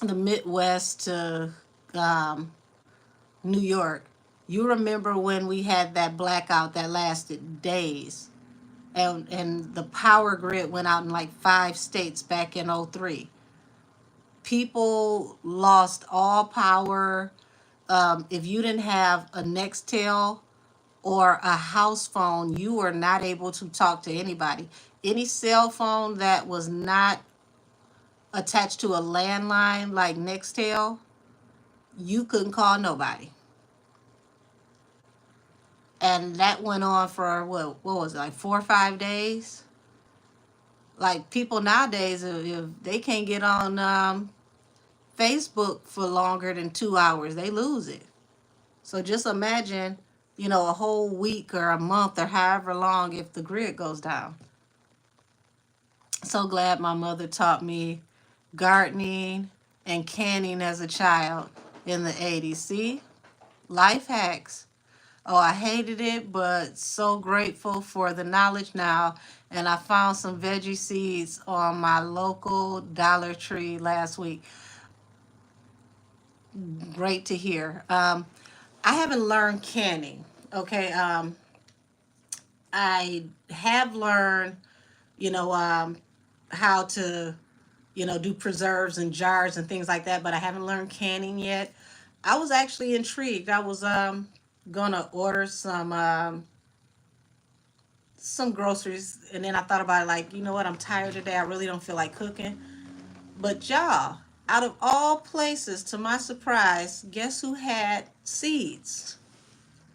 the Midwest to um, New York, you remember when we had that blackout that lasted days, and the power grid went out in like 5 states back in '03. People lost all power. If you didn't have a Nextel or a house phone, you were not able to talk to anybody. Any cell phone that was not attached to a landline like Nextel, you couldn't call nobody. And that went on for what was it, like 4 or 5 days? Like people nowadays, if they can't get on Facebook for longer than 2 hours, they lose it. So just imagine, a whole week or a month or however long if the grid goes down. So glad my mother taught me gardening and canning as a child in the 80s. See, life hacks. Oh, I hated it, but so grateful for the knowledge now. And I found some veggie seeds on my local Dollar Tree last week. Great to hear. I haven't learned canning. Okay. I have learned, you know, how to, do preserves and jars and things like that, but I haven't learned canning yet. I was actually intrigued. I was gonna order some groceries, and then I thought about it, like, you know what, I'm tired today, I really don't feel like cooking. But y'all, out of all places, to my surprise, guess who had seeds?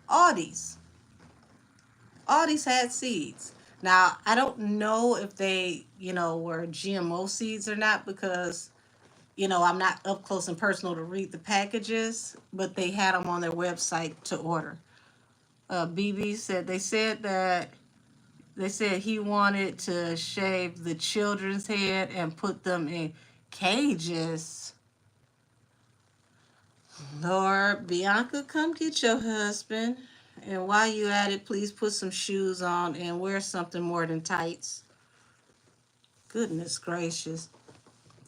Aldi's. Aldi's had seeds. Now I don't know if they, were GMO seeds or not, because I'm not up close and personal to read the packages, but they had them on their website to order. BB said they said he wanted to shave the children's head and put them in cages. Lord, Bianca, come get your husband. And while you at it, please put some shoes on and wear something more than tights. Goodness gracious.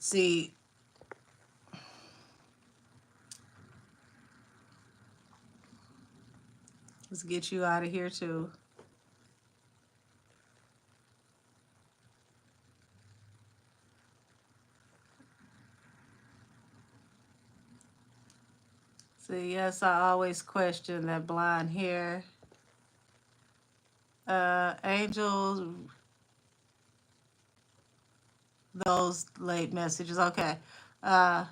See, let's get you out of here too. See, yes, I always question that blonde hair. Angels, those late messages. Okay. Uh,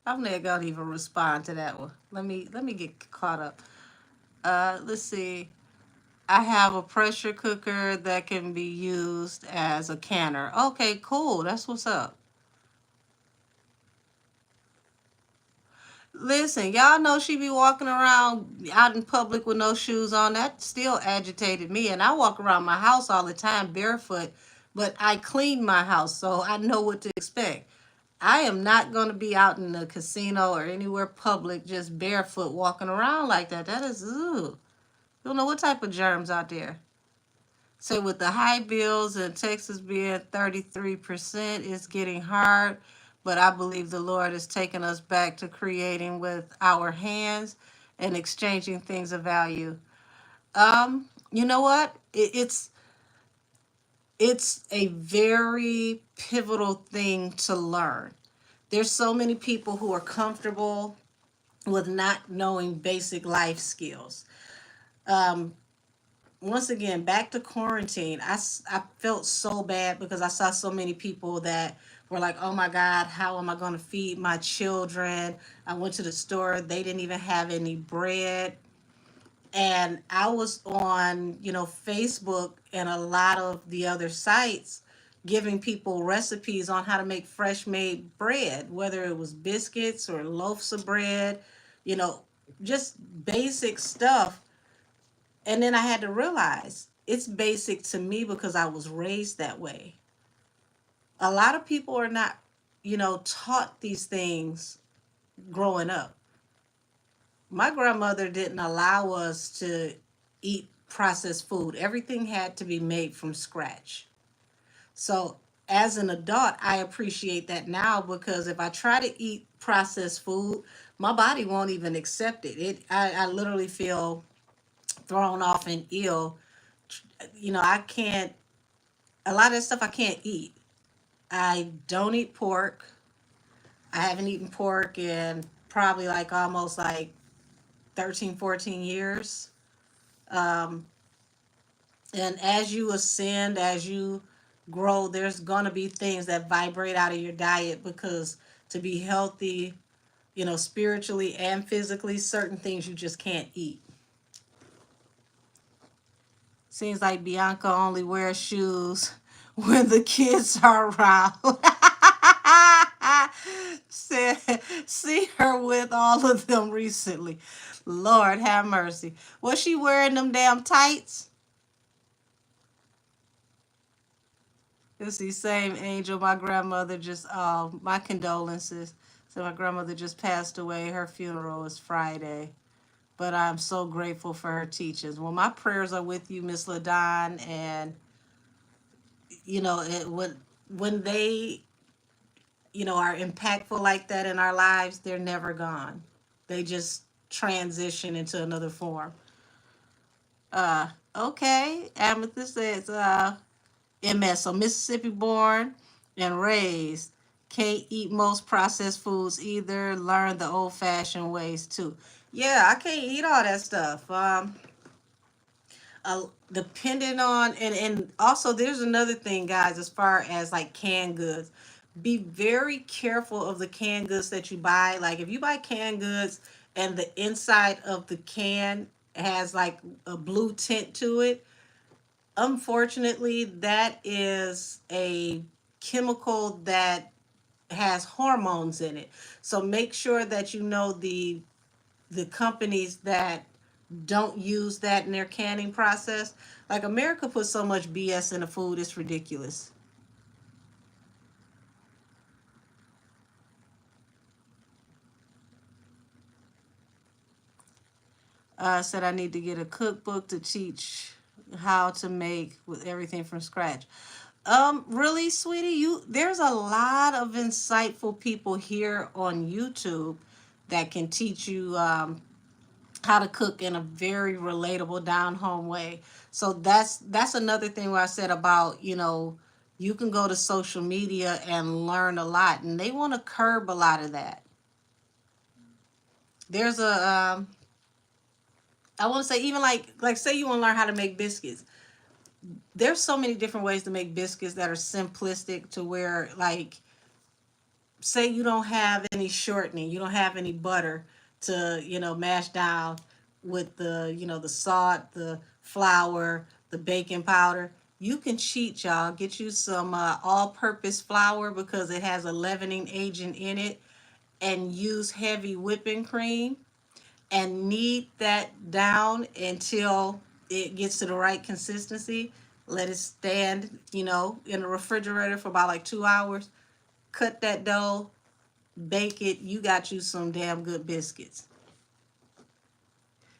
I'm not gonna even respond to that one. Let me get caught up. Let's see. I have a pressure cooker that can be used as a canner. Okay, cool. That's what's up. Listen, y'all know she be walking around out in public with no shoes on. That still agitated me. And I walk around my house all the time barefoot, but I clean my house, so I know what to expect. I am not going to be out in the casino or anywhere public just barefoot walking around like that. That is, ooh. You don't know what type of germs out there. So with the high bills and Texas being 33%, it's getting hard. But I believe the Lord is taking us back to creating with our hands and exchanging things of value. You know what? It's a very pivotal thing to learn. There's so many people who are comfortable with not knowing basic life skills. Um, Once again, back to quarantine, I felt so bad because I saw so many people that were like, oh my God, how am I going to feed my children? I went to the store, they didn't even have any bread. And I was on, Facebook and a lot of the other sites giving people recipes on how to make fresh made bread, whether it was biscuits or loaves of bread, you know, just basic stuff. And then I had to realize it's basic to me because I was raised that way. A lot of people are not, taught these things growing up. My grandmother didn't allow us to eat processed food. Everything had to be made from scratch. So as an adult, I appreciate that now because if I try to eat processed food, my body won't even accept it. I literally feel thrown off and ill. I can't, a lot of stuff I can't eat. I don't eat pork. I haven't eaten pork in probably like almost like 13, 14 years. Um, and as you ascend, as you grow, there's going to be things that vibrate out of your diet because to be healthy, spiritually and physically, certain things you just can't eat. Seems like Bianca only wears shoes when the kids are around. Said, see her with all of them recently. Lord have mercy. Was she wearing them damn tights? It's the same angel. My grandmother just, my condolences. So my grandmother just passed away. Her funeral is Friday. But I'm so grateful for her teachings. Well, my prayers are with you, Miss LaDon. And, when they, are impactful like that in our lives, they're never gone. They just transition into another form. Uh, okay. Amethyst says, MS. So Mississippi born and raised. Can't eat most processed foods either. Learn the old fashioned ways too. Yeah, I can't eat all that stuff. Depending on and also there's another thing, guys, as far as like canned goods. Be very careful of the canned goods that you buy. Like if you buy canned goods and the inside of the can has like a blue tint to it, unfortunately, that is a chemical that has hormones in it. So make sure that you know the companies that don't use that in their canning process. Like America puts so much BS in the food, it's ridiculous. Said I need to get a cookbook to teach how to make with everything from scratch. Really, sweetie, there's a lot of insightful people here on YouTube that can teach you how to cook in a very relatable down home way. So that's another thing where I said about, you can go to social media and learn a lot and they want to curb a lot of that. There's a I want to say even like say you want to learn how to make biscuits. There's so many different ways to make biscuits that are simplistic to where like say you don't have any shortening, you don't have any butter to, mash down with the, the salt, the flour, the baking powder. You can cheat, y'all. Get you some all-purpose flour because it has a leavening agent in it, and use heavy whipping cream and knead that down until it gets to the right consistency. Let it stand, in the refrigerator for about like 2 hours. Cut that dough, bake it. You got you some damn good biscuits.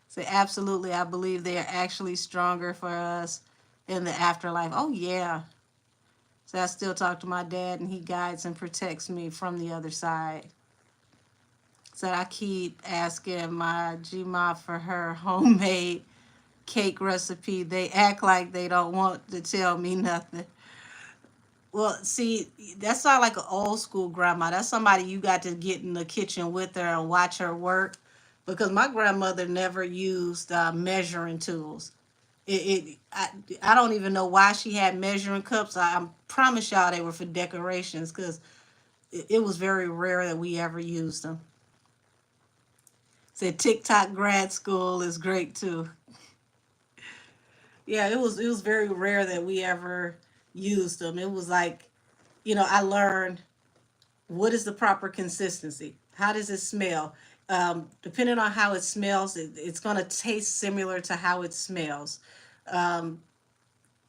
So absolutely, I believe they are actually stronger for us in the afterlife. Oh yeah. So I still talk to my dad, and he guides and protects me from the other side. Said I keep asking my Gma for her homemade cake recipe. They act like they don't want to tell me nothing. Well, see, that's not like an old school grandma. That's somebody you got to get in the kitchen with her and watch her work. Because my grandmother never used measuring tools. I don't even know why she had measuring cups. I promise y'all they were for decorations because it was very rare that we ever used them. Said TikTok grad school is great too. Yeah, it was very rare that we ever used them. It was like, I learned what is the proper consistency. How does it smell? Depending on how it smells, it's going to taste similar to how it smells. Um,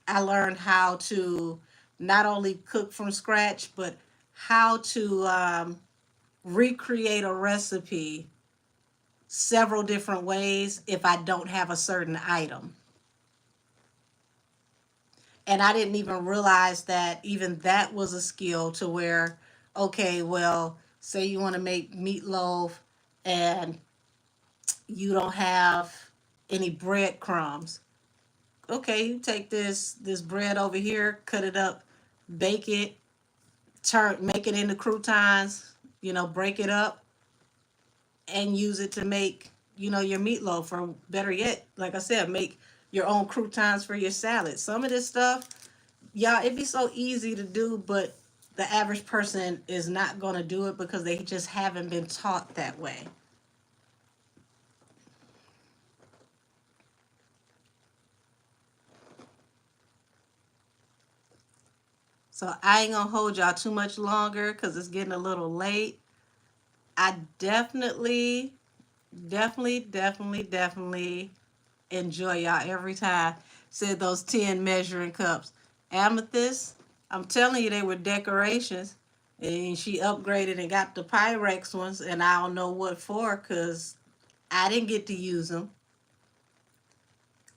I learned how to not only cook from scratch, but how to recreate a recipe several different ways if I don't have a certain item. And I didn't even realize that even that was a skill to where, okay, well, say you want to make meatloaf and you don't have any breadcrumbs. Okay, you take this bread over here, cut it up, bake it, make it into croutons, break it up and use it to make, your meatloaf, or better yet, like I said, make your own croutons for your salad. Some of this stuff, y'all, it'd be so easy to do, but the average person is not going to do it because they just haven't been taught that way. So I ain't going to hold y'all too much longer because it's getting a little late. I definitely enjoy y'all every time. Said those 10 measuring cups. Amethyst, I'm telling you, they were decorations. And she upgraded and got the Pyrex ones, and I don't know what for because I didn't get to use them.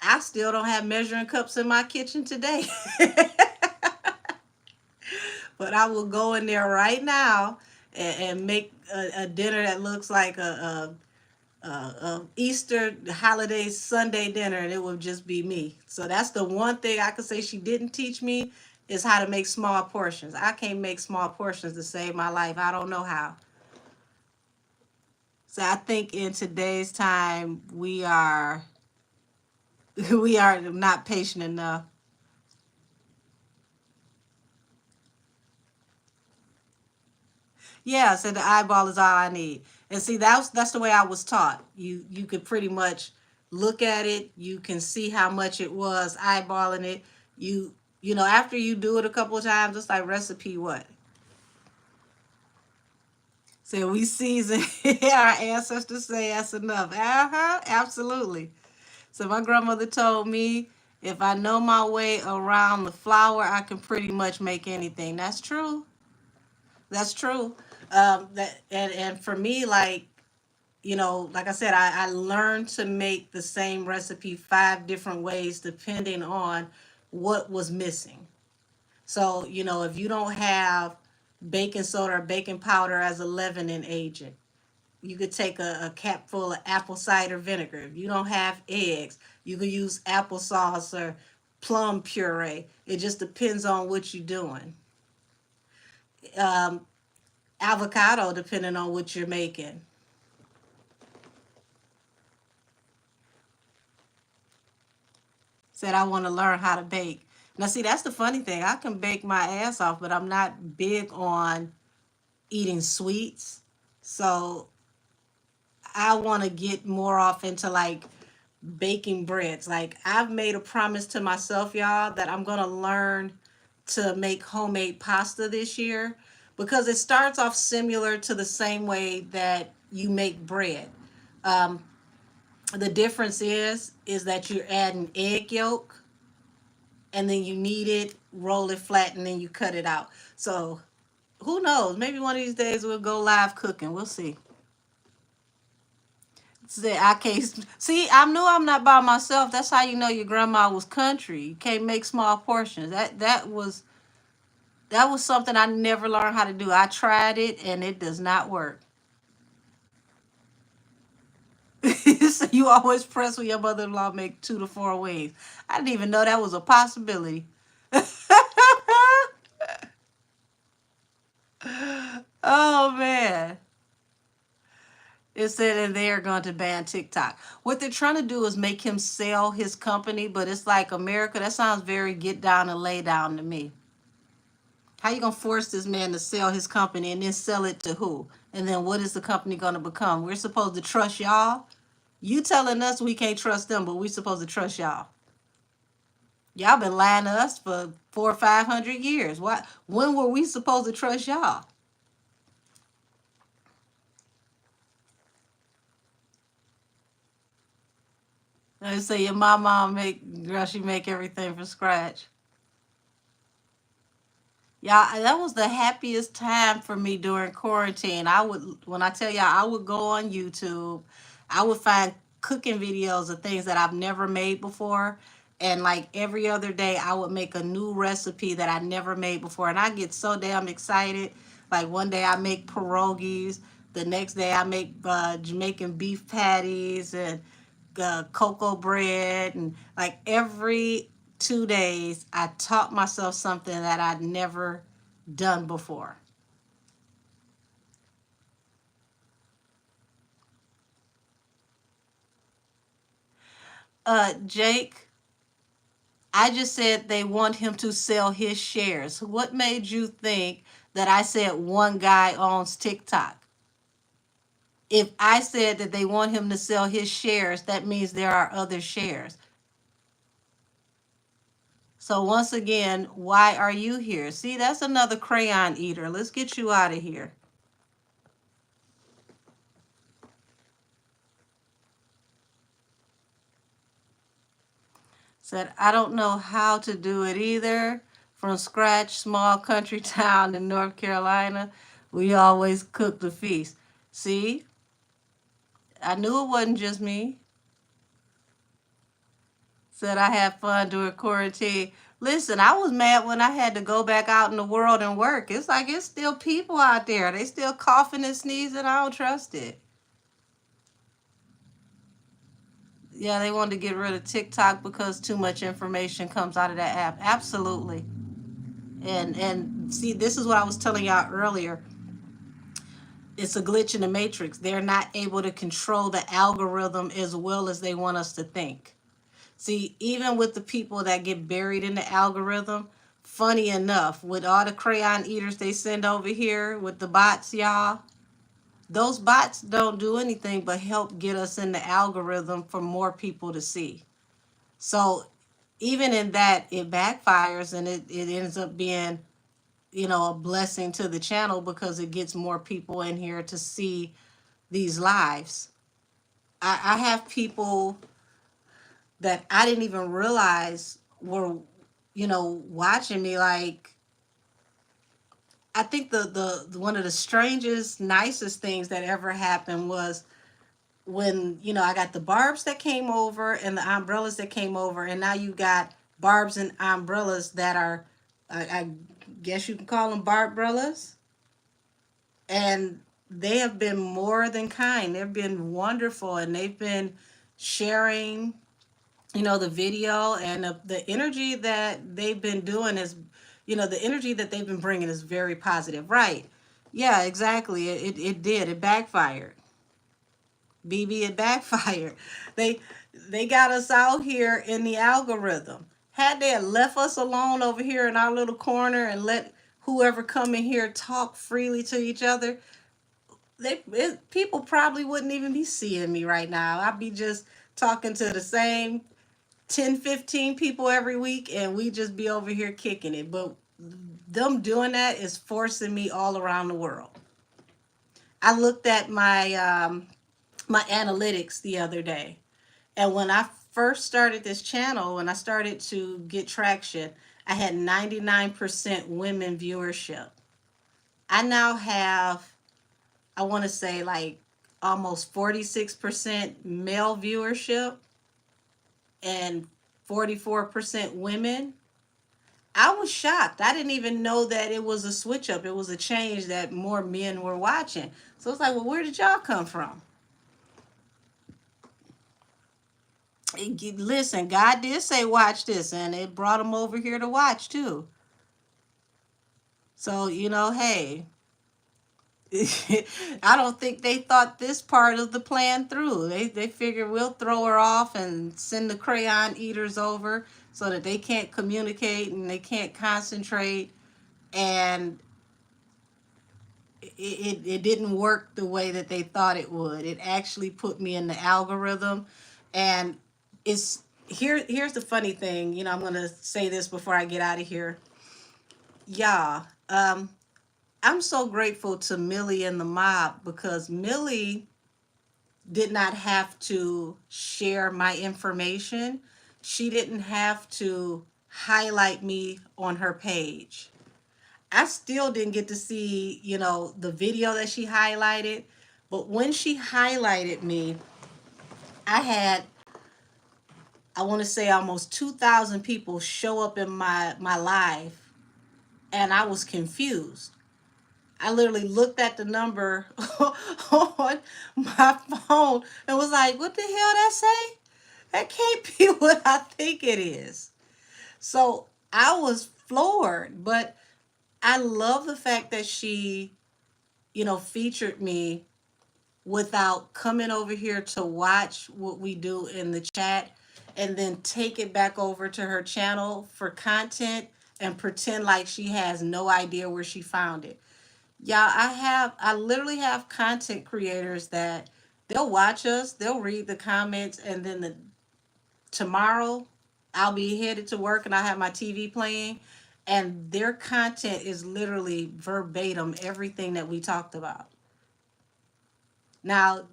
I still don't have measuring cups in my kitchen today. But I will go in there right now and make a dinner that looks like a Easter holiday Sunday dinner, and it would just be me. So that's the one thing I could say she didn't teach me is how to make small portions. I can't make small portions to save my life. I don't know how. So I think in today's time we are we are not patient enough. Yeah, so the eyeball is all I need. And see, that's the way I was taught. You could pretty much look at it, you can see how much it was, eyeballing it. After you do it a couple of times, it's like recipe what? So we season our ancestors say that's enough. Uh-huh, absolutely. So my grandmother told me if I know my way around the flour, I can pretty much make anything. That's true. That's true. And for me, like I said, I learned to make the same recipe 5 different ways depending on what was missing. So, if you don't have baking soda or baking powder as a leavening agent, you could take a cap full of apple cider vinegar. If you don't have eggs, you could use applesauce or plum puree. It just depends on what you're doing. Um, Avocado, depending on what you're making. Said I want to learn how to bake. Now, see, that's the funny thing. I can bake my ass off, but I'm not big on eating sweets. So I want to get more off into like baking breads. Like I've made a promise to myself, y'all, that I'm going to learn to make homemade pasta this year because it starts off similar to the same way that you make bread. Um, the difference is that you're adding egg yolk and then you knead it, roll it flat, and then you cut it out. So who knows? Maybe one of these days we'll go live cooking. We'll see. See, I can't see. I knew I'm not by myself. That's how you know your grandma was country. You can't make small portions. That was something I never learned how to do. I tried it and it does not work. So you always press when your mother-in-law make 2 to 4 wings. I didn't even know that was a possibility. Oh man. It said and they are going to ban TikTok. What they're trying to do is make him sell his company, but it's like America, that sounds very get down and lay down to me. How you gonna force this man to sell his company and then sell it to who? And then what is the company gonna become? We're supposed to trust y'all? You telling us we can't trust them, but we supposed to trust y'all. Y'all been lying to us for 400 or 500 years. Why? When were we supposed to trust y'all? They say your mama make girl, she make everything from scratch. Y'all, that was the happiest time for me during quarantine. I would, when I tell y'all, I would go on YouTube, I would find cooking videos of things that I've never made before. And like every other day, I would make a new recipe that I never made before. And I get so damn excited. Like one day I make pierogies, the next day I make Jamaican beef patties and cocoa bread. And like every 2 days, I taught myself something that I'd never done before. Jake, I just said they want him to sell his shares. What made you think that I said one guy owns TikTok? If I said that they want him to sell his shares, that means there are other shares. So once again, why are you here? See, that's another crayon eater. Let's get you out of here. Said, I don't know how to do it either. From scratch, small country town in North Carolina, we always cook the feast. See, I knew it wasn't just me. Said I had fun during quarantine. Listen, I was mad when I had to go back out in the world and work. It's like it's still people out there. They still coughing and sneezing. I don't trust it. Yeah, they wanted to get rid of TikTok because too much information comes out of that app. Absolutely. And see, this is what I was telling y'all earlier. It's a glitch in the matrix. They're not able to control the algorithm as well as they want us to think. See, even with the people that get buried in the algorithm, funny enough, with all the crayon eaters they send over here with the bots, y'all, those bots don't do anything but help get us in the algorithm for more people to see. So even in that, it backfires and it ends up being, a blessing to the channel because it gets more people in here to see these lives. I have people that I didn't even realize were, watching me. Like, I think the one of the strangest, nicest things that ever happened was when, I got the barbs that came over and the umbrellas that came over, and now you got barbs and umbrellas that are, I guess you can call them barbrellas. And they have been more than kind. They've been wonderful, and they've been sharing, the video, and the energy that they've been doing is, the energy that they've been bringing is very positive. Right. Yeah, exactly. It did. It backfired. BB, it backfired. They they got us out here in the algorithm. Had they left us alone over here in our little corner and let whoever come in here talk freely to each other, people probably wouldn't even be seeing me right now. I'd be just talking to the same 10, 15 people every week, and we just be over here kicking it. But them doing that is forcing me all around the world. I looked at my analytics the other day, and when I first started this channel, when I started to get traction, I had 99% women viewership. I now have, I want to say, like almost 46% male viewership and 44% women. I was shocked. I didn't even know that it was a switch up. It was a change that more men were watching. So it's like, well, where did y'all come from? Listen, God did say watch this, and it brought them over here to watch too. So, hey, I don't think they thought this part of the plan through. They figured we'll throw her off and send the crayon eaters over so that they can't communicate and they can't concentrate. And it didn't work the way that they thought it would. It actually put me in the algorithm. And here's the funny thing. I'm gonna say this before I get out of here. Yeah. I'm so grateful to Millie and the mob because Millie did not have to share my information. She didn't have to highlight me on her page. I still didn't get to see, the video that she highlighted. But when she highlighted me, I had, I want to say almost 2,000 people show up in my live, and I was confused. I literally looked at the number on my phone and was like, what the hell that say? That can't be what I think it is. So I was floored, but I love the fact that she, featured me without coming over here to watch what we do in the chat and then take it back over to her channel for content and pretend like she has no idea where she found it. Yeah, I literally have content creators that they'll watch us, they'll read the comments, and then tomorrow I'll be headed to work and I have my TV playing, and their content is literally verbatim everything that we talked about. Now,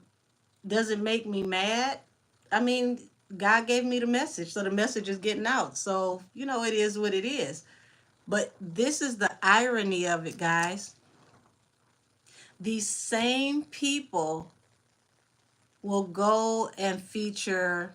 does it make me mad? I mean, God gave me the message, so the message is getting out. So, it is what it is. But this is the irony of it, guys. These same people will go and feature,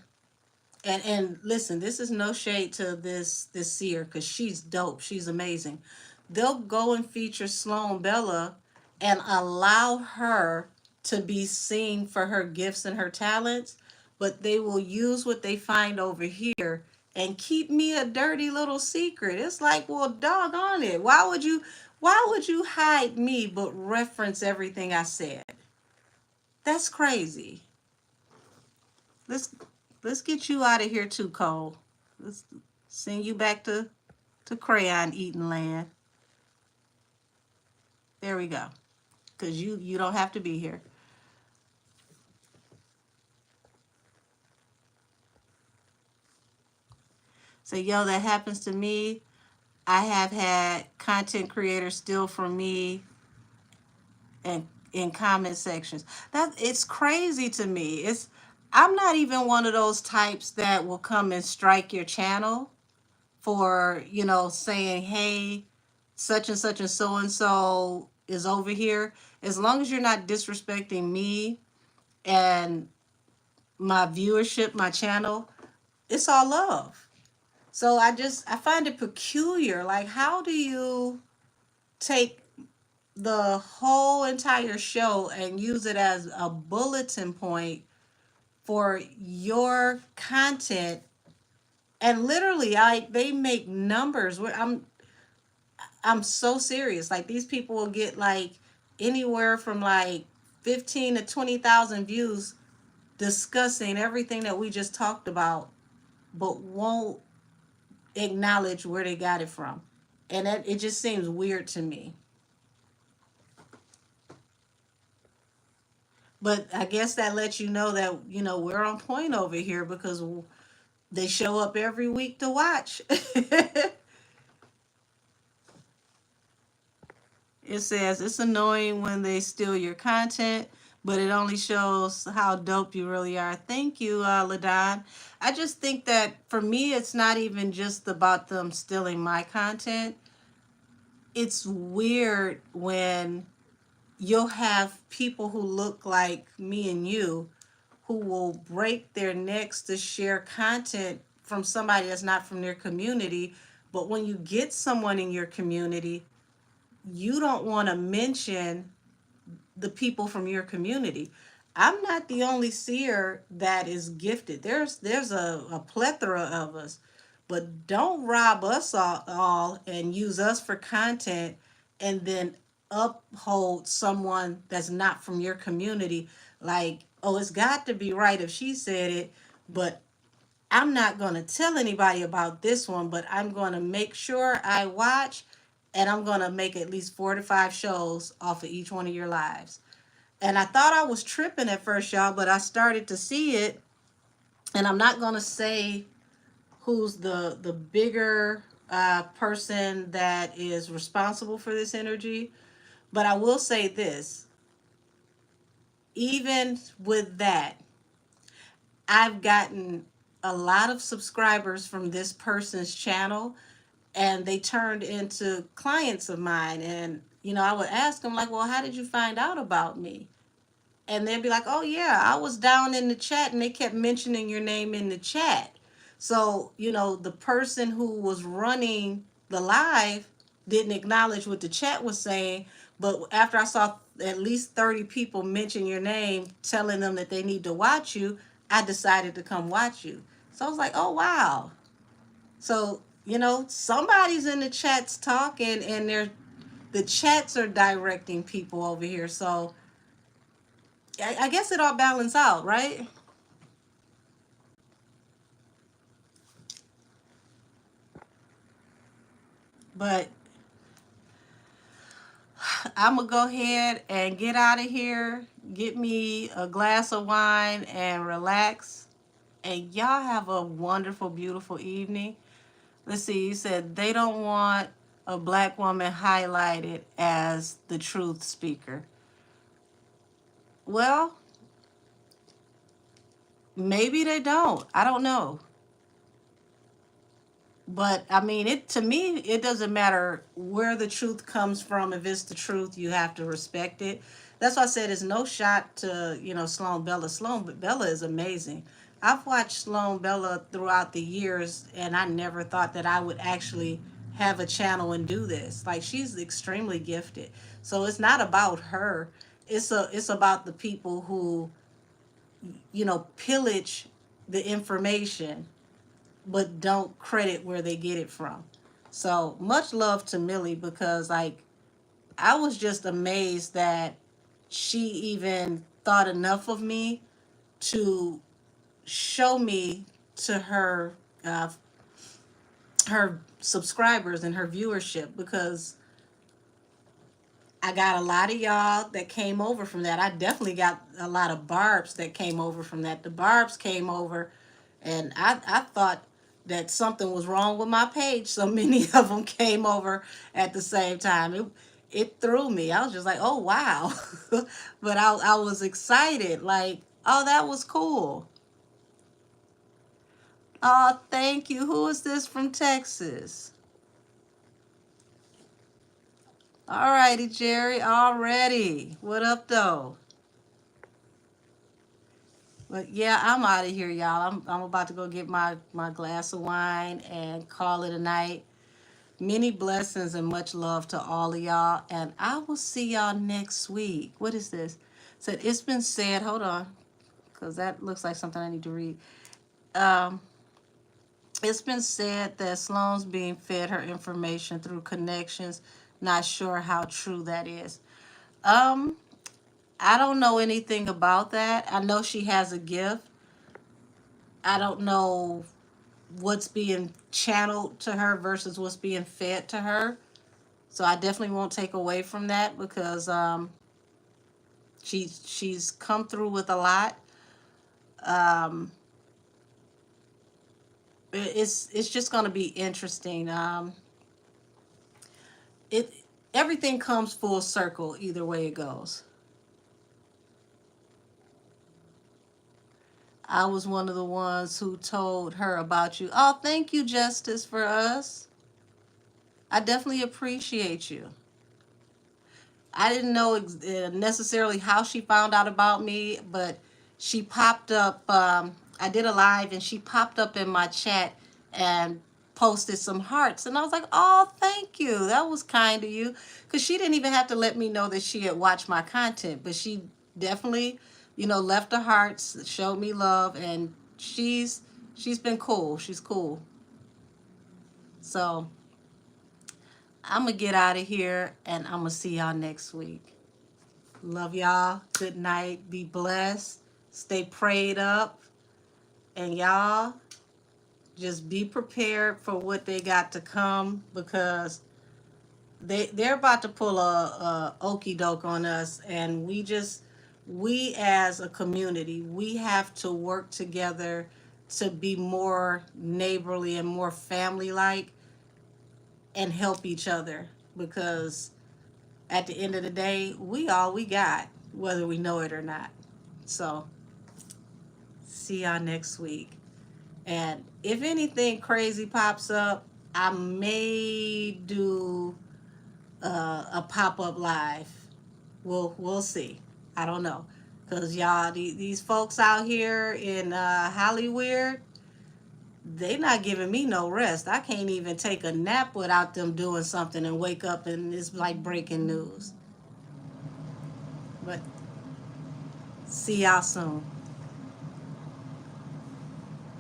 and listen, this is no shade to this seer because she's dope, she's amazing. They'll go and feature Sloan Bella and allow her to be seen for her gifts and her talents, but they will use what they find over here and keep me a dirty little secret. It's like, well, doggone it, why would you hide me but reference everything I said? That's crazy. Let's get you out of here too, Cole. Let's send you back to crayon eating land. There we go. Because you don't have to be here. So, yo, that happens to me. I have had content creators steal from me and in comment sections. It's crazy to me. I'm not even one of those types that will come and strike your channel for, saying, hey, such and so is over here. As long as you're not disrespecting me and my viewership, my channel, it's all love. So I find it peculiar. Like, how do you take the whole entire show and use it as a bulletin point for your content? And literally, they make numbers where I'm so serious. Like, these people will get like anywhere from like 15 to 20,000 views discussing everything that we just talked about, but won't acknowledge where they got it from. And it just seems weird to me. But I guess that lets you know that, we're on point over here because they show up every week to watch. It says it's annoying when they steal your content, but it only shows how dope you really are. Thank you, LaDon. I just think that for me, it's not even just about them stealing my content. It's weird when you'll have people who look like me and you who will break their necks to share content from somebody that's not from their community. But when you get someone in your community, you don't want to mention the people from your community. I'm not the only seer that is gifted. There's a plethora of us, but don't rob us all and use us for content and then uphold someone that's not from your community. Like, oh, it's got to be right if she said it, but I'm not going to tell anybody about this one, but I'm going to make sure I watch, and I'm going to make at least 4 to 5 shows off of each one of your lives. And I thought I was tripping at first, y'all, but I started to see it. And I'm not going to say who's the bigger person that is responsible for this energy, but I will say this. Even with that, I've gotten a lot of subscribers from this person's channel, and they turned into clients of mine. And, I would ask them, like, well, how did you find out about me? And they'd be like, oh, yeah, I was down in the chat and they kept mentioning your name in the chat. So, the person who was running the live didn't acknowledge what the chat was saying. But after I saw at least 30 people mention your name, telling them that they need to watch you, I decided to come watch you. So I was like, oh, wow. So, somebody's in the chats talking, and the chats are directing people over here. So I guess it all balances out, right? But I'm going to go ahead and get out of here, get me a glass of wine, and relax. And y'all have a wonderful, beautiful evening. Let's see, you said they don't want a black woman highlighted as the truth speaker. Well, maybe they don't. I don't know. But I mean, it to me, it doesn't matter where the truth comes from. If it's the truth, you have to respect it. That's why I said it's no shot to Sloan Bella. Sloan Bella is amazing. I've watched Sloan Bella throughout the years, and I never thought that I would actually have a channel and do this. Like, she's extremely gifted. So it's not about her. It's about the people who pillage the information but don't credit where they get it from. So much love to Millie, because like, I was just amazed that she even thought enough of me to show me to her subscribers and her viewership, because I got a lot of y'all that came over from that. I definitely got a lot of barbs that came over from that. The barbs came over, and I thought that something was wrong with my page. So many of them came over at the same time. It threw me. I was just like, oh, wow. But I was excited. Like, oh, that was cool. Oh, thank you. Who is this from Texas? All righty, Jerry. Already. What up, though? But yeah, I'm out of here, y'all. I'm about to go get my glass of wine and call it a night. Many blessings and much love to all of y'all. And I will see y'all next week. What is this? Said it's been said. Hold on, because that looks like something I need to read. Um, it's been said that Sloan's being fed her information through connections. Not sure how true that is. Um, I don't know anything about that. I know she has a gift. I don't know what's being channeled to her versus what's being fed to her. So I definitely won't take away from that, because she's come through with a lot. Um, it's just going to be interesting. It Everything comes full circle either way it goes. I was one of the ones who told her about you. Oh, thank you, Justice, for us. I definitely appreciate you. I didn't know necessarily how she found out about me, but she popped up. I did a live and she popped up in my chat and posted some hearts. And I was like, oh, thank you. That was kind of you. Because she didn't even have to let me know that she had watched my content, but she definitely, left her hearts, showed me love, and she's been cool. She's cool. So I'm gonna get out of here, and I'm gonna see y'all next week. Love y'all. Good night. Be blessed. Stay prayed up. And y'all just be prepared for what they got to come, because they're about to pull a okey doke on us, and we as a community, we have to work together to be more neighborly and more family like, and help each other, because at the end of the day, we all we got, whether we know it or not. So see y'all next week. And if anything crazy pops up, I may do a pop-up live. We'll see. I don't know, cause y'all, these folks out here in Hollywood, they not giving me no rest. I can't even take a nap without them doing something and wake up and it's like breaking news. But see y'all soon.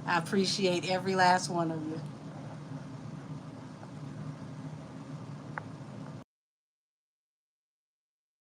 I appreciate every last one of you.